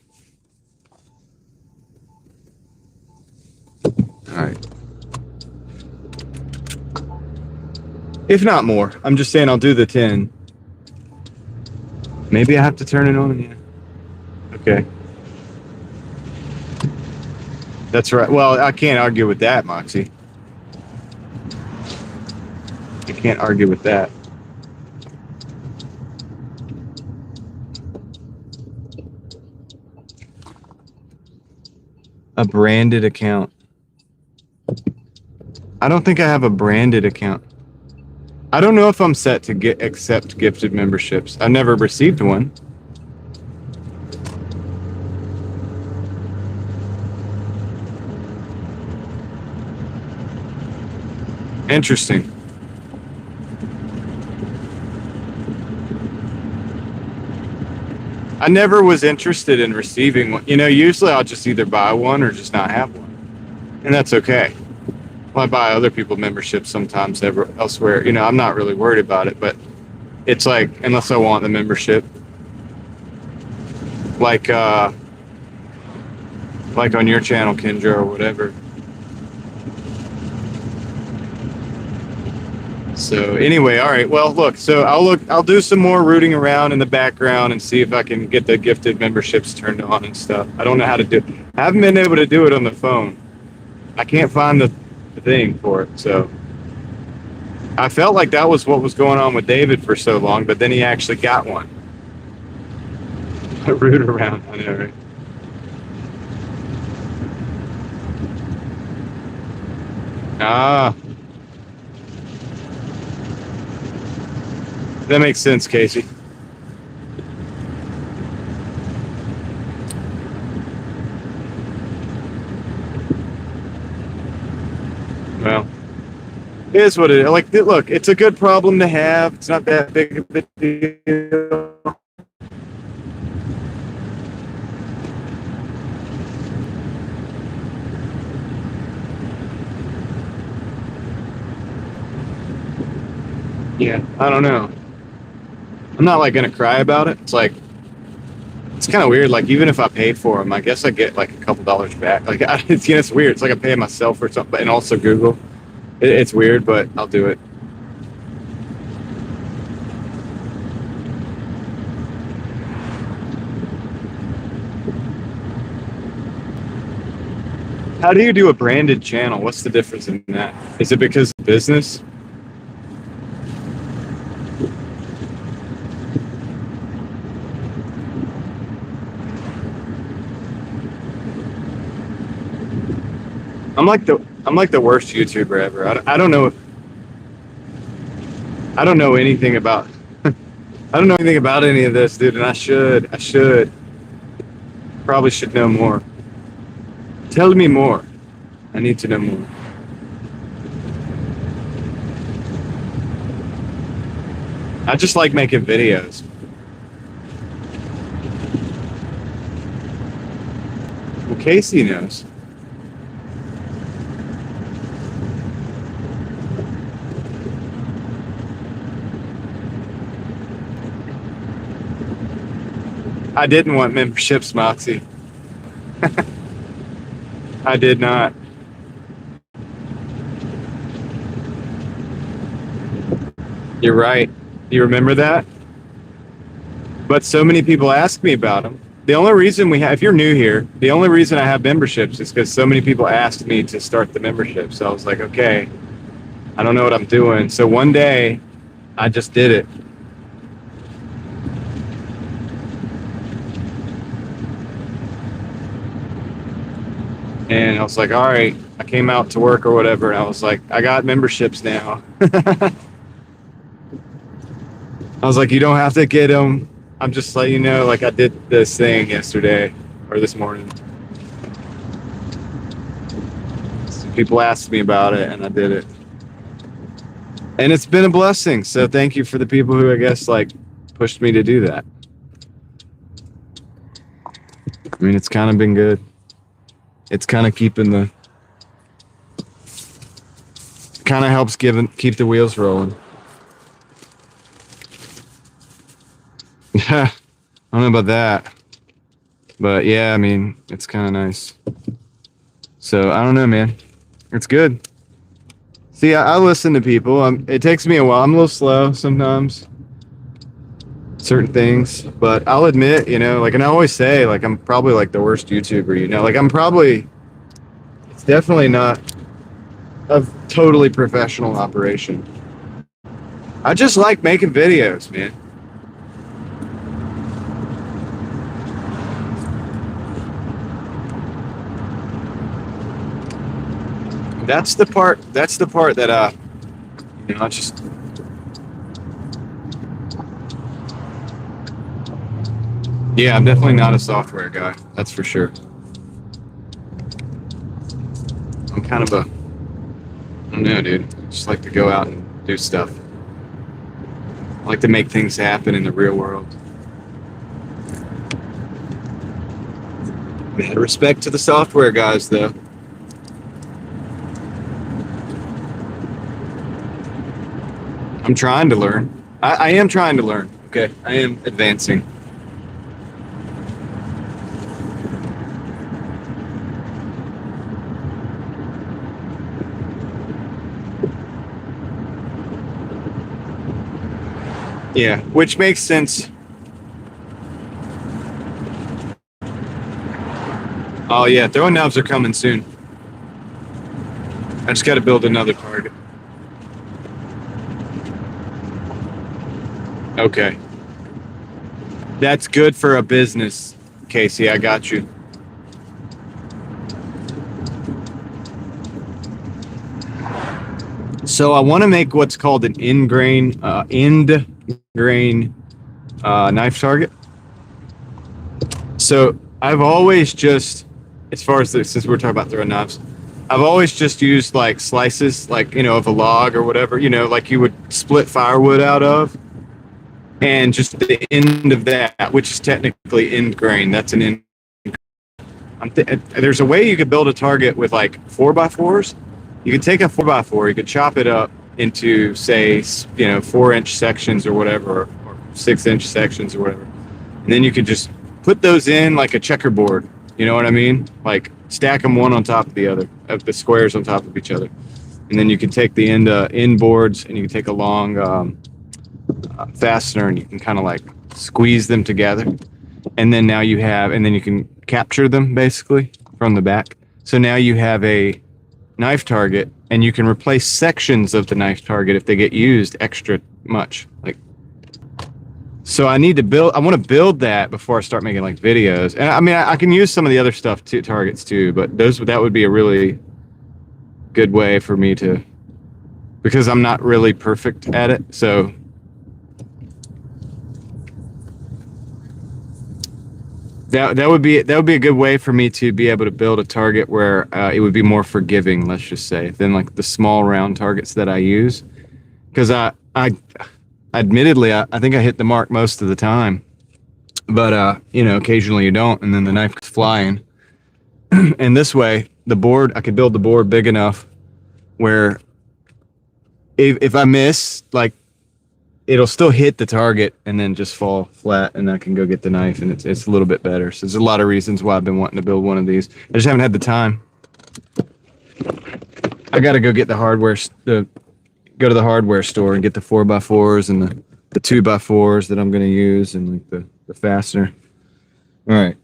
All right. If not more. I'm just saying I'll do the 10. Maybe I have to turn it on, yeah. Okay. That's right. Well, I can't argue with that, Moxie. I can't argue with that. A branded account. I don't think I have a branded account. I don't know if I'm set to accept gifted memberships. I've never received one. Interesting. I never was interested in receiving one. Usually I'll just either buy one or just not have one. And that's okay. Well, I buy other people memberships sometimes elsewhere. I'm not really worried about it, but it's like, unless I want the membership, like on your channel, Kendra, or whatever. So anyway, all right. Well, look. So I'll do some more rooting around in the background and see if I can get the gifted memberships turned on and stuff. I don't know how to do it. I haven't been able to do it on the phone. I can't find the thing for it. So I felt like that was what was going on with David for so long, but then he actually got one. Root around. I know, right? Ah. That makes sense, Casey. Well, it is what it is. Like, look, it's a good problem to have. It's not that big of a deal. Yeah, I don't know. I'm not like gonna cry about it. It's like, it's kind of weird. Like, even if I pay for them, I guess I get like a couple dollars back. Like, it's weird. It's like I'm paying myself or something, and also Google. It's weird, but I'll do it. How do you do a branded channel? What's the difference in that? Is it because of business? I'm like the worst YouTuber ever. I don't know. I don't know anything about. I don't know anything about any of this, dude. And I should. Probably should know more. Tell me more. I need to know more. I just like making videos. Well, Casey knows. I didn't want memberships, Moxie. I did not. You're right. You remember that? But so many people ask me about them. The only reason we have, if you're new here, the only reason I have memberships is because so many people asked me to start the membership. So I was like, okay, I don't know what I'm doing. So one day I just did it. And I was like, all right, I came out to work or whatever. And I was like, I got memberships now. I was like, you don't have to get them. I'm just letting you know, like I did this thing yesterday or this morning. Some people asked me about it and I did it. And it's been a blessing. So thank you for the people who I guess like pushed me to do that. I mean, it's kind of been good. It's kind of keeping the, kind of helps keep the wheels rolling. Yeah, I don't know about that, but yeah, I mean, it's kind of nice. So I don't know, man. It's good. See, I listen to people. It takes me a while. I'm a little slow sometimes. Certain things, but I'll admit, you know, like, and I always say, like, I'm probably like the worst YouTuber, you know, like it's definitely not a totally professional operation. I just like making videos, man. That's the part that, you know, I just, yeah, I'm definitely not a software guy. That's for sure. I'm kind of I don't know, dude. I just like to go out and do stuff. I like to make things happen in the real world. Respect to the software guys, though. I'm trying to learn. I am trying to learn. Okay, I am advancing. Yeah, which makes sense. Oh yeah, throwing knobs are coming soon. I just got to build another target. Okay. That's good for a business, Casey. I got you. So I want to make what's called an end grain knife target. So I've always just, as far as this, since we're talking about throwing knives, I've always just used like slices, like, you know, of a log or whatever, you know, like you would split firewood out of, and just the end of that, which is technically end grain. That's an end. There's a way you could build a target with like 4x4s. You could take a 4x4, you could chop it up into, say, you know, 4-inch sections or whatever, or 6-inch sections or whatever. And then you could just put those in like a checkerboard. You know what I mean? Like stack them one on top of the other, of the squares on top of each other. And then you can take the end boards and you can take a long fastener and you can kind of like squeeze them together. And then now you have, and then you can capture them basically from the back. So now you have a knife target, and you can replace sections of the knife target if they get used extra much. Like, so I want to build that before I start making like videos. And I mean, I can use some of the other stuff to targets too, but that would be a really good way for me to, because I'm not really perfect at it. So that would be a good way for me to be able to build a target where it would be more forgiving, let's just say, than like the small round targets that I use. Because I admittedly, I think I hit the mark most of the time, but you know, occasionally you don't, and then the knife is flying. And this way, I could build the board big enough where if I miss, like, it'll still hit the target and then just fall flat, and I can go get the knife, and it's a little bit better. So there's a lot of reasons why I've been wanting to build one of these. I just haven't had the time. I got to go get the hardware, go to the hardware store and get the 4x4s and the 2x4s that I'm going to use, and like the fastener. All right.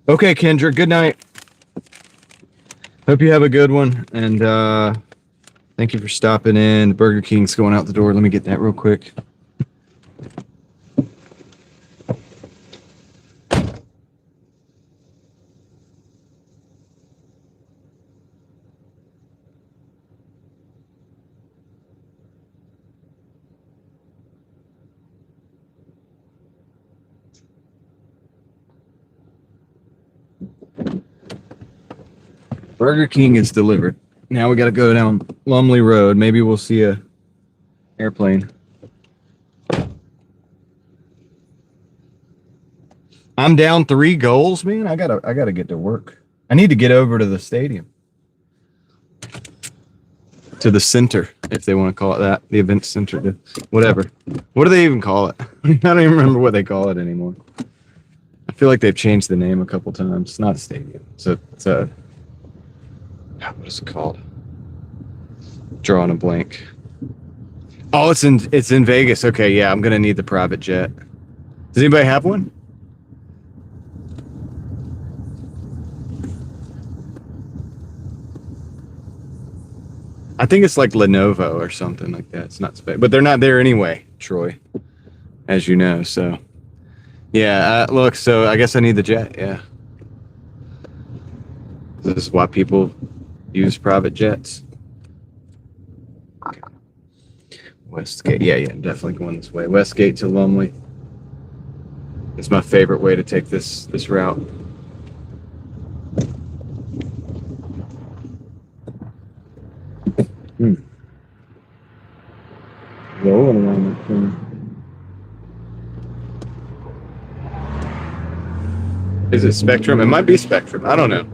Okay, Kendra, good night. Hope you have a good one, and thank you for stopping in. The Burger King's going out the door. Let me get that real quick. Burger King is delivered. Now we got to go down Lumley Road. Maybe we'll see a airplane. I'm down 3 goals, man. I gotta get to work. I need to get over to the stadium, to the center, if they want to call it that, the event center, whatever. What do they even call it? I don't even remember what they call it anymore. I feel like they've changed the name a couple times. It's not a stadium. It's a what is it called? Drawing a blank. Oh, it's in Vegas. Okay, yeah, I'm gonna need the private jet. Does anybody have one? I think it's like Lenovo or something like that. It's not but they're not there anyway, Troy, as you know. So yeah, look. So I guess I need the jet. Yeah, this is why people use private jets. Okay. Westgate. Yeah, definitely going this way. Westgate to Lumley. It's my favorite way to take this route. Rolling around that corner. Is it Spectrum? It might be Spectrum. I don't know.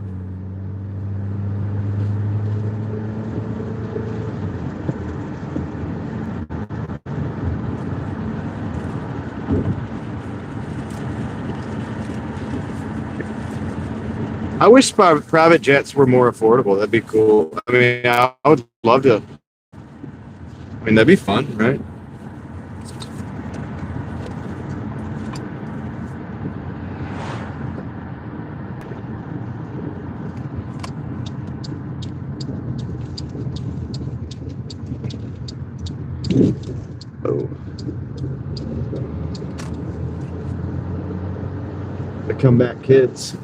I wish private jets were more affordable. That'd be cool. I mean, I would love to. I mean, that'd be fun, right? Oh. The comeback kids.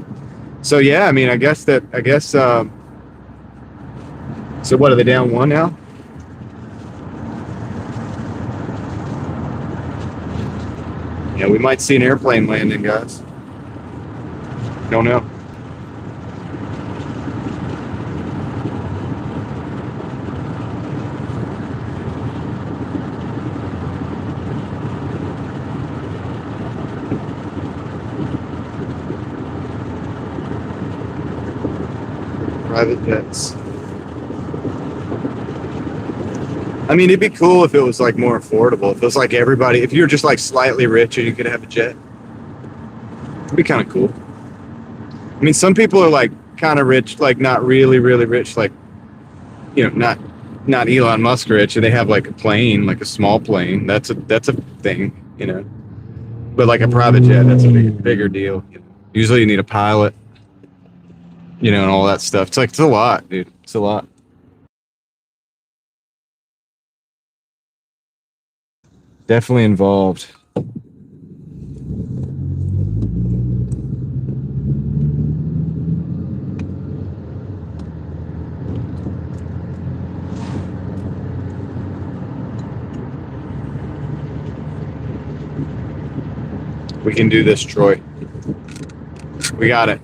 So yeah, I mean, I guess. So what, are they down 1 now? Yeah, we might see an airplane landing, guys. Don't know. Private jets. I mean, it'd be cool if it was like more affordable. If it was like everybody, if you're just like slightly rich and you could have a jet, it'd be kind of cool. I mean, some people are like kind of rich, like not really, really rich, like, you know, not Elon Musk rich, and they have like a plane, like a small plane. That's a thing, you know. But like a private jet, that's a bigger deal. Usually you need a pilot, you know, and all that stuff. It's a lot, dude. It's a lot. Definitely involved. We can do this, Troy. We got it.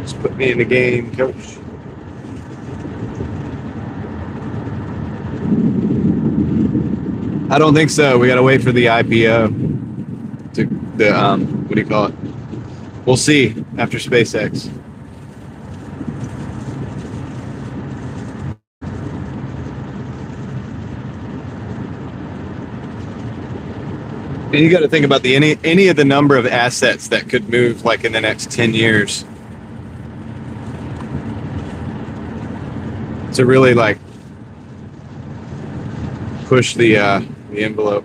Just put me in the game, coach. I don't think so. We got to wait for the IPO. To the what do you call it? We'll see after SpaceX. And you got to think about the any of the number of assets that could move like in the next 10 years to really like push the envelope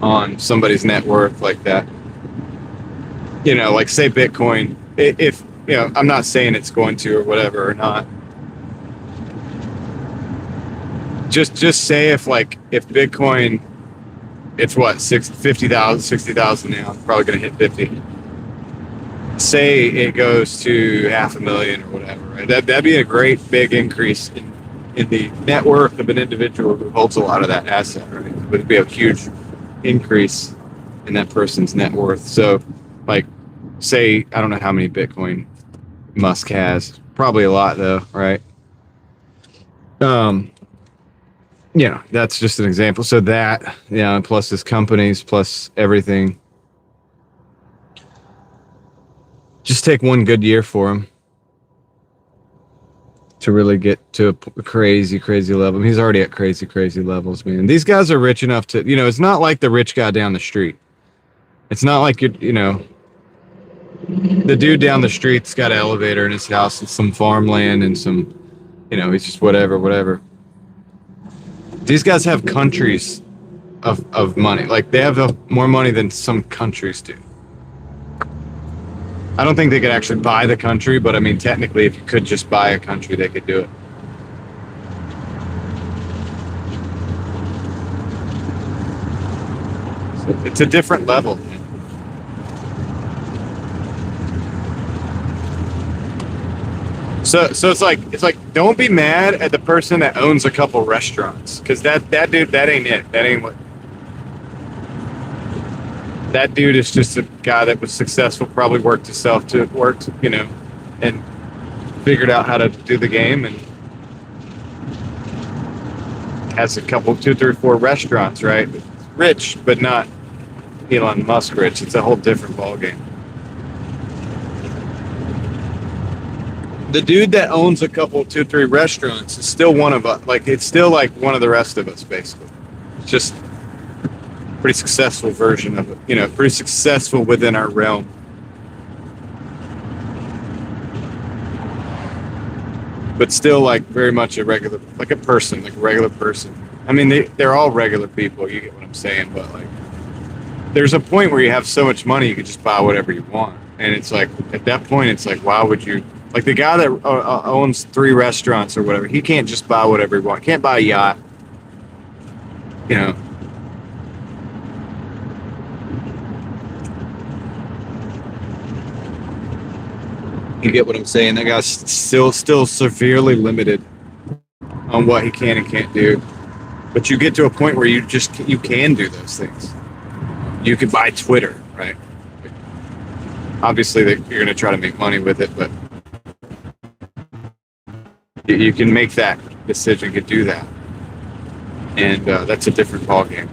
on somebody's net worth like that. You know, like say Bitcoin, if you know, I'm not saying it's going to or whatever or not. Just say if Bitcoin, it's what 50,000, 60,000 now, probably going to hit 50. Say it goes to 500,000 or whatever, right? That'd be a great big increase in the net worth of an individual who holds a lot of that asset, right? It would be a huge increase in that person's net worth. So, like, say I don't know how many Bitcoin Musk has, probably a lot though, right? You know, that's just an example. So that, you know, plus his companies, plus everything. Just take one good year for him to really get to a crazy, crazy level. I mean, he's already at crazy, crazy levels, man. These guys are rich enough to, you know, it's not like the rich guy down the street. It's not like you know, the dude down the street's got an elevator in his house and some farmland and some, you know, he's just whatever. These guys have countries of money. Like they have more money than some countries do. I don't think they could actually buy the country, but I mean, technically, if you could just buy a country, they could do it. So it's a different level. So it's like don't be mad at the person that owns a couple restaurants, because that dude, that ain't it. That ain't what. That dude is just a guy that was successful, probably worked, you know, and figured out how to do the game, and has a couple, 2, 3, 4 restaurants, right? Rich, but not Elon Musk rich. It's a whole different ballgame. The dude that owns a couple, 2, 3 restaurants is still one of us. Like, it's still like one of the rest of us, basically. It's just pretty successful version of it, you know, pretty successful within our realm. But still like very much a regular, like a person, like a regular person. I mean, they're all regular people, you get what I'm saying, but like there's a point where you have so much money you can just buy whatever you want. And it's like, at that point, it's like, why would you, like the guy that owns 3 restaurants or whatever, he can't just buy whatever he wants. Can't buy a yacht, you know. You get what I'm saying? That guy's still severely limited on what he can and can't do. But you get to a point where you can do those things. You can buy Twitter, right? Obviously, you're going to try to make money with it, but you can make that decision, you can do that. And that's a different ballgame.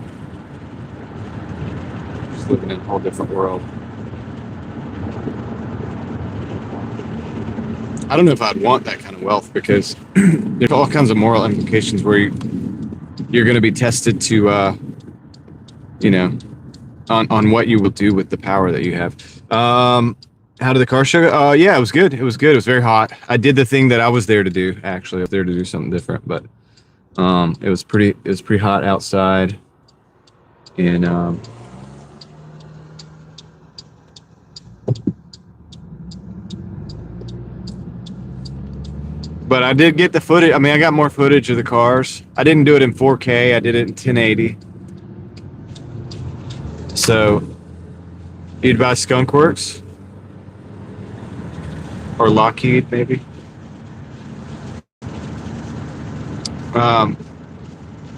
Just living in a whole different world. I don't know if I'd want that kind of wealth, because there's all kinds of moral implications where you're going to be tested to, you know, on what you will do with the power that you have. How did the car show go? Yeah, it was good. It was good. It was very hot. I did the thing that I was there to do. Actually, I was there to do something different, but it was pretty hot outside, and but I did get the footage. I mean, I got more footage of the cars. I didn't do it in 4K. I did it in 1080. So, you'd buy Skunkworks? Or Lockheed, maybe?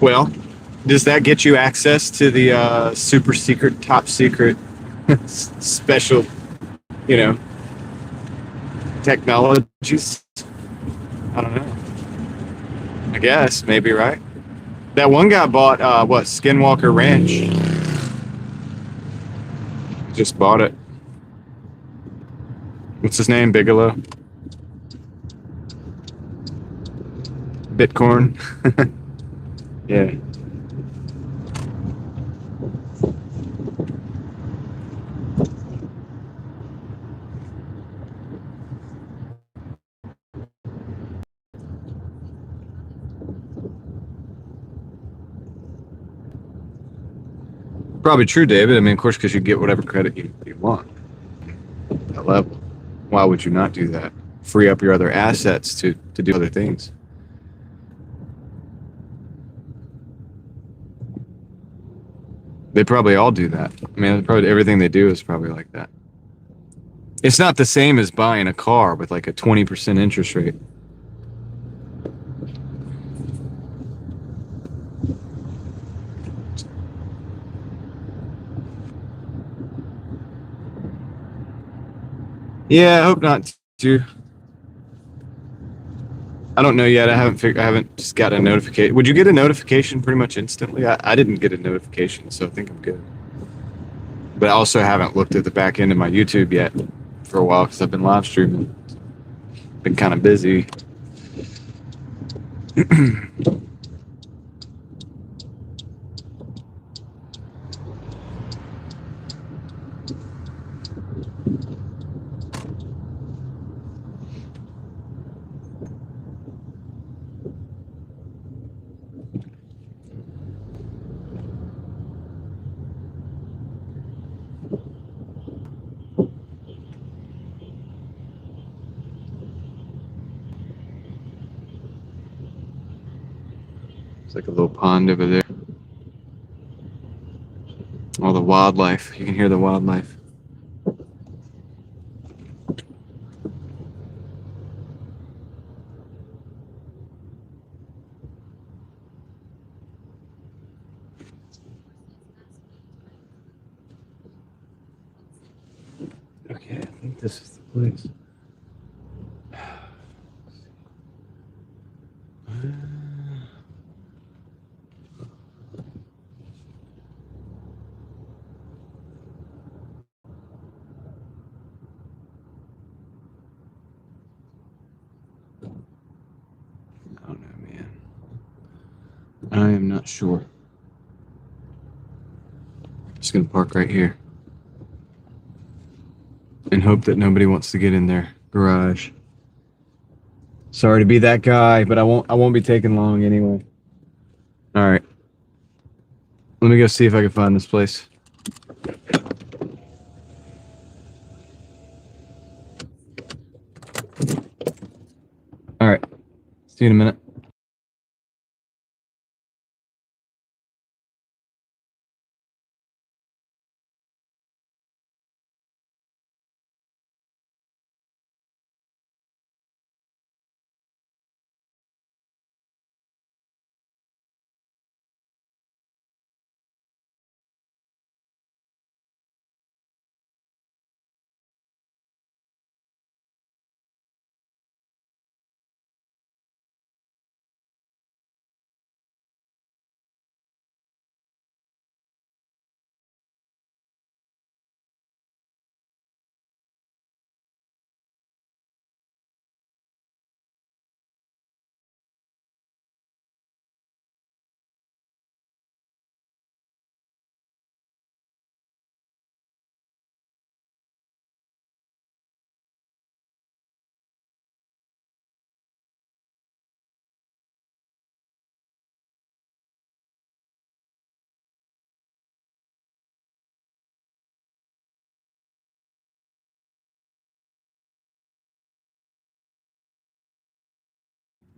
Well, does that get you access to the super secret, top secret, special, you know, technologies? I don't know. I guess, maybe, right? That one guy bought, Skinwalker Ranch. Just bought it. What's his name? Bigelow? Bitcoin? Yeah. Probably true, David. I mean, of course, because you get whatever credit you want at that level. Why would you not do that? Free up your other assets to do other things. They probably all do that. I mean, probably everything they do is probably like that. It's not the same as buying a car with like a 20% interest rate. Yeah, I hope not too. I don't know yet. I haven't just got a notification. Would you get a notification pretty much instantly? I didn't get a notification, so I think I'm good. But I also haven't looked at the back end of my YouTube yet for a while because I've been live streaming. Been kind of busy. It's like a little pond over there. All the wildlife. You can hear the wildlife. Okay, I think this is the place. I don't know, man. I am not sure. Just gonna park right here and hope that nobody wants to get in their garage. Sorry to be that guy, but I won't be taking long anyway. All right. Let me go see if I can find this place. All right. See you in a minute.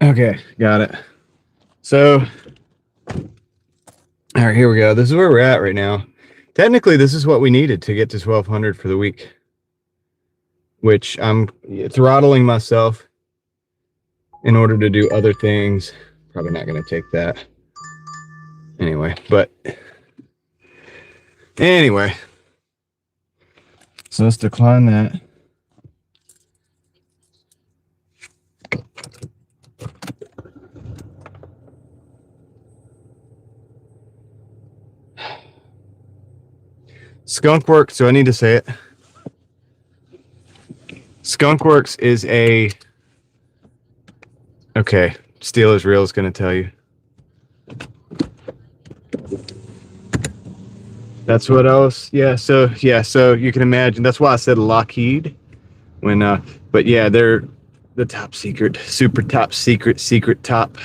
Okay, got it. So, all right, here we go. This is where we're at right now. Technically, this is what we needed to get to 1,200 for the week, which I'm throttling myself in order to do other things. Probably not going to take that anyway, but anyway. So let's decline that. Skunkworks, so I need to say it. Skunkworks is a... Okay, Steel is Real is going to tell you. That's what else. Yeah, so you can imagine. That's why I said Lockheed. But yeah, they're the top secret, super top secret, top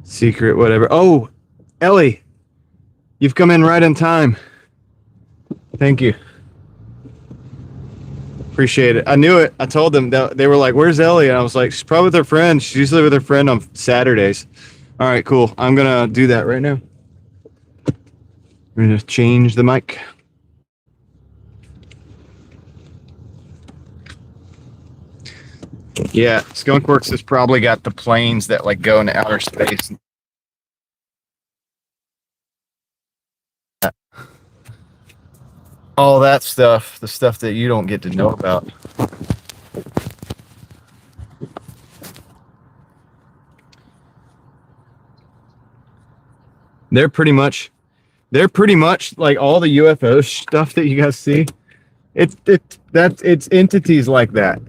secret, whatever. Oh, Ellie, You've come in right on time. Thank you. Appreciate it. I knew it. I told them that they were like, "Where's Ellie?" And I was like, "She's probably with her friend. She's usually with her friend on Saturdays." All right, cool. I'm gonna do that right now. We're gonna change the mic. Yeah, Skunkworks has probably got the planes that like go into outer space. All that stuff, the stuff that you don't get to know about. They're pretty much like all the UFO stuff that you guys see. It's entities like that,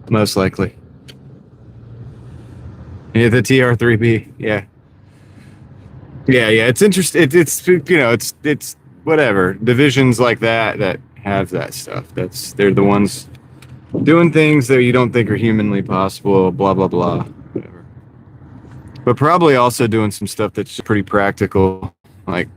most likely. Yeah, the TR3B. Yeah. It's interesting. It's it's whatever divisions like that have that stuff. They're the ones doing things that you don't think are humanly possible. Blah blah blah. Whatever. But probably also doing some stuff that's pretty practical, like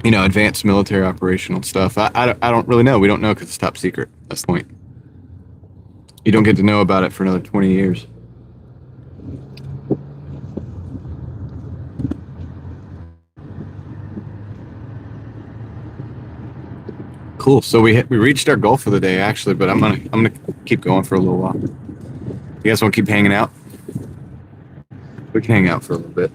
advanced military operational stuff. I don't really know. We don't know because it's top secret. That's the point. You don't get to know about it for another 20 years. Cool. So we reached our goal for the day, actually, but I'm gonna keep going for a little while. You guys want to keep hanging out? We can hang out for a little bit.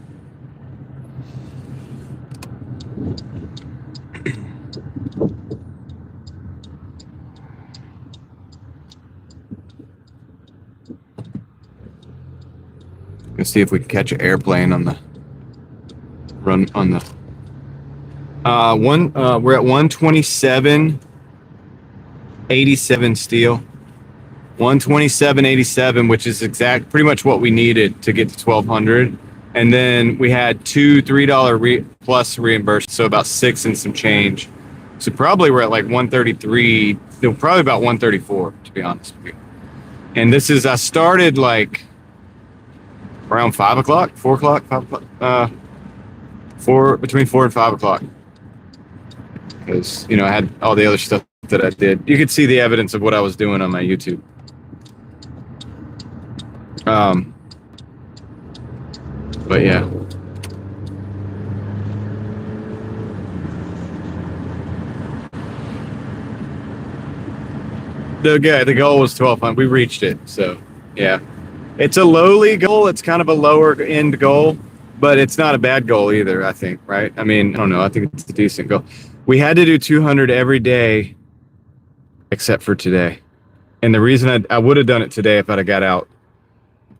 Let's see if we can catch an airplane on the run on the we're at 127.87 steel. 127.87, which is pretty much what we needed to get to 1200. And then we had two $3 plus reimbursed, so about 6 and some change. So probably we're at like 133, probably about 134, to be honest with you. And this is, I started like around 5 o'clock, 4 o'clock, 5 o'clock, between 4 and 5 o'clock. Because, I had all the other stuff that I did. You could see the evidence of what I was doing on my YouTube. But yeah. The goal was 1200. We reached it. So yeah, it's a lowly goal. It's kind of a lower end goal, but it's not a bad goal either, I think, right? I mean, I don't know. I think it's a decent goal. We had to do 200 every day except for today. And the reason I would have done it today if I'd have got out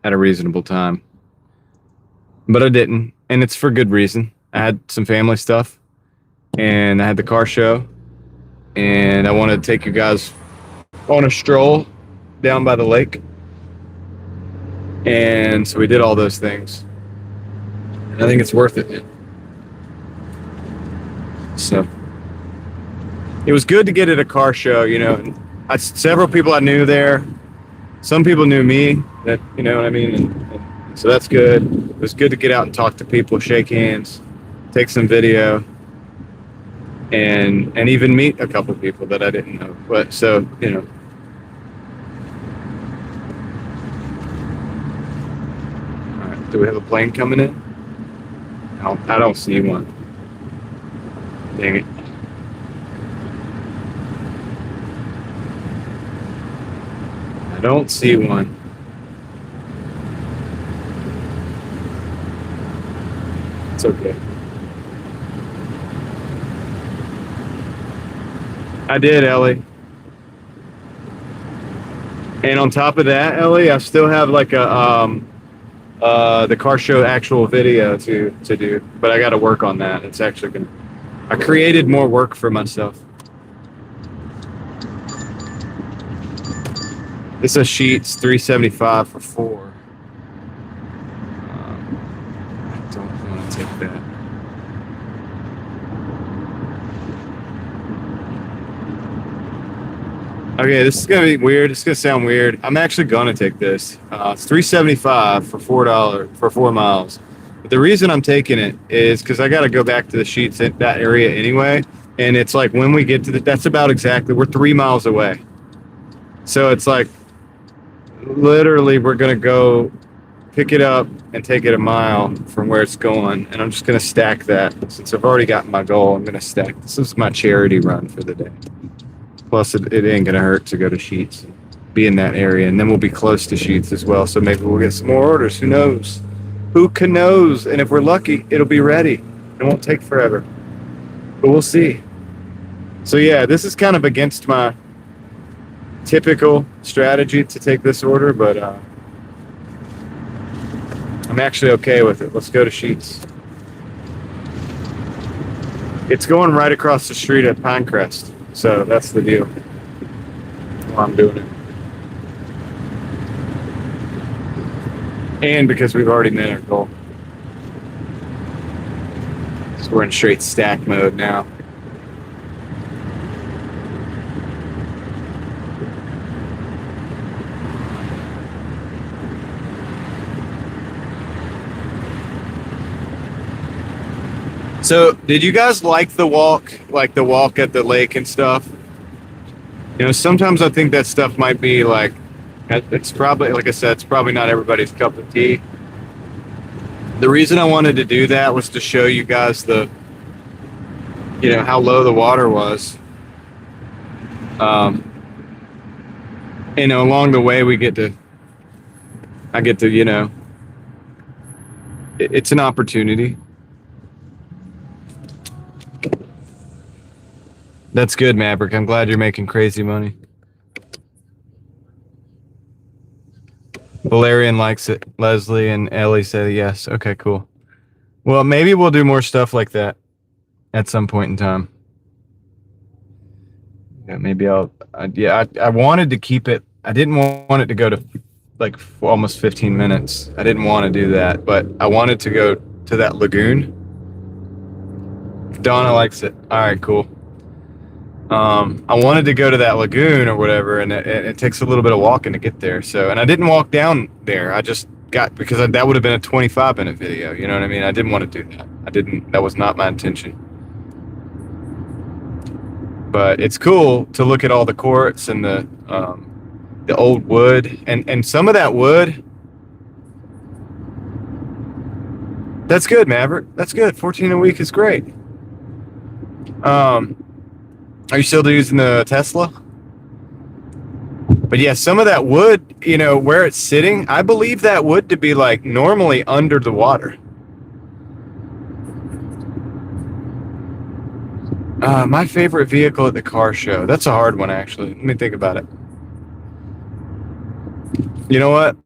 at a reasonable time, but I didn't. And it's for good reason. I had some family stuff and I had the car show and I wanted to take you guys on a stroll down by the lake. And so we did all those things. And I think it's worth it. So it was good to get at a car show, several people I knew there. Some people knew me, that, you know what I mean? And so that's good. It was good to get out and talk to people, shake hands, take some video, and even meet a couple people that I didn't know. But so, All right, do we have a plane coming in? I don't see one. Dang it. I don't see one. It's okay. I did, Ellie. And on top of that, Ellie, I still have like a the car show actual video to do, but I got to work on that. It's actually I created more work for myself. This is Sheets 375 for 4. I don't want to take that. Okay, this is gonna be weird. It's gonna sound weird. I'm actually gonna take this. It's $3.75 for $4 for 4 miles. But the reason I'm taking it is because I got to go back to the sheets in that area anyway. And it's like when we get to that's about exactly, we're 3 miles away. So it's like literally we're going to go pick it up and take it a mile from where it's going. And I'm just going to stack that. Since I've already got my goal, I'm going to stack. This is my charity run for the day. Plus, it ain't going to hurt to go to Sheets, be in that area. And then we'll be close to Sheets as well. So maybe we'll get some more orders. Who knows? Who can knows? And if we're lucky, it'll be ready. It won't take forever. But we'll see. So yeah, this is kind of against my typical strategy to take this order, but I'm actually okay with it. Let's go to Sheets. It's going right across the street at Pinecrest, so that's the deal. Well, I'm doing it. And because we've already met our goal. So we're in straight stack mode now. So, did you guys like the walk at the lake and stuff? You know, sometimes I think that stuff might be like, it's probably, like I said, it's probably not everybody's cup of tea. The reason I wanted to do that was to show you guys how low the water was. And along the way I get to, it's an opportunity. That's good, Maverick. I'm glad you're making crazy money. Valerian likes it. Leslie and Ellie say yes. Okay, cool. Well, maybe we'll do more stuff like that at some point in time. Yeah, maybe I wanted to keep it. I didn't want it to go to like almost 15 minutes. I didn't want to do that, but I wanted to go to that lagoon. Donna likes it. All right, cool. I wanted to go to that lagoon or whatever, and it takes a little bit of walking to get there. So, and I didn't walk down there. I just got, because that would have been a 25-minute video. You know what I mean? I didn't want to do that. That was not my intention. But it's cool to look at all the quartz and the old wood, and some of that wood. That's good, Maverick. That's good. 14 a week is great. Are you still using the Tesla? But yeah, some of that wood, where it's sitting, I believe that wood to be like normally under the water. My favorite vehicle at the car show. That's a hard one, actually. Let me think about it. You know what?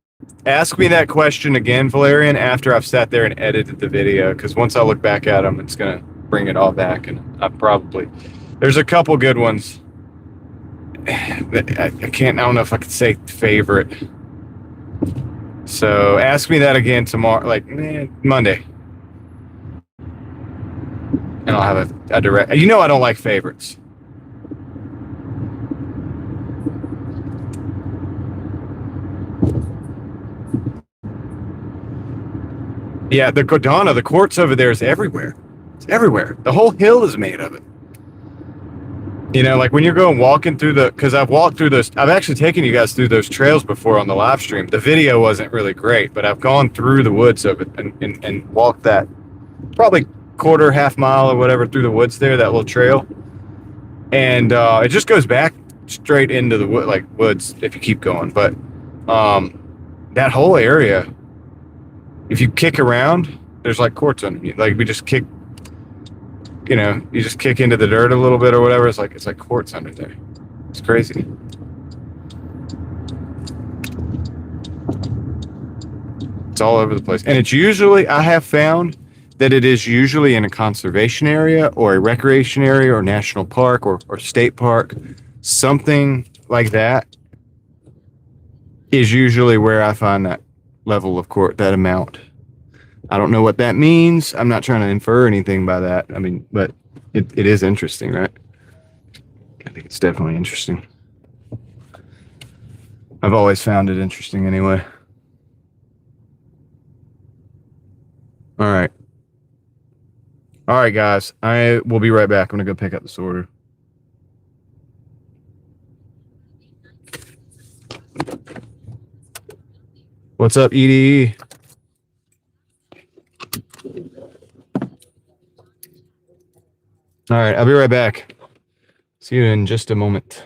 Ask me that question again, Valerian, after I've sat there and edited the video, because once I look back at them, it's going to bring it all back, and there's a couple good ones. I don't know if I could say favorite. So ask me that again tomorrow, like Monday. And I'll have a direct, I don't like favorites. Yeah, the quartz over there is everywhere. It's everywhere. The whole hill is made of it. Like when you're going walking through because I've walked through those, I've actually taken you guys through those trails before on the live stream. The video wasn't really great, but I've gone through the woods of it and walked that probably half mile or whatever through the woods there, that little trail. And it just goes back straight into the woods if you keep going. But that whole area, if you kick around, there's like quartz underneath. Like we just kick, you just kick into the dirt a little bit or whatever. It's like quartz under there. It's crazy. It's all over the place. And it's usually, I have found that it is usually in a conservation area or a recreation area or national park or state park. Something like that is usually where I find that level of quartz, that amount. I don't know what that means. I'm not trying to infer anything by that. I mean, but it is interesting, right? I think it's definitely interesting. I've always found it interesting anyway. All right. All right, guys. I will be right back. I'm gonna go pick up this order. What's up, EDE? All right, I'll be right back. See you in just a moment.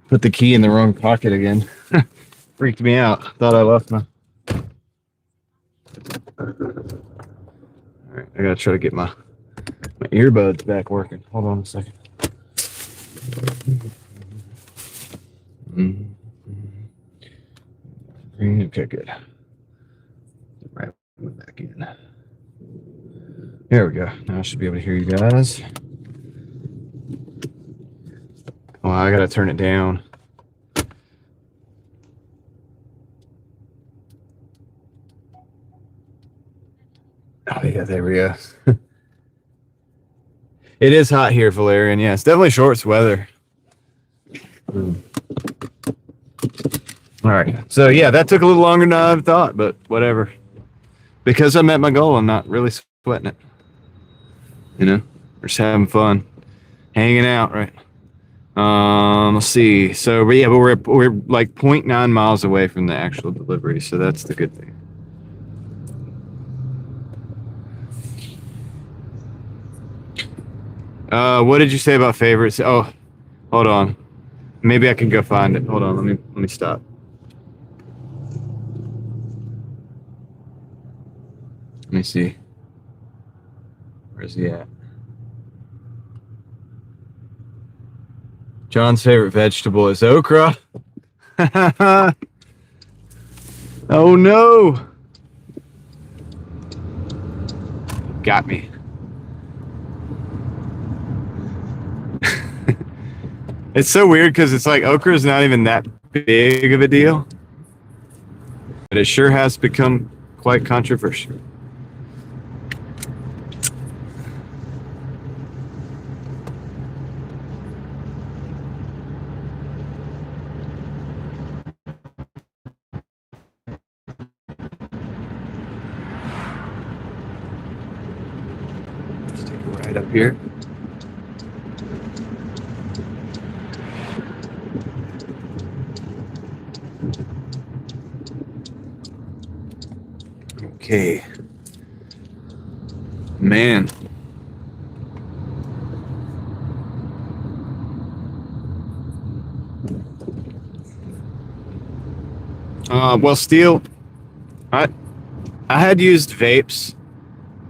Put the key in the wrong pocket again. Freaked me out. Thought I left my. All right, I gotta try to get my earbuds back working. Hold on a second. Okay, good. Right back in. There we go. Now I should be able to hear you guys. Oh, I gotta turn it down. Oh yeah, there we go. It is hot here, Valerian. Yeah, it's definitely shorts weather. All right. So yeah, that took a little longer than I thought, but whatever. Because I met my goal, I'm not really sweating it. You know, we're just having fun, hanging out, right? Let's see. So, but yeah, but we're like 0.9 miles away from the actual delivery, so that's the good thing. What did you say about favorites? Oh, hold on. Maybe I can go find it. Hold on. Let me stop. Let me see. Where's he at? John's favorite vegetable is okra. Oh no! Got me. It's so weird because it's like okra is not even that big of a deal, but it sure has become quite controversial. Let's take a ride up here. Okay. Man. Well, Steel, I had used vapes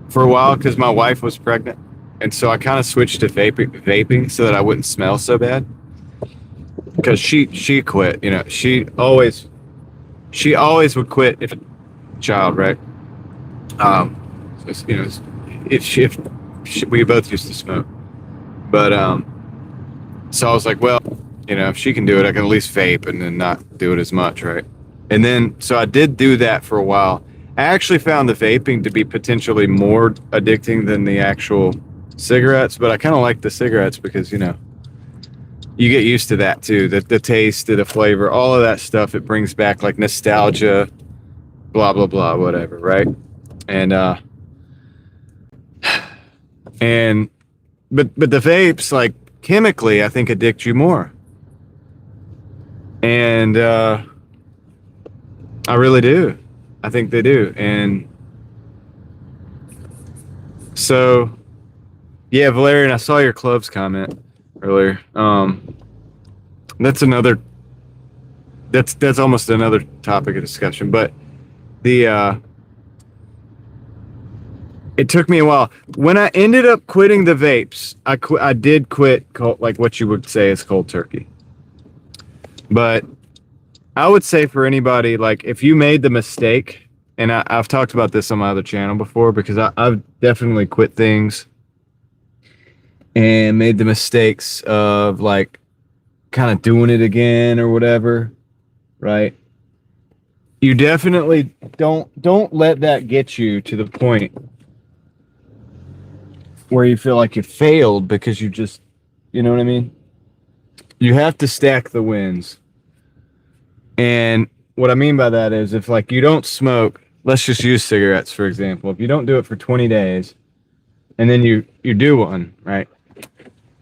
for a while because my wife was pregnant, and so I kind of switched to vaping so that I wouldn't smell so bad. Because she quit, you know, she always would quit if a child, right? You know, we both used to smoke, but so I was like, well, you know, if she can do it, I can at least vape and then not do it as much, right? And then so I did do that for a while. I actually found the vaping to be potentially more addicting than the actual cigarettes, but I kind of like the cigarettes because, you know, you get used to that too, the taste, the flavor, all of that stuff. It brings back like nostalgia, blah blah blah, whatever, right? And but the vapes, like chemically, I think addict you more. And I really do. I think they do. And so, yeah, Valerian, I saw your clubs comment earlier. That's almost another topic of discussion. But the it took me a while. When I ended up quitting the vapes, I did quit like what you would say is cold turkey. But I would say for anybody, like if you made the mistake, and I've talked about this on my other channel before because I've definitely quit things and made the mistakes of like kind of doing it again or whatever, right? You definitely don't let that get you to the point where you feel like you failed because you just, you know what I mean? You have to stack the wins. And what I mean by that is if like you don't smoke, let's just use cigarettes, for example. If you don't do it for 20 days and then you do one, right?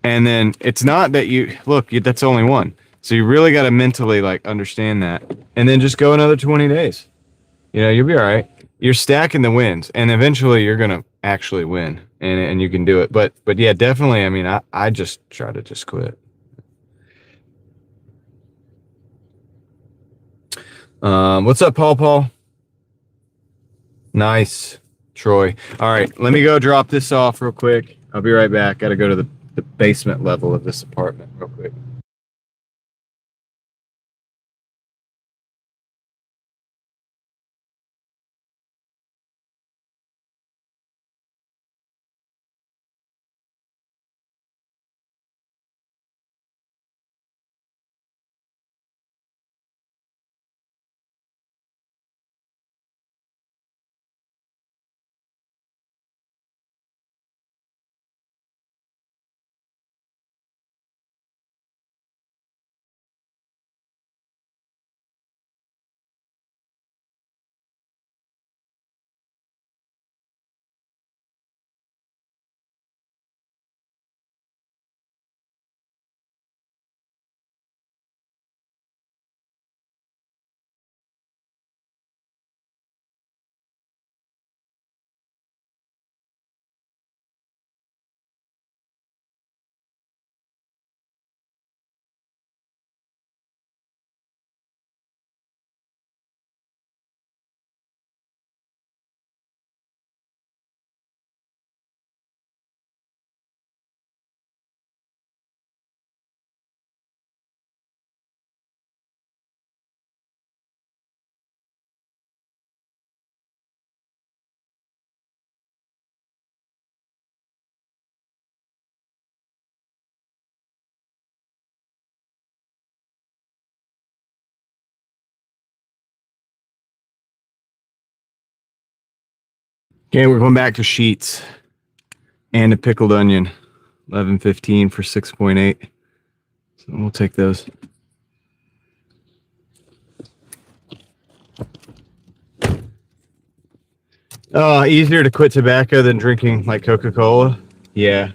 And then it's not that that's only one. So you really got to mentally like understand that and then just go another 20 days. You know, you'll be all right. You're stacking the wins and eventually you're going to actually win and you can do it. But yeah, definitely. I mean, I just try to just quit. What's up, Paul? Nice, Troy. All right, let me go drop this off real quick. I'll be right back. Got to go to the basement level of this apartment real quick. Okay, we're going back to sheets and a pickled onion. 11.15 for 6.8. So we'll take those. Easier to quit tobacco than drinking like Coca-Cola. Yeah.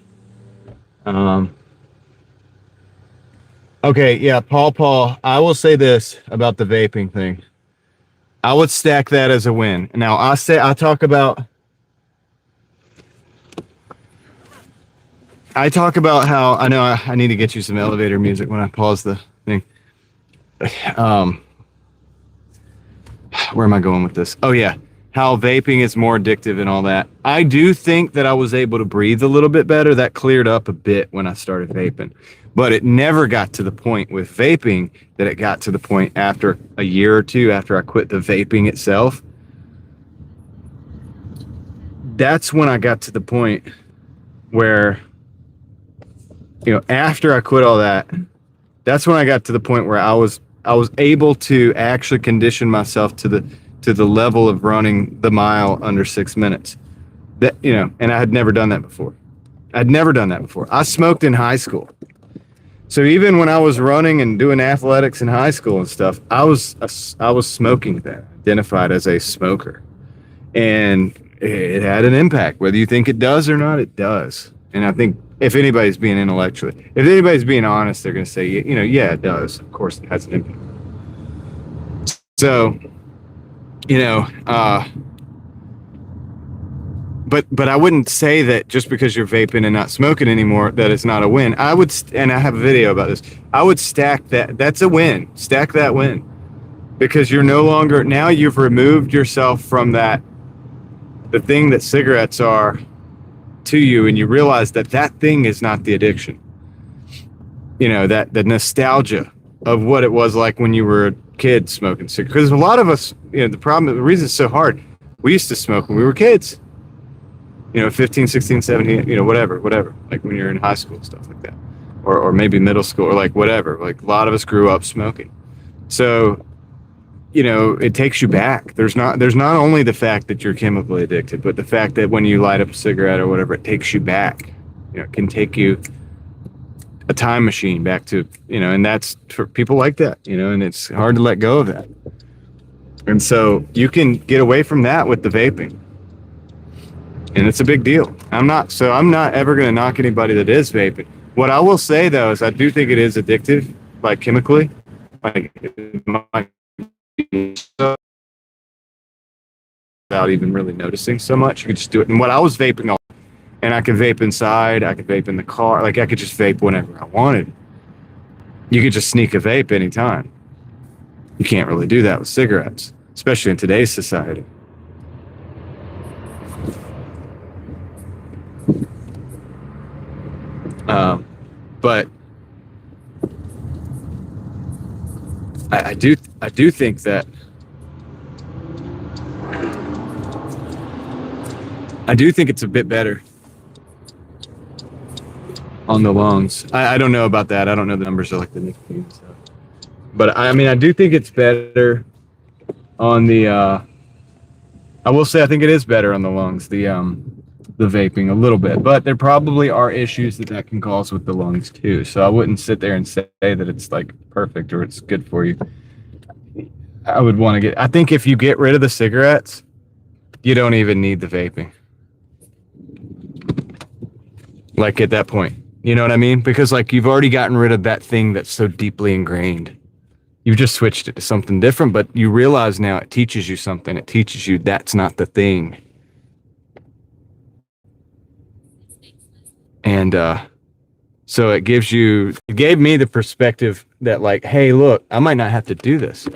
Okay, yeah, Paul, I will say this about the vaping thing. I would stack that as a win. Now, I talk about how I know I need to get you some elevator music when I pause the thing. Where am I going with this? Oh yeah, how vaping is more addictive and all that. I do think that I was able to breathe a little bit better. That cleared up a bit when I started vaping, but it never got to the point with vaping that it got to the point after a year or two after I quit the vaping itself. That's when I got to the point where, after I quit all that, that's when I got to the point where I was able to actually condition myself to the level of running the mile under 6 minutes. That, and I had never done that before. I smoked in high school. So even when I was running and doing athletics in high school and stuff, I was smoking then, identified as a smoker. And it had an impact. Whether you think it does or not, it does. And I think if anybody's being honest, they're going to say, yeah, it does. Of course, it has an impact. So, but I wouldn't say that just because you're vaping and not smoking anymore, that it's not a win. And I have a video about this. I would stack that. That's a win. Stack that win, because you're no longer, now you've removed yourself from the thing that cigarettes are to you, and you realize that that thing is not the addiction. That the nostalgia of what it was like when you were a kid smoking cigarettes. Because a lot of us, the reason it's so hard, we used to smoke when we were kids. 15, 16, 17, whatever, like when you're in high school, stuff like that, or maybe middle school, or like whatever. Like a lot of us grew up smoking. So, it takes you back. There's not only the fact that you're chemically addicted, but the fact that when you light up a cigarette or whatever, it takes you back. It can take you a time machine back to, and that's for people like that, and it's hard to let go of that. And so you can get away from that with the vaping. And it's a big deal. I'm not ever going to knock anybody that is vaping. What I will say though, is I do think it is addictive, like chemically, like it might be without even really noticing so much. You could just do it. And what I was vaping all, and I could vape inside, I could vape in the car, like I could just vape whenever I wanted. You could just sneak a vape anytime. You can't really do that with cigarettes, especially in today's society. Um, but I do think that I do think it's a bit better on the lungs. I don't know about that. I don't know the numbers of like the nicotine stuff. But I mean, I do think it's better on the. I will say I think it is better on the lungs. The vaping a little bit, but there probably are issues that can cause with the lungs too. So I wouldn't sit there and say that it's like perfect or it's good for you. I would want to get. I think if you get rid of the cigarettes, you don't even need the vaping. Like at that point, you know what I mean? Because like you've already gotten rid of that thing that's so deeply ingrained. You've just switched it to something different, but you realize now it teaches you something. It teaches you that's not the thing. And so it gave me the perspective that like, hey, look, I might not have to do this.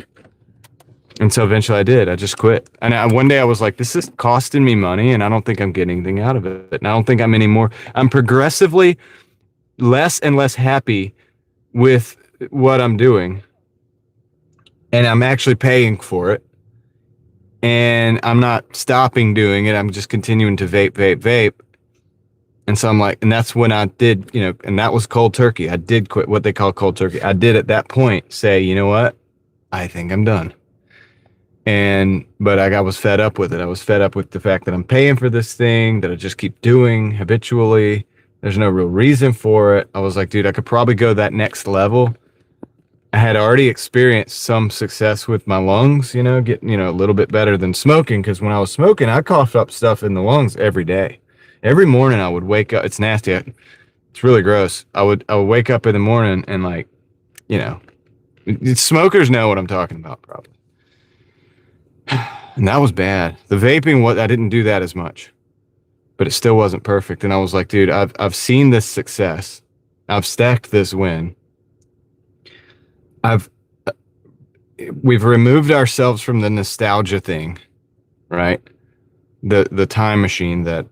And so eventually I did. I just quit. And one day I was like, this is costing me money and I don't think I'm getting anything out of it. And I don't think I'm progressively less and less happy with what I'm doing. And I'm actually paying for it. And I'm not stopping doing it. I'm just continuing to vape. And so I'm like, and that's when I did, and that was cold turkey. I did quit what they call cold turkey. I did at that point say, you know what? I think I'm done. But I was fed up with it. I was fed up with the fact that I'm paying for this thing that I just keep doing habitually. There's no real reason for it. I was like, dude, I could probably go that next level. I had already experienced some success with my lungs, getting, a little bit better than smoking. Cause when I was smoking, I coughed up stuff in the lungs every day. Every morning I would wake up. It's nasty. It's really gross. I would wake up in the morning and like, you know, smokers know what I'm talking about probably. And that was bad. The vaping, I didn't do that as much, but it still wasn't perfect. And I was like, dude, I've seen this success. I've stacked this win. I've we've removed ourselves from the nostalgia thing, right? The time machine that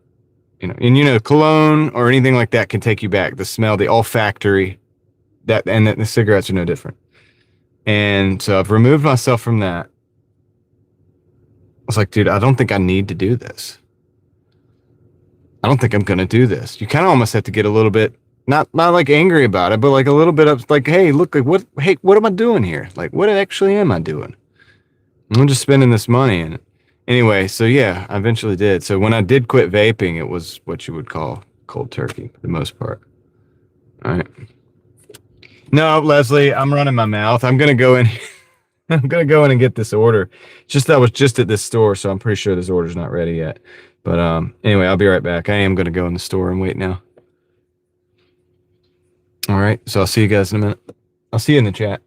cologne or anything like that can take you back. The smell, the olfactory, the cigarettes are no different. And so I've removed myself from that. I was like, dude, I don't think I need to do this. I don't think I'm gonna do this. You kind of almost have to get a little bit not like angry about it, but like a little bit of like, hey, look, like what am I doing here? Like, what actually am I doing? I'm just spending this money. And anyway, so yeah, I eventually did. So when I did quit vaping, it was what you would call cold turkey for the most part. All right. No, Leslie, I'm running my mouth. I'm gonna go in. I'm gonna go in and get this order. Just I was just at this store, so I'm pretty sure this order's not ready yet. But anyway, I'll be right back. I am gonna go in the store and wait now. All right. So I'll see you guys in a minute. I'll see you in the chat.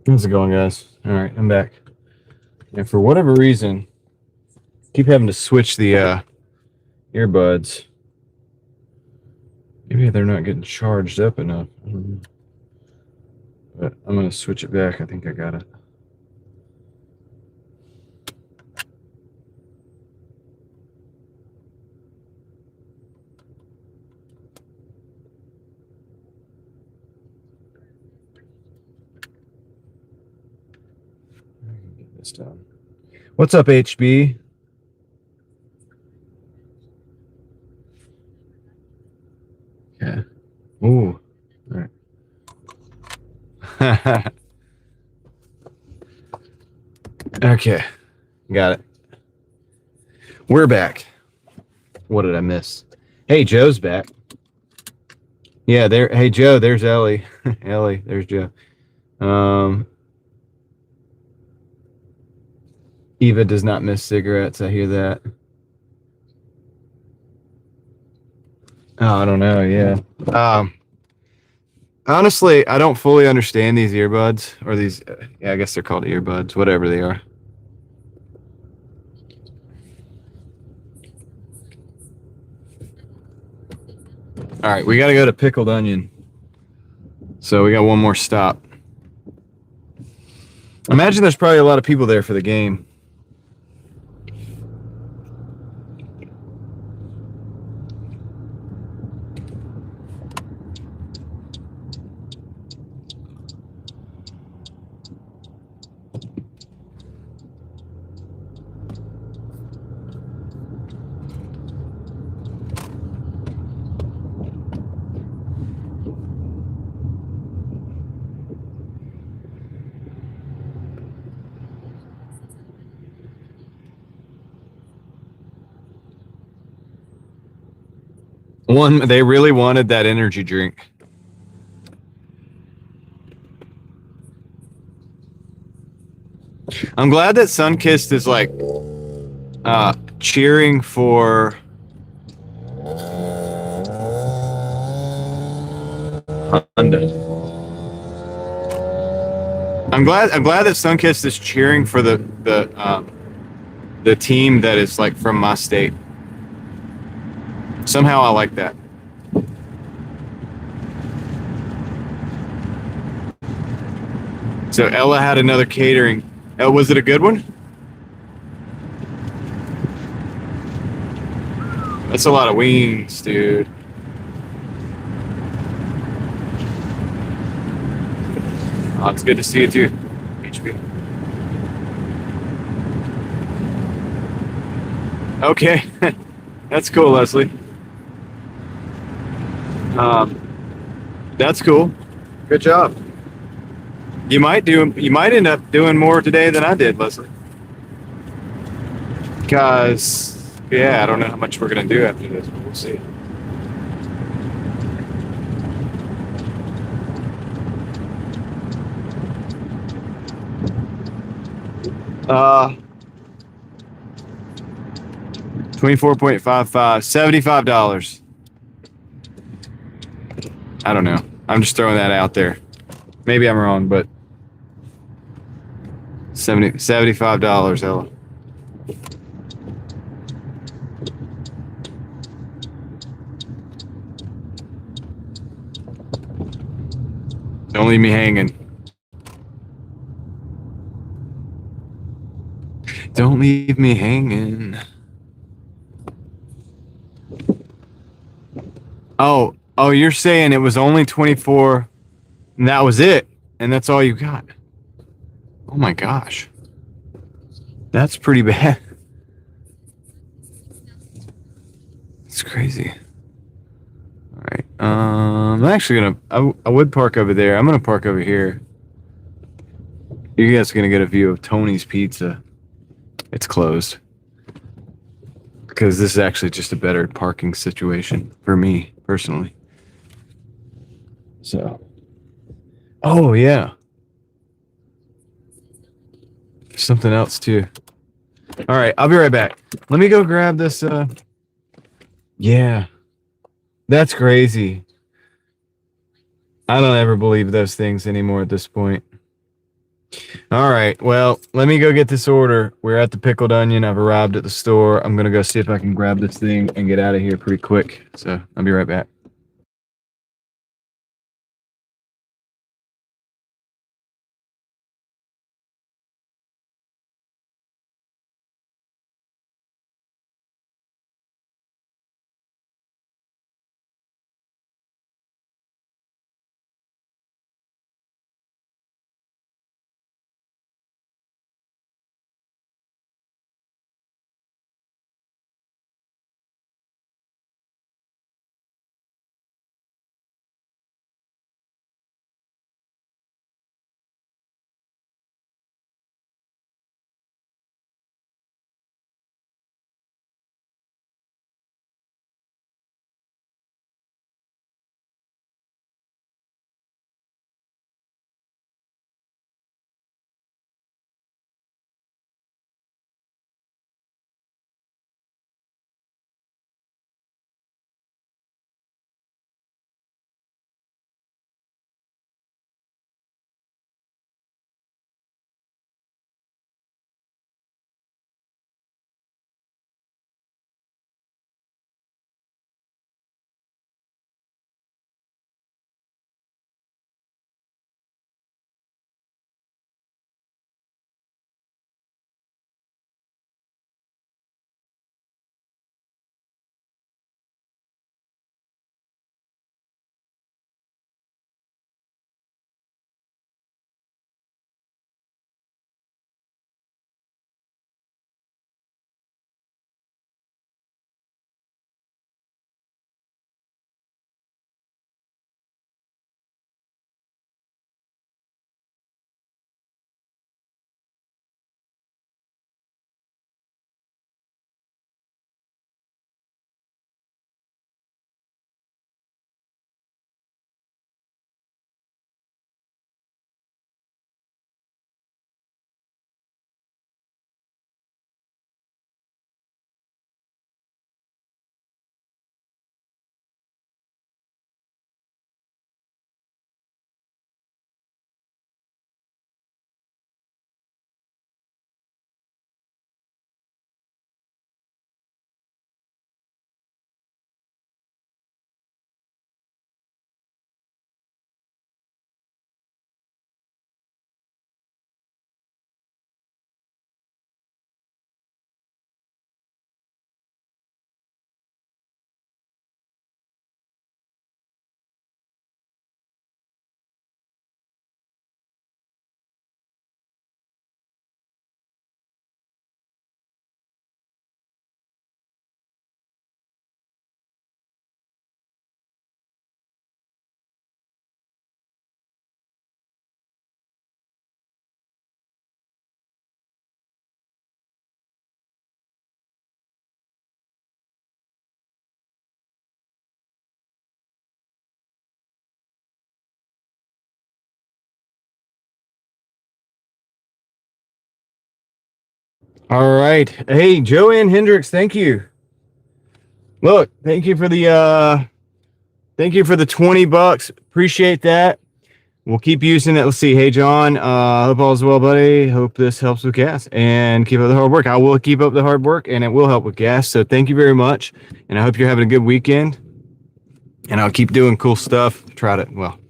How's it going, guys? All right, I'm back. And for whatever reason, keep having to switch the earbuds. Maybe they're not getting charged up enough. But I'm going to switch it back. I think I got it. Get this done. What's up, HB? Yeah. Ooh. All right. Okay. Got it. We're back. What did I miss? Hey, Joe's back. Yeah, there. Hey, Joe, there's Ellie. Ellie, there's Joe. Eva does not miss cigarettes. I hear that. Oh, I don't know. Yeah. Honestly, I don't fully understand these earbuds or these. Yeah, I guess they're called earbuds, whatever they are. All right, we got to go to Pickled Onion. So we got one more stop. Imagine there's probably a lot of people there for the game. They really wanted that energy drink. I'm glad that Sunkissed is like cheering for Honda. I'm glad that Sunkissed is cheering for the team that is like from my state. Somehow I like that. So Ella had another catering. Was it a good one? That's a lot of wings, dude. Oh, it's good to see you too, HB. Okay, that's cool, Leslie. That's cool. Good job. You might end up doing more today than I did, Leslie. Because yeah, I don't know how much we're gonna do after this, but we'll see. $24.55, $75. I don't know. I'm just throwing that out there. Maybe I'm wrong, but $75, Ella. Don't leave me hanging. Don't leave me hanging. Oh, you're saying it was only 24 and that was it, and that's all you got. Oh my gosh. That's pretty bad. It's crazy. All right. I'm actually gonna. I would park over there. I'm gonna park over here. You guys are gonna get a view of Tony's Pizza. It's closed because this is actually just a better parking situation for me personally. So. Oh yeah. Something else too. All right, I'll be right back. Let me go grab this. Yeah, that's crazy. I don't ever believe those things anymore at this point. All right. Well, let me go get this order. We're at the Pickled Onion. I've arrived at the store. I'm gonna go see if I can grab this thing and get out of here pretty quick. So I'll be right back. All right. Hey, Joanne Hendricks, thank you. Look, thank you for the $20. Appreciate that. We'll keep using it. Let's see. Hey, John. Hope all's well, buddy. Hope this helps with gas and keep up the hard work. I will keep up the hard work and it will help with gas. So thank you very much. And I hope you're having a good weekend. And I'll keep doing cool stuff. Try to, well,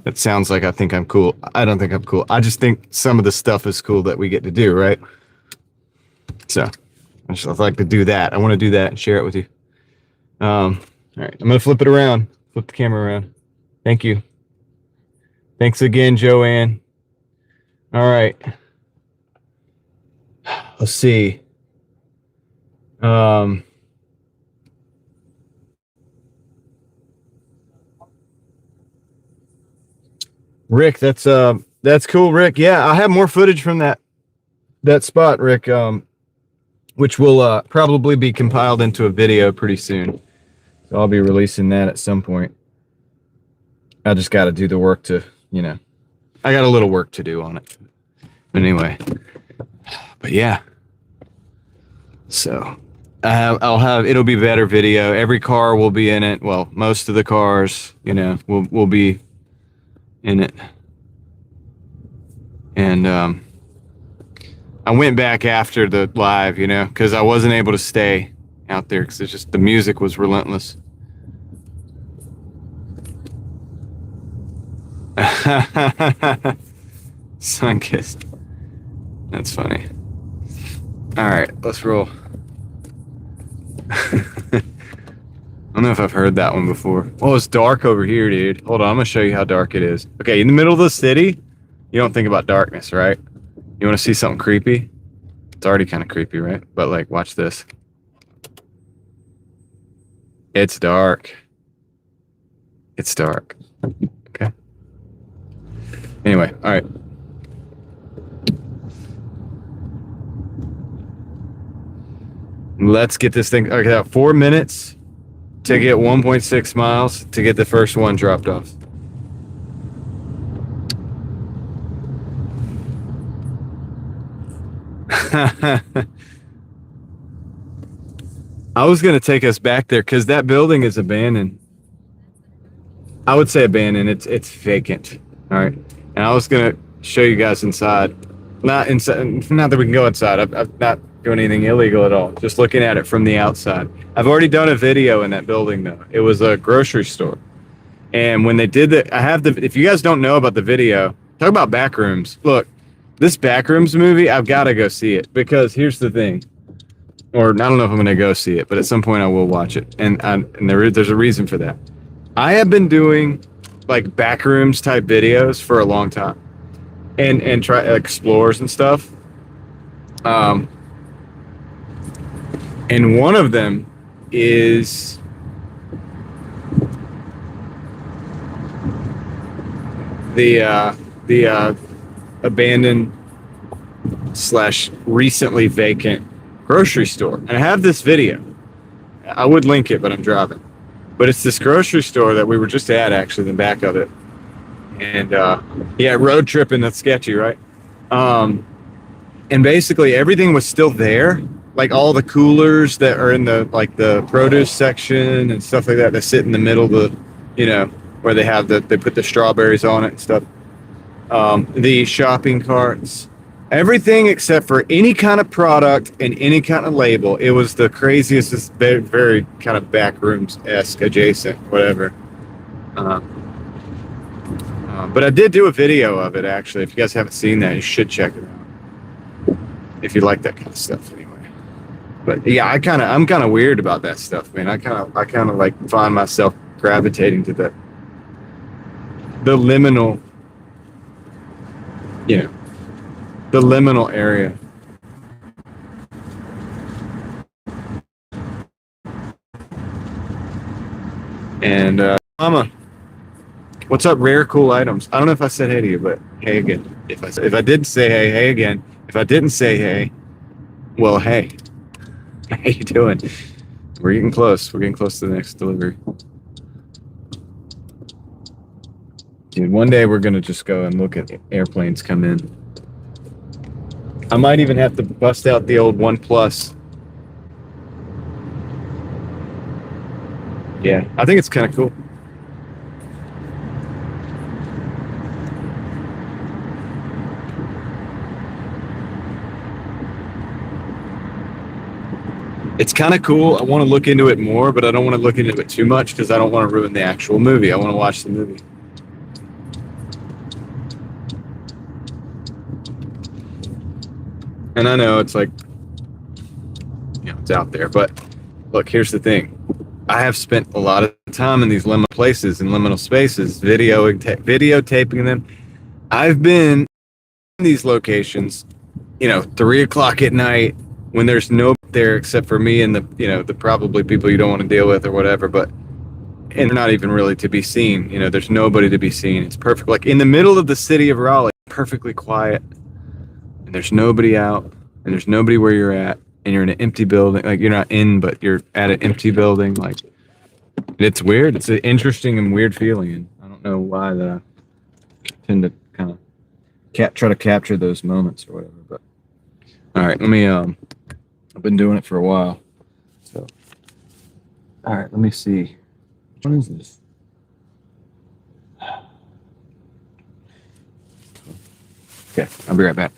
it sounds like I think I'm cool. I don't think I'm cool. I just think some of the stuff is cool that we get to do, right? So I just like to do that. I want to do that and share it with you. All right. I'm going to flip it around. Flip the camera around. Thank you. Thanks again, Joanne. All right. Let's see. Rick, that's cool, Rick. Yeah, I have more footage from that spot, Rick, which will probably be compiled into a video pretty soon. So I'll be releasing that at some point. I just got to do the work to, I got a little work to do on it. Anyway, but yeah. So it'll be better video. Every car will be in it. Well, most of the cars, will be in it. And I went back after the live, you know, because I wasn't able to stay out there because it's just the music was relentless. Sunkissed. That's funny. All right, let's roll. I don't know if I've heard that one before. Oh, it's dark over here, dude. Hold on, I'm gonna show you how dark it is. Okay, in the middle of the city, you don't think about darkness, right? You want to see something creepy? It's already kind of creepy, right? But like, watch this. It's dark. It's dark. Okay. Anyway, all right. Let's get this thing. Okay, 4 minutes to get 1.6 miles to get the first one dropped off. I was gonna take us back there because that building is abandoned. I would say abandoned. It's vacant. All right, and I was gonna show you guys inside. Not inside. Not that we can go inside. I'm not doing anything illegal at all. Just looking at it from the outside. I've already done a video in that building though. It was a grocery store, and when they did the, I have the. If you guys don't know about the video, talk about backrooms. Look, this backrooms movie, I've got to go see it because here's the thing. Or I don't know if I'm going to go see it, but at some point I will watch it, and there's a reason for that. I have been doing like backrooms type videos for a long time, and try explores and stuff. And one of them is the abandoned slash recently vacant grocery store. And I have this video. I would link it, but I'm driving. But it's this grocery store that we were just at, actually, the back of it. And yeah, road tripping, that's sketchy, right? And basically everything was still there. Like all the coolers that are in the like the produce section and stuff like that sit in the middle of the, you know, where they have they put the strawberries on it and stuff. The shopping carts, everything except for any kind of product and any kind of label. It was the craziest, just very, very kind of backrooms-esque adjacent, whatever. But I did do a video of it, actually. If you guys haven't seen that, you should check it out. If you like that kind of stuff, anyway. But yeah, I'm kind of weird about that stuff, man. I kind of like find myself gravitating to the liminal, you know, the liminal area. And Mama, what's up, rare cool items? I don't know if I said hey to you, but hey again. If I did say hey, hey again. If I didn't say hey, well, hey. How you doing? We're getting close. We're getting close to the next delivery. Dude, one day we're gonna just go and look at airplanes come in. I might even have to bust out the old OnePlus. Yeah, I think it's kind of cool. It's kind of cool. I want to look into it more, but I don't want to look into it too much because I don't want to ruin the actual movie. I want to watch the movie. And I know it's like, you know, it's out there, but look, here's the thing. I have spent a lot of time in these liminal places and liminal spaces, videotaping them. I've been in these locations, you know, 3 o'clock at night when there's nobody there except for me and the, you know, the probably people you don't want to deal with or whatever, but, and they're not even really to be seen. You know, there's nobody to be seen. It's perfect. Like in the middle of the city of Raleigh, perfectly quiet. And there's nobody out, and there's nobody where you're at, and you're in an empty building. Like you're not in, but you're at an empty building. Like it's weird. It's an interesting and weird feeling, and I don't know why that I tend to kind of try to capture those moments or whatever. But all right, let me. I've been doing it for a while, so all right. Let me see. What is this? Okay, I'll be right back.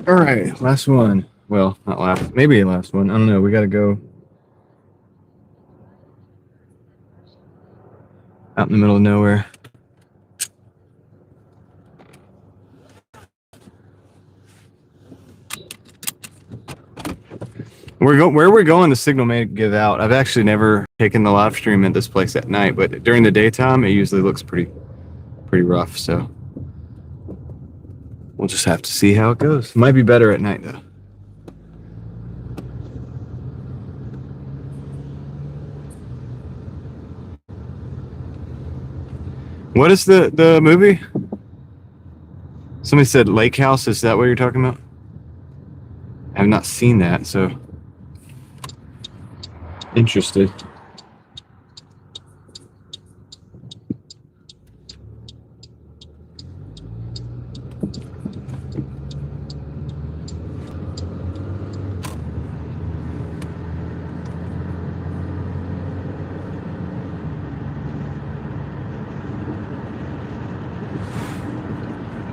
All right, last one. Well, not last, maybe last one. I don't know. We got to go out in the middle of nowhere. Where we're going, the signal may give out. I've actually never taken the live stream at this place at night, but during the daytime, it usually looks pretty rough. So we'll just have to see how it goes. Might be better at night though. What is the movie? Somebody said Lake House. Is that what you're talking about? I have not seen that, so interested.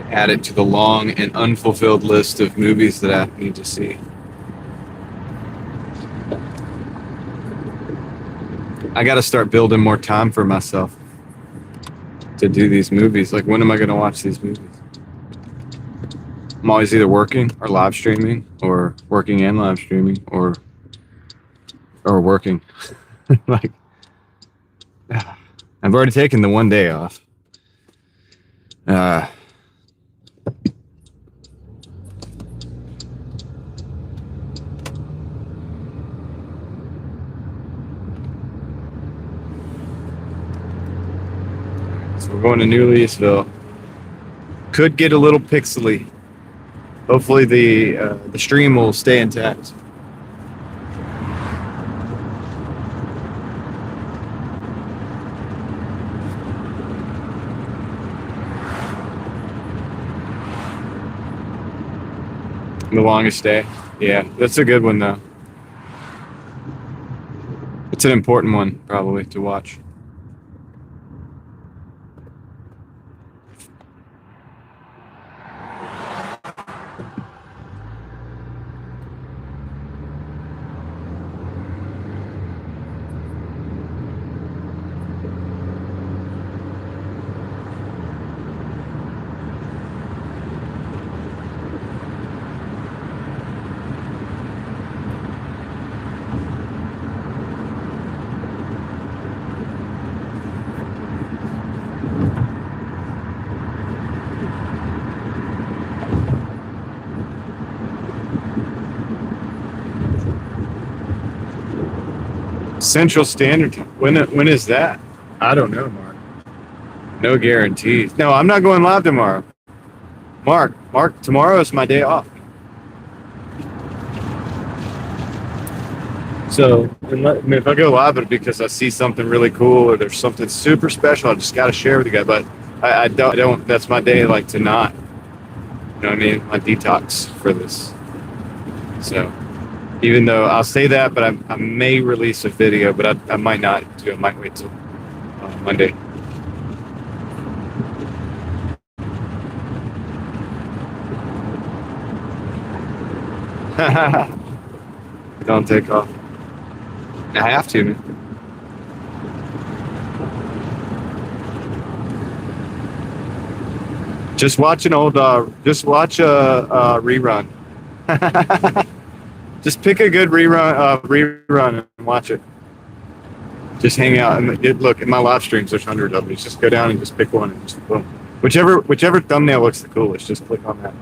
Add it to the long and unfulfilled list of movies that I need to see. I got to start building more time for myself to do these movies. Like, when am I going to watch these movies? I'm always either working or live streaming, or working and live streaming, or working. Like, I've already taken the one day off. So we're going to New Leesville. Could get a little pixely. Hopefully the stream will stay intact. The longest day. Yeah, that's a good one though. It's an important one probably to watch. Central Standard Time. When is that? I don't know, Mark. No guarantees. No, I'm not going live tomorrow. Mark, tomorrow is my day off. So if I go live, it's because I see something really cool or there's something super special. I just got to share with you guys. But I don't. That's my day, like, to not. You know what I mean? My detox for this. So. Even though I'll say that, but I may release a video, but I might not do it. I might wait till Monday. Don't take off. I have to, man. Just watch a rerun. Just pick a good rerun and watch it. Just hang out and look at my live streams. There's hundreds of them. You just go down and just pick one and just boom. Whichever thumbnail looks the coolest, just click on that.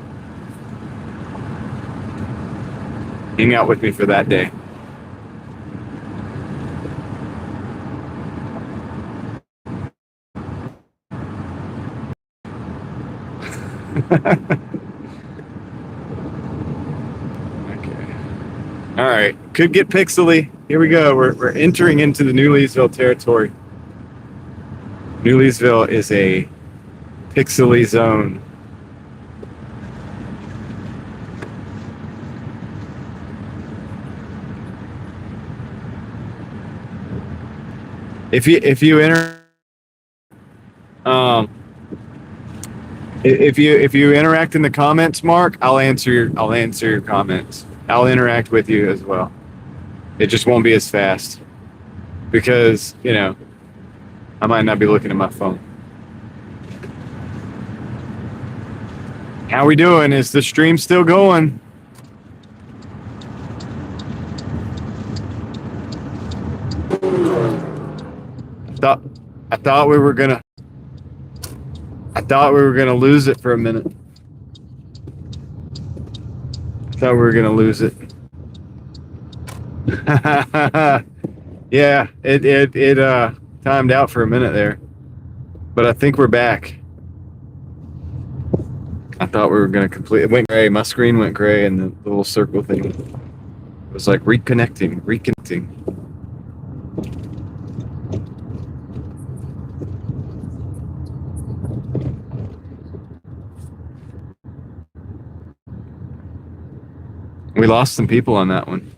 Hang out with me for that day. Okay. All right. Could get pixely. Here we go. We're entering into the New Leesville territory. New Leesville is a pixely zone. If you enter if you interact in the comments, Mark, I'll answer your comments. I'll interact with you as well. It just won't be as fast because, you know, I might not be looking at my phone. How we doing? Is the stream still going? I thought we were gonna lose it for a minute. I thought we were gonna lose it. Yeah, it timed out for a minute there, but I think we're back. I thought we were gonna complete. It went gray. My screen went gray, and the little circle thing was like reconnecting. We lost some people on that one.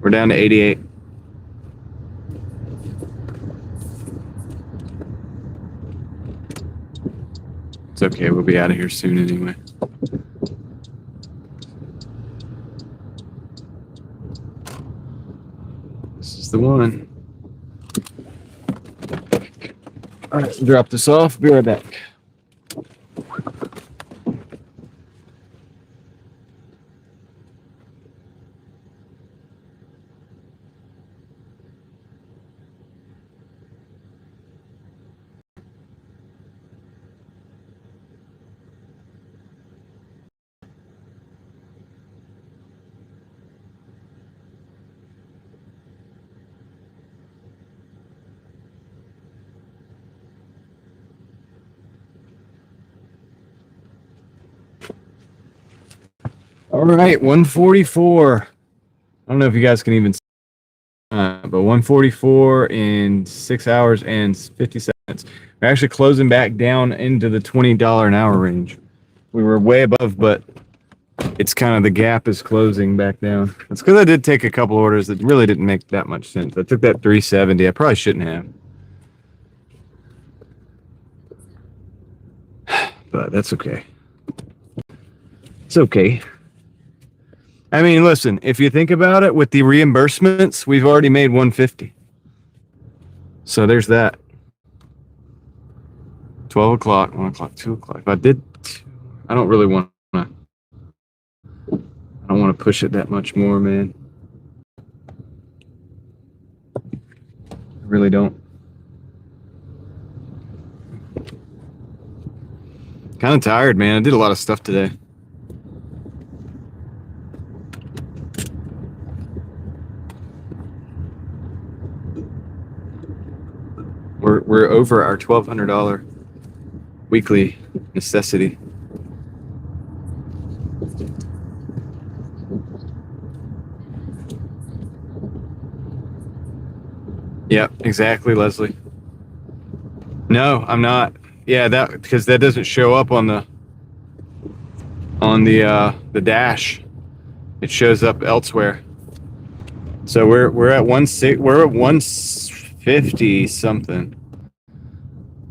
We're down to 88. It's okay. We'll be out of here soon anyway. This is the one. All right, drop this off. Be right back. All right, 144. I don't know if you guys can even see, but 144 in 6 hours and 50 seconds. We're actually closing back down into the $20 an hour range. We were way above, but it's kind of the gap is closing back down. It's because I did take a couple orders that really didn't make that much sense. I took that 370. I probably shouldn't have. But that's okay. It's okay. I mean, listen, if you think about it, with the reimbursements, we've already made 150. So there's that. 12 o'clock, 1 o'clock, 2 o'clock. I don't really want to. I don't want to push it that much more, man. I really don't. Kind of tired, man. I did a lot of stuff today. We're over our $1,200 weekly necessity. Yep, exactly, Leslie. No, I'm not. Yeah, that because that doesn't show up on the dash. It shows up elsewhere. So we're at 150 something.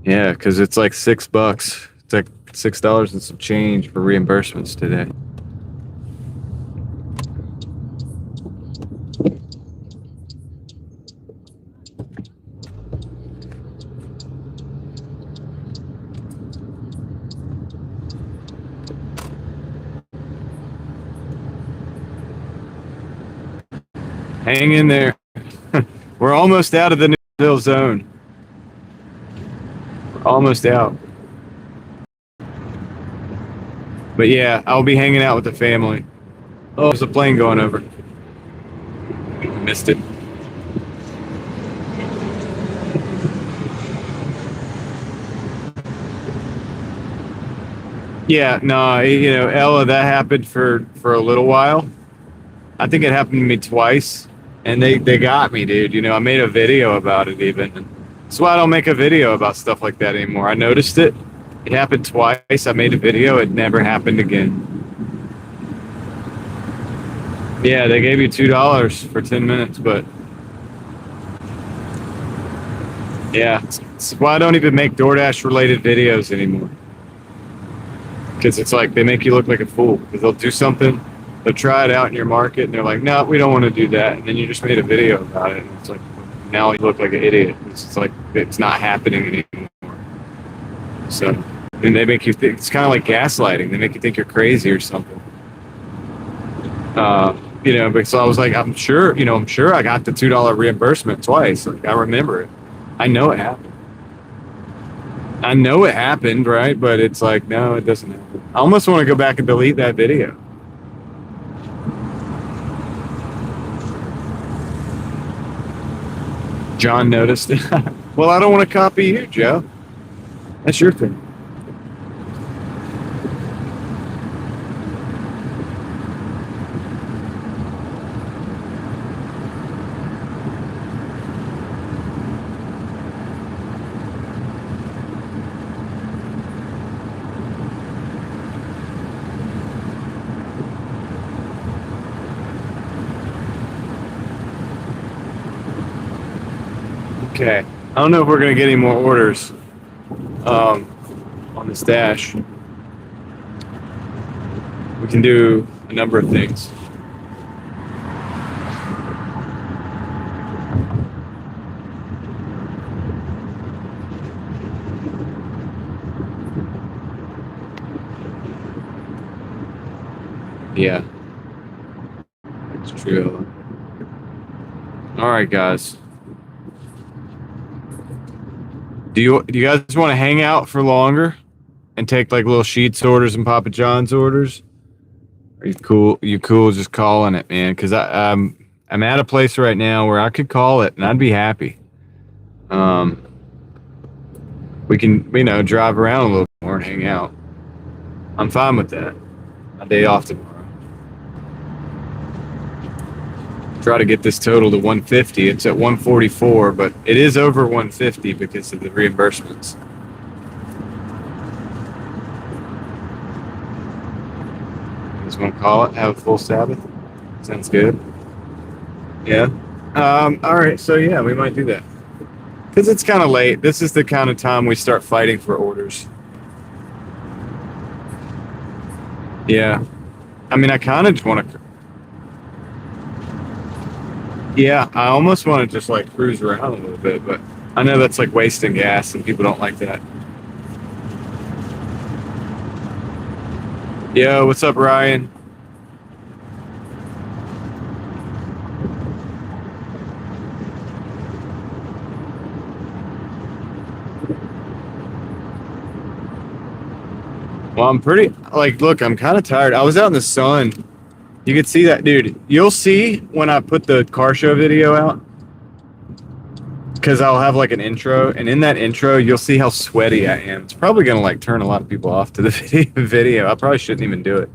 Yeah, because it's like $6. It's like $6 and some change for reimbursements today. Hang in there. We're almost out of the Newville zone. We're almost out. But yeah, I'll be hanging out with the family. Oh, there's a plane going over. Missed it. Yeah, no, Ella, that happened for a little while. I think it happened to me twice, and they got me, dude. I made a video about it even. And that's why I don't make a video about stuff like that anymore. I noticed it. It happened twice. I made a video. It never happened again. Yeah, they gave you $2 for 10 minutes, but yeah, it's why I don't even make DoorDash related videos anymore. Because it's like they make you look like a fool. Because they'll do something, they'll try it out in your market, and they're like, "No, we don't want to do that." And then you just made a video about it, and it's like, now you look like an idiot. It's like it's not happening anymore. So, and they make you think it's kind of like gaslighting. They make you think you're crazy or something. Because I was like, I'm sure I got the $2 reimbursement twice. Like, I remember it. I know it happened. I know it happened, right? But it's like, no, it doesn't happen. I almost want to go back and delete that video. John noticed it. Well, I don't want to copy you, Joe. That's your thing. Okay. I don't know if we're going to get any more orders on this dash. We can do a number of things. Yeah. It's true. All right, guys. Do you guys want to hang out for longer and take like little Sheetz orders and Papa John's orders? Are you cool? You cool just calling it, man? Because I'm at a place right now where I could call it and I'd be happy. We can drive around a little more and hang out. I'm fine with that. A day off tomorrow. Try to get this total to 150. It's at 144, but it is over 150 because of the reimbursements. Just want to call it, have a full Sabbath. Sounds good. Yeah. All right. So yeah, we might do that because it's kind of late. This is the kind of time we start fighting for orders. Yeah. I mean, I kind of just want to. Yeah, I almost want to just like cruise around a little bit, but I know that's like wasting gas and people don't like that. Yo, what's up, Ryan? Well, I'm pretty, look, I'm kind of tired. I was out in the sun. You could see that, dude. You'll see when I put the car show video out, because I'll have like an intro, and in that intro, you'll see how sweaty I am. It's probably gonna like turn a lot of people off to the video. I probably shouldn't even do it.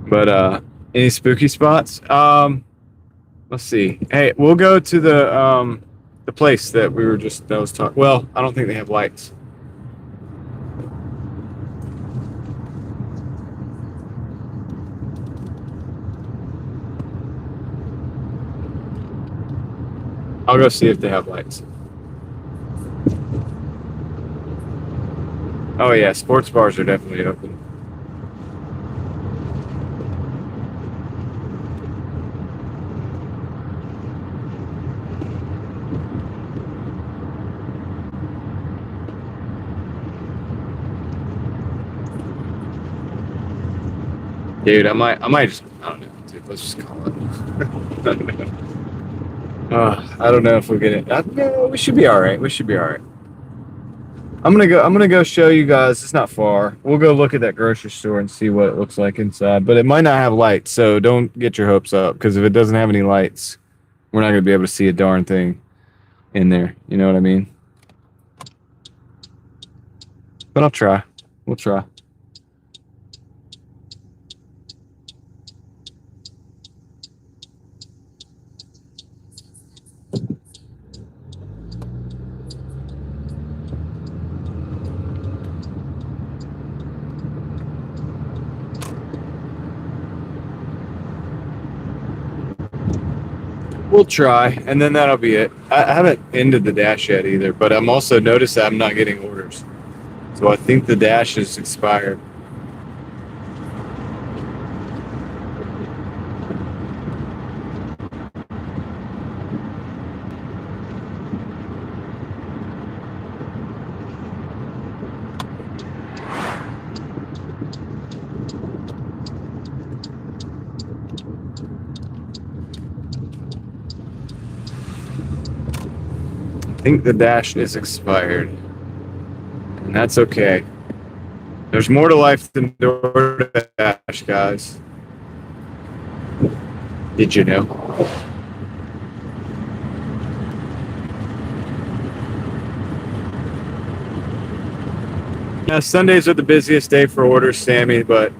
But any spooky spots? Let's see. Hey, we'll go to the place that was talking. Well, I don't think they have lights. I'll go see if they have lights. Oh yeah, sports bars are definitely open. Dude, I might just, I don't know, dude, let's just call it. I don't know. I don't know if we'll get it. No, we should be all right. We should be all right. I'm gonna go show you guys. It's not far. We'll go look at that grocery store and see what it looks like inside. But it might not have lights, so don't get your hopes up. Because if it doesn't have any lights, we're not gonna be able to see a darn thing in there. You know what I mean? But I'll try. We'll try. We'll try, and then that'll be it. I haven't ended the dash yet either, but I'm also noticed that I'm not getting orders. So I think the dash is expired. I think the dash is expired, and that's okay. There's more to life than Doordash, guys. Did you know? Yeah, Sundays are the busiest day for orders, Sammy, but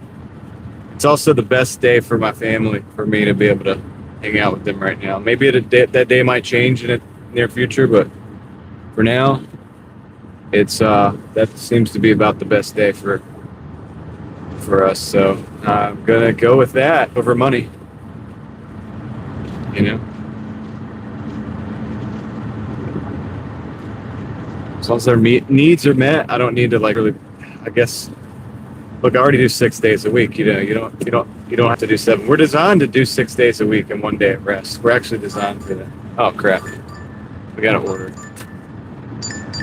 it's also the best day for my family, for me to be able to hang out with them right now. Maybe that day might change in the near future, but for now, it's that seems to be about the best day for us. So I'm gonna go with that over money. You know, as long as their needs are met, I don't need to like really. I guess. Look, I already do 6 days a week. You know, you don't have to do 7. We're designed to do 6 days a week and 1 day at rest. We're actually designed for that. Oh crap, we got to order.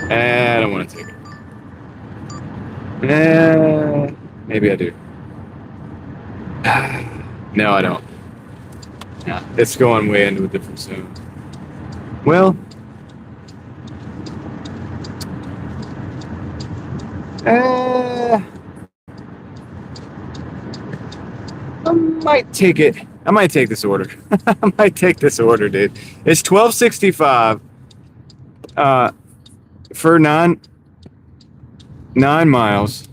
I don't want to take it. Maybe I do. No, I don't. Yeah, it's going way into a different zone. Well, I might take it. I might take this order. I might take this order, dude. It's $12.65 for 9 miles.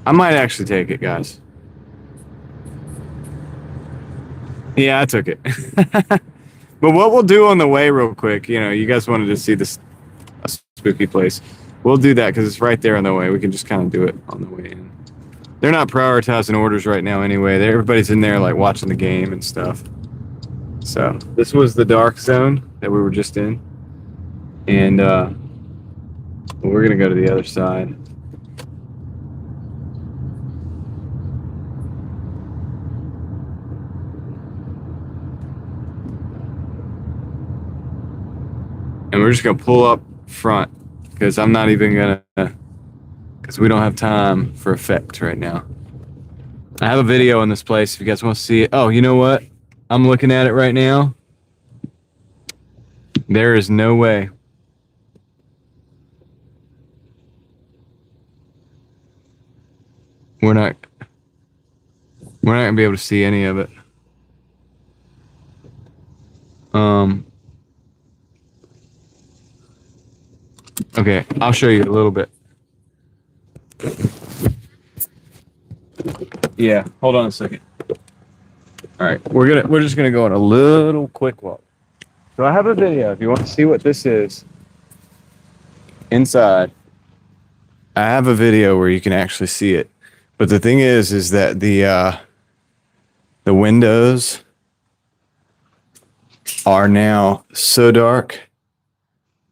I might actually take it, guys. Yeah, I took it. But what we'll do on the way real quick, you know, you guys wanted to see this spooky place. We'll do that because it's right there on the way. We can just kind of do it on the way in. They're not prioritizing orders right now anyway. Everybody's in there like watching the game and stuff. So this was the dark zone that we were just in. And we're going to go to the other side. And we're just going to pull up front because I'm not even going to, because we don't have time for effect right now. I have a video on this place if you guys want to see it. Oh, you know what? I'm looking at it right now. There is no way. We're not going to be able to see any of it. Okay, I'll show you a little bit. Yeah, hold on a second. All right, we're just gonna go on a little quick walk. So I have a video if you want to see what this is inside. I have a video where you can actually see it, but the thing is that the windows are now so dark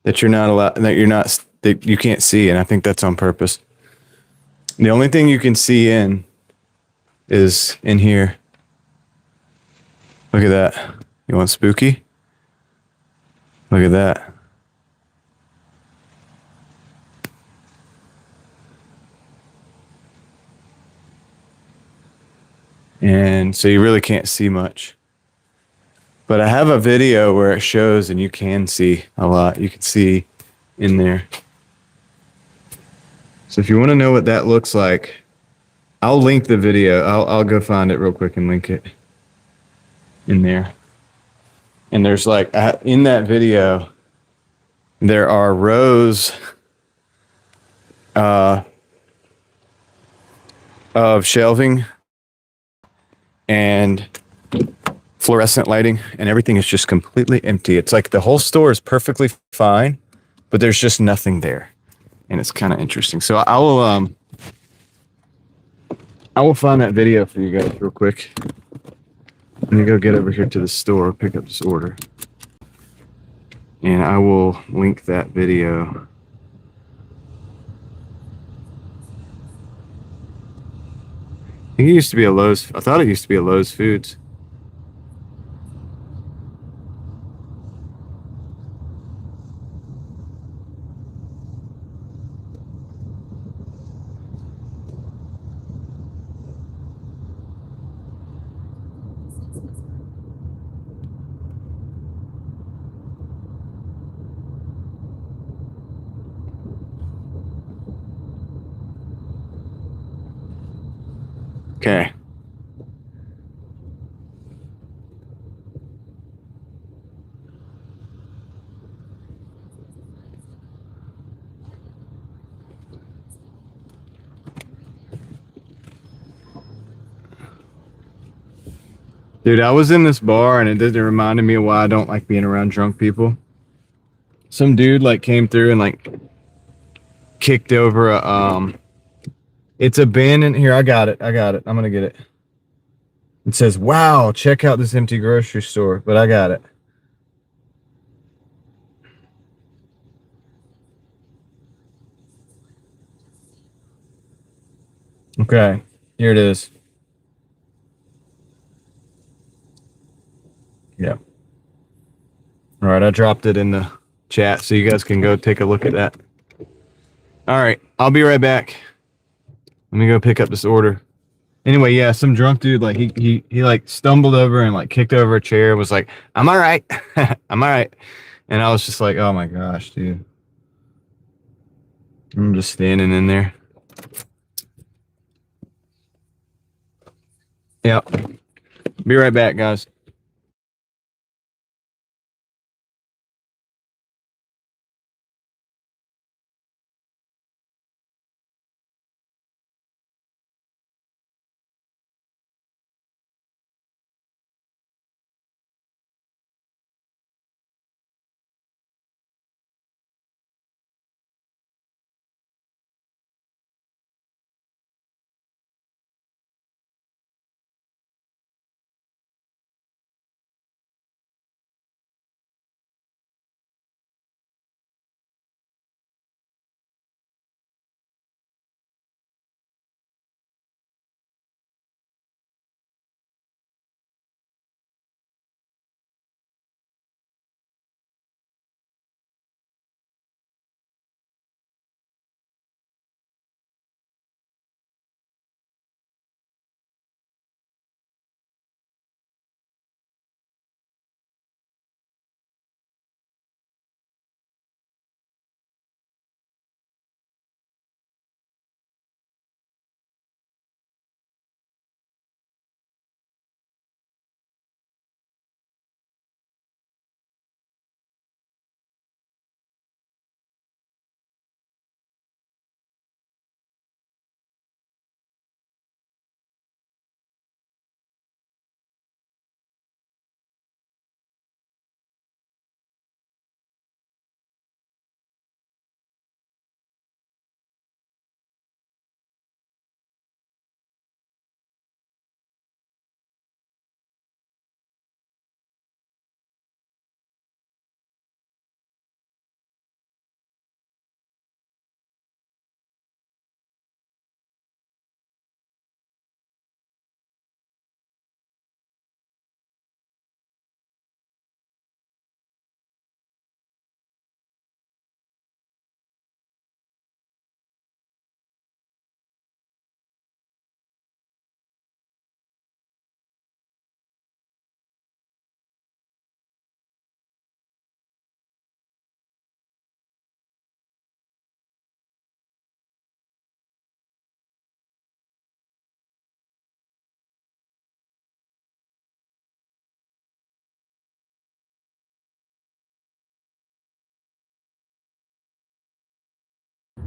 that you can't see, and I think that's on purpose. The only thing you can see in is in here. Look at that. You want spooky? Look at that. And so you really can't see much. But I have a video where it shows and you can see a lot. You can see in there. So if you want to know what that looks like, I'll link the video. I'll go find it real quick and link it in there. And there's like in that video, there are rows of shelving and fluorescent lighting, and everything is just completely empty. It's like the whole store is perfectly fine, but there's just nothing there, and it's kind of interesting. So I will find that video for you guys real quick. Let me go get over here to the store, pick up this order, and I will link that video. I think it used to be a Lowe's. I thought it used to be a Lowe's Foods. Okay. Dude, I was in this bar and it reminded me of why I don't like being around drunk people. Some dude like came through and like kicked over a it's abandoned. Here, I got it. I'm gonna get it. It says, "Wow, check out this empty grocery store." But I got it. Okay, here it is. Yeah. All right, I dropped it in the chat so you guys can go take a look at that. All right, I'll be right back. Let me go pick up this order. Anyway, yeah, some drunk dude like he like stumbled over and like kicked over a chair and was like, "I'm all right." I'm all right. And I was just like, "Oh my gosh, dude." I'm just standing in there. Yep. Be right back, guys.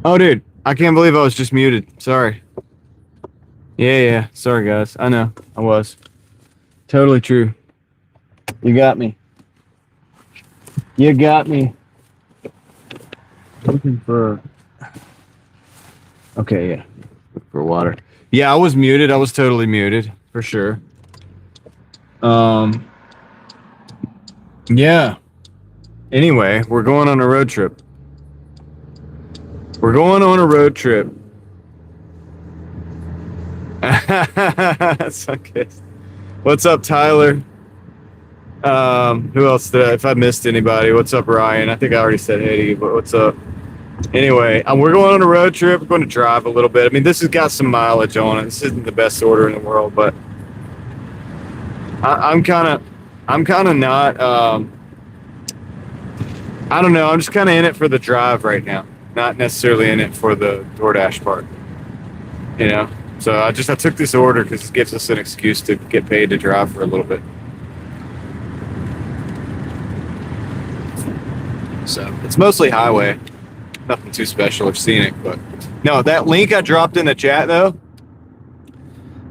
Oh, dude, I can't believe I was just muted. Sorry. Yeah. Sorry, guys. I know. I was. Totally true. You got me. You got me. Looking for... Okay, yeah. Looking for water. Yeah, I was muted. I was totally muted, for sure. Yeah. Anyway, we're going on a road trip. We're going on a road trip. What's up, Tyler? Who else did if I missed anybody? What's up, Ryan? I think I already said hey to you, but what's up? Anyway, we're going on a road trip. We're going to drive a little bit. I mean, this has got some mileage on it. This isn't the best order in the world, but I'm kind of not. I don't know. I'm just kind of in it for the drive right now, not necessarily in it for the Doordash part. You know. So I took this order because it gives us an excuse to get paid to drive for a little bit. So it's mostly highway, nothing too special or scenic. But no, that link I dropped in the chat though,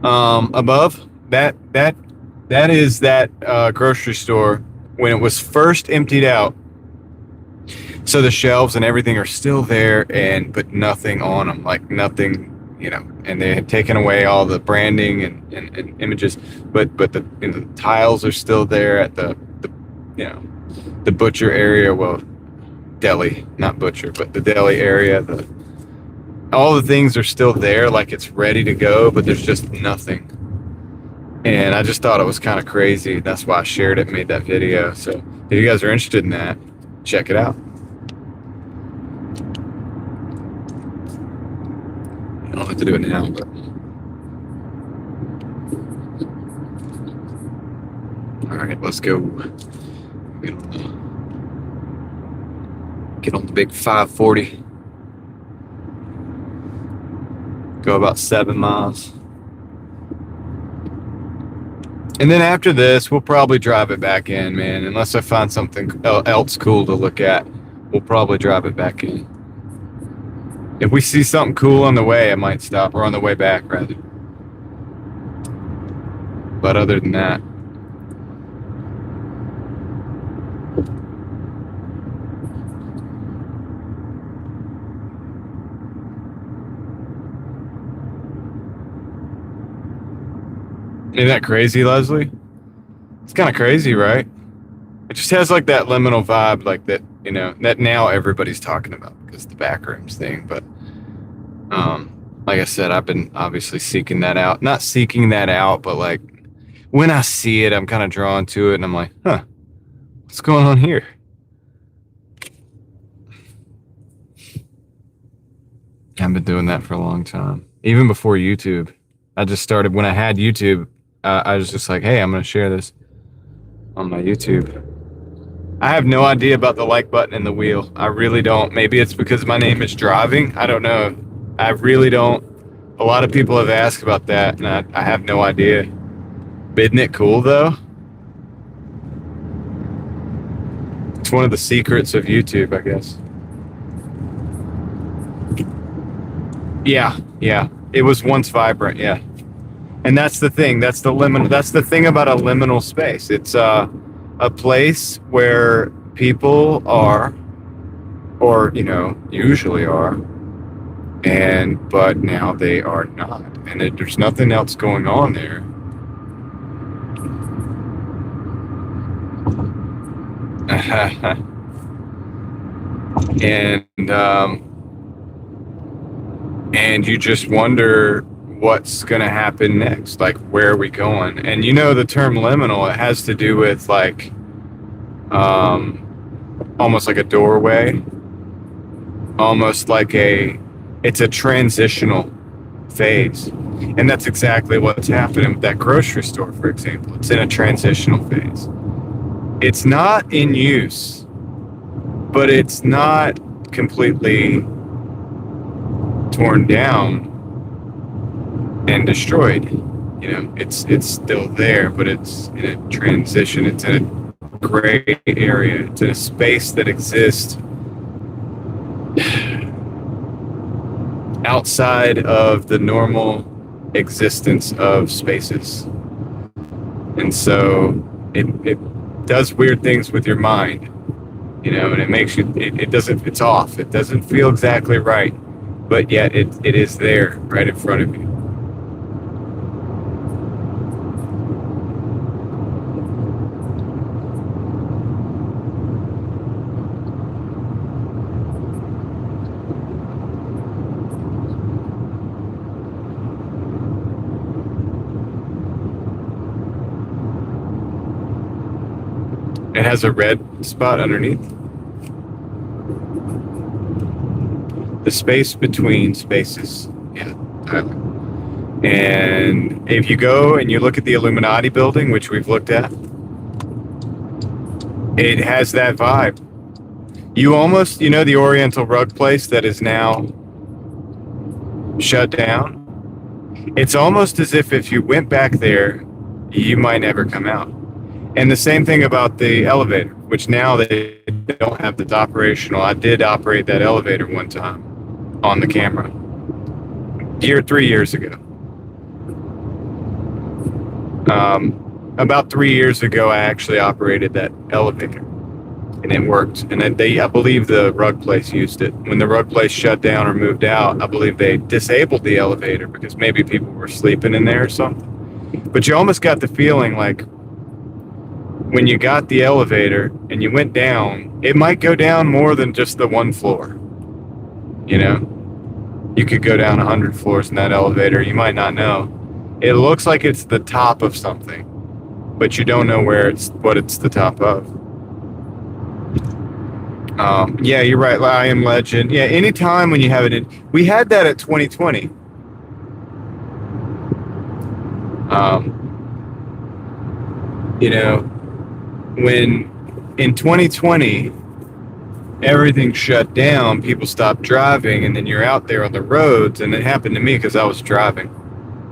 above that is that grocery store when it was first emptied out. So the shelves and everything are still there, but nothing on them, like nothing. You know, and they had taken away all the branding and images, but the tiles are still there at the the butcher area. Well, deli, not butcher, but the deli area. All the things are still there, like it's ready to go, but there's just nothing. And I just thought it was kind of crazy. That's why I shared it and made that video. So if you guys are interested in that, check it out. I don't have to do it now, but all right, let's go. Get on the big 540. Go about 7 miles. And then after this, we'll probably drive it back in, man. Unless I find something else cool to look at, we'll probably drive it back in. If we see something cool on the way, I might stop, or on the way back, rather. But other than that, isn't that crazy, Leslie? It's kind of crazy, right? It just has like that liminal vibe, like that, you know, that now everybody's talking about because the backrooms thing. But like I said, I've been obviously seeking that out. Not seeking that out, but like when I see it, I'm kind of drawn to it, and I'm like, huh, what's going on here? I've been doing that for a long time, even before YouTube. I just started when I had YouTube. I was just like, hey, I'm going to share this on my YouTube. I have no idea about the like button and the wheel. I really don't. Maybe it's because my name is driving. I don't know. I really don't. A lot of people have asked about that, and I have no idea. But isn't it cool, though? It's one of the secrets of YouTube, I guess. Yeah. It was once vibrant, yeah. And that's the thing. That's the thing about a liminal space. It's a place where people are, or usually are, but now they are not, and there's nothing else going on there. And you just wonder what's going to happen next. Like, where are we going? And the term liminal, it has to do with like almost like a doorway, almost like it's a transitional phase. And that's exactly what's happening with that grocery store, for example. It's in a transitional phase. It's not in use, but it's not completely torn down and destroyed. It's still there, but it's in a transition. It's in a gray area. It's in a space that exists outside of the normal existence of spaces. And so it does weird things with your mind, and it makes you, it doesn't, it's off. It doesn't feel exactly right, but yet it is there right in front of you. It has a red spot underneath. The space between spaces. Yeah, Tyler. And if you go and you look at the Illuminati building, which we've looked at, it has that vibe. You almost, the Oriental rug place that is now shut down. It's almost as if you went back there, you might never come out. And the same thing about the elevator, which now they don't have that's operational. I did operate that elevator one time on the camera. 3 years ago. About 3 years ago, I actually operated that elevator, and it worked. And I believe the rug place used it. When the rug place shut down or moved out, I believe they disabled the elevator because maybe people were sleeping in there or something. But you almost got the feeling like when you got the elevator and you went down, it might go down more than just the one floor. You could go down 100 floors in that elevator. You might not know. It looks like it's the top of something, but you don't know what it's the top of. Yeah, you're right. I Am Legend. Yeah, anytime when you have it we had that at 2020. When in 2020 everything shut down, people stopped driving, and then you're out there on the roads. And it happened to me because I was driving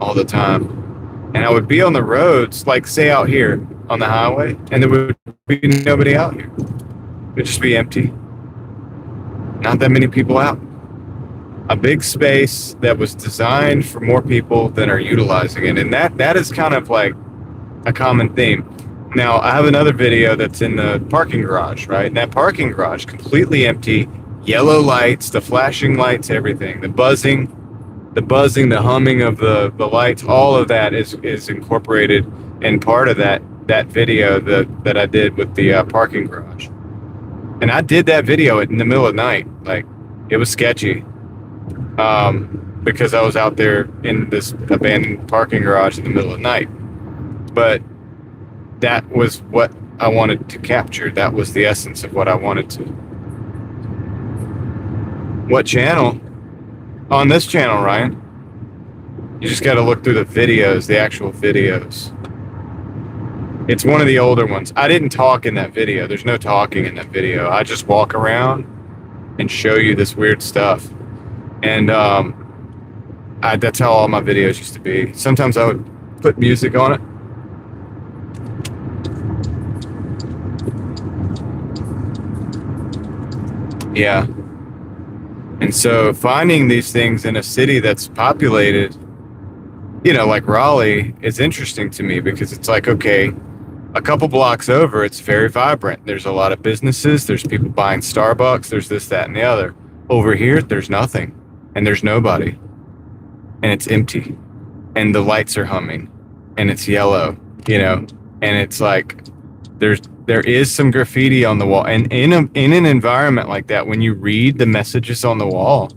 all the time, and I would be on the roads, like say out here on the highway, and there would be nobody out here. It would just be empty. Not that many people out. A big space that was designed for more people than are utilizing it. And that is kind of like a common theme. Now, I have another video that's in the parking garage, right? And that parking garage, completely empty, yellow lights, the flashing lights, everything, the buzzing, the humming of the lights, all of that is incorporated in part of that video that I did with the parking garage. And I did that video in the middle of the night. Like, it was sketchy because I was out there in this abandoned parking garage in the middle of the night. But that was what I wanted to capture. That was the essence of what I wanted to. What channel? On this channel, Ryan. You just got to look through the videos, the actual videos. It's one of the older ones. I didn't talk in that video. There's no talking in that video. I just walk around and show you this weird stuff. And that's how all my videos used to be. Sometimes I would put music on it. Yeah. And so finding these things in a city that's populated, like Raleigh, is interesting to me because it's like, okay, a couple blocks over, it's very vibrant. There's a lot of businesses. There's people buying Starbucks. There's this, that, and the other. Over here, there's nothing, and there's nobody, and it's empty, and the lights are humming, and it's yellow, and it's like there is some graffiti on the wall. And in an environment like that, when you read the messages on the wall,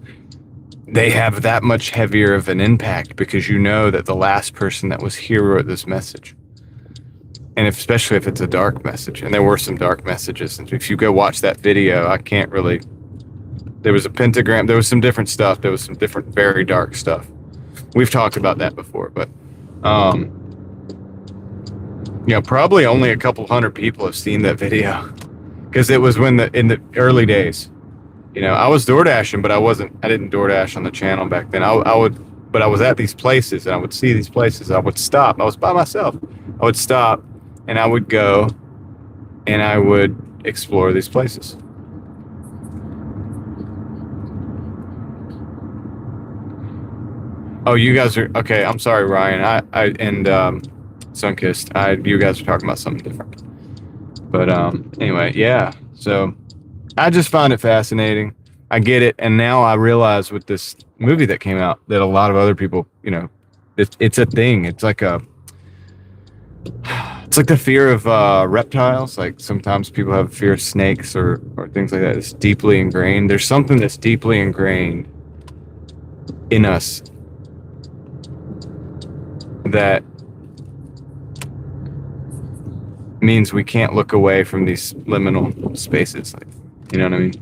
they have that much heavier of an impact because you know that the last person that was here wrote this message. And especially if it's a dark message. And there were some dark messages. And if you go watch that video, there was a pentagram, there was some different stuff. There was some different, very dark stuff. We've talked about that before, but probably only a couple hundred people have seen that video because it was in the early days. I was Doordashing, but I didn't Doordash on the channel back then. I was at these places and I would see these places. I would stop. I was by myself. I would stop and I would go and I would explore these places. Oh, you guys are okay. I'm sorry, Ryan. And Sunkissed. You guys are talking about something different. But anyway, yeah. So I just found it fascinating. I get it, and now I realize with this movie that came out that a lot of other people, it's a thing. It's like the fear of reptiles. Like sometimes people have fear of snakes or things like that. It's deeply ingrained. There's something that's deeply ingrained in us that means we can't look away from these liminal spaces. Like, you know what I mean?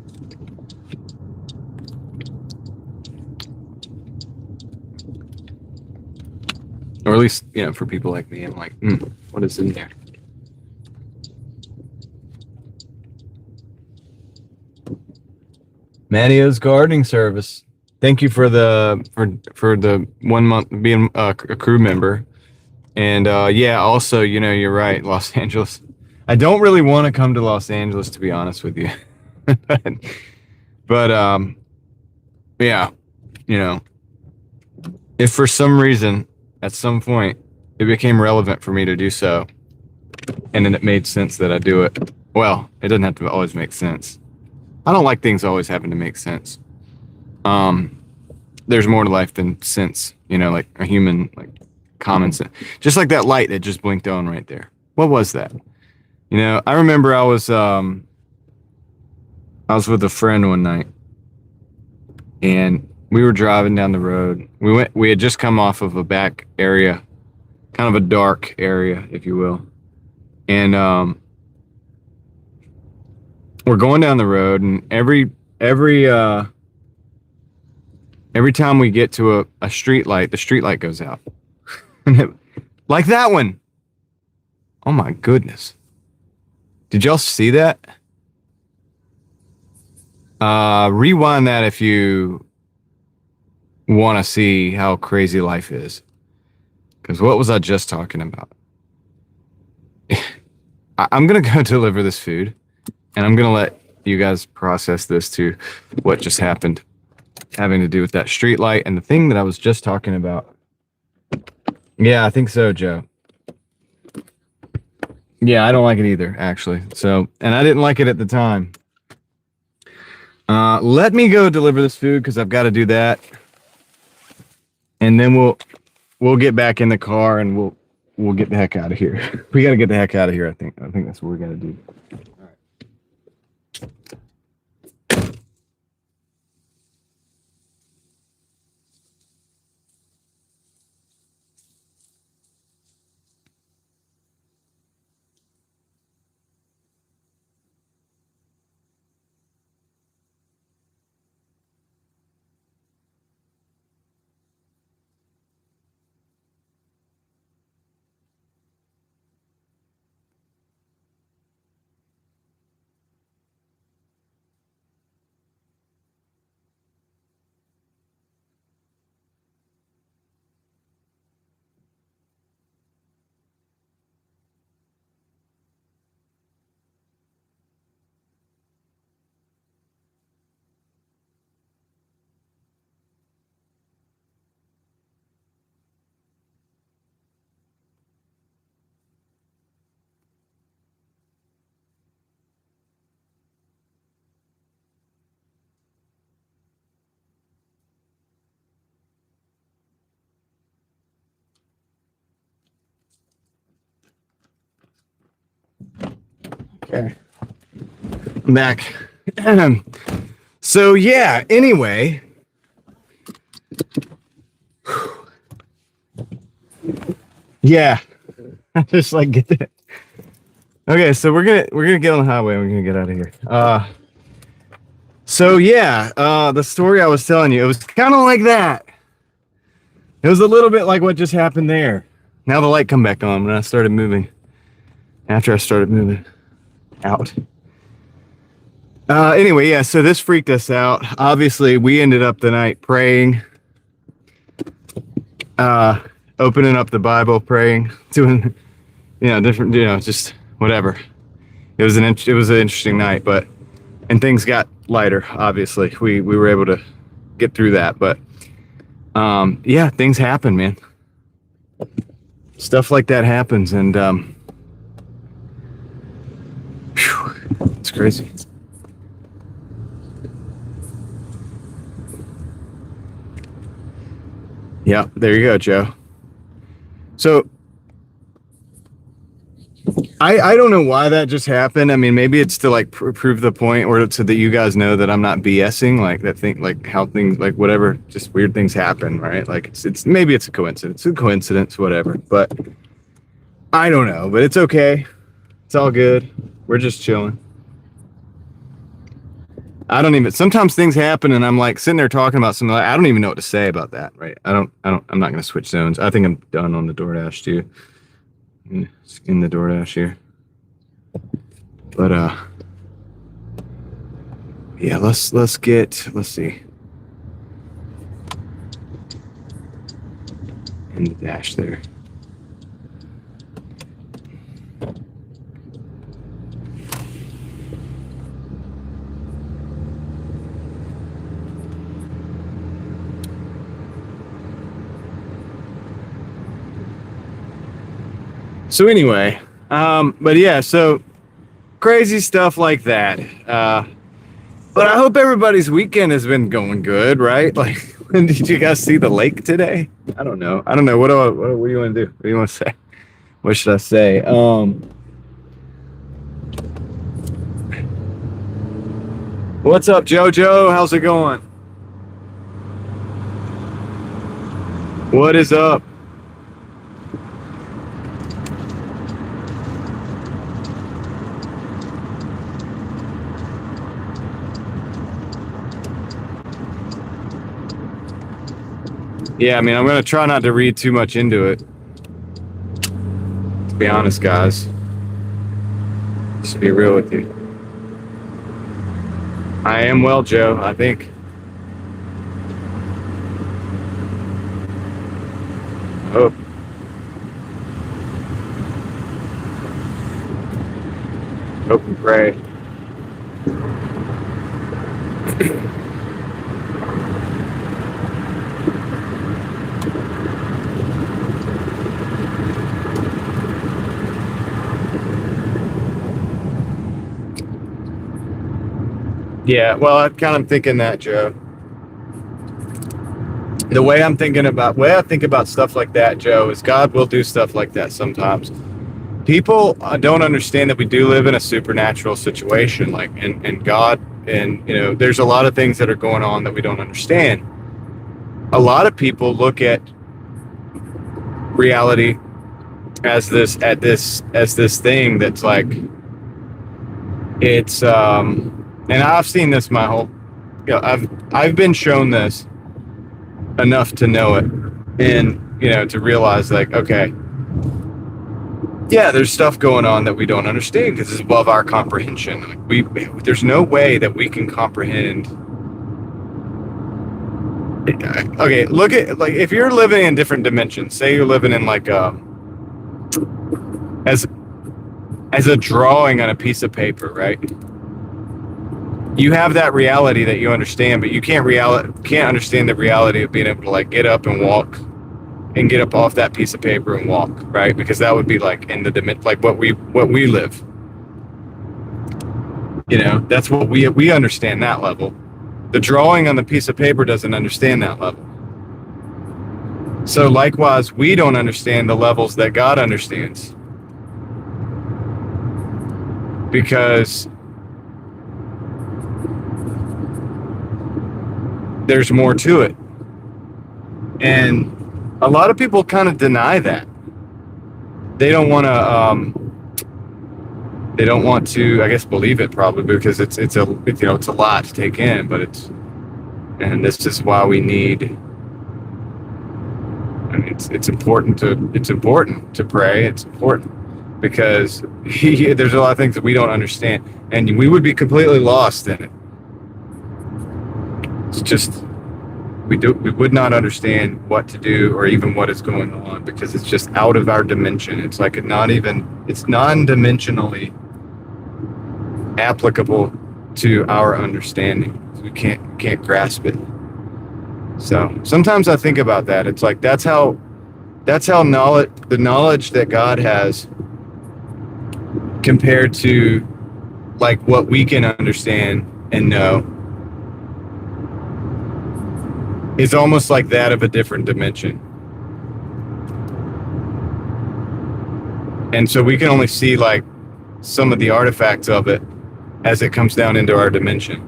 Or at least, for people like me, I'm like, what is in there? Manio's gardening service. Thank you for the 1 month being a crew member. And yeah, also, you're right, Los Angeles. I don't really want to come to Los Angeles, to be honest with you. but yeah, if for some reason at some point it became relevant for me to do so, and then it made sense that I do it. Well, it doesn't have to always make sense. I don't like things always having to make sense. There's more to life than sense, like a human, like common sense. Just like that light that just blinked on right there. What was that? I remember I was with a friend one night, and we were driving down the road. We had just come off of a back area, kind of a dark area, if you will. And we're going down the road, and every time we get to a street light, the street light goes out. Like that one. Oh my goodness. Did y'all see that? Rewind that if you want to see how crazy life is. Because what was I just talking about? I'm going to go deliver this food, and I'm going to let you guys process this to what just happened, having to do with that street light and the thing that I was just talking about. Yeah, I think so, Joe. Yeah, I don't like it either, actually. So, and I didn't like it at the time. Let me go deliver this food because I've got to do that, and then we'll get back in the car and we'll get the heck out of here. We got to get the heck out of here. I think that's what we got to do. All right. Okay. I'm back. So yeah, anyway. Yeah. I just like get that. Okay, so we're gonna get on the highway and we're gonna get out of here. So yeah, the story I was telling you, it was kind of like that. It was a little bit like what just happened there. Now the light come back on when I started moving. After I started moving out. Anyway, yeah, so this freaked us out. Obviously, we ended up the night praying, opening up the Bible, praying, doing, different, just whatever. It was an interesting night, and things got lighter. Obviously, we were able to get through that, but Yeah, things happen, man. Stuff like that happens, and it's crazy. Yeah, there you go, Joe. So I don't know why that just happened. I mean, maybe it's to like prove the point, or so that you guys know that I'm not BSing, like that thing, like how things, like whatever, just weird things happen, right? Like it's maybe it's a coincidence, whatever. But I don't know, but it's okay. It's all good. We're just chilling. I don't even, sometimes things happen and I'm like sitting there talking about something, like, I don't even know what to say about that, right? I'm not going to switch zones. I think I'm done on the Doordash too. In the Doordash here. But yeah, let's see. In the dash there. So anyway, but yeah, so crazy stuff like that. But I hope everybody's weekend has been going good, right? Like, did you guys see the lake today? I don't know. What do you want to do? What do you want to say? What should I say? What's up, JoJo? How's it going? What is up? Yeah, I mean, I'm gonna try not to read too much into it. To be honest, guys. Just to be real with you. I am well, Joe, I think. Hope. Hope and pray. Yeah, well, I'm kind of thinking that, Joe. The way I think about stuff like that, Joe, is God will do stuff like that sometimes. People don't understand that we do live in a supernatural situation, like, and God, and there's a lot of things that are going on that we don't understand. A lot of people look at reality as this thing that's like, it's and I've seen this my whole, I've been shown this enough to know it, and to realize, like, okay, yeah, there's stuff going on that we don't understand because it's above our comprehension. Like, there's no way that we can comprehend. Okay, look at, like, if you're living in different dimensions, say you're living in like as a drawing on a piece of paper, right? You have that reality that you understand, but you can't understand the reality of being able to, like, get up and walk and get up off that piece of paper and walk, right? Because that would be like in the dimension, like what we live. That's what we understand, that level. The drawing on the piece of paper doesn't understand that level. So likewise, we don't understand the levels that God understands, because there's more to it. And a lot of people kind of deny that. They don't want to, I guess, believe it, probably because it's a lot to take in, but and this is why we need, I mean, it's important to pray. It's important because there's a lot of things that we don't understand, and we would be completely lost in it. It's just, we would not understand what to do or even what is going on, because it's just out of our dimension. It's like it's non-dimensionally applicable to our understanding. We can't grasp it. So sometimes I think about that. It's like that's how the knowledge that God has compared to like what we can understand and know is almost like that of a different dimension. And so we can only see like some of the artifacts of it as it comes down into our dimension.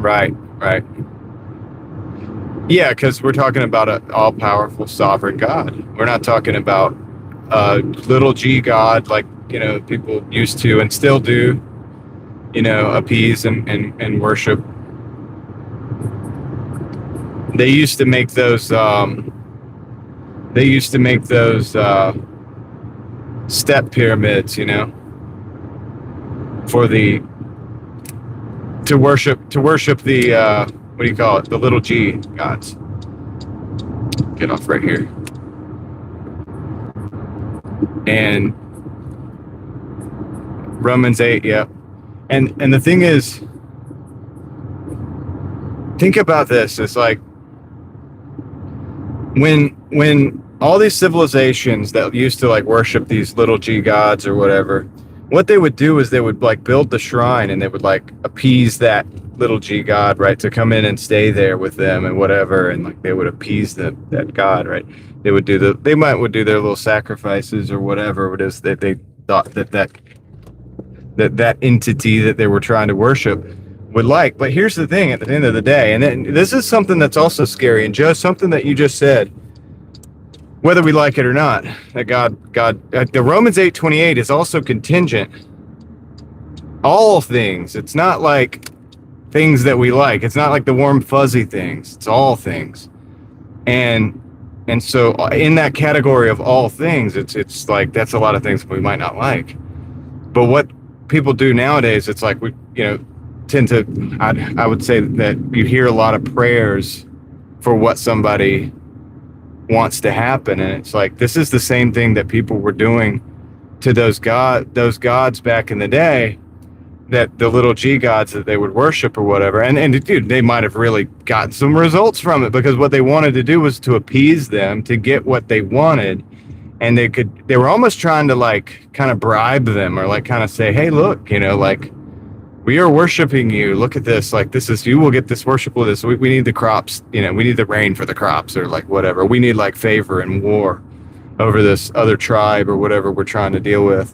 Right, right. Yeah, because we're talking about an all-powerful sovereign God. We're not talking about a little g God like, people used to and still do, appease and worship. They used to make those step pyramids, for the to worship the what do you call it? The little g gods. Get off right here. And Romans 8, yeah. And the thing is, think about this. It's like when all these civilizations that used to like worship these little g gods or whatever, what they would do is they would like build the shrine and they would like appease that little g god, right, to come in and stay there with them and whatever, and like they would appease that god, right? They would do their little sacrifices or whatever it is that they thought that entity that they were trying to worship would like. But here's the thing: at the end of the day, and then this is something that's also scary, and just something that you just said, whether we like it or not, that God, the Romans 8:28 is also contingent. All things. It's not like things that we like. It's not like the warm fuzzy things. It's all things. And so in that category of all things, it's like that's a lot of things we might not like. But what people do nowadays, it's like we tend to. I would say that you hear a lot of prayers for what somebody wants to happen, and it's like this is the same thing that people were doing to those gods back in the day, that the little g gods that they would worship or whatever, and dude, they might have really gotten some results from it, because what they wanted to do was to appease them, to get what they wanted, and they were almost trying to like kind of bribe them, or like kind of say, hey, look, like we are worshiping you. Look at this. Like, this is, you will get this worship with us. We need the crops, we need the rain for the crops, or like whatever. We need like favor and war over this other tribe or whatever we're trying to deal with.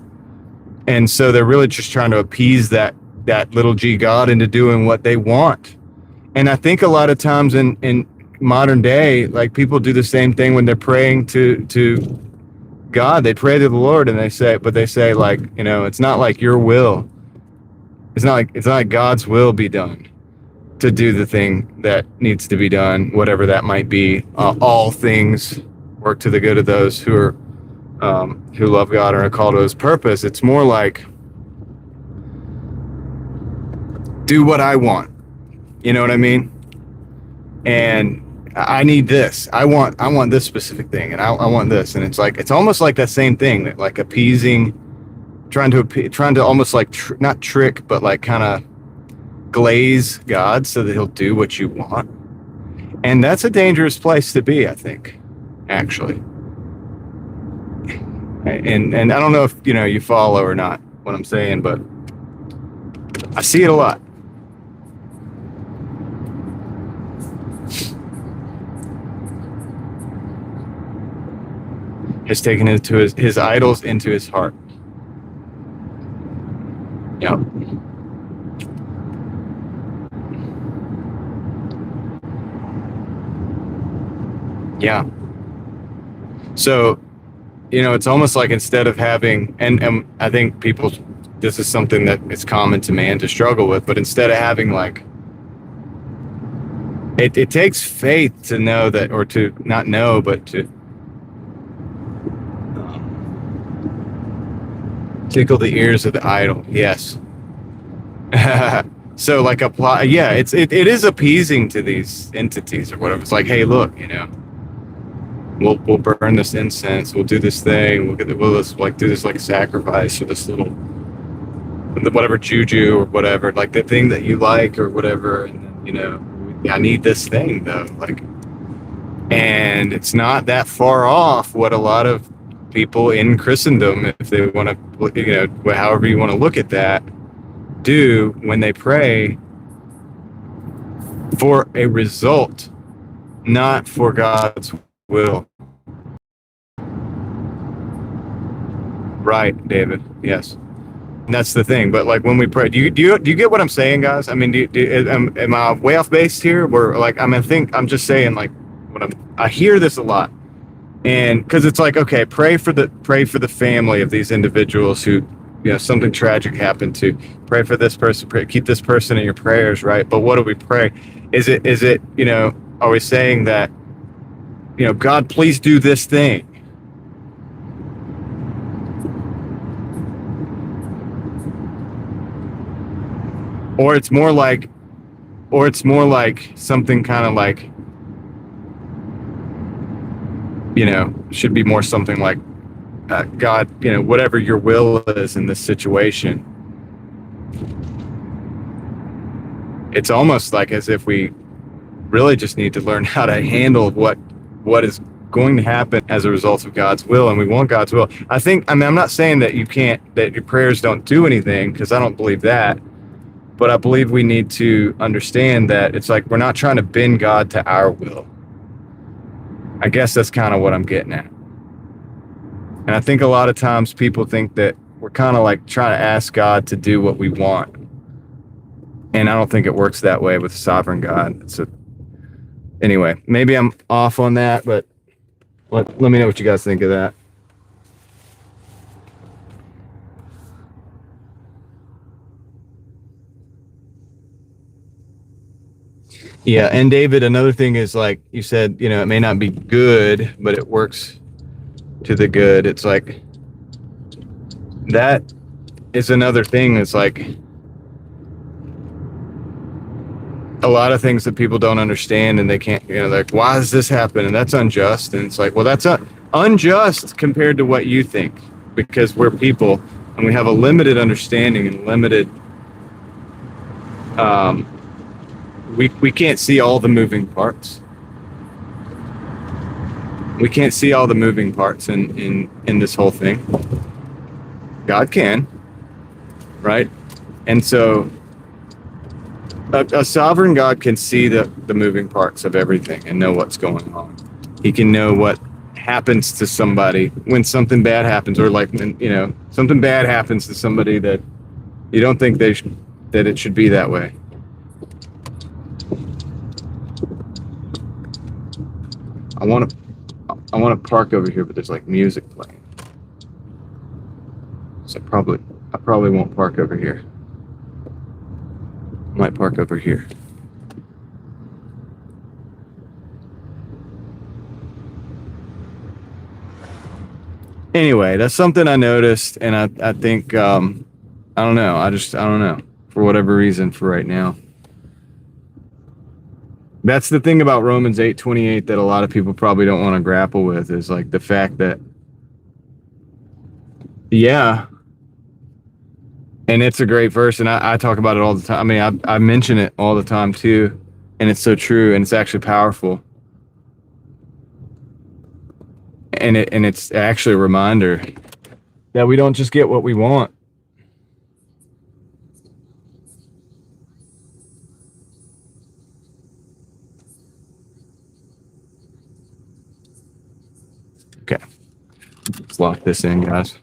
And so they're really just trying to appease that little g God into doing what they want. And I think a lot of times in modern day, like people do the same thing when they're praying to God. They pray to the Lord and they say like, it's not like your will. It's not like God's will be done to do the thing that needs to be done, whatever that might be. All things work to the good of those who are who love God and are called to His purpose. It's more like, do what I want. You know what I mean? And I need this. I want this specific thing, and I want this. And it's like, it's almost like that same thing, that like appeasing. Trying to almost like not trick, but like kind of glaze God so that He'll do what you want. And that's a dangerous place to be, I think, actually. And I don't know if you follow or not what I'm saying, but I see it a lot. Has taken into his idols into his heart. Yep. Yeah. So, it's almost like instead of having, and I think this is something that is common to man to struggle with, but instead of having like, it takes faith to know that, or to not know, but to tickle the ears of the idol. Yes. So like apply. Yeah, it is appeasing to these entities or whatever. It's like, hey, look, We'll burn this incense. We'll do this thing. We'll just like do this like sacrifice or this little whatever juju or whatever, like the thing that you like or whatever. And then, I need this thing though, like, and it's not that far off what a lot of people in Christendom, if they want to, however you want to look at that, do when they pray for a result, not for God's will. Right, David. Yes. And that's the thing. But like when we pray, do you get what I'm saying, guys? I mean, am I way off base here? Where like I'm just saying like I hear this a lot, and because it's like, okay, pray for the family of these individuals who something tragic happened to. Pray for this person. Keep this person in your prayers, right? But what do we pray? Is it are we saying that God, please do this thing? Or it's more like something kind of like, should be more something like, God, whatever your will is in this situation. It's almost like as if we really just need to learn how to handle what is going to happen as a result of God's will, and we want God's will. I'm not saying that that your prayers don't do anything, because I don't believe that. But I believe we need to understand that it's like we're not trying to bend God to our will. I guess that's kind of what I'm getting at. And I think a lot of times people think that we're kind of like trying to ask God to do what we want. And I don't think it works that way with sovereign God. Anyway, maybe I'm off on that, but let me know what you guys think of that. Yeah, and David, another thing is, like you said, it may not be good, but it works to the good. It's like that is another thing. It's like a lot of things that people don't understand, and they can't, like, why does this happen? And that's unjust. And it's like, well, that's unjust compared to what you think, because we're people and we have a limited understanding and limited, we can't see all the moving parts. We can't see all the moving parts in this whole thing. God can, right? And so a sovereign God can see the moving parts of everything and know what's going on. He can know what happens to somebody when something bad happens, or like when, something bad happens to somebody that you don't think that it should be that way. I want to park over here, but there's like music playing. So I probably won't park over here. I might park over here. Anyway, that's something I noticed, and I think I don't know. I don't know, for whatever reason, for right now. That's the thing about Romans 8:28 that a lot of people probably don't want to grapple with, is like the fact that, yeah, and it's a great verse, and I talk about it all the time. I mean, I mention it all the time too, and it's so true, and it's actually powerful. And it's actually a reminder that we don't just get what we want. Okay, let's lock this in, guys.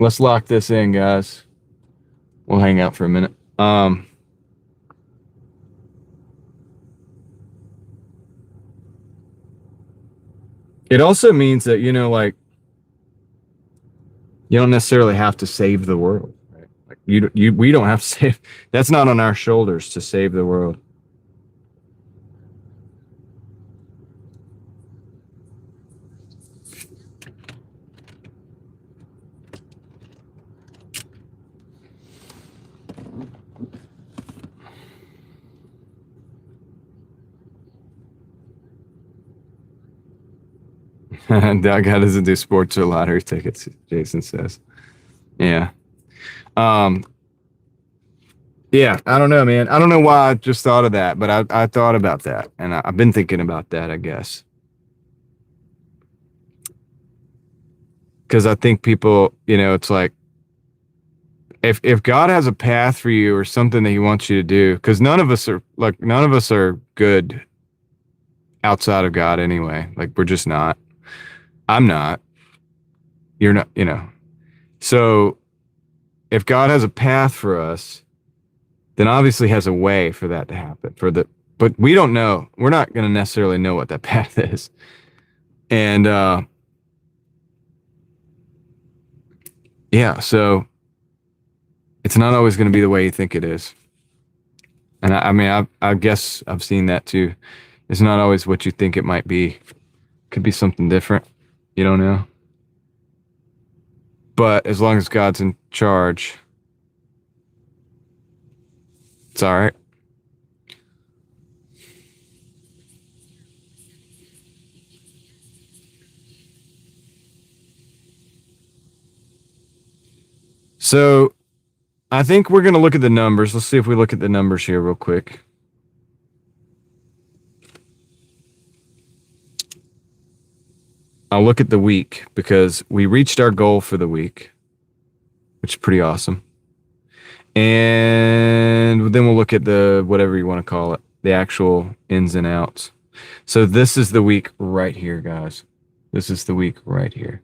Let's lock this in, guys. We'll hang out for a minute. It also means that, like, you don't necessarily have to save the world, right? Like we don't have to save. That's not on our shoulders to save the world. That guy doesn't do sports or lottery tickets, Jason says. Yeah. Um, yeah, I don't know, man. I don't know why I just thought of that, but I thought about that, and I've been thinking about that, I guess. Because I think people, it's like if God has a path for you or something that he wants you to do, because none of us are good outside of God anyway. Like we're just not. I'm not. You're not. So if God has a path for us, then obviously has a way for that to happen. But we don't know. We're not going to necessarily know what that path is. And yeah, so it's not always going to be the way you think it is. And I mean, I guess I've seen that too. It's not always what you think it might be. Could be something different. You don't know. But as long as God's in charge, it's all right. So I think we're going to look at the numbers. Let's see if we look at the numbers here real quick. I'll look at the week because we reached our goal for the week, which is pretty awesome. And then we'll look at the whatever you want to call it, the actual ins and outs. So this is the week right here, guys. This is the week right here.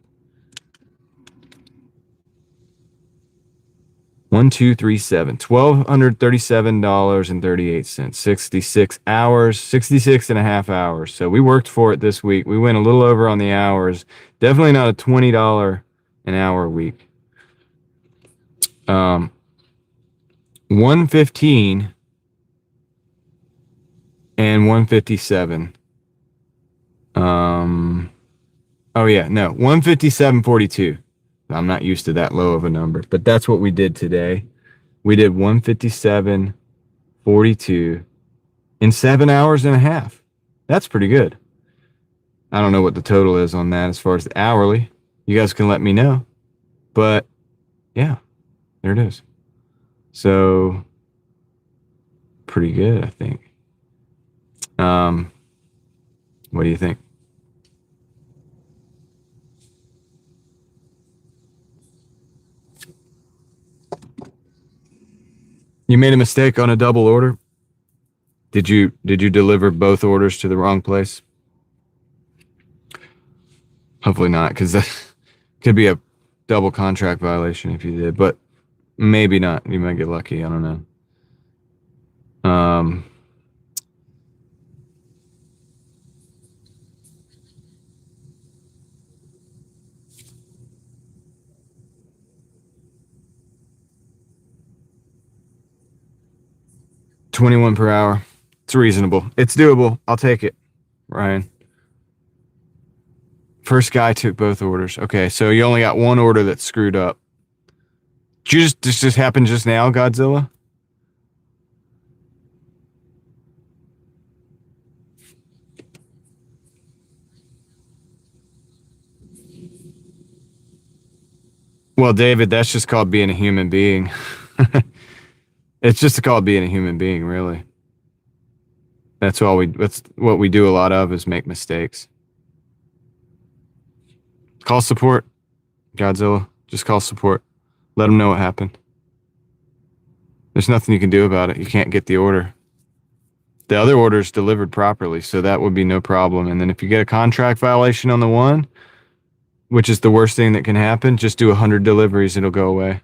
1237, $1,237.38, 66 hours, 66 and a half hours. So we worked for it this week. We went a little over on the hours. Definitely not a $20 an hour week. 115 and 157. Oh yeah, no, 157.42. I'm not used to that low of a number, but that's what we did today. We did 157.42 in 7 hours and a half. That's pretty good. I don't know what the total is on that as far as the hourly. You guys can let me know. But yeah, there it is. So pretty good, I think. What do you think? You made a mistake on a double order? Did you deliver both orders to the wrong place? Hopefully not, because that could be a double contract violation if you did, but maybe not. You might get lucky. I don't know. 21 per hour. It's reasonable. It's doable. I'll take it, Ryan. First guy took both orders. Okay, so you only got one order that's screwed up. This just happened just now, Godzilla? Well, David, that's just called being a human being. It's just called being a human being, really. That's what we do a lot of is make mistakes. Call support, Godzilla. Just call support. Let them know what happened. There's nothing you can do about it. You can't get the order. The other order is delivered properly, so that would be no problem. And then if you get a contract violation on the one, which is the worst thing that can happen, just do 100 deliveries. It'll go away.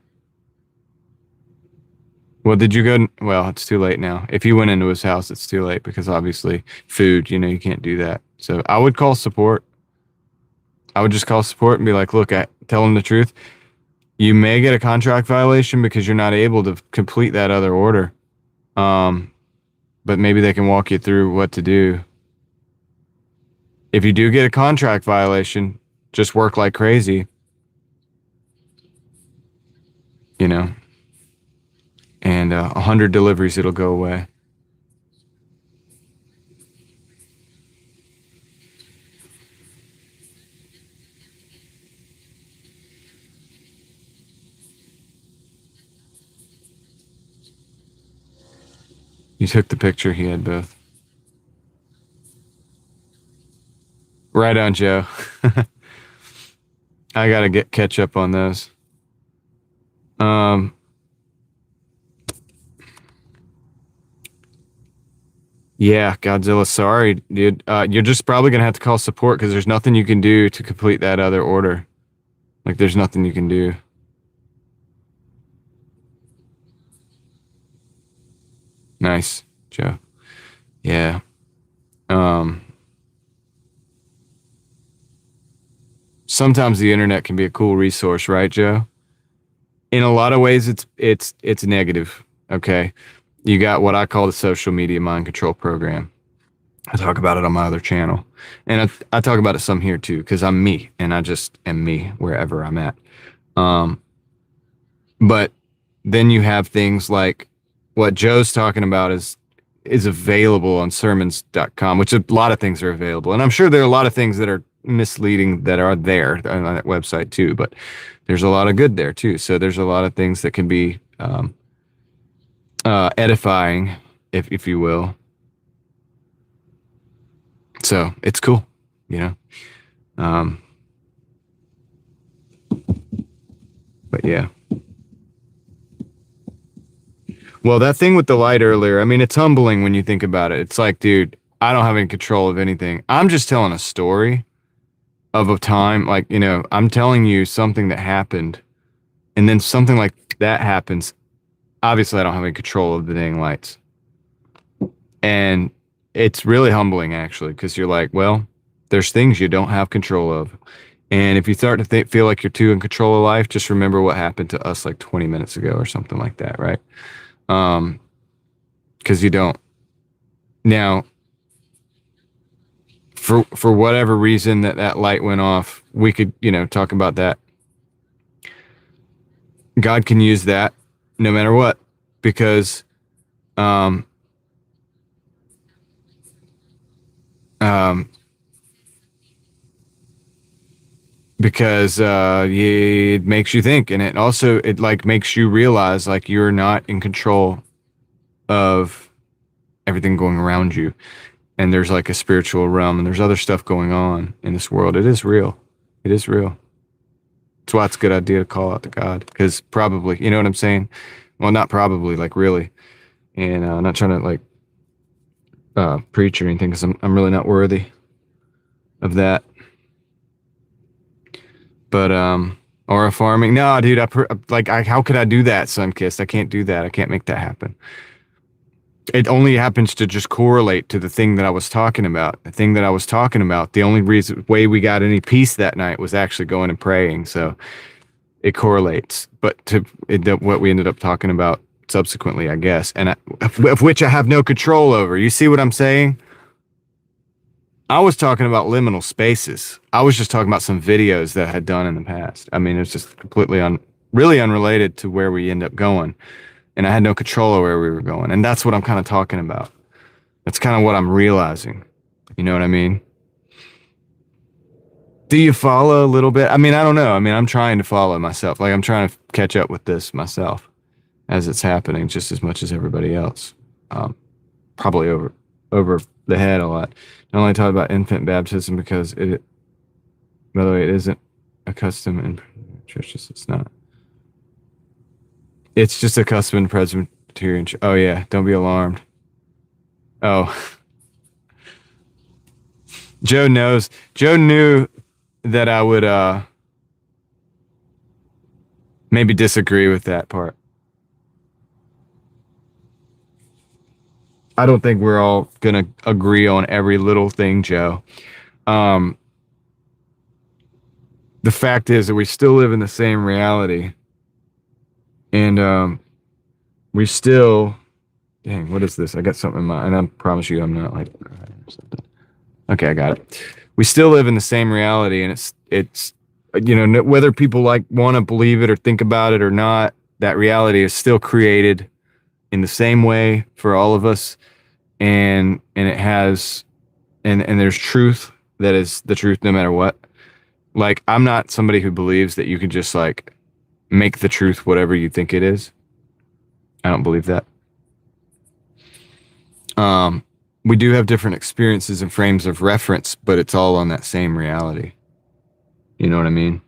Well, did you go? Well, it's too late now. If you went into his house, it's too late because obviously food, you can't do that. So I would call support. I would just call support and be like, look, tell them the truth. You may get a contract violation because you're not able to complete that other order. But maybe they can walk you through what to do. If you do get a contract violation, just work like crazy, and 100 deliveries, it'll go away. You took the picture. He had both. Right on, Joe. I gotta catch up on those. Um, yeah, Godzilla. Sorry, dude. You're just probably gonna have to call support because there's nothing you can do to complete that other order. Like, there's nothing you can do. Nice, Joe. Yeah. Um, Sometimes the internet can be a cool resource, right, Joe? In a lot of ways, it's negative. Okay, you got what I call the social media mind control program. I talk about it on my other channel, and I talk about it some here too because I'm me, and I just am me wherever I'm at. Um, but then you have things like what Joe's talking about is available on sermons.com, which a lot of things are available. And I'm sure there are a lot of things that are misleading that are there on that website too, but there's a lot of good there too. So there's a lot of things that can be edifying, if you will. So it's cool, you know. But yeah. Well, that thing with the light earlier, I mean, it's humbling when you think about it. It's like, dude, I don't have any control of anything. I'm just telling a story of a time, like, you know, I'm telling you something that happened, and then something like that happens. Obviously, I don't have any control of the dang lights. And it's really humbling, actually, because you're like, well, there's things you don't have control of. And if you start to feel like you're too in control of life, just remember what happened to us like 20 minutes ago or something like that, right? Because you don't. Now, for whatever reason that light went off, we could, you know, talk about that. God can use that no matter what, because it makes you think, and it also it like makes you realize like you're not in control of everything going around you, and there's like a spiritual realm, and there's other stuff going on in this world. It is real. It is real. That's why it's a good idea to call out to God, because probably, you know what I'm saying? Well, not probably, like really. And I'm not trying to like preach or anything, because I'm really not worthy of that. But or a farming. No, dude, how could I do that, Sunkissed? I can't do that. I can't make that happen. It only happens to just correlate to the thing that I was talking about. The thing that I was talking about, the only way we got any peace that night was actually going and praying. So it correlates, but to what we ended up talking about subsequently, I guess, and of which I have no control over. You see what I'm saying? I was talking about liminal spaces. I was just talking about some videos that I had done in the past. I mean, it's just completely really unrelated to where we end up going. And I had no control of where we were going. And that's what I'm kind of talking about. That's kind of what I'm realizing. You know what I mean? Do you follow a little bit? I mean, I don't know. I mean, I'm trying to follow myself. Like, I'm trying to catch up with this myself as it's happening just as much as everybody else. Probably over the head a lot. Not only talk about infant baptism because by the way, it isn't a custom in churches. It's not. It's just a custom in Presbyterian. Oh yeah, don't be alarmed. Oh, Joe knows. Joe knew that I would maybe disagree with that part. I don't think we're all gonna agree on every little thing, Joe. The fact is that we still live in the same reality. And we still, dang, what is this? I got something in my, and I promise you I'm not like, okay, I got it. We still live in the same reality, and it's, you know, whether people like want to believe it or think about it or not, that reality is still created in the same way for all of us. And it has, and there's truth that is the truth no matter what. Like, I'm not somebody who believes that you can just like make the truth whatever you think it is. I don't believe that. Um, we do have different experiences and frames of reference, but it's all on that same reality. You know what I mean?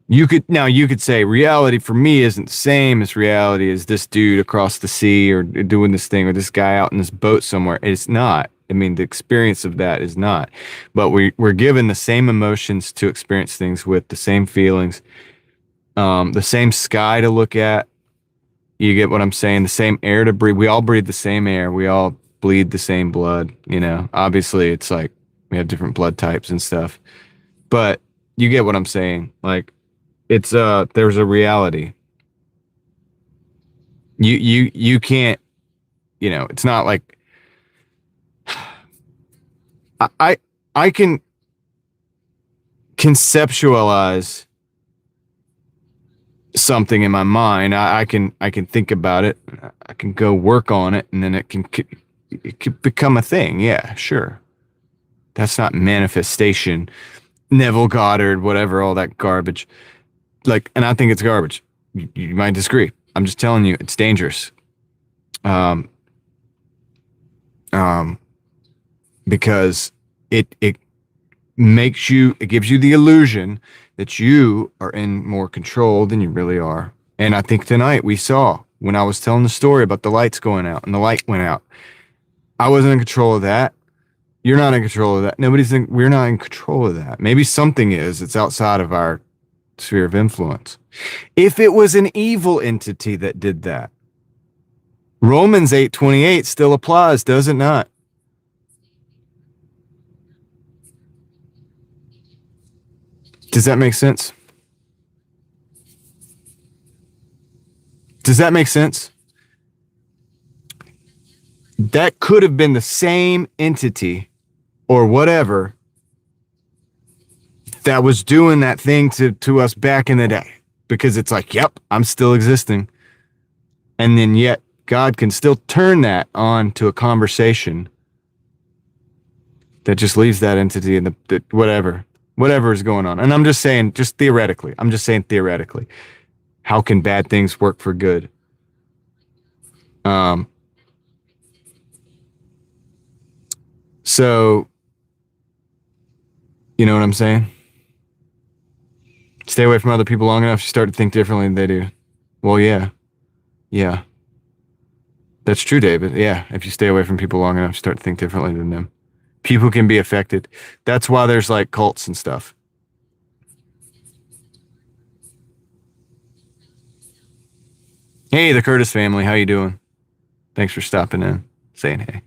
You could say reality for me isn't the same as reality as this dude across the sea or doing this thing or this guy out in this boat somewhere. It's not. I mean, the experience of that is not. But we're given the same emotions to experience things with, the same feelings, the same sky to look at. You get what I'm saying? The same air to breathe. We all breathe the same air. We all bleed the same blood. Obviously, it's like we have different blood types and stuff. But you get what I'm saying? Like, it's there's a reality. You can't, it's not like I I can conceptualize something in my mind. I can think about it. I can go work on it, and then it can become a thing. Yeah, sure. That's not manifestation. Neville Goddard, whatever, all that garbage. Like, and I think it's garbage. You might disagree. I'm just telling you, it's dangerous. Um, um, because it it gives you the illusion that you are in more control than you really are. And I think tonight we saw when I was telling the story about the lights going out and the light went out. I wasn't in control of that. You're not in control of that. We're not in control of that. Maybe something is. It's outside of our sphere of influence. If it was an evil entity that did that, Romans 8:28 still applies, does it not? Does that make sense? Does that make sense? That could have been the same entity or whatever that was doing that thing to us back in the day. Because it's like, yep, I'm still existing. And then yet God can still turn that on to a conversation that just leaves that entity in the whatever is going on. And I'm just saying, just theoretically, how can bad things work for good? Um, so, you know what I'm saying? Stay away from other people long enough, you start to think differently than they do. Well, yeah. Yeah. That's true, David. Yeah. If you stay away from people long enough, you start to think differently than them. People can be affected. That's why there's like cults and stuff. Hey, the Curtis family, how you doing? Thanks for stopping in, saying hey.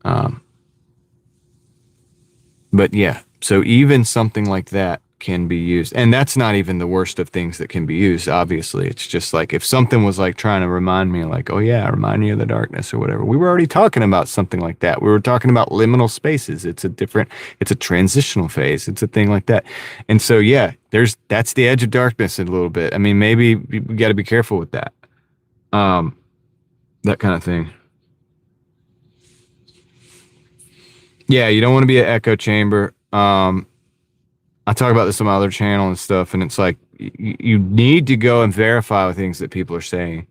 Um, but yeah, so even something like that can be used, and that's not even the worst of things that can be used. Obviously, it's just like if something was like trying to remind me, like, oh yeah, remind me of the darkness or whatever. We were already talking about something like that. We were talking about liminal spaces. It's a transitional phase. It's a thing like that. And so yeah, that's the edge of darkness a little bit. I mean, maybe we got to be careful with that. Um, that kind of thing. Yeah, you don't want to be an echo chamber. I talk about this on my other channel and stuff, and it's like you need to go and verify things that people are saying.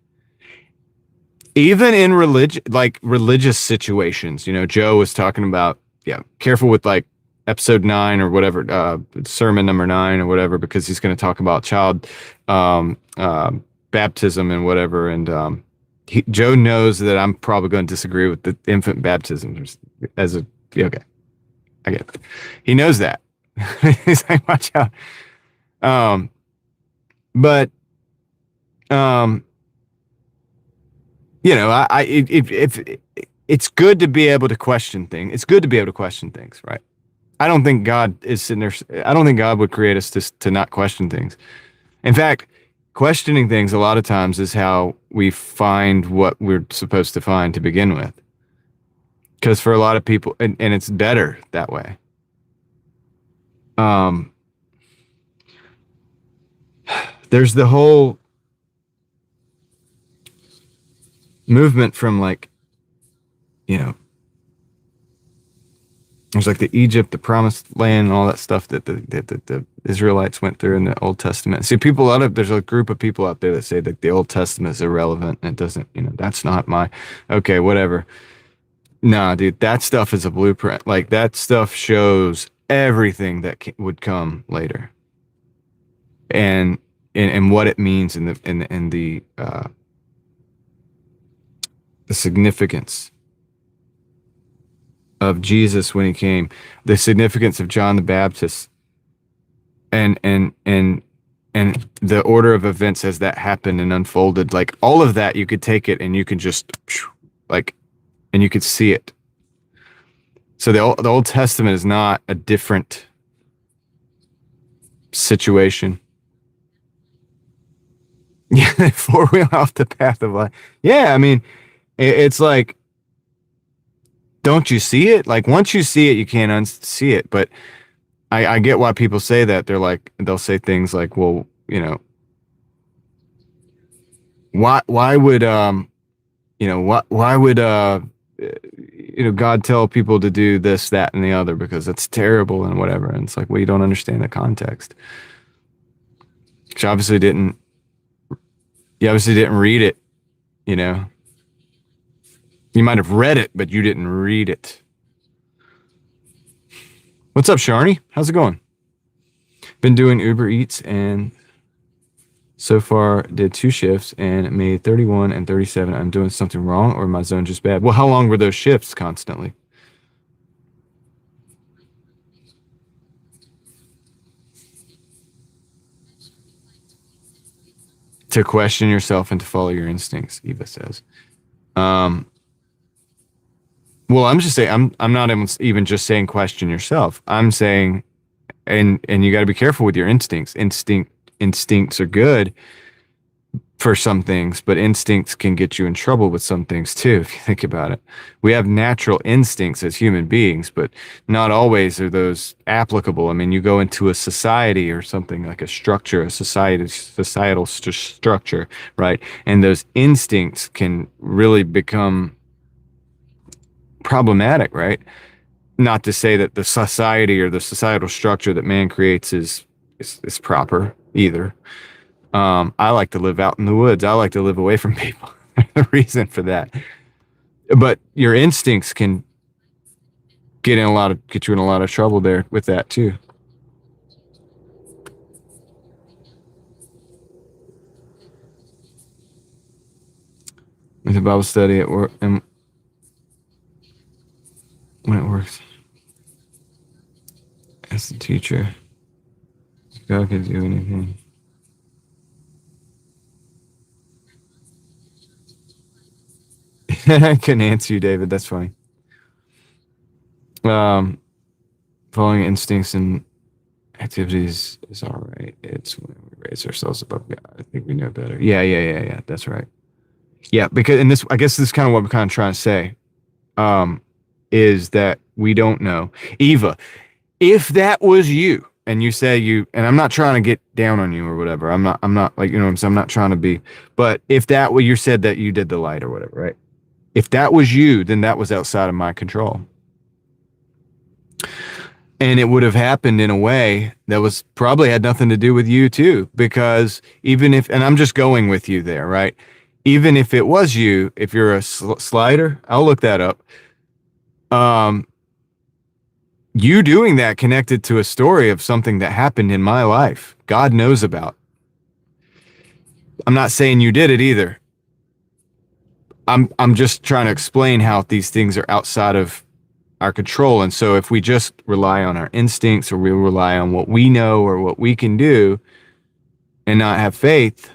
Even in religious situations, Joe was talking about, yeah, careful with like episode 9 or whatever, sermon number 9 or whatever, because he's going to talk about child baptism and whatever. And Joe knows that I'm probably going to disagree with the infant baptism as a, yeah, okay, I get it. He knows that. He's like, watch out. But if it's good to be able to question things. It's good to be able to question things, right? I don't think God is sitting there. I don't think God would create us to not question things. In fact, questioning things a lot of times is how we find what we're supposed to find to begin with. Because for a lot of people, and it's better that way. There's the whole movement from like, there's like the Egypt, the promised land, and all that stuff that the Israelites went through in the Old Testament. See, there's a group of people out there that say that the Old Testament is irrelevant and it doesn't, that's not okay, whatever. Nah, dude, that stuff is a blueprint. Like that stuff shows everything that would come later, and and what it means in the significance of Jesus when he came, the significance of John the Baptist, and and the order of events as that happened and unfolded. Like all of that, you could take it and you can just like, and you could see it. So the Old Testament is not a different situation. Yeah, four-wheel off the path of life. Yeah, I mean, it's like, don't you see it? Like once you see it, you can't unsee it. But I get why people say that. They're like, they'll say things like, well, you know, why would why would God tell people to do this, that, and the other because it's terrible and whatever. And it's like, well, you don't understand the context. You obviously didn't read it, you know. You might have read it, but you didn't read it. What's up, Sharni? How's it going? Been doing Uber Eats and so far did 2 shifts and made 31 and 37. I'm doing something wrong or my zone just bad? Well, how long were those shifts constantly? To question yourself and to follow your instincts, Eva says. Um, well, I'm just saying, I'm not even just saying question yourself. I'm saying, and you got to be careful with your instincts. Instincts are good for some things, but instincts can get you in trouble with some things too, if you think about it. We have natural instincts as human beings, but not always are those applicable. I mean, you go into a society or something like a structure, a societal structure, right? And those instincts can really become problematic, right? Not to say that the society or the societal structure that man creates is proper either. I like to live out in the woods. I like to live away from people. The reason for that. But your instincts can get you in a lot of trouble there with that too. With the Bible study at work and when it works as a teacher, God can do anything. I couldn't answer you, David. That's funny. Um, Following instincts and activities is all right. It's when we raise ourselves above God. I think we know better. Yeah. That's right. Yeah, because and this, I guess, this is kind of what I'm kind of trying to say. Is that we don't know. Eva, if that was you, and you say and I'm not trying to get down on you or whatever. I'm not like, you know what I'm saying? I'm not trying to be, but if that what you said that you did the light or whatever, right? If that was you, then that was outside of my control. And it would have happened in a way that was probably had nothing to do with you too, because even if, and I'm just going with you there, right? Even if it was you, if you're a slider, I'll look that up. You doing that connected to a story of something that happened in my life. God knows about. I'm not saying you did it either. I'm just trying to explain how these things are outside of our control. And so if we just rely on our instincts or we rely on what we know or what we can do and not have faith,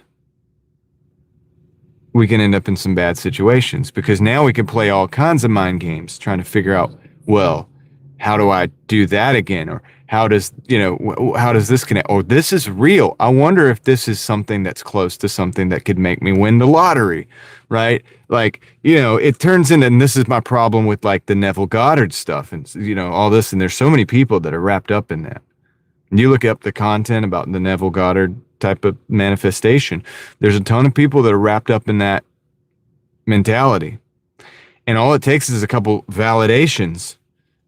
we can end up in some bad situations because now we can play all kinds of mind games trying to figure out, well, how do I do that again? Or how does this connect? Or this is real. I wonder if this is something that's close to something that could make me win the lottery, right? Like, it turns into, and this is my problem with like the Neville Goddard stuff and, all this. And there's so many people that are wrapped up in that. And you look up the content about the Neville Goddard type of manifestation, there's a ton of people that are wrapped up in that mentality. And all it takes is a couple validations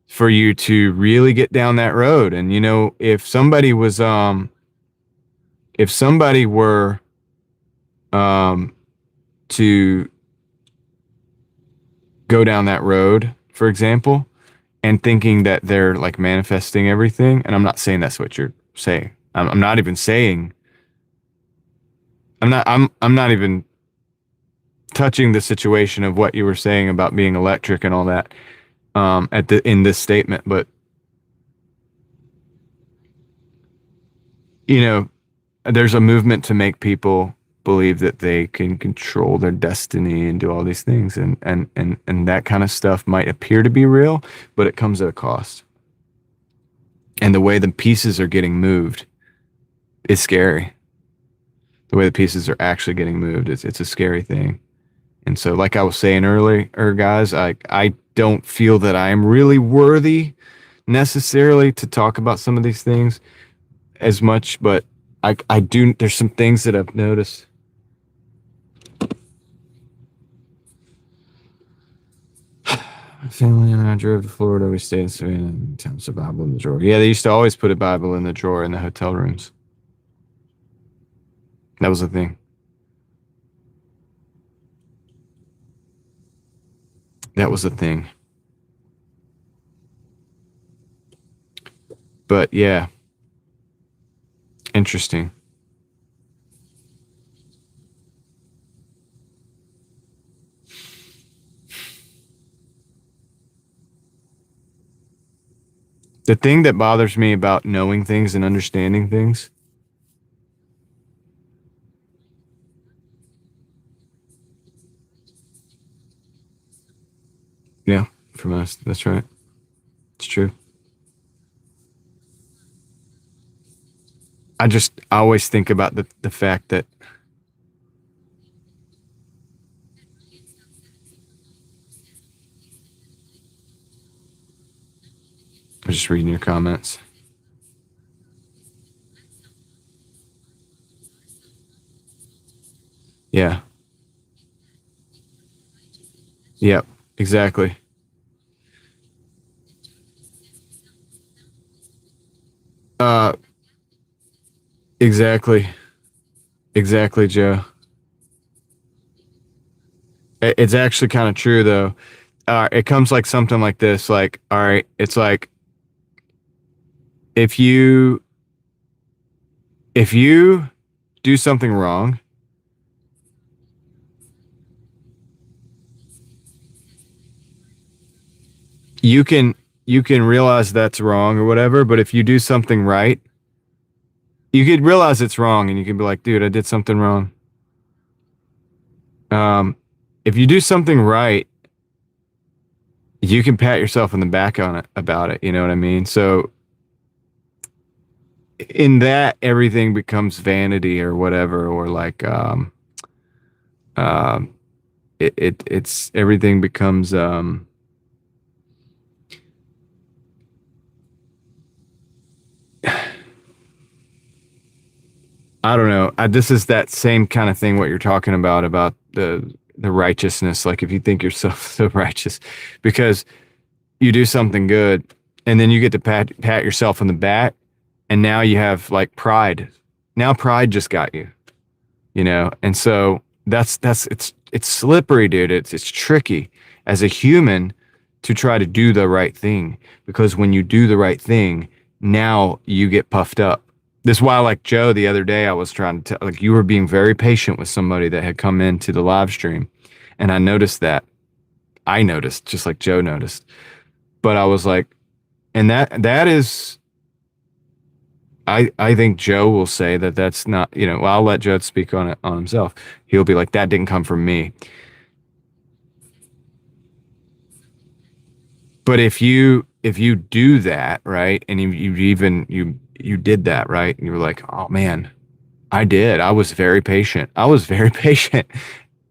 for you to really get down that road. And, if somebody were to go down that road for example, and thinking that they're like manifesting everything. And I'm not saying that's what you're saying. I'm not even saying, I'm not even touching the situation of what you were saying about being electric and all that, in this statement. But, you know, there's a movement to make people believe that they can control their destiny and do all these things, and that kind of stuff might appear to be real, but it comes at a cost. And the way the pieces are getting moved is scary. The way the pieces are actually getting moved, it's a scary thing. And so, like I was saying earlier, guys, I don't feel that I am really worthy necessarily to talk about some of these things as much, but I do. There's some things that I've noticed. My family and I drove to Florida. We stayed in Savannah and times a Bible in the drawer. Yeah, they used to always put a Bible in the drawer in the hotel rooms. That was the thing. That was the thing. But yeah, interesting. The thing that bothers me about knowing things and understanding things. Yeah, from us. That's right. It's true. I always think about the fact that I'm just reading your comments. Yeah. Yep. Exactly. Uh, exactly. Exactly, Joe. It's actually kind of true though. It comes like something like this. Like, all right, it's like if you if you do something wrong, you can you can realize that's wrong or whatever. But if you do something right, you could realize it's wrong, and you can be like, dude, I did something wrong. Um, if you do something right, you can pat yourself on the back on it about it. You know what I mean? So in that, everything becomes vanity or whatever, or like um, it's everything becomes I don't know. This is that same kind of thing what you're talking about the righteousness. Like if you think yourself so righteous, because you do something good, and then you get to pat yourself on the back, and now you have like pride. Now pride just got you, you know. And so that's it's slippery, dude. It's tricky as a human to try to do the right thing, because when you do the right thing, now you get puffed up. This is why, like Joe, the other day, I was trying to tell, like, you were being very patient with somebody that had come into the live stream. And I noticed that. I noticed, just like Joe noticed. But I was like, and that is, I think Joe will say that that's not, you know, well, I'll let Joe speak on it on himself. He'll be like, that didn't come from me. But if you do that, right, and you did that, right, and you were like, oh man, I did. I was very patient. I was very patient.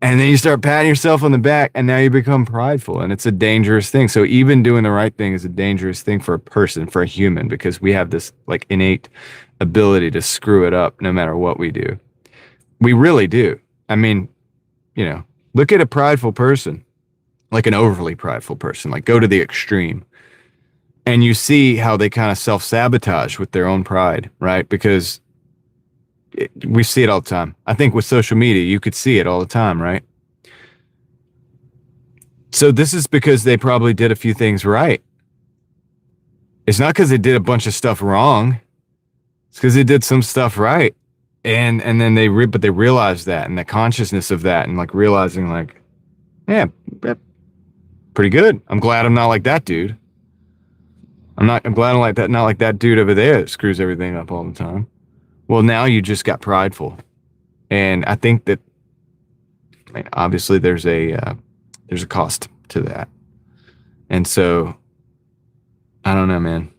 And then you start patting yourself on the back, and now you become prideful, and it's a dangerous thing. So even doing the right thing is a dangerous thing for a person, for a human, because we have this like innate ability to screw it up no matter what we do. We really do. I mean, you know, look at a prideful person, like an overly prideful person, like go to the extreme, and you see how they kind of self-sabotage with their own pride, right? Because we see it all the time. I think with social media, you could see it all the time, right? So this is because they probably did a few things right. It's not because they did a bunch of stuff wrong. It's because they did some stuff right. And then but they realized that, and the consciousness of that, and like realizing like, yeah, pretty good. I'm glad I'm not like that dude. I'm glad I'm like that, not like that dude over there that screws everything up all the time. Well, now you just got prideful. And I think that, I mean, obviously there's a cost to that. And so I don't know, man.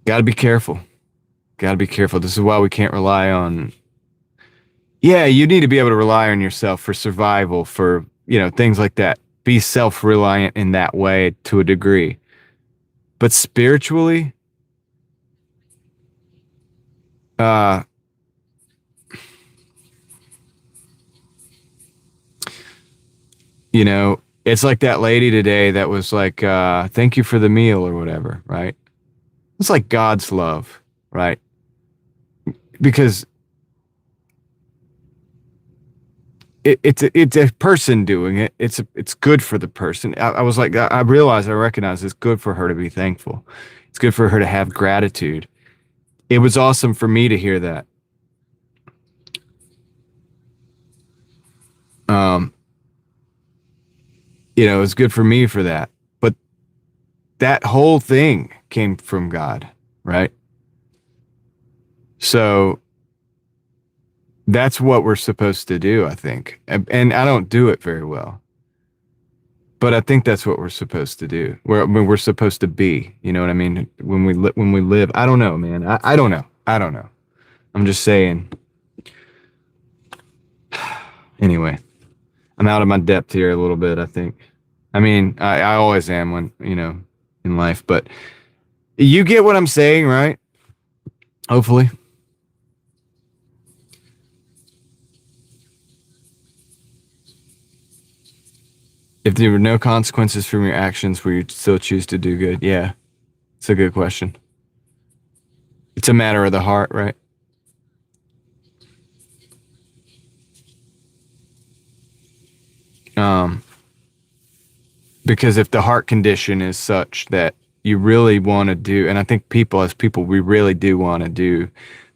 Got to be careful. Got to be careful. This is why we can't rely on. Yeah, you need to be able to rely on yourself for survival, for, things like that. Be self-reliant in that way to a degree. But spiritually, uh, it's like that lady today that was like, thank you for the meal or whatever, right? It's like God's love, right? Because it's a person doing it. It's good for the person. I was like, I realized, I recognize it's good for her to be thankful. It's good for her to have gratitude. It was awesome for me to hear that. Um, it was good for me for that. But that whole thing came from God, right? So that's what we're supposed to do, I think. And I don't do it very well. But I think that's what we're supposed to do. We're supposed to be. You know what I mean? When we live, I don't know, man. I don't know. I don't know. I'm just saying. Anyway, I'm out of my depth here a little bit, I think. I mean, I always am when, in life, but you get what I'm saying, right? Hopefully. If there were no consequences from your actions, will you still choose to do good? Yeah, it's a good question. It's a matter of the heart, right? Um, because if the heart condition is such that you really want to do, and I think as people, we really do want to do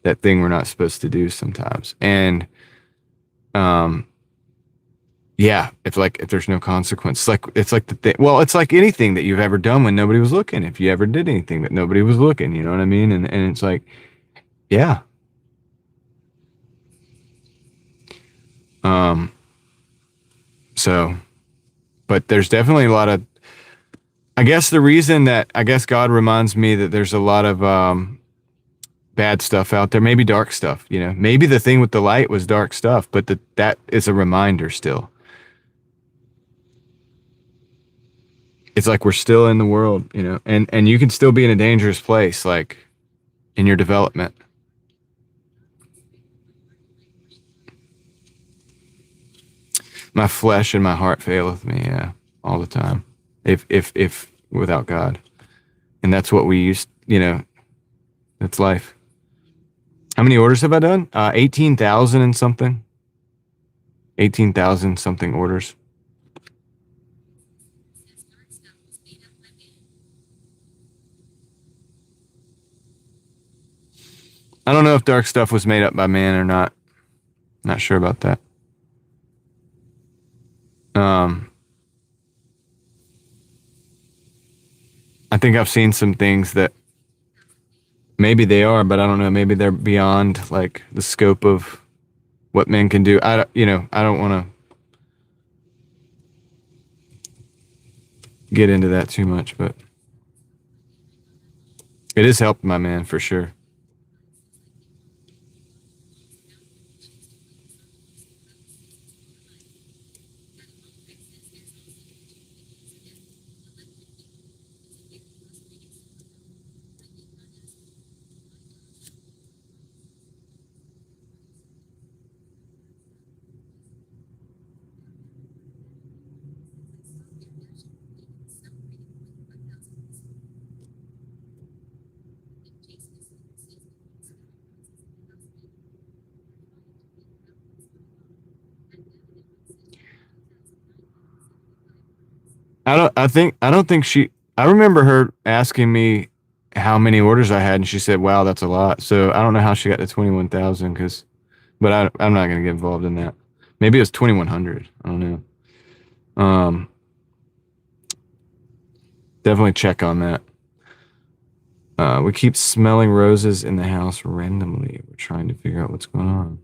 that thing we're not supposed to do sometimes. And, um, yeah, if there's no consequence, it's like the thing. Well, it's like anything that you've ever done when nobody was looking. If you ever did anything that nobody was looking, you know what I mean? And it's like, yeah. Um, so, but there's definitely a lot of, I guess the reason that I guess God reminds me that there's a lot of bad stuff out there, maybe dark stuff, maybe the thing with the light was dark stuff, but that is a reminder still. It's like we're still in the world, and you can still be in a dangerous place, like in your development. My flesh and my heart faileth me, yeah, all the time. If without God. And that's what we use, that's life. How many orders have I done? 18,000 and something. 18,000 something orders. I don't know if dark stuff was made up by man or not. Not sure about that. Um, I think I've seen some things that maybe they are, but I don't know. Maybe they're beyond like the scope of what men can do. I don't want to get into that too much, but it has helped my man for sure. I don't think she. I remember her asking me how many orders I had, and she said, "Wow, that's a lot." So I don't know how she got to 21,000, but I'm not gonna get involved in that. Maybe it was 2,100. I don't know. Definitely check on that. We keep smelling roses in the house randomly. We're trying to figure out what's going on.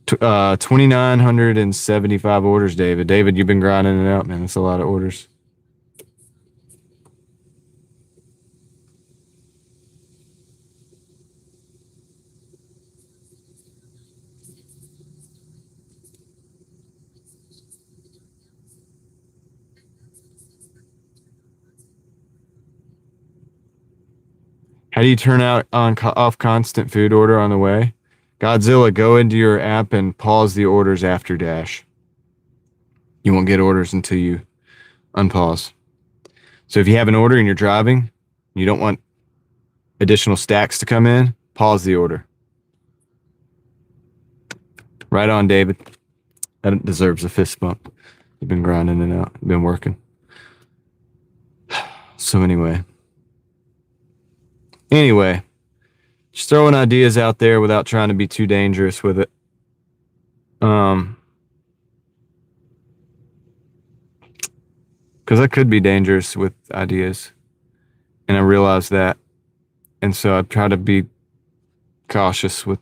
2,975 orders, David. David, you've been grinding it out, man. That's a lot of orders. How do you turn out on off constant food order on the way? Godzilla, go into your app and pause the orders after dash. You won't get orders until you unpause. So if you have an order and you're driving, you don't want additional stacks to come in, pause the order. Right on, David. That deserves a fist bump. You've been grinding it out. You've been working. So anyway, just throwing ideas out there without trying to be too dangerous with it. Because I could be dangerous with ideas, and I realize that, and so I try to be cautious with.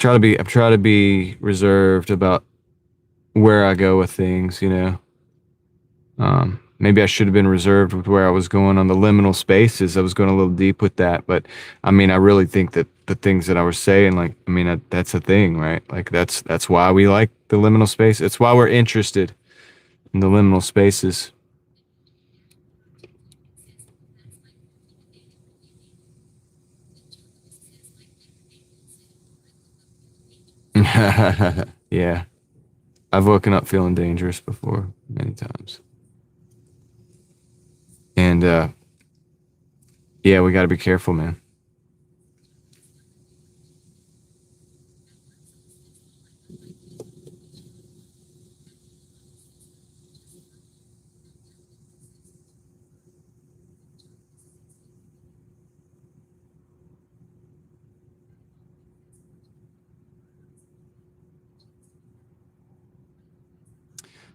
I try to be reserved about where I go with things. Maybe I should have been reserved with where I was going on the liminal spaces. I was going a little deep with that, but I mean, I really think that the things that I was saying, like, I mean, that's a thing, right? Like, that's why we like the liminal space. It's why we're interested in the liminal spaces. Yeah, I've woken up feeling dangerous before many times, and yeah, we got to be careful, man.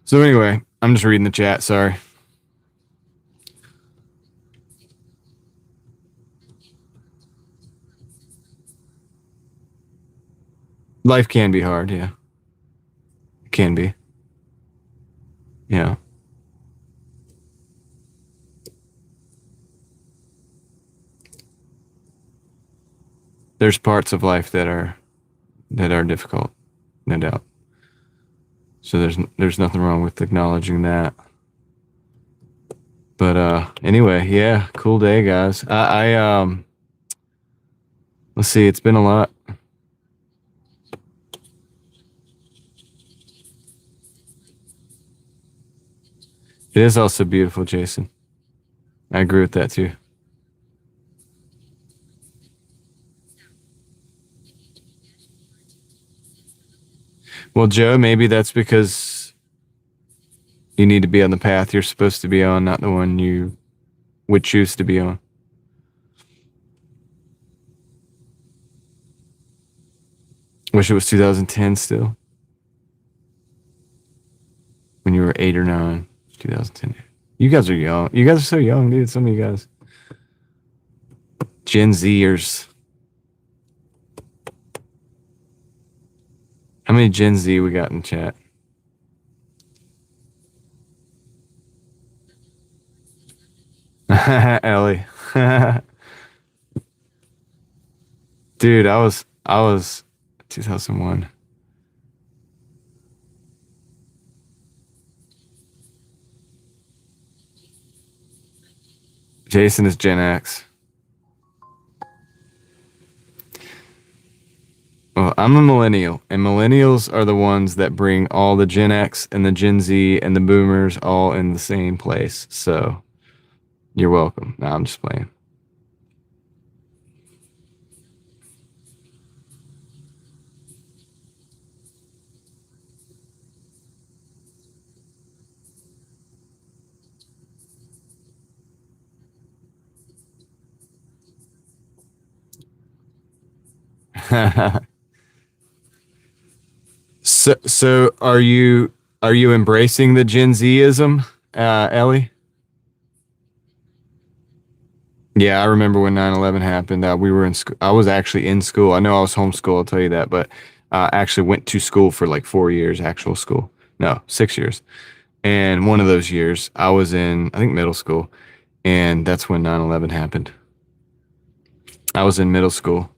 So anyway, I'm just reading the chat. Sorry. Life can be hard. Yeah, it can be. Yeah. There's parts of life that are difficult, no doubt. So there's nothing wrong with acknowledging that. But anyway, yeah, cool day, guys. Let's see, it's been a lot. It is also beautiful, Jason. I agree with that too. Well, Joe, maybe that's because you need to be on the path you're supposed to be on, not the one you would choose to be on. Wish it was 2010 still, when you were 8 or 9. 2010. You guys are young. You guys are so young, dude. Some of you guys, Gen Zers. How many Gen Z we got in chat? Ellie. Dude, I was 2001. Jason is Gen X. Well, I'm a millennial, and millennials are the ones that bring all the Gen X and the Gen Z and the boomers all in the same place. So you're welcome. No, I'm just playing. So are you embracing the Gen Zism, Ellie? Yeah, I remember when 9/11 happened. We were in school. I was actually in school. I know I was homeschooled, I'll tell you that, but actually went to school for like 4 years, actual school. No, 6 years. And one of those years, I was in, I think, middle school. And that's when 9/11 happened. I was in middle school.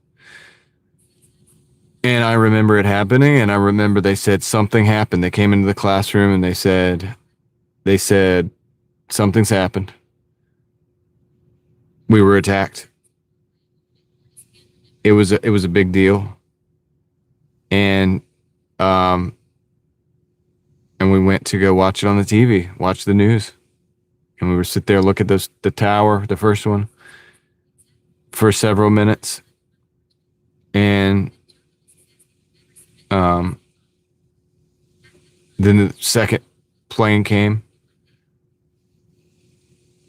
And I remember it happening. And I remember they said something happened. They came into the classroom and they said, something's happened. We were attacked. It was a big deal. And um and we went to go watch it on the TV, watch the news. And we would sit there, look at the tower, the first one, for several minutes. And um then the second plane came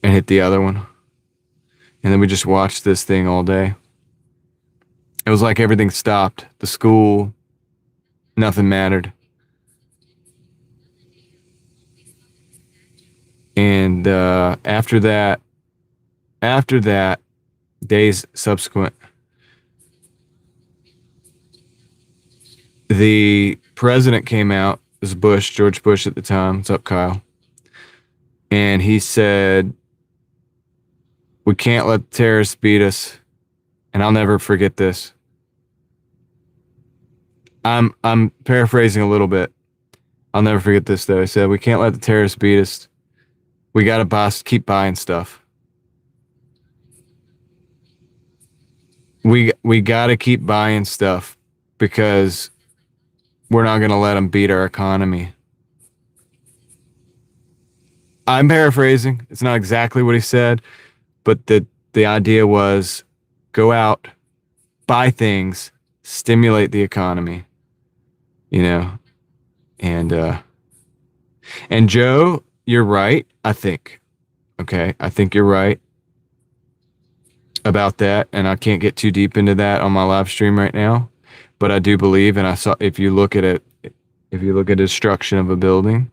and hit the other one. And then we just watched this thing all day. It was like everything stopped. The school, nothing mattered. And after that, days subsequent, the president came out. It was Bush, George Bush at the time. What's up, Kyle? And he said, "We can't let the terrorists beat us." And I'll never forget this. I'm paraphrasing a little bit. I'll never forget this though. He said, "We can't let the terrorists beat us. We gotta keep buying stuff. We gotta keep buying stuff because we're not gonna let them beat our economy." I'm paraphrasing. It's not exactly what he said, but the idea was go out, buy things, stimulate the economy, you know. And Joe, you're right, I think. Okay, I think you're right about that, and I can't get too deep into that on my live stream right now, but I do believe, and I saw, if you look at destruction of a building,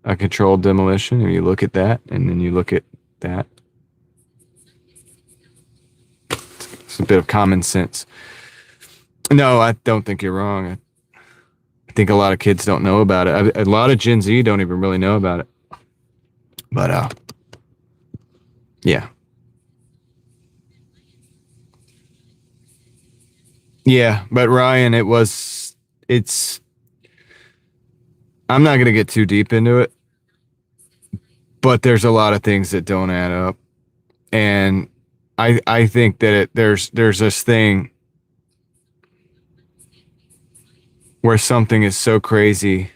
a controlled demolition, and you look at that, and then you look at that, it's a bit of common sense. No, I don't think you're wrong. I think a lot of kids don't know about it. A lot of Gen Z don't even really know about it. But yeah. Yeah, but Ryan, it's I'm not going to get too deep into it, but there's a lot of things that don't add up. And I think that there's this thing where something is so crazy.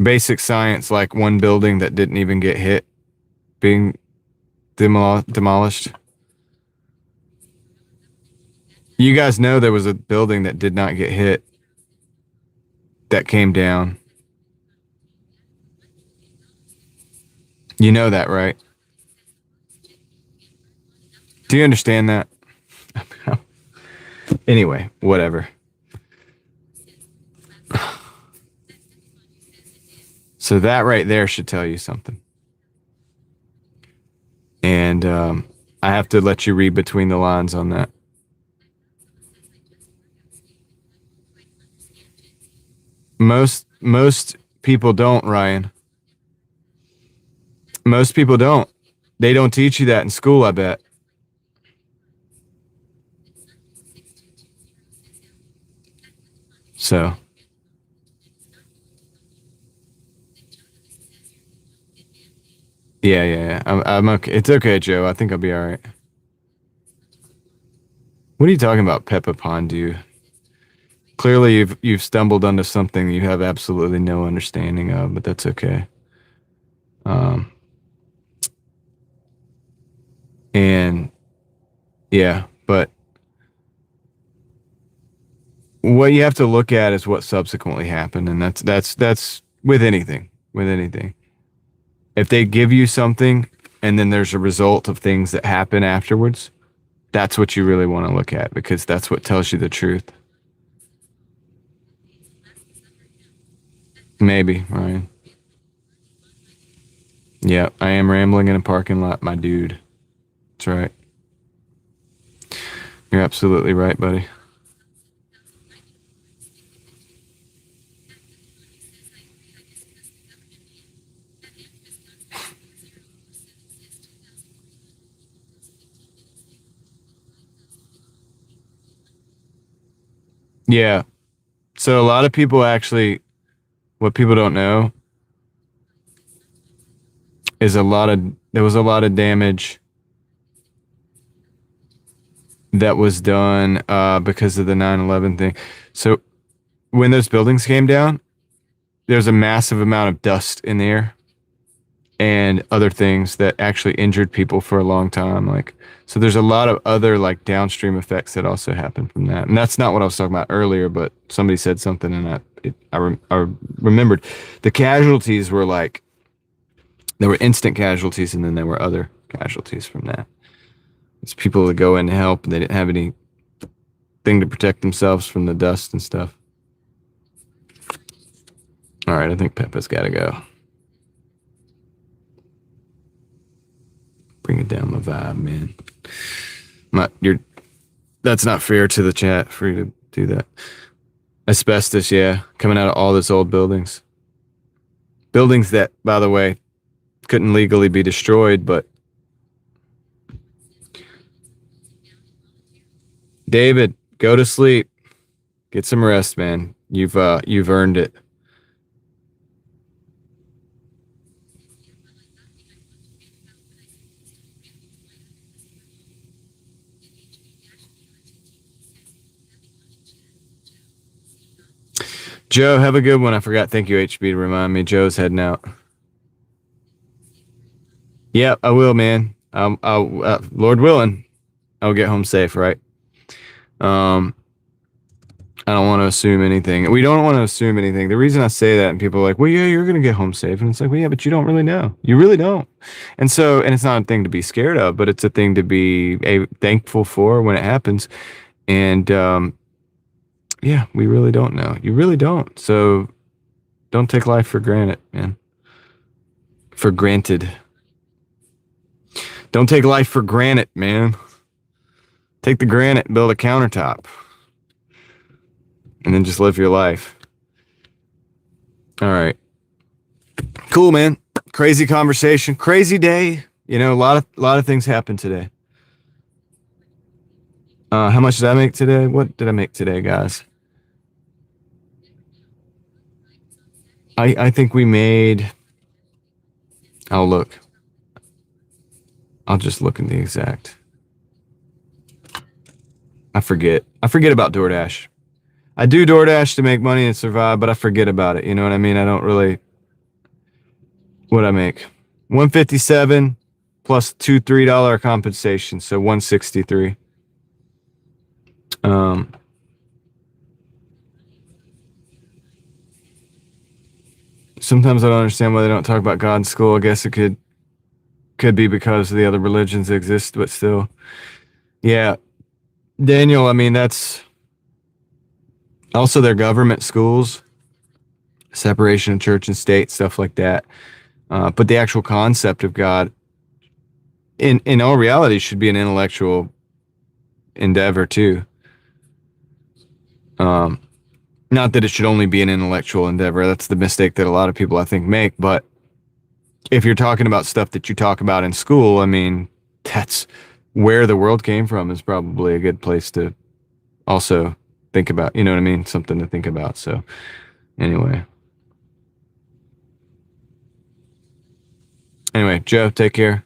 Basic science, like one building that didn't even get hit being demolished. You guys know there was a building that did not get hit that came down. You know that, right? Do you understand that? Anyway, whatever. So that right there should tell you something. And I have to let you read between the lines on that. Most people don't, Ryan. Most people don't. They don't teach you that in school, I bet. So, yeah. I'm okay. It's okay, Joe. I think I'll be all right. What are you talking about, Peppa Pondu? Clearly, you've stumbled onto something you have absolutely no understanding of, but that's okay. Um, and yeah, but what you have to look at is what subsequently happened, and that's with anything. With anything, if they give you something, and then there's a result of things that happen afterwards, That's what you really want to look at, because that's what tells you the truth. Maybe, Ryan. Yeah, I am rambling in a parking lot, my dude. That's right. You're absolutely right, buddy. Yeah. So a lot of people actually, what people don't know is there was a lot of damage that was done because of the 9/11 thing. So when those buildings came down, there's a massive amount of dust in the air and other things that actually injured people for a long time. Like, so there's a lot of other like downstream effects that also happen from that. And that's not what I was talking about earlier, but somebody said something and I remembered the casualties were like, there were instant casualties and then there were other casualties from that. It's people that go in to help and they didn't have anything to protect themselves from the dust and stuff. All right, I think Peppa's got to go. Bring it down my vibe, man. That's not fair to the chat for you to do that. Asbestos, yeah, coming out of all those old buildings. Buildings that, by the way, couldn't legally be destroyed, but David, go to sleep. Get some rest, man. You've earned it. Joe, have a good one. I forgot. Thank you, HB, to remind me. Joe's heading out. Yep, I will, man. Lord willing, I'll get home safe, right? I don't want to assume anything. We don't want to assume anything. The reason I say that, and people are like, well, yeah, you're going to get home safe. And it's like, well, yeah, but you don't really know. You really don't. And it's not a thing to be scared of, but it's a thing to be thankful for when it happens. And, yeah, we really don't know. You really don't. So don't take life for granted, man. For granted. Don't take life for granted, man. Take the granite, build a countertop, and then just live your life. All right. Cool, man. Crazy conversation. Crazy day. You know, a lot of things happened today. How much did I make today? What did I make today, guys? I think we made. I'll look. I'll just look in the exact. I forget about Doordash. I do Doordash to make money and survive, but I forget about it. You know what I mean? I don't really. What I make? 157 plus two $3 compensation, so 163. Sometimes I don't understand why they don't talk about God in school. I guess it could be because the other religions exist, but still. Yeah. Daniel, I mean, that's also their government schools, separation of church and state, stuff like that. But the actual concept of God, in all reality, should be an intellectual endeavor too. Not that it should only be an intellectual endeavor. That's the mistake that a lot of people, I think, make. But if you're talking about stuff that you talk about in school, I mean, that's where the world came from is probably a good place to also think about. You know what I mean? Something to think about. So anyway, Joe, take care.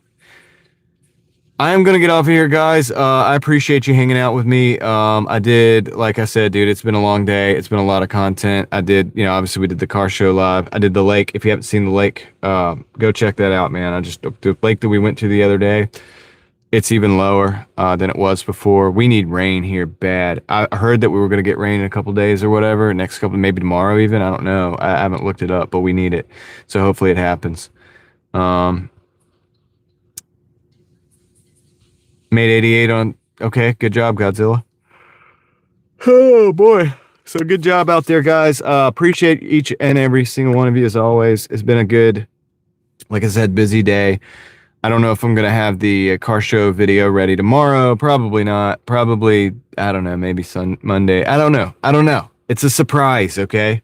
I am going to get off of here, guys. I appreciate you hanging out with me. I did, like I said, dude, it's been a long day. It's been a lot of content. I did, obviously we did the car show live. I did the lake. If you haven't seen the lake, go check that out, man. The lake that we went to the other day, it's even lower than it was before. We need rain here bad. I heard that we were going to get rain in a couple days or whatever, next couple, maybe tomorrow even. I don't know. I haven't looked it up, but we need it. So hopefully it happens. Made 88 on Okay, good job, Godzilla. Oh boy. So good job out there, guys. Appreciate each and every single one of you as always. It's been a good, like I said, busy day. I don't know if I'm gonna have the car show video ready tomorrow. Probably not. Probably, I don't know, maybe Monday. I don't know. I don't know. It's a surprise, okay?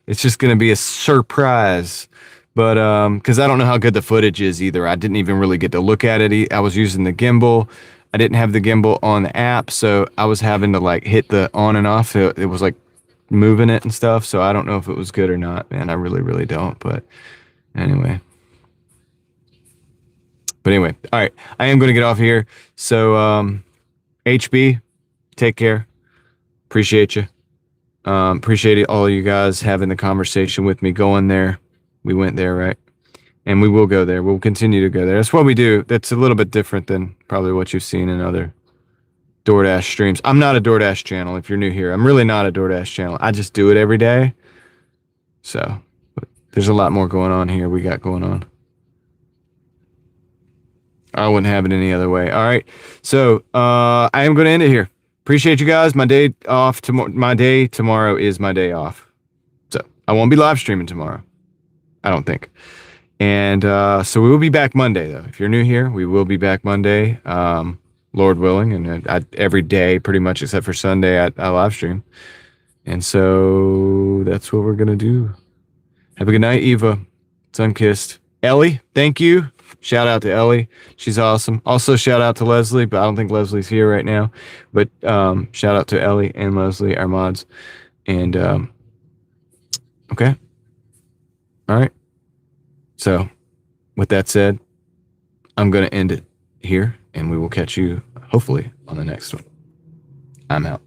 It's just gonna be a surprise. But because I don't know how good the footage is either. I didn't even really get to look at it. I was using the gimbal. I didn't have the gimbal on the app, so I was having to like hit the on and off. So it was like moving it and stuff. So I don't know if it was good or not, man. I really, really don't. But anyway. All right. I am going to get off here. So HB, take care. Appreciate you. Appreciate all of you guys having the conversation with me, going there. We went there, right? And we will go there. We'll continue to go there. That's what we do. That's a little bit different than probably what you've seen in other DoorDash streams. I'm not a DoorDash channel if you're new here. I'm really not a DoorDash channel. I just do it every day. So but there's a lot more going on here we got going on. I wouldn't have it any other way. All right. So I am going to end it here. Appreciate you guys. My day off tomorrow. My day tomorrow is my day off. So I won't be live streaming tomorrow. I don't think. And so we will be back Monday, though. If you're new here, we will be back Monday, Lord willing. And every day, pretty much, except for Sunday, I live stream. And so that's what we're going to do. Have a good night, Eva. Sunkissed. Ellie, thank you. Shout out to Ellie. She's awesome. Also, shout out to Leslie, but I don't think Leslie's here right now. But shout out to Ellie and Leslie, our mods. And okay. All right. So with that said, I'm going to end it here, and we will catch you hopefully on the next one. I'm out.